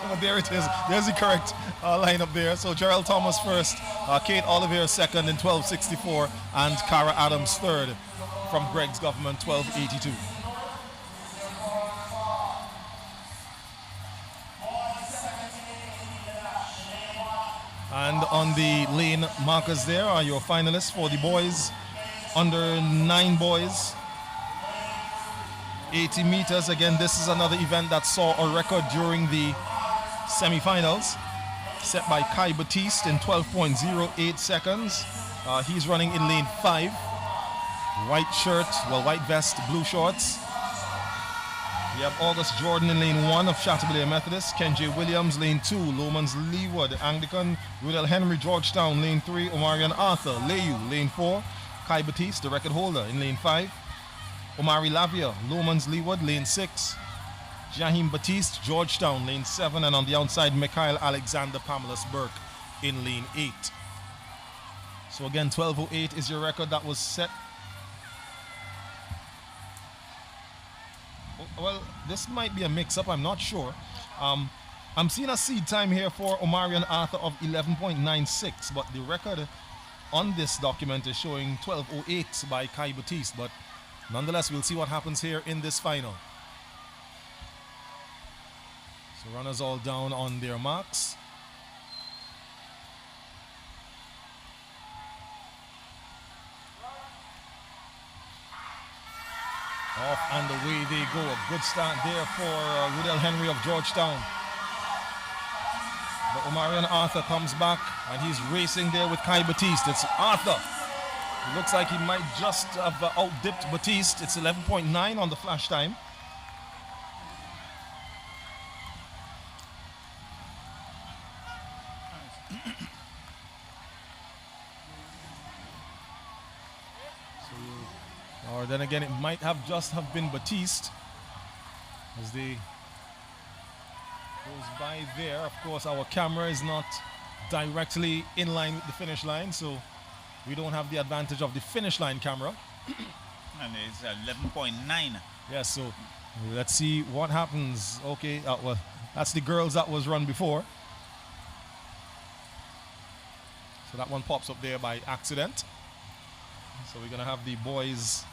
But there it is. There's the correct lineup there. So Jarrell Thomas first, Kate Olivier second in 12.64, and Cara Adams third from Greg's Government, 12.82. And on the lane markers there are your finalists for the boys, under 9 boys. 80 meters. Again, this is another event that saw a record during the semifinals, set by Kai Batiste in 12.08 seconds. He's running in lane 5. white shirt, white vest, blue shorts. We have August Jordan in lane 1 of Chateaubriand Methodist, Ken J. Williams, lane 2, Lomans Leeward, Anglican, Rudel Henry, Georgetown, lane 3, Omarion Arthur, Layu, lane 4, Kai Batiste, the record holder, in lane 5, Omari Lavia, Lomans Leeward, lane 6, Jahim Batiste, Georgetown, lane 7, and on the outside, Mikhail Alexander Pamela's Burke in lane 8. So again, 12:08 is your record that was set. Well, this might be a mix-up, I'm not sure. I'm seeing a seed time here for Omarion Arthur of 11.96, but the record on this document is showing 12:08 by Kai Batiste, but nonetheless, we'll see what happens here in this final. So runners all down on their marks. Off and away they go. A good start there for Rudel Henry of Georgetown. But Omarion Arthur comes back and he's racing there with Kai Batiste. It's Arthur. It looks like he might just have outdipped Batiste. It's 11.9 on the flash time. Or then again, it might have just have been Batiste as they goes by there. Of course, our camera is not directly in line with the finish line, so we don't have the advantage of the finish line camera. And it's 11.9. Yes, so let's see what happens. Okay, well, that's the girls that was run before. So that one pops up there by accident. So we're gonna have the boys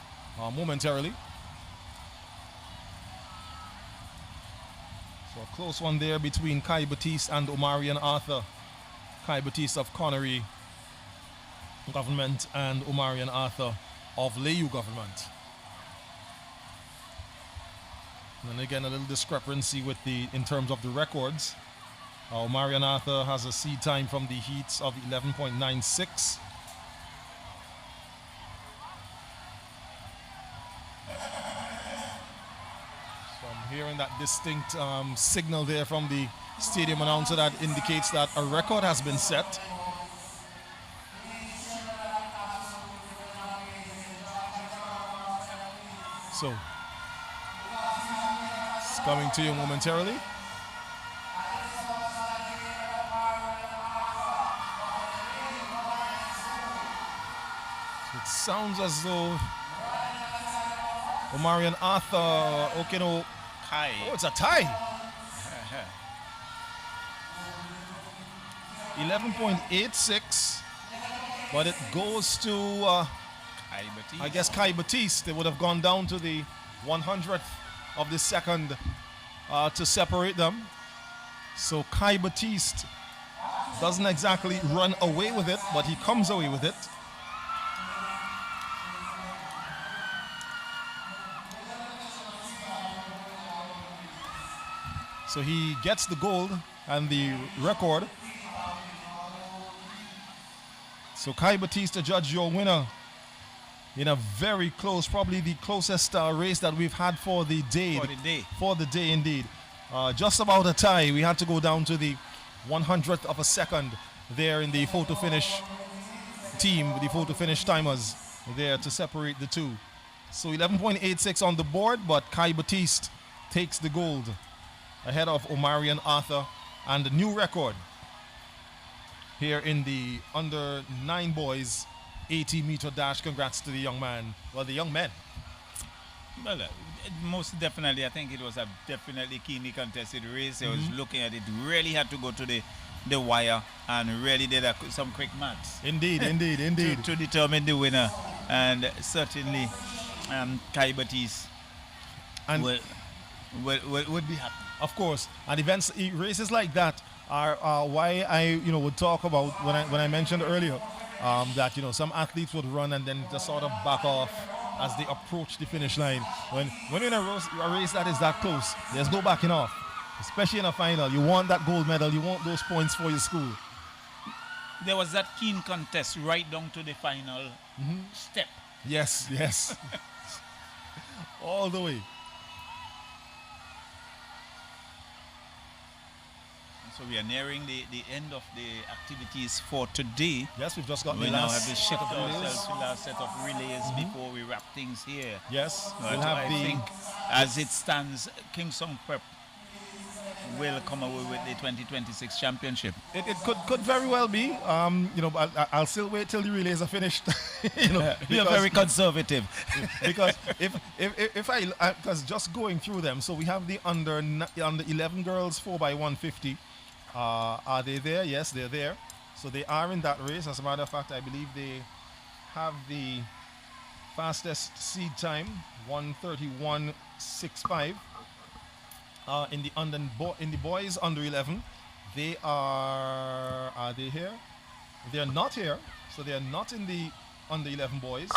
momentarily. So a close one there between Kai Batiste and Omarion Arthur. Kai Batiste of Connery Government and Omarion Arthur of Layu Government. And then again, a little discrepancy with in terms of the records. Omarion Arthur has a seed time from the heats of 11.96. Hearing that distinct signal there from the stadium announcer that indicates that a record has been set. So, it's coming to you momentarily. So it sounds as though Omarion Arthur, Okino. Oh, it's a tie. 11.86, but it goes to I guess Kai Batiste. They would have gone down to the 100th of the second to separate them. So Kai Batiste doesn't exactly run away with it, but he comes away with it. So he gets the gold and the record. So Kai Batiste, judge your winner in a very close, probably the closest race that we've had for the day. For the day, indeed. Just about a tie. We had to go down to the 100th of a second there in the photo finish team, the photo finish timers there to separate the two. So 11.86 on the board, but Kai Batiste takes the gold ahead of Omarion Arthur, and a new record here in the under 9 boys 80-meter dash. Congrats to the young man. Well, the young men. Well, most definitely, I think it was a definitely keenly contested race. I was looking at it, really had to go to the wire and really did some quick maths. Indeed, indeed. to determine the winner. And certainly, Kai Batiste would be happy. Of course, and events, races like that are why I would talk about when I mentioned earlier that some athletes would run and then just sort of back off as they approach the finish line. When you're in a race that is that close, there's no backing off, especially in a final. You want that gold medal, you want those points for your school. There was that keen contest right down to the final step. Yes, yes. All the way. So we are nearing the end of the activities for today. Yes, we've just got we the now last have to shift set of ourselves relays. to the last set of relays before we wrap things here. Yes, But we'll have I the- think as it stands, Kingston Prep will come away with the 2026 championship. It could very well be. You know, I'll still wait till the relays are finished. You know, We are very conservative. because if I because just going through them, so we have the under 11 girls 4x150. Are they there? Yes, they're there. So they are in that race. As a matter of fact, I believe they have the fastest seed time, 1:31.65. In the boys under 11, they are they here? They are not here, so they are not in the under 11 boys.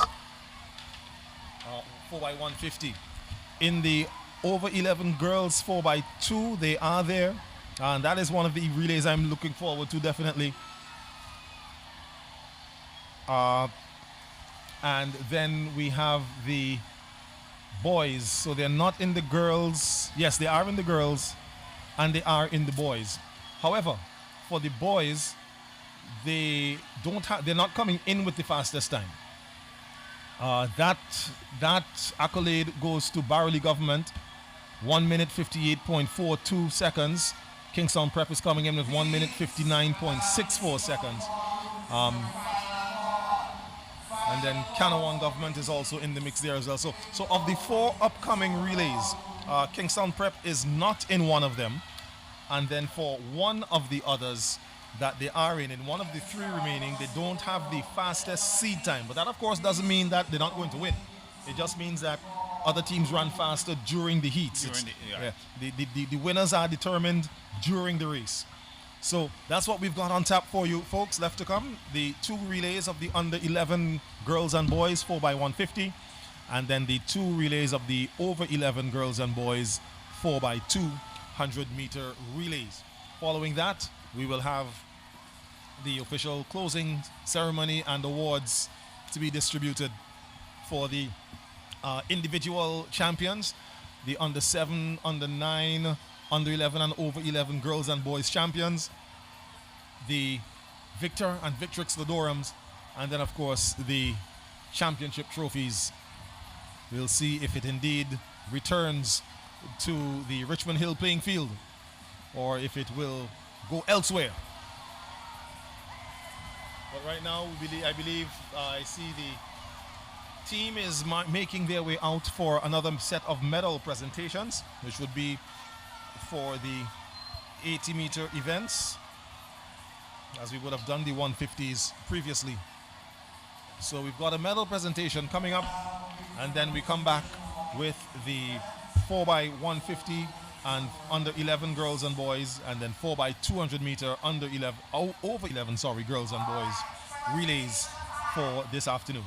4x150. In the over 11 girls 4x2, they are there, and that is one of the relays I'm looking forward to definitely. And then we have the boys, so they're not in the girls. Yes, they are in the girls and they are in the boys. However, for the boys, they're not coming in with the fastest time. That accolade goes to Barley Government, 1 minute 58.42 seconds. Kingston Prep is coming in with 1 minute 59.64 seconds. And then Kanawang Government is also in the mix there as well. So of the 4 upcoming relays, Kingston Prep is not in one of them. And then for one of the others that they are in one of the 3 remaining, they don't have the fastest seed time. But that, of course, doesn't mean that they're not going to win. It just means that other teams run faster during the heats. The winners are determined during the race. So that's what we've got on tap for you folks. Left to come, the 2 relays of the under 11 girls and boys 4x150, and then the 2 relays of the over 11 girls and boys 4x2 100-meter relays. Following that, we will have the official closing ceremony and awards to be distributed for the individual champions, the under 7, under 9, under 11 and over 11 girls and boys champions, the Victor and Victrix Ladorums, and then of course the championship trophies. We'll see if it indeed returns to the Richmond Hill playing field or if it will go elsewhere. But right now, I believe I see the team is making their way out for another set of medal presentations, which would be for the 80-meter events, as we would have done the 150s previously. So we've got a medal presentation coming up, and then we come back with the 4x150 and under 11 girls and boys, and then 4x200 meter over 11 girls and boys relays for this afternoon.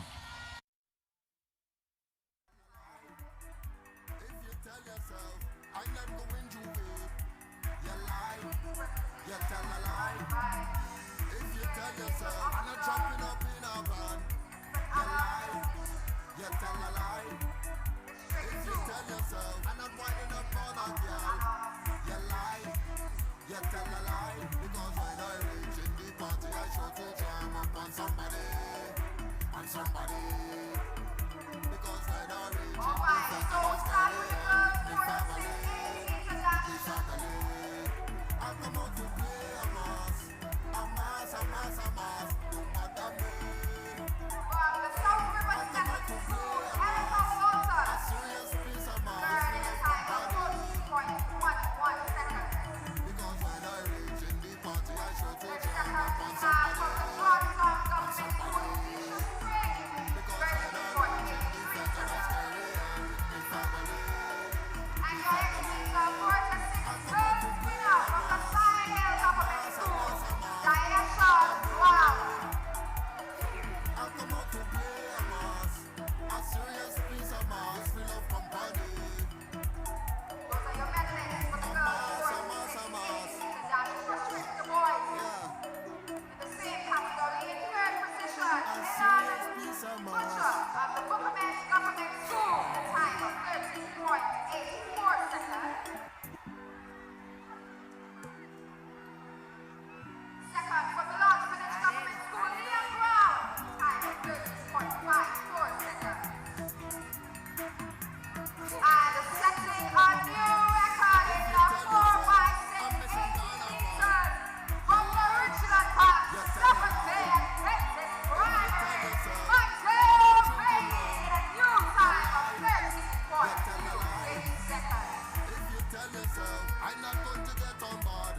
yourself, I'm not going to get on board.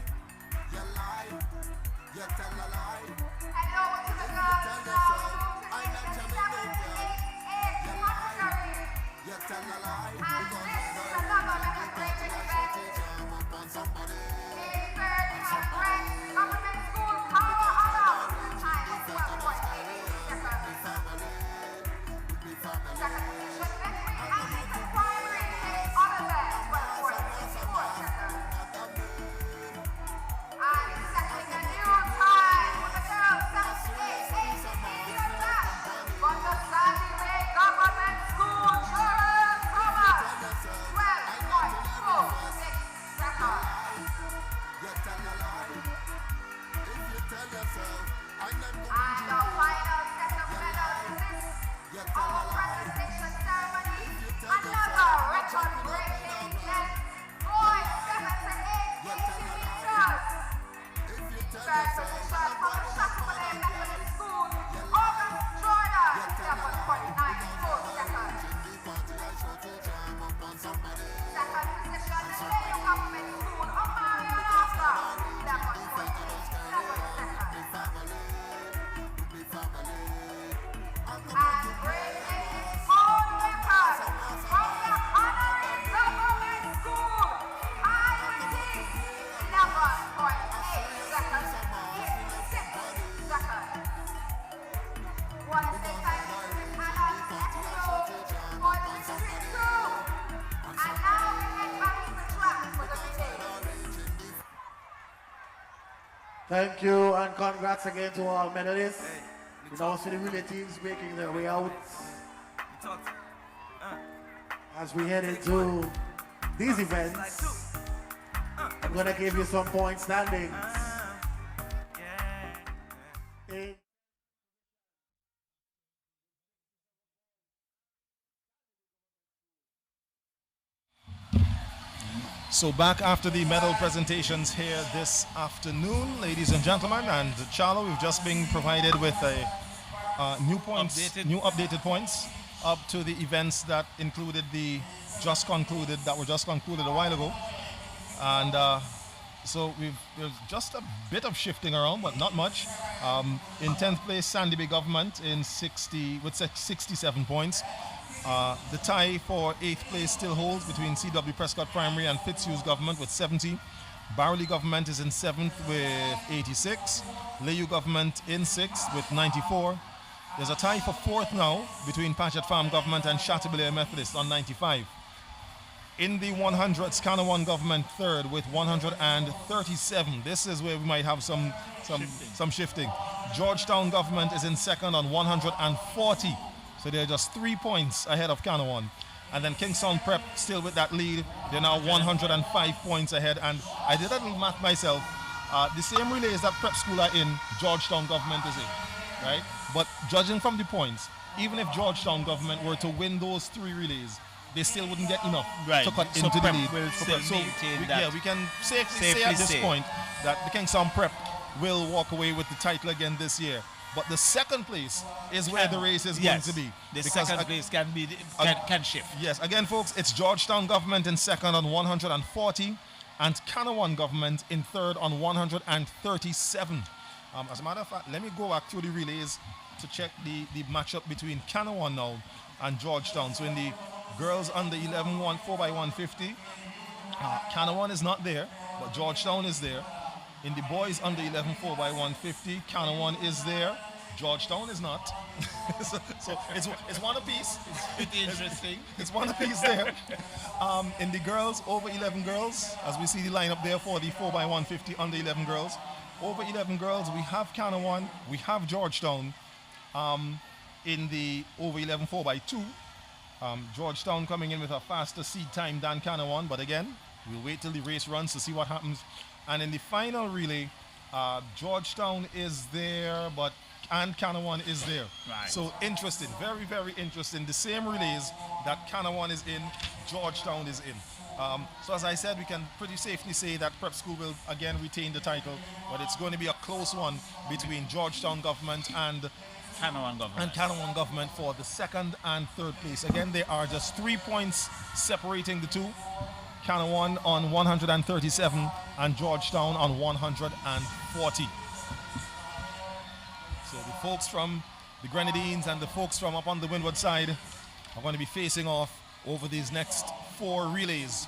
You lie, you tell a lie. Hello to the girls now. I'm not coming in here. You lie, you tell a lie. And this is another little great event. On somebody. Lady Bird has Brent Government School Power Honor. Time is 12:48 seconds. Second position, Victrix Athlete Inquiry takes Oliver, 12:44 seconds. And setting a new time for the girls, 78.8 dash from the Sandy Bay Government School Children's Summer, 12.46 seconds. And our final set of medals is this, our presentation ceremony. Another record-breaking event, boys 7 to 8 80 meters. Third position from the Shackley Methodist School, August Jordan, 7:49 seconds. Second position, the Lady Government School, Omari Alaska, 11:27 seconds. And breaking his own record from the Honorary Government School, I repeat, 11.8 seconds, 86 seconds. Want to say thank you to Miss Anna Esco for the Victrix crew. And now we head back to the track for the relay. Thank you and congrats again to all medalists. You now see the relay teams making their way out as we head into these events. I'm gonna give you some point standings. So back after the medal presentations here this afternoon, ladies and gentlemen, and Charlo, we've just been provided with a new points, new updated points up to the events that included that were just concluded a while ago, and so there's just a bit of shifting around, but not much. In 10th place, Sandy Bay Government with 67 points. The tie for 8th place still holds between CW Prescott Primary and Fitzhughes Government with 70. Barley Government is in 7th with 86. Layu Government in 6th with 94. There's a tie for 4th now between Patchett Farm Government and Chateaubriand Methodist on 95. In the 100s, Canawan Government 3rd with 137. This is where we might have some shifting. Georgetown Government is in 2nd on 140. So they're just 3 points ahead of Canawan. And then Kingston Prep still with that lead. They're now 105 points ahead. And I did a little math myself. The same relays that Prep School are in, Georgetown Government is in, right? But judging from the points, even if Georgetown Government were to win those 3 relays, they still wouldn't get enough to cut into the lead. We can safely say at this point that the Kingston Prep will walk away with the title again this year. But the second place is where the race is going to be. The second place can shift. Yes, again, folks, it's Georgetown Government in 2nd on 140 and Canawan Government in 3rd on 137. As a matter of fact, let me go back through the relays to check the matchup between Canawan now and Georgetown. So in the girls under 11 4x150, Canawan is not there, but Georgetown is there. In the boys under 11 4x150, Canawan is there, Georgetown is not. so it's one apiece. It's pretty interesting. It's one apiece there. In the girls, over 11 girls, as we see the lineup there for the 4x150 under 11 girls. Over 11 girls, we have Canawan, we have Georgetown. In the over 11 4x2, Georgetown coming in with a faster seed time than Canawan, but again, we'll wait till the race runs to see what happens. And in the final relay, Georgetown is there, and Canawan is there. Right. So interesting, very, very interesting. The same relays that Canawan is in, Georgetown is in. So as I said, we can pretty safely say that Prep School will again retain the title, but it's going to be a close one between Georgetown Government and Canawan Government for the 2nd and 3rd place. Again, there are just 3 points separating the two. Canawan on 137 and Georgetown on 140. So the folks from the Grenadines and the folks from up on the windward side are going to be facing off over these next 4 relays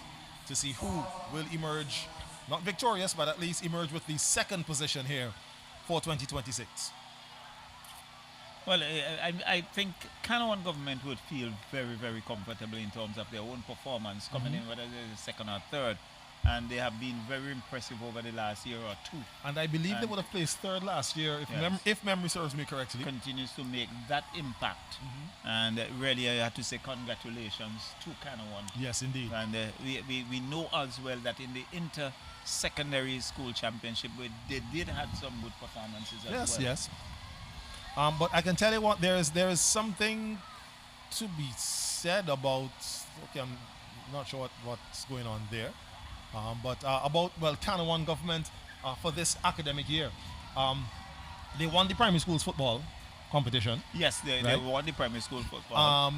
to see who will emerge, not victorious, but at least emerge with the second position here for 2026. Well, I think Canawan government would feel very, very comfortable in terms of their own performance coming in, whether they're second or third. And they have been very impressive over the last year or two. And I believe they would have placed third last year, if memory serves me correctly. Continues to make that impact. And really, I have to say congratulations to Canawan. Yes, indeed. And we know as well that in the inter-secondary school championship, they did have some good performances as well. Yes. But I can tell you what, there is something to be said about, okay, I'm not sure what's going on there. But about Canawan government for this academic year. They won the primary schools football competition. Yes, they won the primary school football.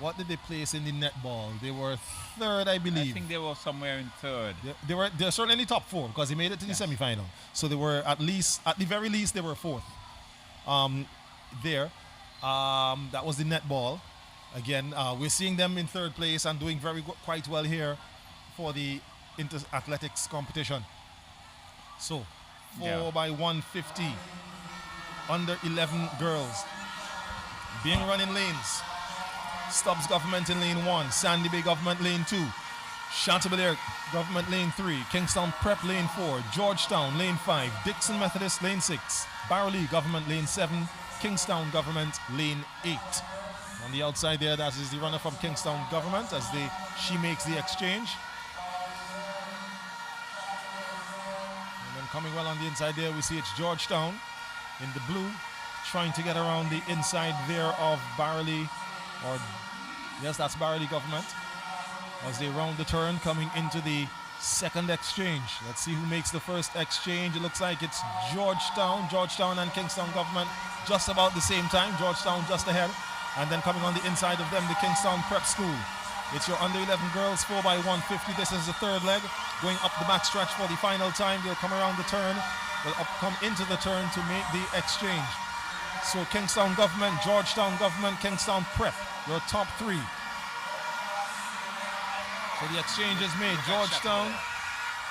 What did they place in the netball? They were third, I believe. I think they were somewhere in third. They're certainly in the top 4 because they made it to the semi-final. So they were at the very least, they were 4th. There. That was the netball. Again, we're seeing them in 3rd place and doing quite well here for the inter-athletics competition. So, 4 by 150. Under 11 girls. Being run in lanes. Stubbs Government in lane 1. Sandy Bay Government lane 2. Chantabelair Government lane 3. Kingston Prep lane 4. Georgetown lane 5. Dixon Methodist lane 6. Barley Government lane 7. Kingstown Government lane 8. On the outside there, that is the runner from Kingstown Government as she makes the exchange. And then coming well on the inside there, we see it's Georgetown in the blue, trying to get around the inside there of Barley, yes, that's Barley Government. As they round the turn, coming into the second exchange. Let's see who makes the first exchange. It looks like it's Georgetown and Kingstown Government just about the same time. Georgetown just ahead. And then coming on the inside of them, the Kingstown Prep School. It's your under 11 girls, 4 by 150. This is the 3rd leg. Going up the backstretch for the final time. They'll come around the turn. They'll come into the turn to make the exchange. So Kingstown Government, Georgetown Government, Kingstown Prep, your top 3. So the exchange is made. Georgetown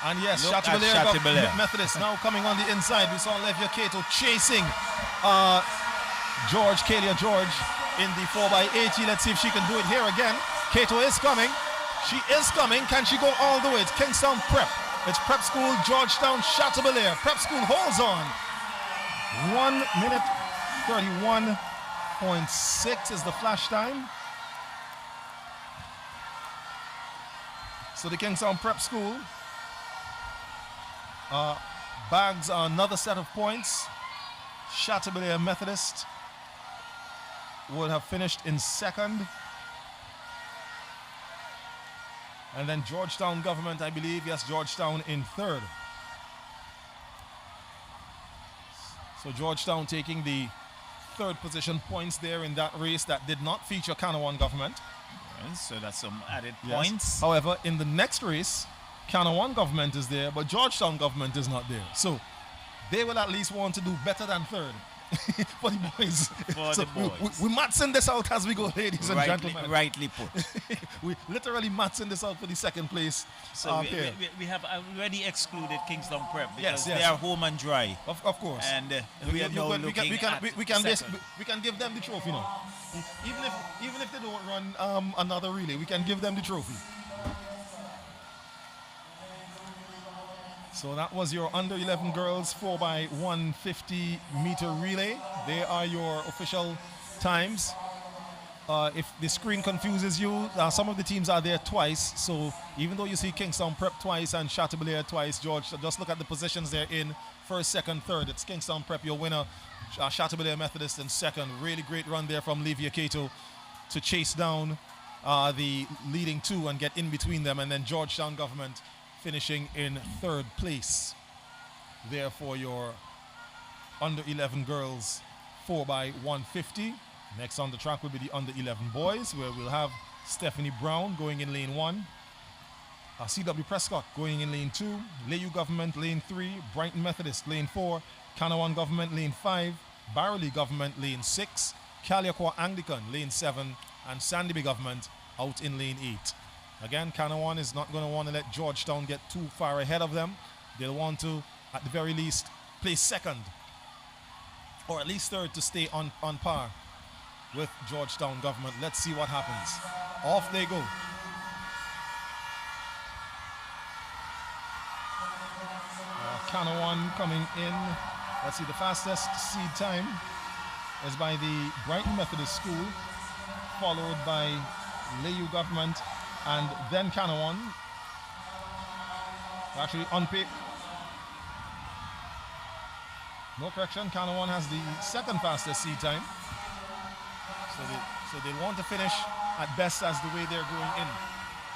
and yes, Chantabelair Methodist now coming on the inside. We saw Levia Cato chasing Kalia George in the 4x80. Let's see if she can do it here again. Cato is coming. She is coming. Can she go all the way? It's Kingstown Prep. It's Prep School, Georgetown, Chantabelair. Prep School holds on. 1 minute 31.6 is the flash time. So the Kingstown Prep School bags another set of points. Chantabelair Methodist would have finished in 2nd. And then Georgetown Government, I believe, yes, Georgetown in 3rd. So Georgetown taking the 3rd position points there in that race that did not feature Canawan Government. Yes, so that's some added points. However, in the next race, Canawan Government is there, but Georgetown Government is not there. So they will at least want to do better than 3rd. For the boys. We matching this out as we go, ladies and gentlemen. Rightly put. We literally matching this out for the 2nd place. So we have already excluded Kingstown Prep because they are home and dry. Of course. And we are now looking at we can give them the trophy now. Even if they don't run another relay, we can give them the trophy. So that was your under 11 girls 4 by 150 meter relay. They are your official times. If the screen confuses you, some of the teams are there twice. So even though you see Kingstown Prep twice and Chantabelair twice, George, just look at the positions they're in. 1st, 2nd, 3rd. It's Kingstown Prep, your winner. Chantabelair Methodist in 2nd. Really great run there from Levia Cato to chase down the leading 2 and get in between them. And then Georgetown Government finishing in 3rd place. There for your under 11 girls 4 by 150. Next on the track will be the under 11 boys, where we'll have Stephanie Brown going in lane 1. CW Prescott going in lane 2, Layou Government lane 3, Brighton Methodist lane 4, Canawan Government lane 5, Barley Government lane 6, Caliacua Anglican lane 7, and Sandy Government out in lane 8. Again, Canawan is not going to want to let Georgetown get too far ahead of them. They'll want to, at the very least, place second or at least third to stay on par with Georgetown Government. Let's see what happens. Off they go. Canawan coming in. Let's see, the fastest seed time is by the Brighton Methodist School, followed by Layou Government, and then Canawan. Actually, on paper, no correction, Canawan has the second fastest seed time. So they want to finish at best as the way they're going in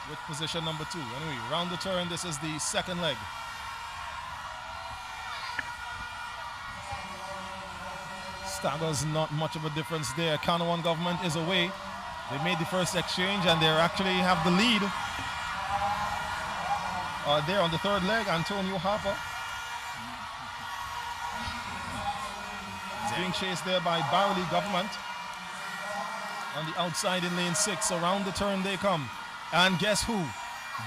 with position number 2. Anyway, round the turn, this is the second leg. Staggers not much of a difference there. Canawan Government is away. They made the first exchange and they actually have the lead. There on the third leg, Antonio Harper. Being chased there by Barley Government. On the outside in lane 6, around the turn they come. And guess who?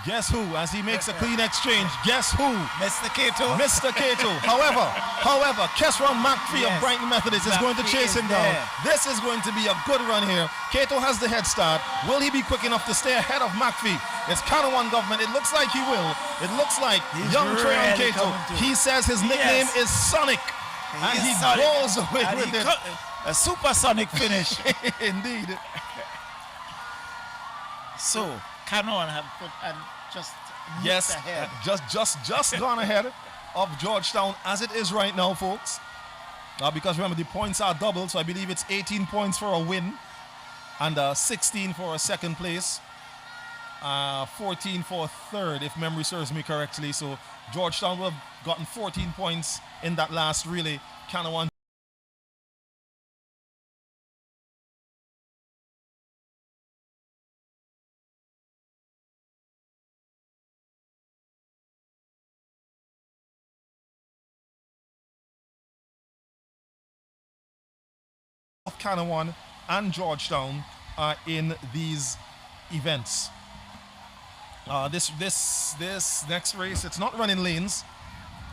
Guess who? As he makes a clean exchange, guess who? Mr. Cato. Mr. Cato. However, Kesron McPhee of Brighton Methodist is going to chase him down. This is going to be a good run here. Cato has the head start. Will he be quick enough to stay ahead of McPhee? It's Canawan Government. It looks like he will. It looks like young Treon Cato. He says his nickname is Sonic. And he goes away with it. A supersonic finish. Indeed. So, Canawan have put and just ahead. Just gone ahead of Georgetown as it is right now, folks. Because remember, the points are doubled, so I believe it's 18 points for a win and 16 for a second place. 14 for a third, if memory serves me correctly. So Georgetown will have gotten 14 points in that last relay. Canawan of Canawan and Georgetown are in these events. This next race, it's not running lanes.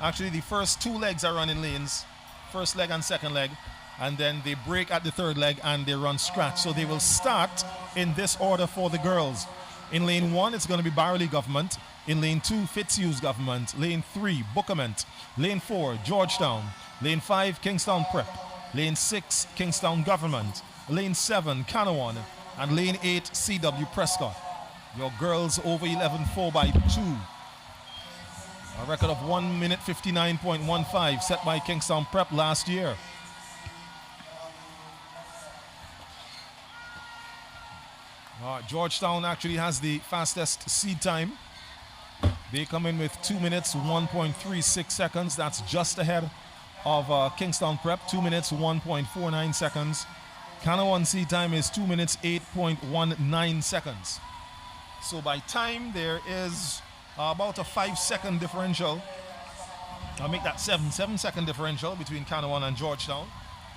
Actually, the first 2 legs are running lanes, first leg and second leg, and then they break at the third leg and they run scratch. So they will start in this order for the girls. In lane 1, it's going to be Barley Government. In lane 2, Fitzhugh's Government. Lane 3, Bookament. Lane 4, Georgetown. Lane 5, Kingstown Prep. Lane 6, Kingstown Government. Lane 7, Canawan. And lane 8, CW Prescott. Your girls over 11 4x2. A record of 1 minute 59.15 set by Kingstown Prep last year. Georgetown actually has the fastest seed time. They come in with 2 minutes 1.36 seconds. That's just ahead of Kingstown Prep, 2 minutes 1.49 seconds. Canawan seed time is 2 minutes 8.19 seconds. So by time there is about a 5-second differential. I'll make that 7-second differential between Canawan and Georgetown.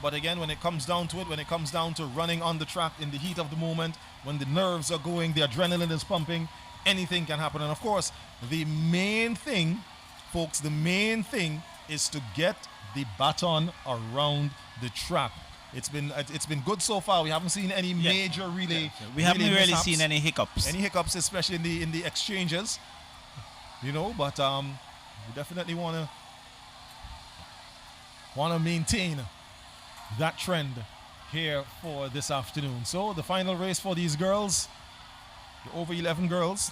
But again, when it comes down to it, when it comes down to running on the track in the heat of the moment, when the nerves are going, the adrenaline is pumping, anything can happen. And of course, the main thing, folks, the main thing is to get the baton around the track. It's been good so far. We haven't seen any major relay. We haven't really seen any hiccups. Any hiccups, especially in the exchanges. You know, but we definitely want to maintain that trend here for this afternoon. So the final race for these girls, the over 11 girls,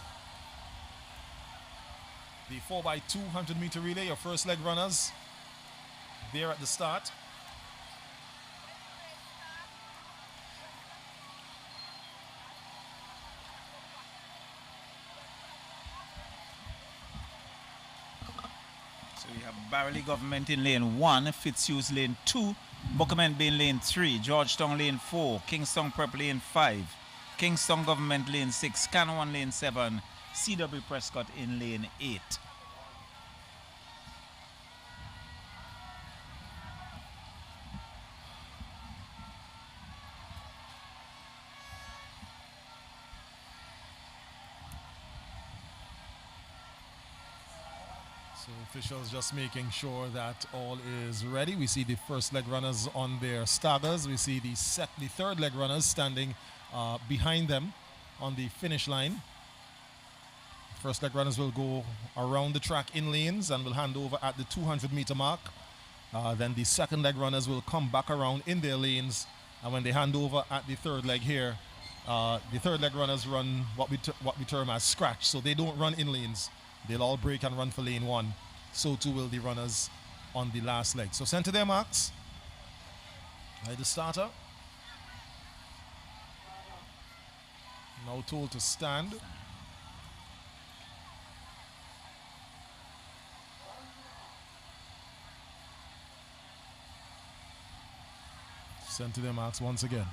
the 4x200 meter relay, your first leg runners there at the start. So we have Barley Government in lane 1, Fitzhugh's lane 2, Bookament being lane 3, Georgetown lane 4, Kingstown Prep lane 5, Kingstown Government lane 6, Canawan lane 7, C.W. Prescott in lane 8. So officials just making sure that all is ready. We see the first leg runners on their staggers. We see the third leg runners standing behind them on the finish line. First leg runners will go around the track in lanes and will hand over at the 200-meter mark. Then the second leg runners will come back around in their lanes, and when they hand over at the third leg here, the third leg runners run what we term as scratch. So they don't run in lanes. They'll all break and run for lane 1. So too will the runners on the last leg. So sent to their marks by the starter. Now told to stand. Sent to their marks once again.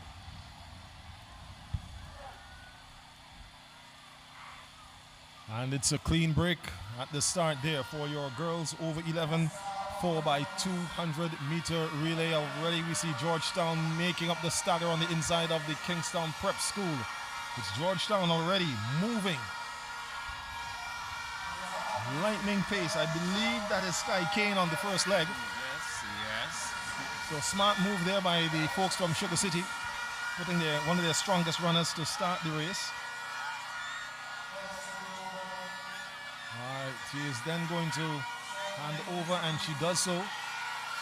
And it's a clean break at the start there for your girls over 11 4x200-meter relay. Already we see Georgetown making up the stagger on the inside of the Kingstown Prep School. It's Georgetown already moving. Lightning pace. I believe that is Sky Kane on the first leg. Yes. So smart move there by the folks from Sugar City, putting one of their strongest runners to start the race. Alright, she is then going to hand over, and she does so.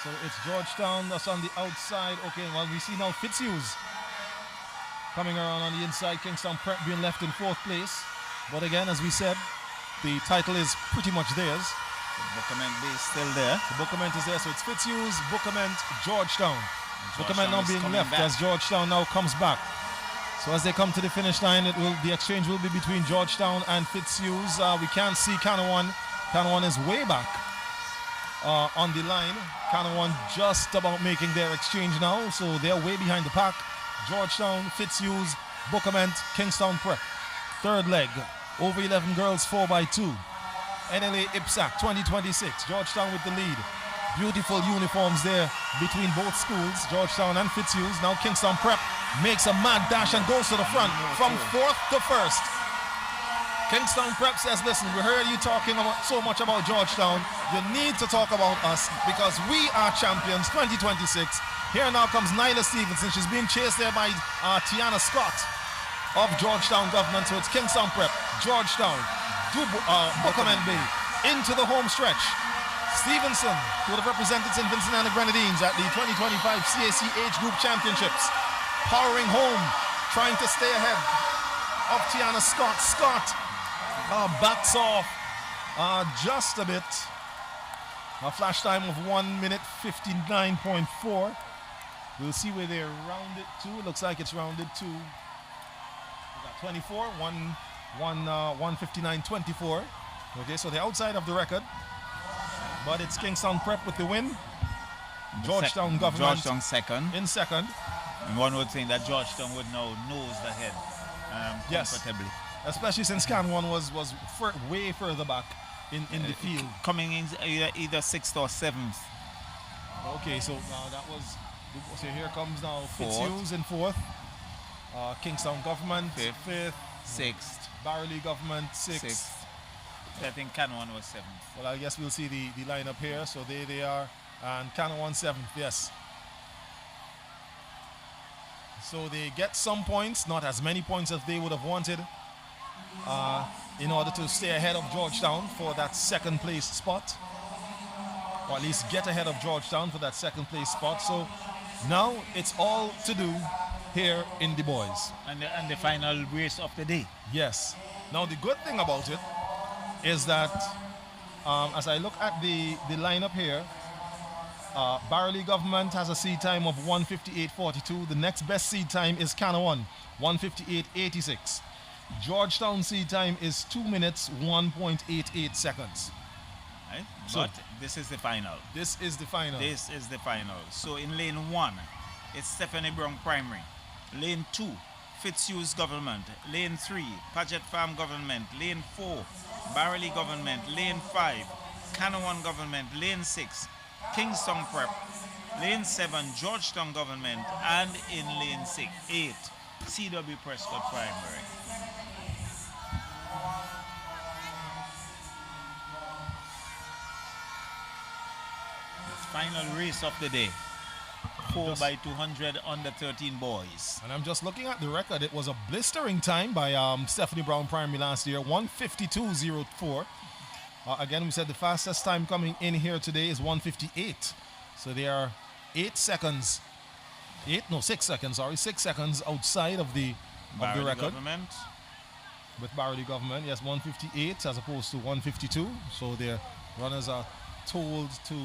So it's Georgetown that's on the outside. Okay, well, we see now Fitzhughes coming around on the inside. Kingstown Prep being left in 4th place. But again, as we said, the title is pretty much theirs. The Bookament is still there. The Bookament is there, so it's Fitzhughes, Bookament, Georgetown. Bookament now being left as Georgetown now comes back. So as they come to the finish line, the exchange will be between Georgetown and Fitzhughes. We can't see Canawan. Canawan is way back on the line. Canawan just about making their exchange now, so they're way behind the pack. Georgetown, Fitzhughes, Bookament, Kingstown Prep. Third leg, over 11 girls 4x2. NLA IPSAC 2026. Georgetown with the lead. Beautiful uniforms there between both schools, Georgetown and Fitzhughes. Now Kingstown Prep makes a mad dash and goes to the front from 4th to 1st. Kingstown Prep says, listen, we heard you talking so much about Georgetown. You need to talk about us because we are champions 2026. Here now comes Nyla Stevenson. She's being chased there by Tiana Scott of Georgetown Government. So it's Kingstown Prep, Georgetown, Bookament Bay into the home stretch. Stevenson would have represented St. Vincent and the Grenadines at the 2025 CAC Age Group Championships. Powering home, trying to stay ahead of Tiana Scott. Scott backs off just a bit. A flash time of 1 minute 59.4. We'll see where they're rounded to. It looks like it's rounded to 24, 159.24. Okay, so they're outside of the record. But it's Kingstown Prep with the win. Georgetown Government. Georgetown second. In second. And one would think that Georgetown would now nose the head comfortably. Yes. Especially since Canwan was way further back in the field. Coming in either 6th or 7th. Okay, so that was... So here comes now Fitzhughes in 4th. Kingstown Government 5th. 6th. Barley Government 6th. I think Canwan was 7th. Well, I guess we'll see the lineup here. So they are, and Canwan 7th, yes. So they get some points, not as many points as they would have wanted, in order to stay ahead of Georgetown for that 2nd place spot. Or at least get ahead of Georgetown for that 2nd place spot. So now it's all to do here in the boys. And the final race of the day. Yes. Now the good thing about it is that as I look at the lineup here, Barley Government has a seed time of 1:58.42. The next best seed time is Canawan, 1:58.86. Georgetown seed time is 2 minutes 1.88 seconds. Right? But this is the final. This is the final. This is the final. So in lane 1, it's Stephanie Brown Primary. Lane 2, Fitzhugh's Government. Lane 3, Paget Farm Government. Lane 4, Barley Government. Lane 5, Canawan Government. Lane 6, Kingston Prep. Lane 7, Georgetown Government. And in Lane 8, CW Prescott Primary. Final race of the day. 4x200 under 13 boys. And I'm just looking at the record. It was a blistering time by Stephanie Brown Primary last year, 1:52.04. Again, we said the fastest time coming in here today is 1:58. So they are 6 seconds, 6 seconds outside of the record. Government. With Barley Government, yes, 1:58 as opposed to 1:52. So their runners are told to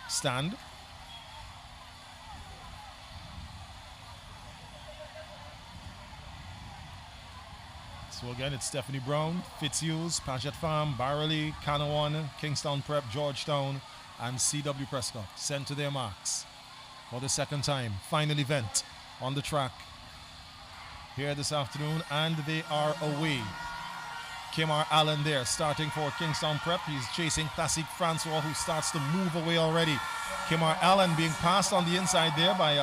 stand. So again, it's Stephanie Brown, Fitzhugh's, Paget Farm, Barley, Canawan, Kingstown Prep, Georgetown, and CW Prescott sent to their marks for the second time. Final event on the track here this afternoon, and they are away. Kimar Allen there starting for Kingstown Prep. He's chasing Classic Francois, who starts to move away already. Kimar Allen being passed on the inside there by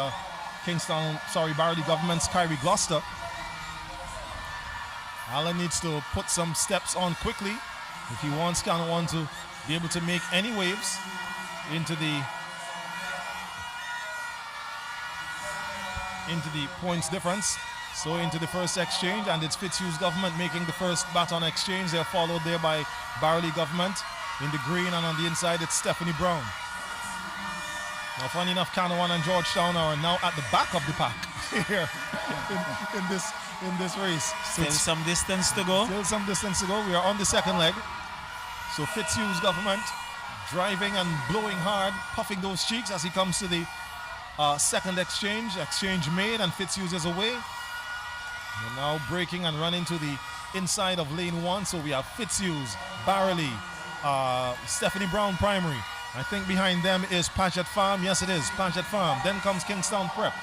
Barley Government's Kyrie Gloucester. Allen needs to put some steps on quickly if he wants Canawan to be able to make any waves into the points difference. So into the first exchange, and it's Fitzhugh's Government making the first baton exchange. They're followed there by Barley Government in the green, and on the inside it's Stephanie Brown. Now, funny enough, Canawan and Georgetown are now at the back of the pack here in this race. So Still some distance to go. Still some distance to go. We are on the second leg. So Fitzhugh's Government driving and blowing hard, puffing those cheeks as he comes to the second exchange. Exchange made, and Fitzhugh's is away. We're now breaking and running to the inside of lane 1. So we have Fitzhugh's, Barley, Stephanie Brown Primary. I think behind them is Paget Farm. Yes, it is Paget Farm. Then comes Kingstown Prep.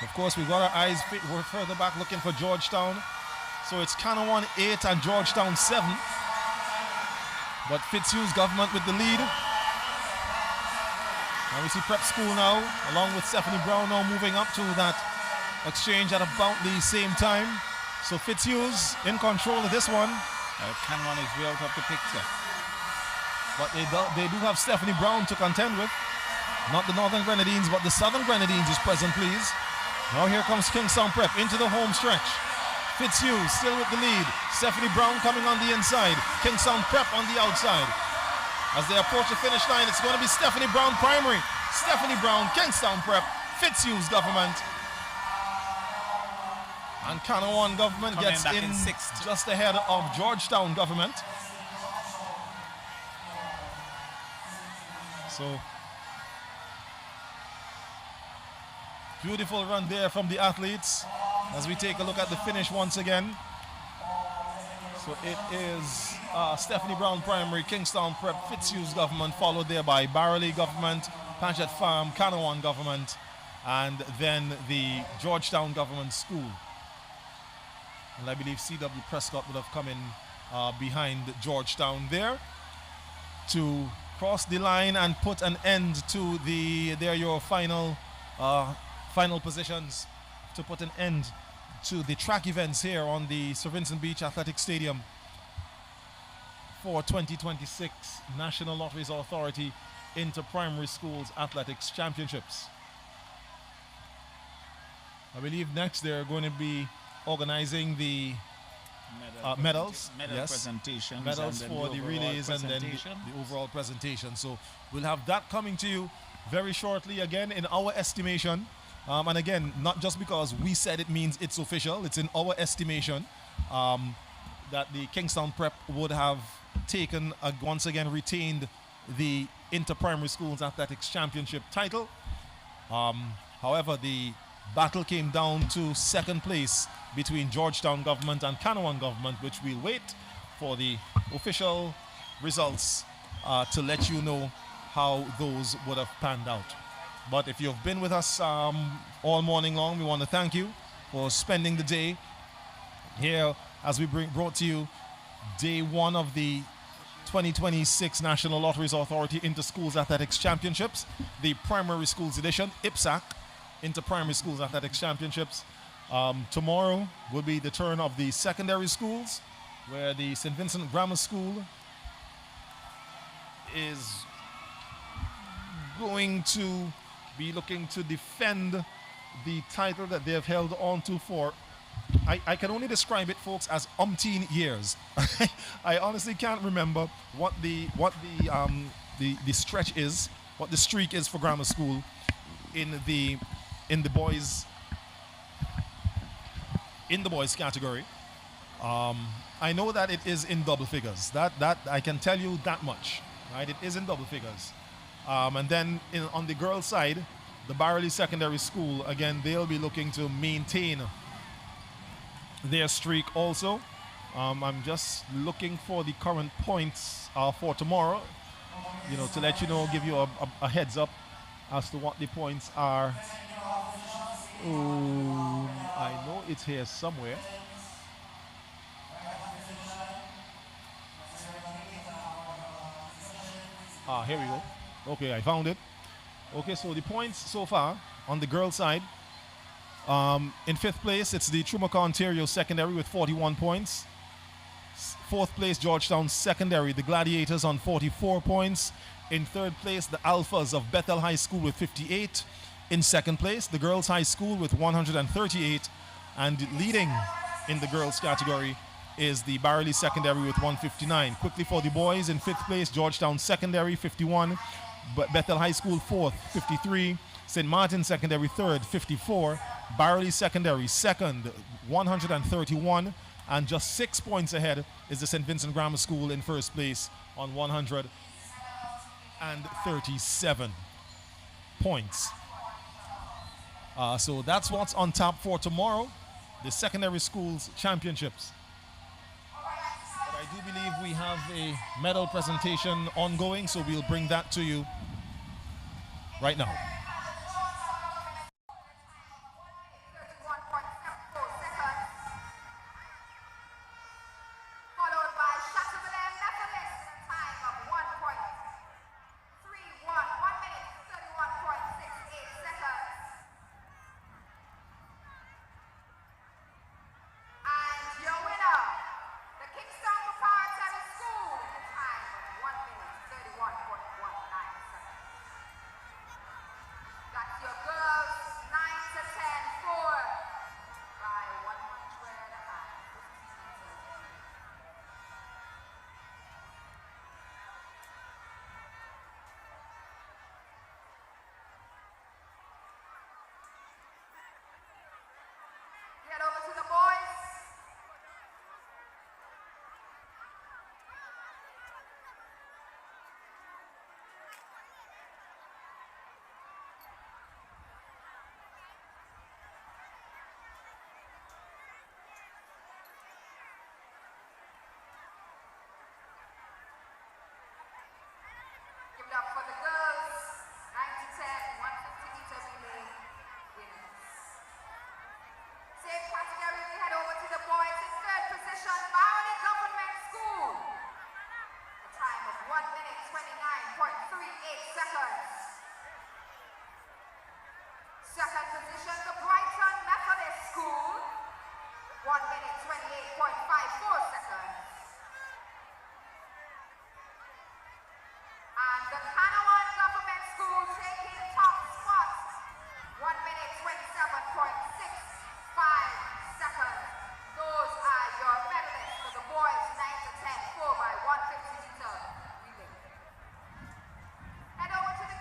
Of course, we've got our eyes we're further back looking for Georgetown. So it's Canawan 8 and Georgetown 7. But Fitzhugh's Government with the lead. And we see Prep School now, along with Stephanie Brown now moving up to that exchange at about the same time. So Fitzhugh's in control of this one. Canawan is way out of the picture. But they do have Stephanie Brown to contend with. Not the Northern Grenadines, but the Southern Grenadines is present, please. Now here comes Kingstown Prep into the home stretch. Fitzhugh still with the lead. Stephanie Brown coming on the inside. Kingstown Prep on the outside. As they approach the finish line, it's going to be Stephanie Brown Primary. Stephanie Brown, Kingstown Prep, Fitzhugh's Government. And Canawan Government Coming gets back in sixth. just ahead of Georgetown Government. So, beautiful run there from the athletes as we take a look at the finish once again. So it is Stephanie Brown Primary, Kingstown Prep, Fitzhugh's Government, followed there by Barley Government, Paget Farm, Canawan Government, and then the Georgetown Government School. And I believe CW Prescott would have come in behind Georgetown there to cross the line and put an end to your final positions, to put an end to the track events here on the Sir Vincent Beach Athletic Stadium for 2026 National Lotteries Authority Inter-Primary Schools Athletics Championships. I believe next they're going to be organizing the medals, presentations, medals and for the relays and then the overall presentation. So we'll have that coming to you very shortly again in our estimation. And again, not just because we said it means it's official, it's in our estimation that the Kingstown Prep would have taken, once again retained the Inter-Primary Schools Athletics Championship title. However, the battle came down to second place between Georgetown Government and Canawan Government, which we'll wait for the official results to let you know how those would have panned out. But if you've been with us all morning long, we want to thank you for spending the day here as we brought to you day one of the 2026 National Lotteries Authority Inter-Schools Athletics Championships, the Primary Schools Edition, IPSAC, Inter-Primary Schools Athletics Championships. Tomorrow will be the turn of the secondary schools, where the St. Vincent Grammar School is going to be looking to defend the title that they have held on to for, I can only describe it, folks, as umpteen years. I honestly can't remember what the stretch is, what the streak is for grammar school in the boys category. I know that it is in double figures. That I can tell you that much. Right, it is in double figures. And then on the girls' side, the Barley Secondary School, again, they'll be looking to maintain their streak also. I'm just looking for the current points for tomorrow, to let you know, give you a heads up as to what the points are. I know it's here somewhere. Here we go. Okay, I found it. Okay, so the points so far on the girls' side. In fifth place, it's the Trumaka Ontario Secondary with 41 points. Fourth place, Georgetown Secondary, the Gladiators on 44 points. In third place, the Alphas of Bethel High School with 58. In second place, the Girls High School with 138. And leading in the girls category is the Barley Secondary with 159. Quickly for the boys, in fifth place, Georgetown Secondary, 51. Bethel High School, fourth, 53. St. Martin Secondary, third, 54. Barley Secondary, second, 131. And just 6 points ahead is the St. Vincent Grammar School in first place on 137 points. So that's what's on tap for tomorrow, the secondary schools championships. But I do believe we have a medal presentation ongoing, so we'll bring that to you right now. For the girls, 9 to 10, 150 meter relay winners. Same category, we head over to the boys in third position, Barony Government School. A time of 1 minute 29.38 seconds. Second position, the Brighton Methodist School, 1 minute 28.54 seconds. And the Kanawan Government School taking top spot, 1 minute 27.65 seconds. Those are your medalists for the boys 9 to 10, 4 by 150 meter relay. Head over to the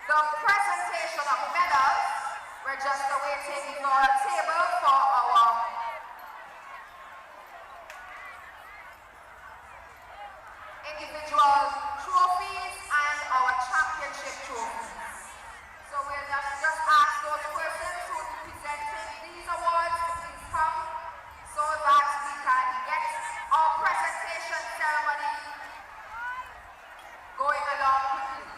the presentation of medals. We're just awaiting your table for our individual trophies and our championship trophies. So we'll just ask those persons who will be presenting these awards to please come so that we can get our presentation ceremony going along quickly.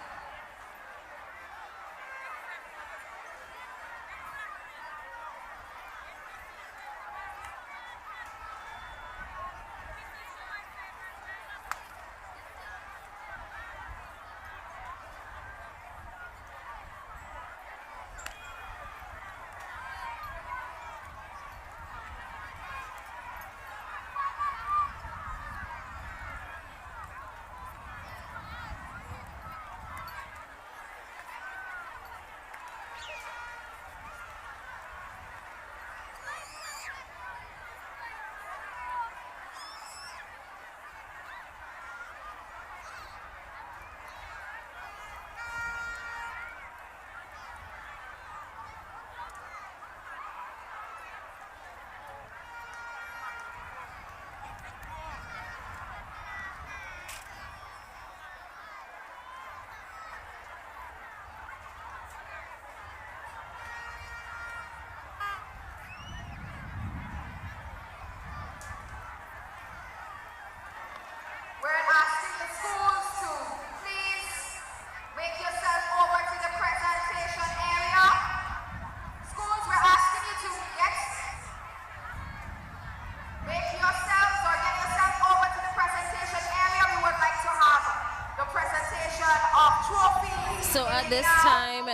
We're asking the schools to please make yourself over to the presentation area. Schools, we're asking you to make yourselves or get yourself over to the presentation area. We would like to have the presentation of trophies. So at this time,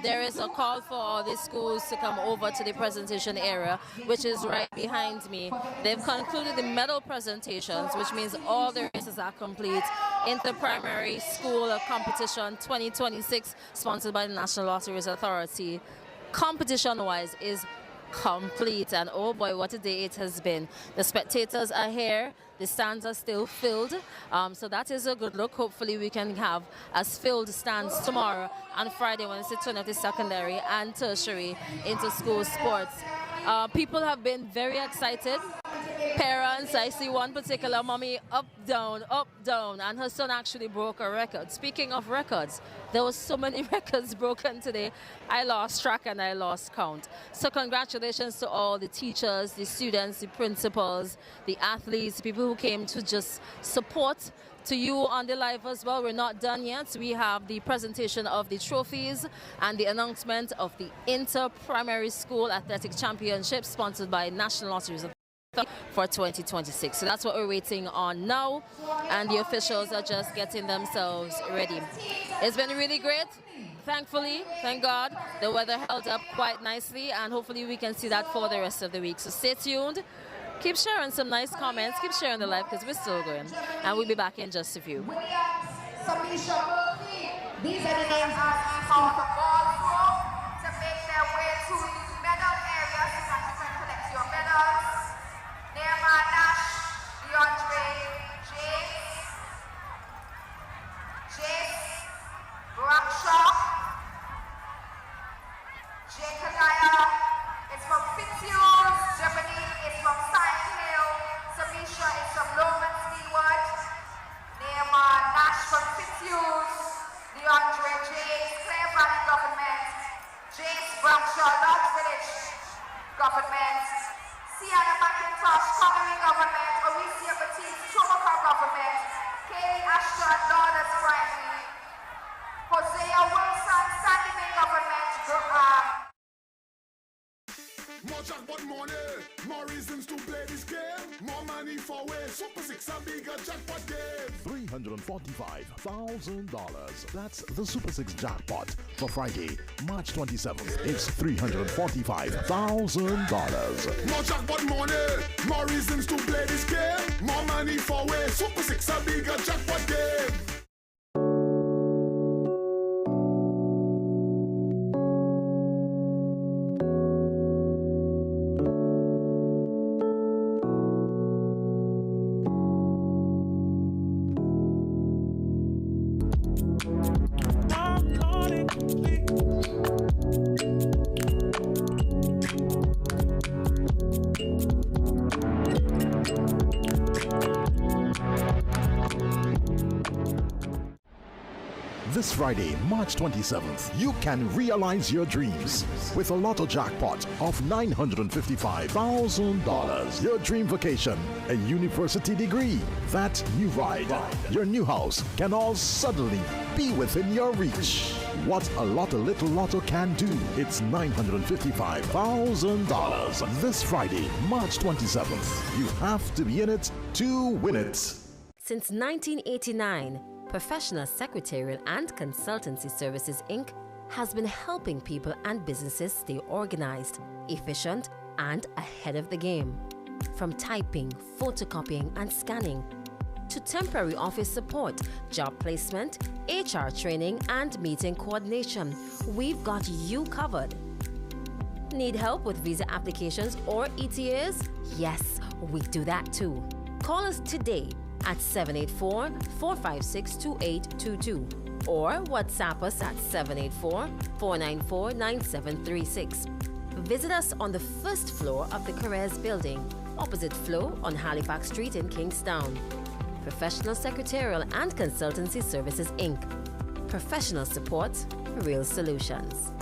there is a call for all the schools to come over to the presentation area, which is right behind me. They've concluded the medal presentations, which means all the races are complete. Inter-Primary School Competition 2026, sponsored by the National Lotteries Authority. Competition-wise is complete, and oh boy, what a day it has been. The spectators are here, the stands are still filled, so that is a good look. Hopefully we can have as filled stands tomorrow and Friday when it's the turn of the secondary and tertiary into school sports. People have been very excited. Parents, I see one particular mommy up, down, and her son actually broke a record. Speaking of records, there were so many records broken today. I lost track and I lost count. So congratulations to all the teachers, the students, the principals, the athletes, people who came to just support. To you on the live as well, we're not done yet. We have the presentation of the trophies and the announcement of the Inter-Primary School Athletic Championship sponsored by National Lotteries for 2026. So that's what we're waiting on now, and the officials are just getting themselves ready. It's been really great. Thankfully, thank God, the weather held up quite nicely, and hopefully we can see that for the rest of the week. So stay tuned. Keep sharing some nice comments. Keep sharing the live because we're still going. And we'll be back in just a few. These are the names for the ball throw to make their way to the medal area so that you can collect your medals. Nehemiah Nash, DeAndre Jace, Raksha, Jekadiah, it's from Fitzhugh, Germany, it's from Silent Hill, Samisha is from Lomans Leeward, Nehemiah Nash from Fitzhugh, DeAndre Jace, Clare Valley Government, Jace Raksha, Lodge Village Government, Sienna McIntosh, Connery Government, Orisia Batiste, Chumaka Government, Kaylee Ashton, Lawless Primary, Hosea Wilson, Sandy Bay Government, More jackpot money, more reasons to play this game. More money for way. Super 6 a bigger jackpot game. $345,000. That's the Super 6 jackpot for Friday, March 27th. It's $345,000. More jackpot money, more reasons to play this game. More money for way. Super 6 a bigger jackpot game. I'm calling This Friday, March 27th, you can realize your dreams with a lotto jackpot of $955,000. Your dream vacation, a university degree, that new ride, your new house can all suddenly be within your reach. What a little lotto can do. It's $955,000. This Friday, March 27th. You have to be in it to win it. Since 1989, Professional Secretarial and Consultancy Services, Inc. has been helping people and businesses stay organized, efficient, and ahead of the game. From typing, photocopying, and scanning, to temporary office support, job placement, HR training, and meeting coordination, we've got you covered. Need help with visa applications or ETAs? Yes, we do that too. Call us today at 784-456-2822 or WhatsApp us at 784-494-9736. Visit us on the first floor of the Careers Building, opposite Flow on Halifax Street in Kingstown. Professional Secretarial and Consultancy Services, Inc. Professional support, real solutions.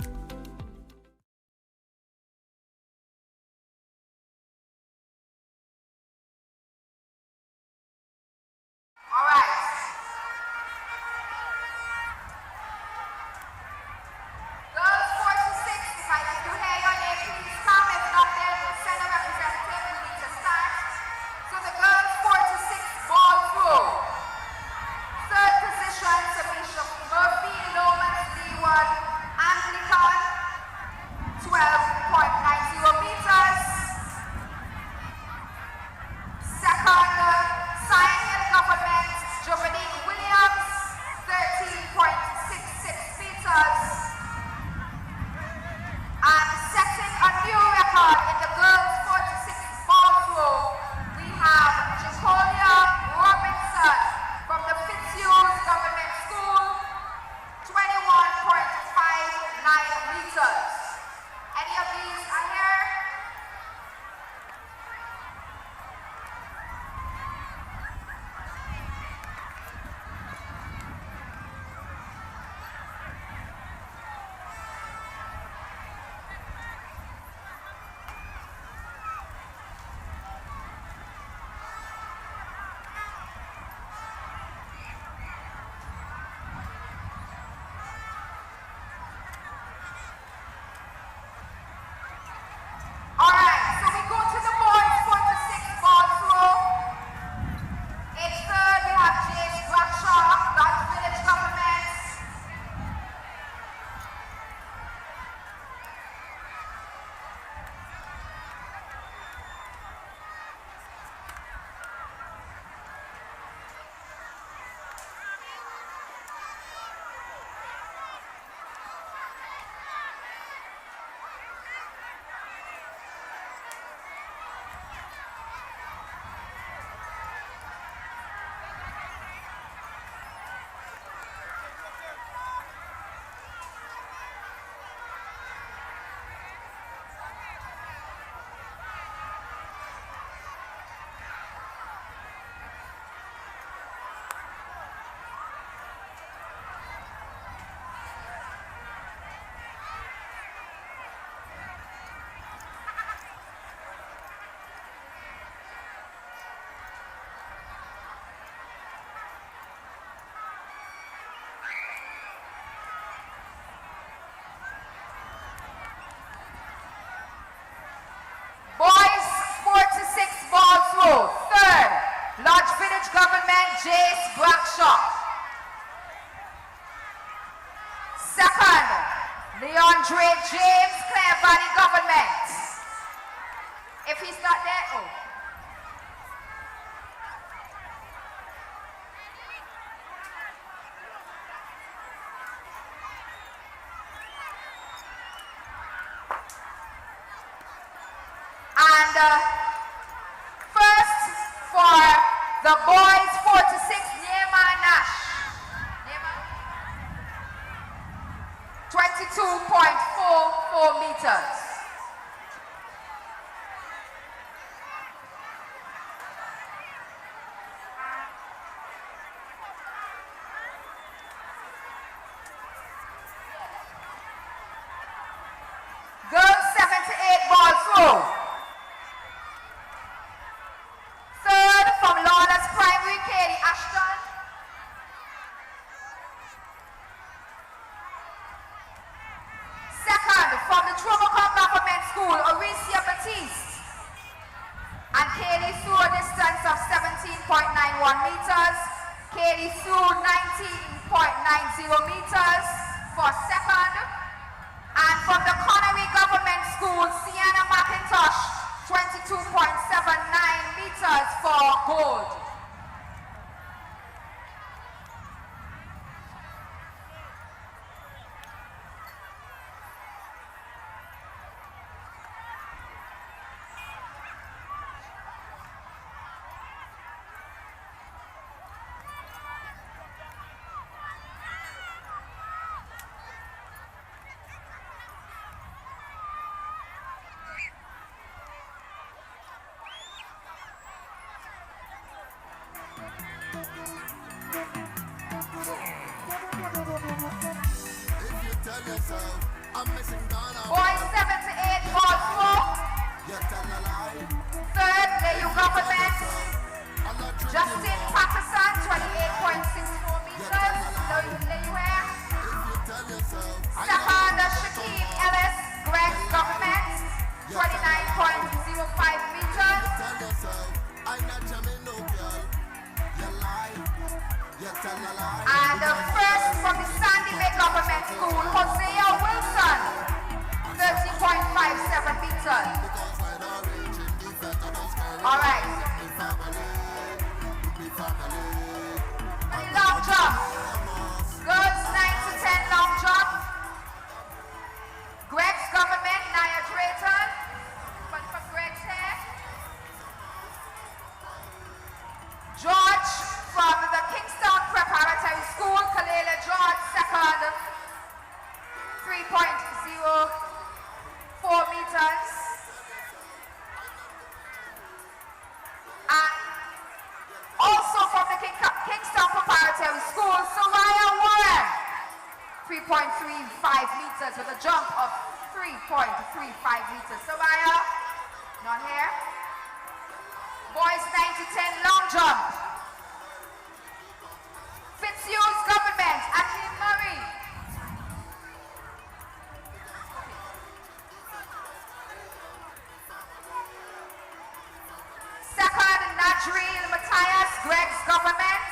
Jace Blackshaw. Second, Leandre James, Clare Valley Government. If he's not there, oh. And first for the boys 4 to 6, Nehemiah Nash. 22.44 meters. Girls 78 ball throw. Third from Lawless Primary, Katie Ashton. Second from the Tromacom Government School, Oricia Batiste. And Katie threw a distance of 17.91 meters. Katie threw 19.90 meters for second. And from the Connery Government School, Sienna McIntosh, 22.79 meters for gold. Boys 78 ball throw. Third, LAU Government. Justin Patterson, 28.64 meters. LAU here. Second, Shaquem Ellis, Greg Government, 29.05 meters. And the first from the Sandy Bay Government School, Hosea Wilson, 30.57 meters. All right. Long jump. Girls 9 to 10 long jump. Greg's Government, Nia Drayton. One from Greg's here. George from the Kingston Preparatory School, Kalela George, second, 3.04 meters. And also from the Kingston Preparatory School, Soraya Warren, 3.35 meters with a jump of 3.35 meters. Soraya, not here. Boys 9 to 10 long jump. Fitzhughes Government, Ashley Murray. Second, Nadreel Matthias, Greg's Government.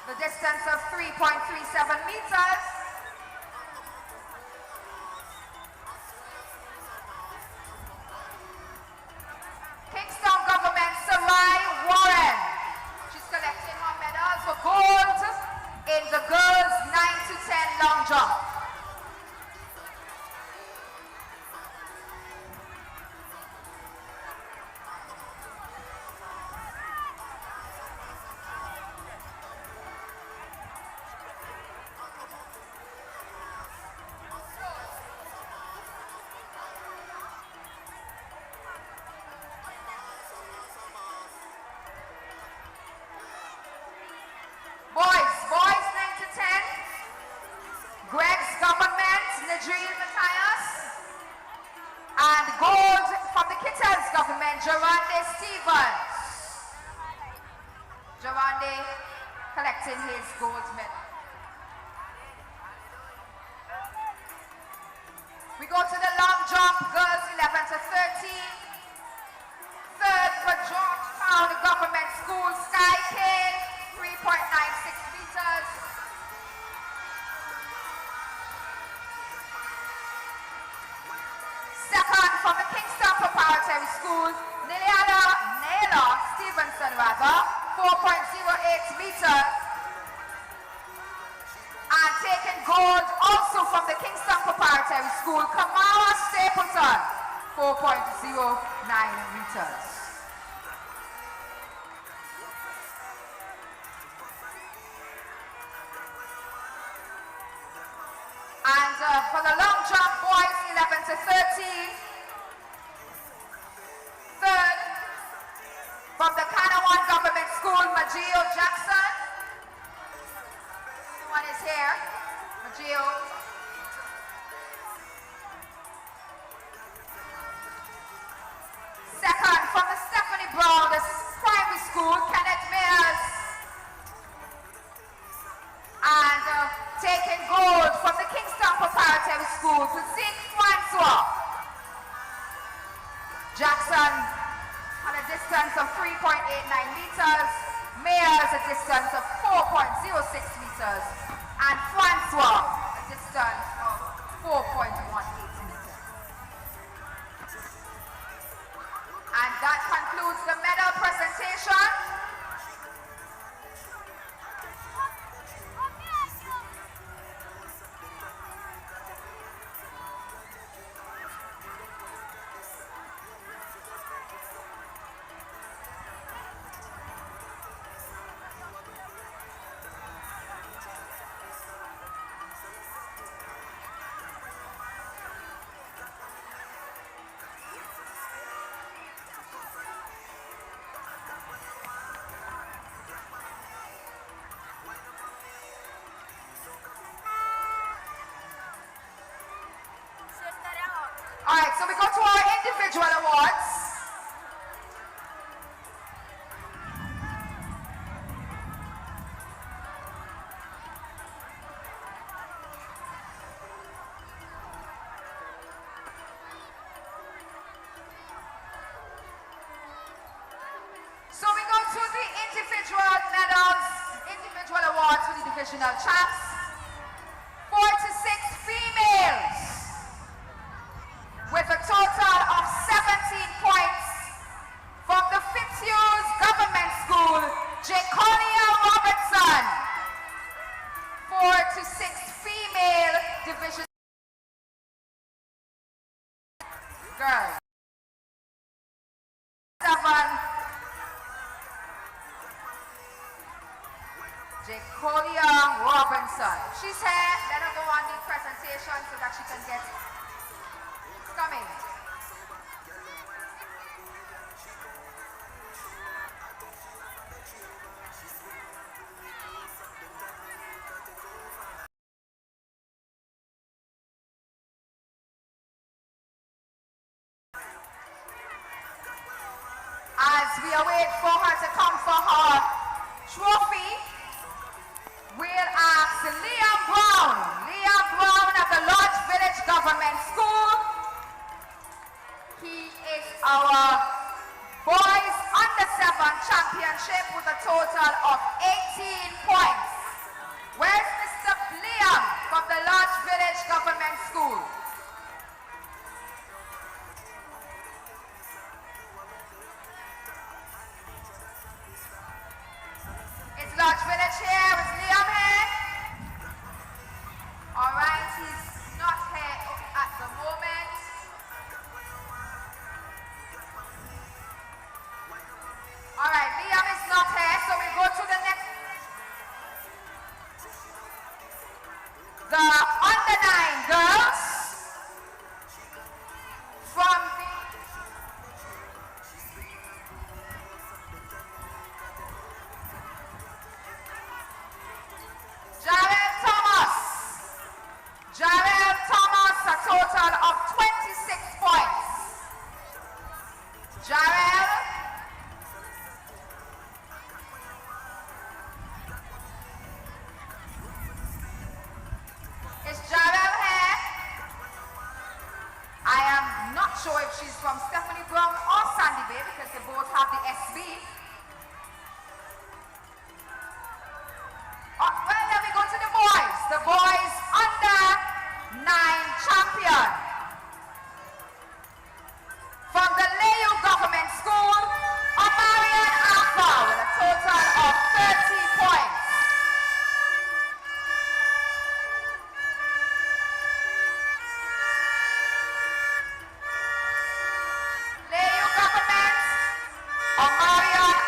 The distance of 3.37 meters. Kingston Government, Sarai Warren. She's collecting her medals for gold in the girls 9 to 10 long jump. Boys 9 to 10. Greg's Government, Nadreel Matthias. And gold from the Kittles Government, Geronde Stevens. Geronde collecting his gold medal. We go to the long jump, girls 11 to 13. Third for Georgetown Government School, Sky King, 3.96 meters. Second from the Kingston Preparatory School, Naylor Stevenson, 4.08 meters. And taking gold also from the Kingston Preparatory School, Kamala Stapleton, 4.09 meters. And to 13. Third, from the Kanawan Government School, Majio Jackson. One is here. Majio. Second, from the Stephanie Brown, the primary school, Kenneth Mears. And taking gold from the Kingston Preparatory School to Zig Francois. Jackson on a distance of 3.89 meters. Mears a distance of 4.06 meters. And Francois a distance of 4.18 meters. And that concludes the medal presentation. All right, so we go to our individual awards. So we go to the individual medals, individual awards for the divisional champs. 46 females with a total of 17 points from the Fitzhugh Government School, Jaconia Robertson. 4 to 6 female division girls. 7 Jaconia Robinson. She's here. Let her go on the presentation so that she can get coming. As we await for her to come for her trophy, we'll ask Liam Brown of the Lodge Village Government School. He is our boys under 7 championship with a total of 18 points. Where's Mr. Liam from the Lodge Village Government School? Is Lodge Village here? Is Liam here? All right, he's not here at the moment. All right, Liam is not here, so we go to the next. The under 9 girls from the Jarrell Thomas, a total of 26 points. Jarrell. Is Jarrell here? I am not sure if she's from Stephanie Brown or Sandy Bay because they both have the SB. Well, then we go to the boys. The boys under 9 champion. From the Layu Government School, Omarion Alpha with a total of 30 points. Layu Government, Omarion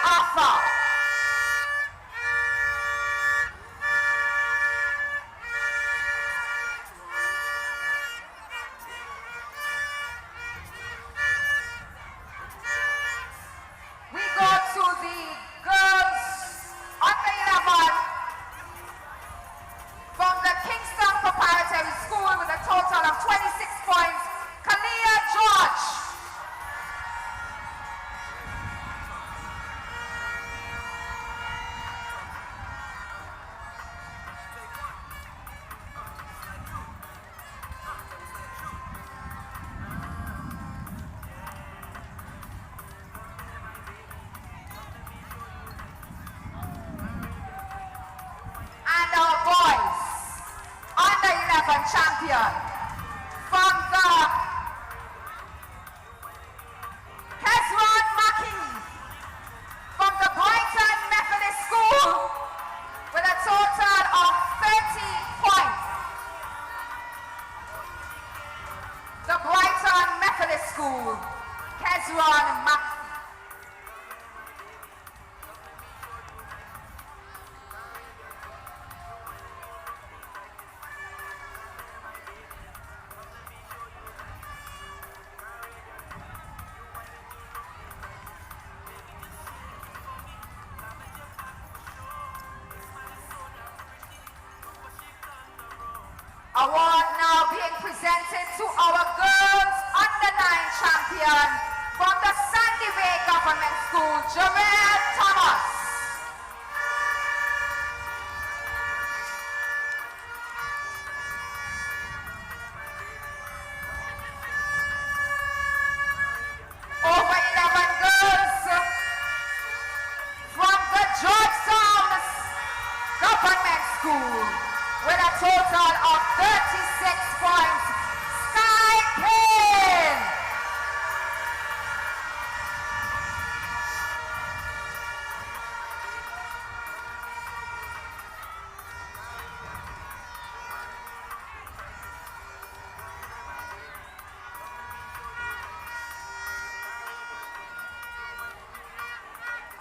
champion. From the Hezron Maki, from the Brighton Methodist School, with a total of 30 points. The Brighton Methodist School, Hezron Maki. Award now being presented to our girls under-9 champion from the Sandy Way Government School, Jarrell Thomas. Over 11 girls from the Georgetown Government School, with a total of 36 points. Sky King!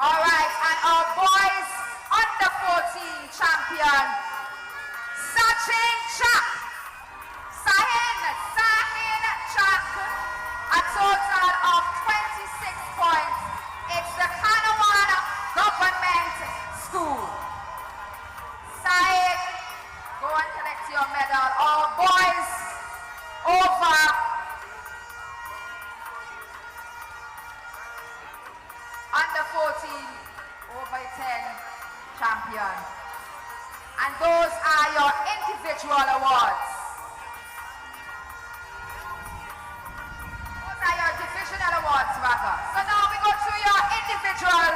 All right, and our boys under 14 champion, Sachin Chak. Sahin Chak, a total of 26 points. It's the Kanawan Government School. Sahin, go and collect your medal. Our boys over under 14, over 10 champion. And those are your individual awards. Those are your divisional awards, rather. So now we go to your individual.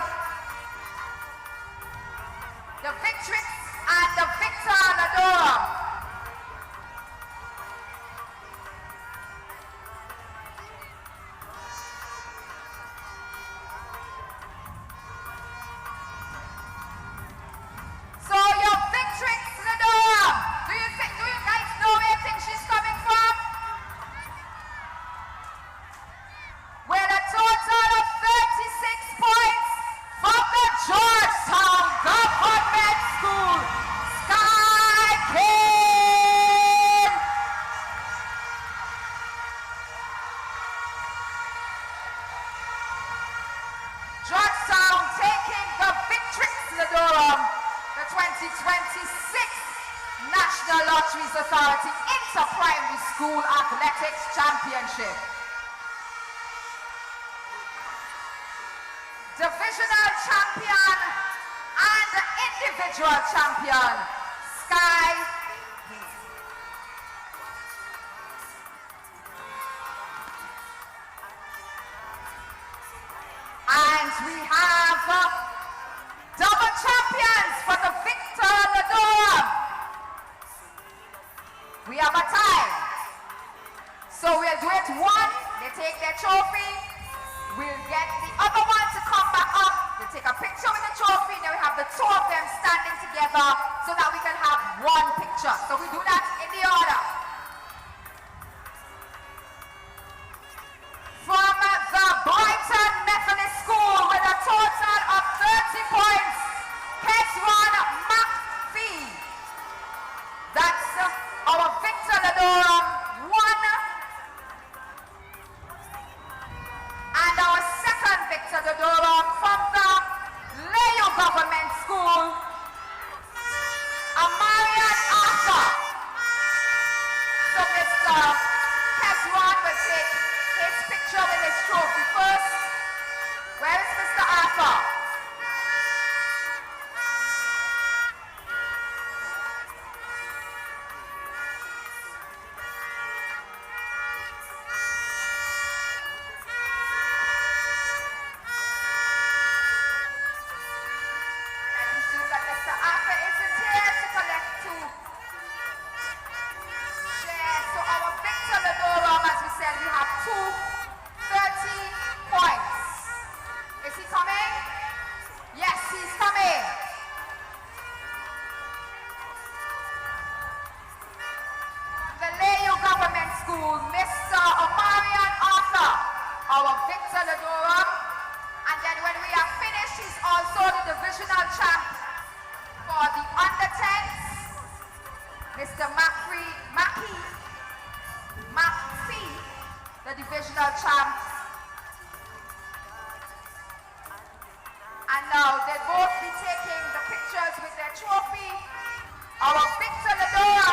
The Victrix and the Victor Ladora. So your Victrix Ladora, do you guys know where you think she's coming from? With a total of 36 points from the Georgetown Government School, Sky King! Georgetown taking the Victrix Ladora, the 2026 National Lotteries Authority Inter-Primary School Athletics Championship. Divisional champion and individual champion, Sky King. And we have double champions for the Victor Ladora. We have a tie. So we'll do it one, they take their trophy. We'll get the other one to come back up. They take a picture with the trophy, and then we have the two of them standing together so that we can have one picture. So we do that in the order. From the Brighton Methodist School with a total of 30 points, Hezron McPhee. That's our Victor Ladora 1. And our second Victor Ladora from the Leo Government School, Amarian Arthur. coming? Yes, he's coming. The Layo Government School, Mr. Omarion Arthur, our Victor Ladora. And then when we are finished, he's also the divisional champ for the under 10s, Mr. Mackie, the divisional champ. And now they both be taking the pictures with their trophy. Our Victor Ladora,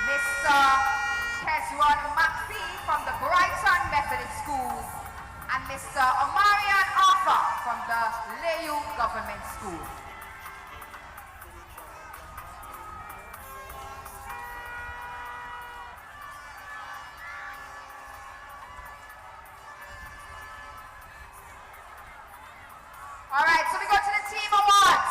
Mr. Kezwan Maxi from the Brighton Methodist Schools, and Mr. Omarion Arthur from the Layu Government School. All right, so we go to the team awards.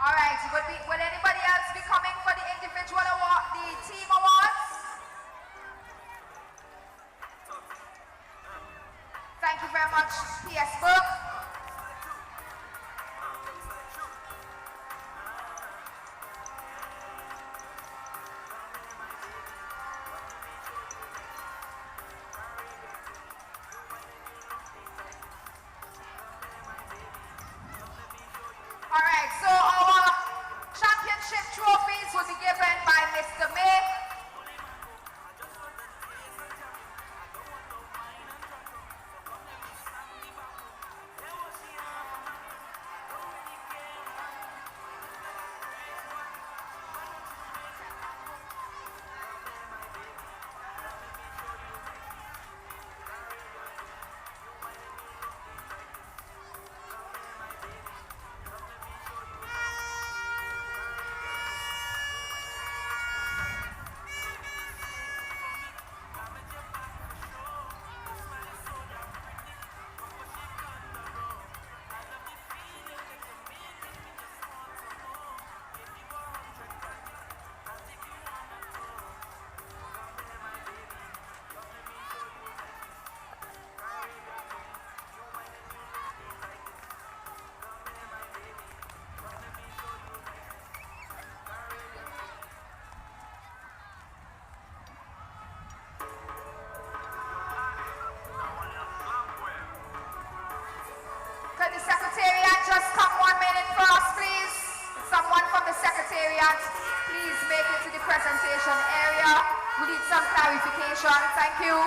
All right, will anybody else be coming for the individual award, the team awards? Thank you very much, P.S. Book. All right, so our championship trophies will be given by Mr. May. Could the secretariat just come 1 minute for us, please? Someone from the secretariat, please make it to the presentation area. We need some clarification. Thank you.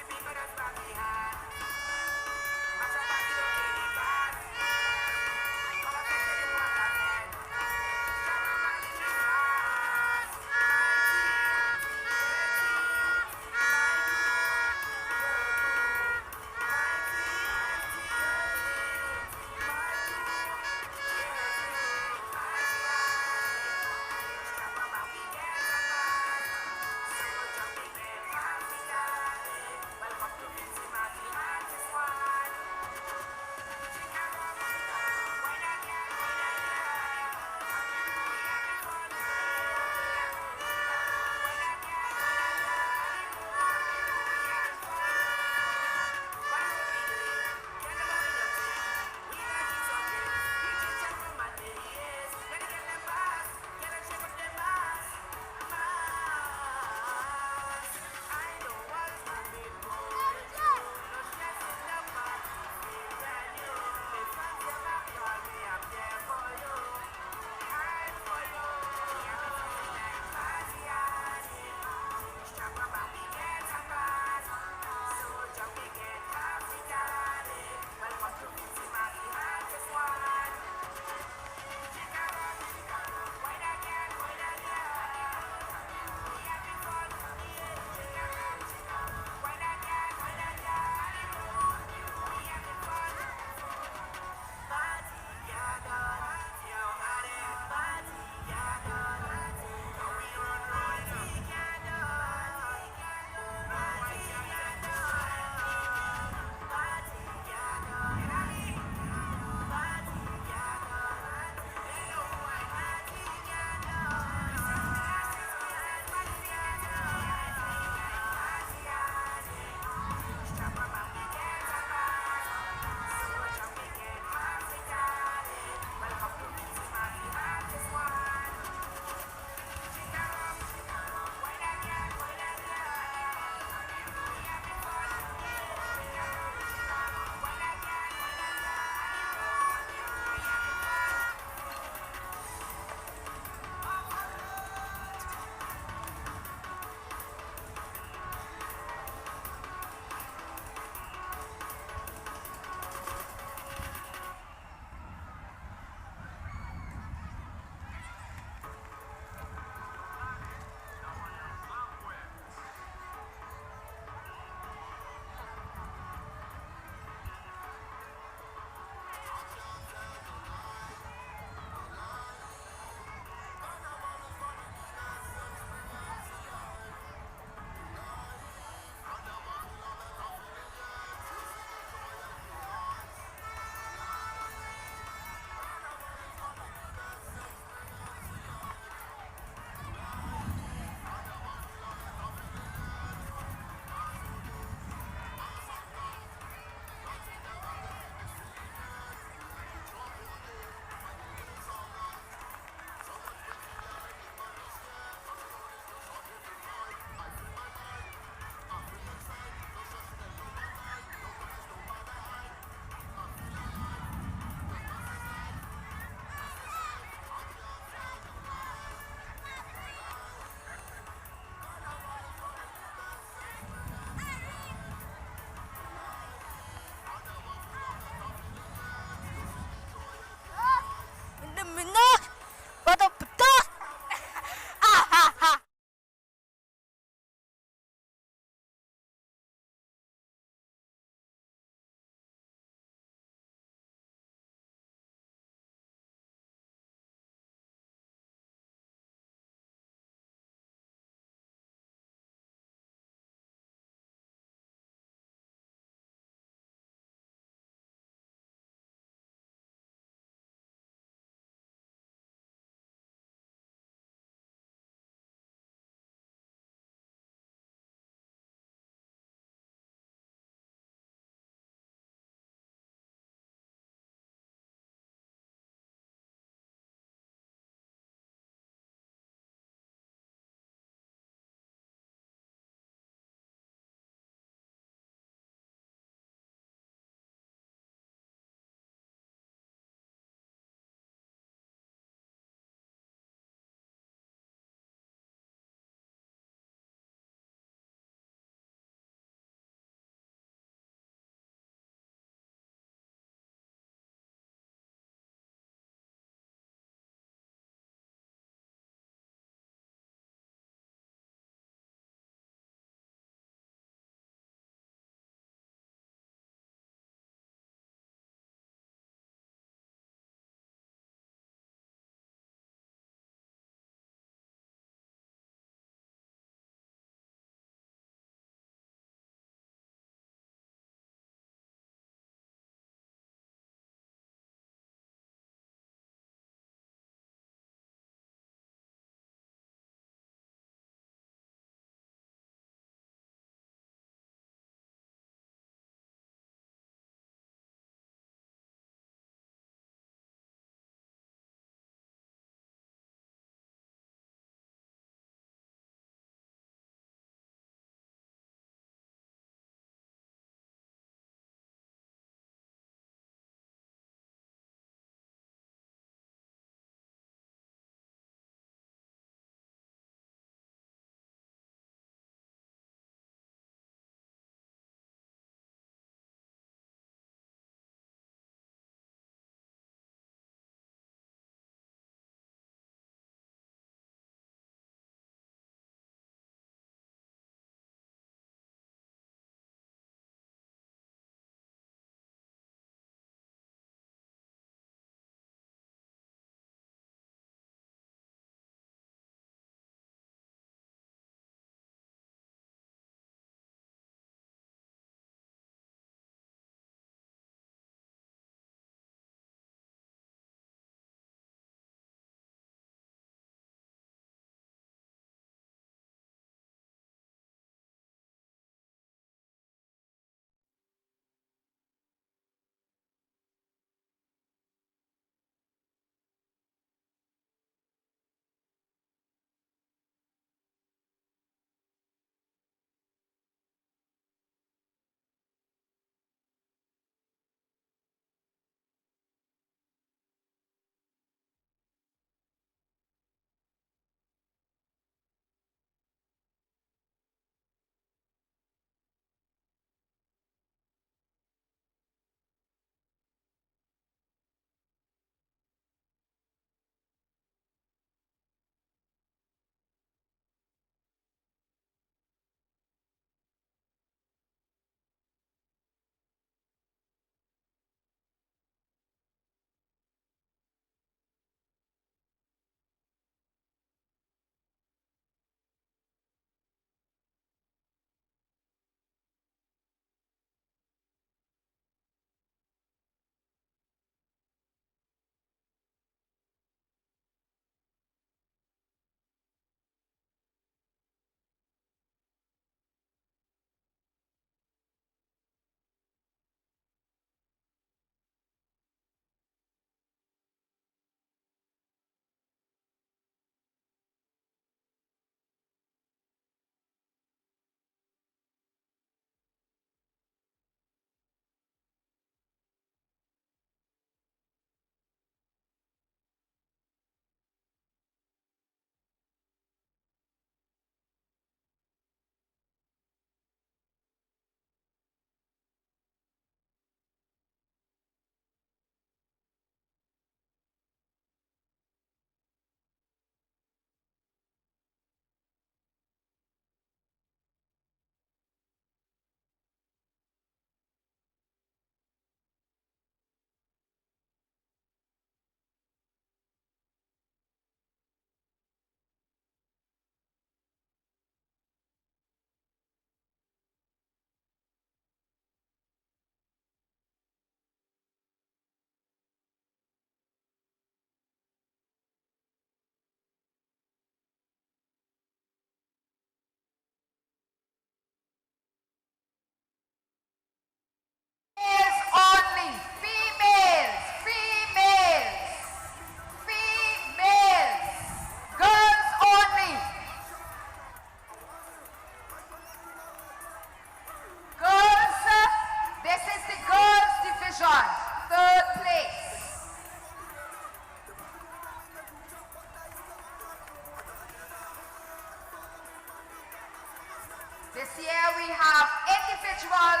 This year we have individual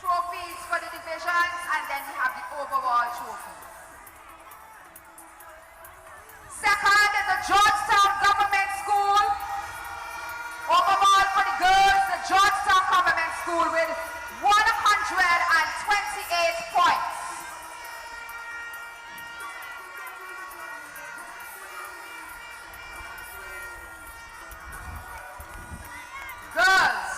trophies for the divisions, and then we have the overall trophy. Second is the Georgetown Government School. Overall for the girls, the Georgetown Government School with 128 points. Girls.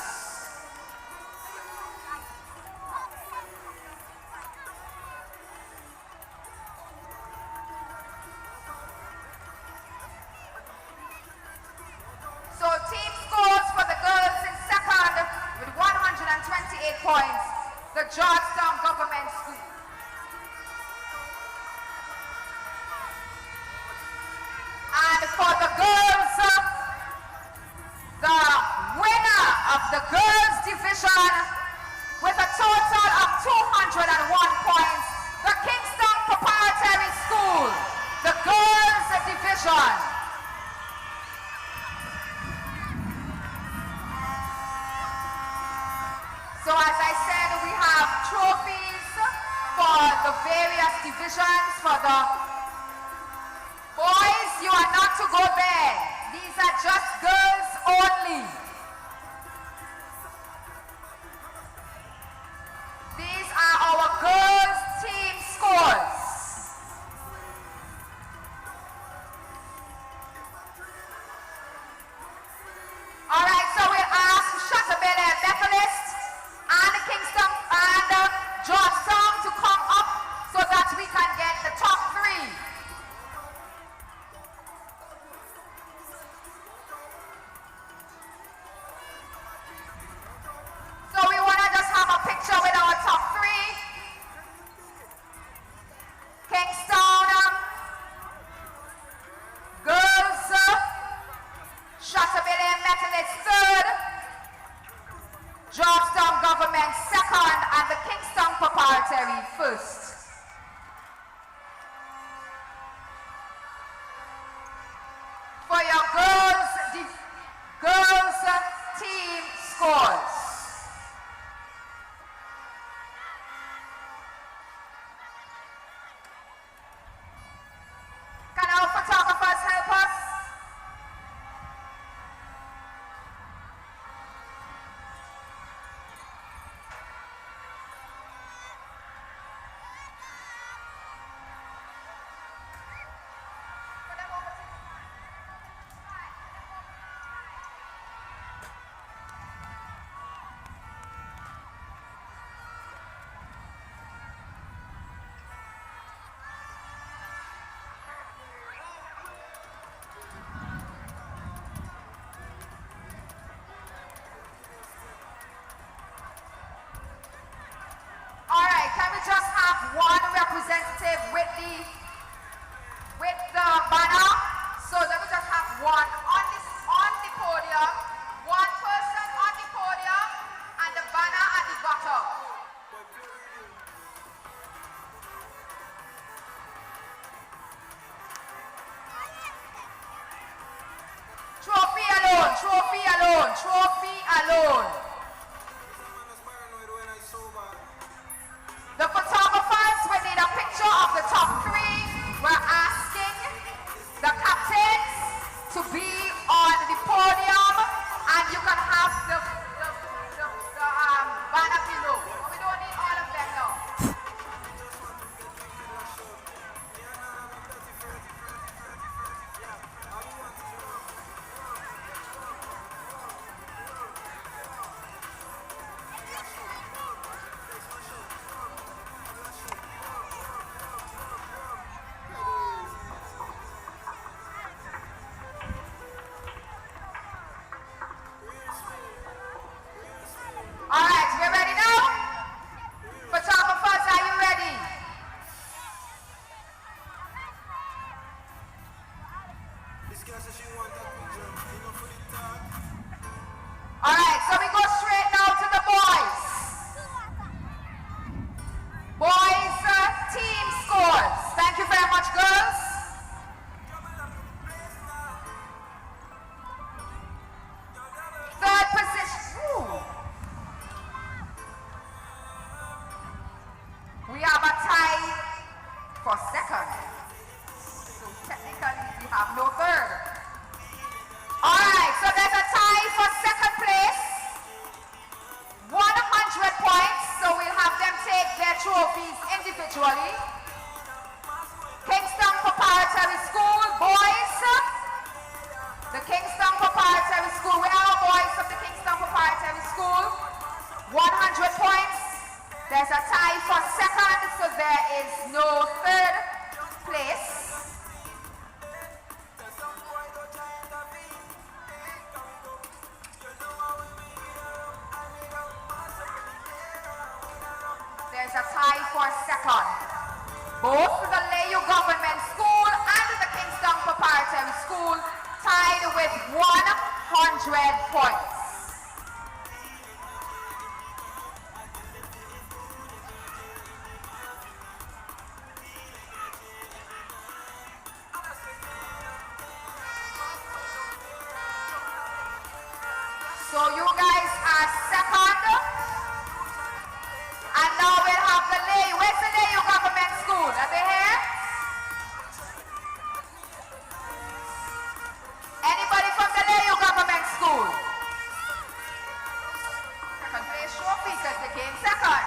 So team scores for the girls in second with 128 points, the Georgetown Government School. And for the girls, the winner of the girls division with a total of 201 points, the Kingston Preparatory School, the girls division. So as I said, we have trophies for the various divisions. For the boys, you are not to go there. These are just girls only. These are our girls' team scores. All right, so we'll ask Shatterbell Methodist and Kingston and Georgetown to come up so that we can get the top three. So we want to just have a picture with our top three. Kingston, girls, Shatterbell Methodist third, Georgetown Government second, and the Kingston Preparatory first. For your girls team scores. Can our photographers help us? Can we just have one representative with the banner? So let me just have one on the podium, one person on the podium, and the banner at the bottom. Trophy alone, trophy alone, trophy alone. The photographers, we need a picture of the top three. We're asking the captains to be on the podium, and you can have the banner below. We don't need all of them now. All right, we're ready now? Photographers, are you ready? All right, so we go straight now to the boys. Boys team scores. Thank you very much, girls. Third position. individually. Kingston Preparatory School, boys. The Kingston Preparatory School, where are our boys from the Kingston Preparatory School? 100 points. There's a tie for second, so there is no third place. There's a tie for second. Both the Layu Government School and the Kingston Preparatory School tied with 100 points. So you guys are second. And now we'll have the Layu. Where's the Layu Government School? Are they here? Anybody from the Layu Government School? Second place trophy because they came second.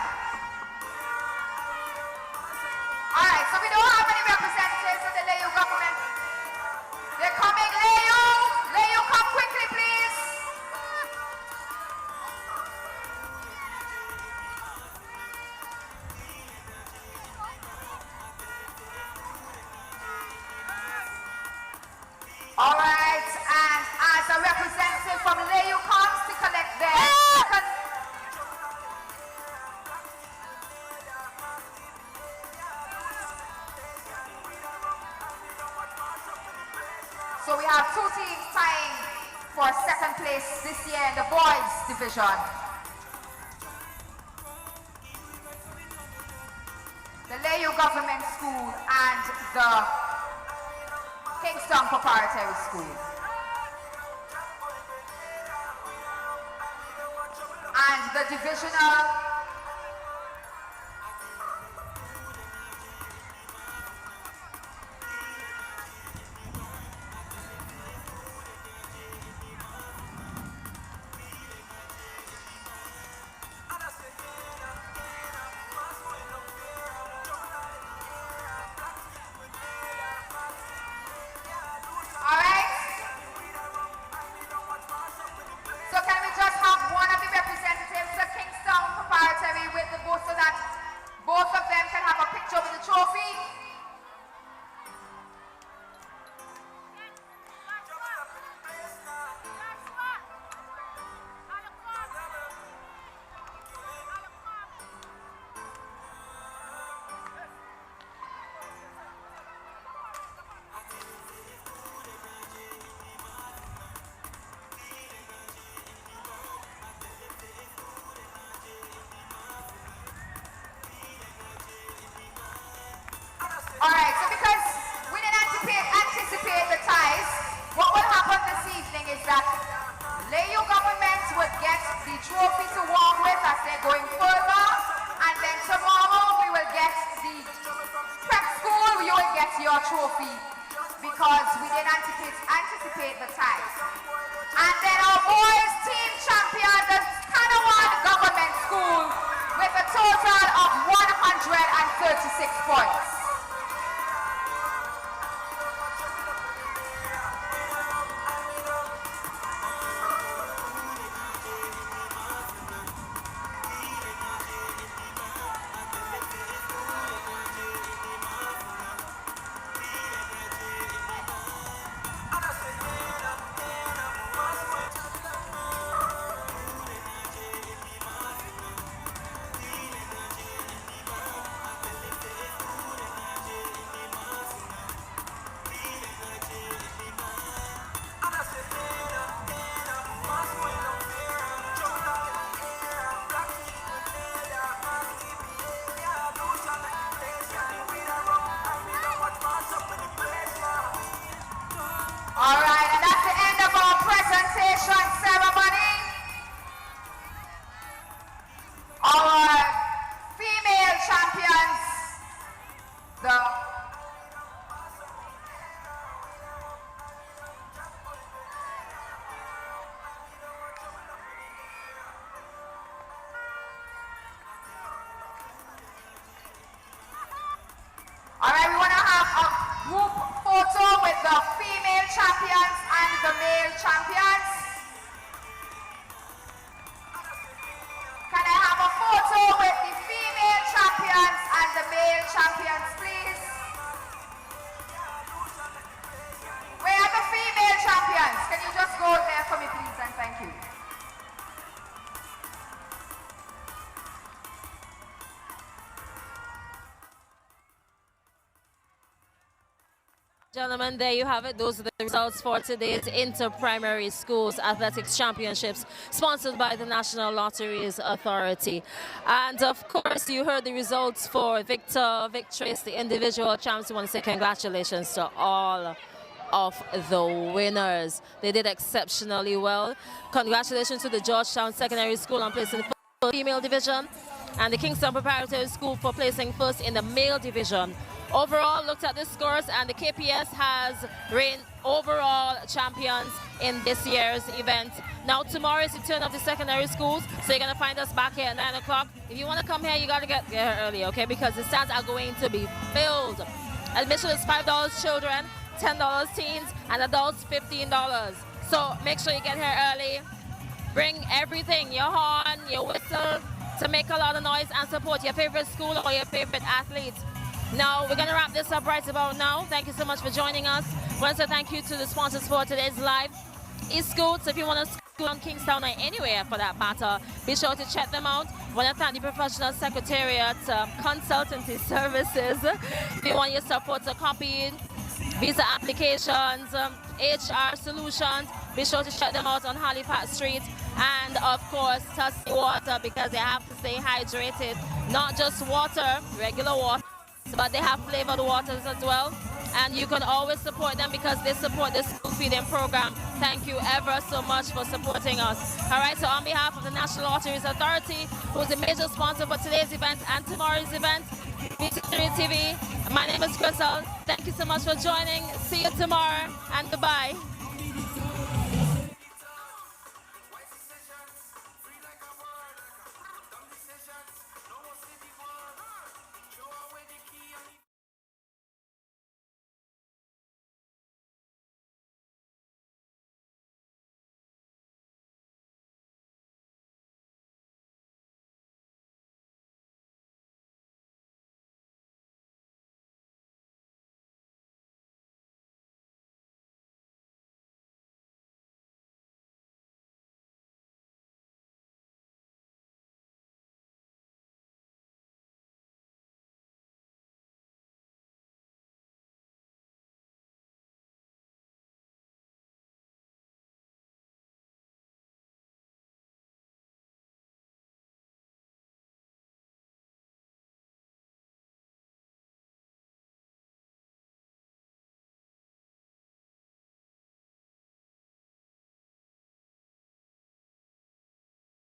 Alright, so we don't have any representatives of the Layu Government. They're coming, Layu! Layu, come quickly, please! All right, and as a representative from Layu comes to collect their second. So we have two teams tying for second place this year in the boys division. The Layu Government School and the Kingston Preparatory School. And the divisional Alright, so because we didn't anticipate the ties, what will happen this evening is that Layu government would get the trophy to walk with as they're going further, and then tomorrow we will get the prep school, you will get your trophy because we didn't anticipate the ties. And then our boys team champion, the Kanawan Government School, with a total of 136 points. champions and the male champions? Can I have a photo with the female champions and the male champions, please? Where are the female champions? Can you just go there for me, please, and thank you. Gentlemen, there you have it. Those are the results for today's Inter-Primary Schools Athletics Championships, sponsored by the National Lotteries Authority. And of course, you heard the results for Victrix, the individual champs. I want to say congratulations to all of the winners. They did exceptionally well. Congratulations to the Georgetown Secondary School on placing first in the female division, and the Kingston Preparatory School for placing first in the male division. Overall, looked at the scores, and the KPS has reigned overall champions in this year's event. Now, tomorrow is the turn of the secondary schools, so you're going to find us back here at 9 o'clock. If you want to come here, you got to get here early, okay? Because the stands are going to be filled. Admission is $5 children, $10 teens, and adults $15. So make sure you get here early. Bring everything, your horn, your whistle, to make a lot of noise and support your favorite school or your favorite athletes. Now, we're going to wrap this up right about now. Thank you so much for joining us. I want to say thank you to the sponsors for today's live. East-Scoots, if you want to school on Kingstown or anywhere for that matter, be sure to check them out. I want to thank the Professional Secretariat Consultancy Services. If you want your support to copy visa applications, HR solutions, be sure to check them out on Halifax Street. And of course, Tussie Water, because they have to stay hydrated. Not just water, regular water, but they have flavored waters as well. And you can always support them because they support the school feeding program. Thank you ever so much for supporting us. All right, so on behalf of the National Lotteries Authority, who's a major sponsor for today's event and tomorrow's event, VINCENT TV, my name is Crystal. Thank you so much for joining. See you tomorrow, and goodbye.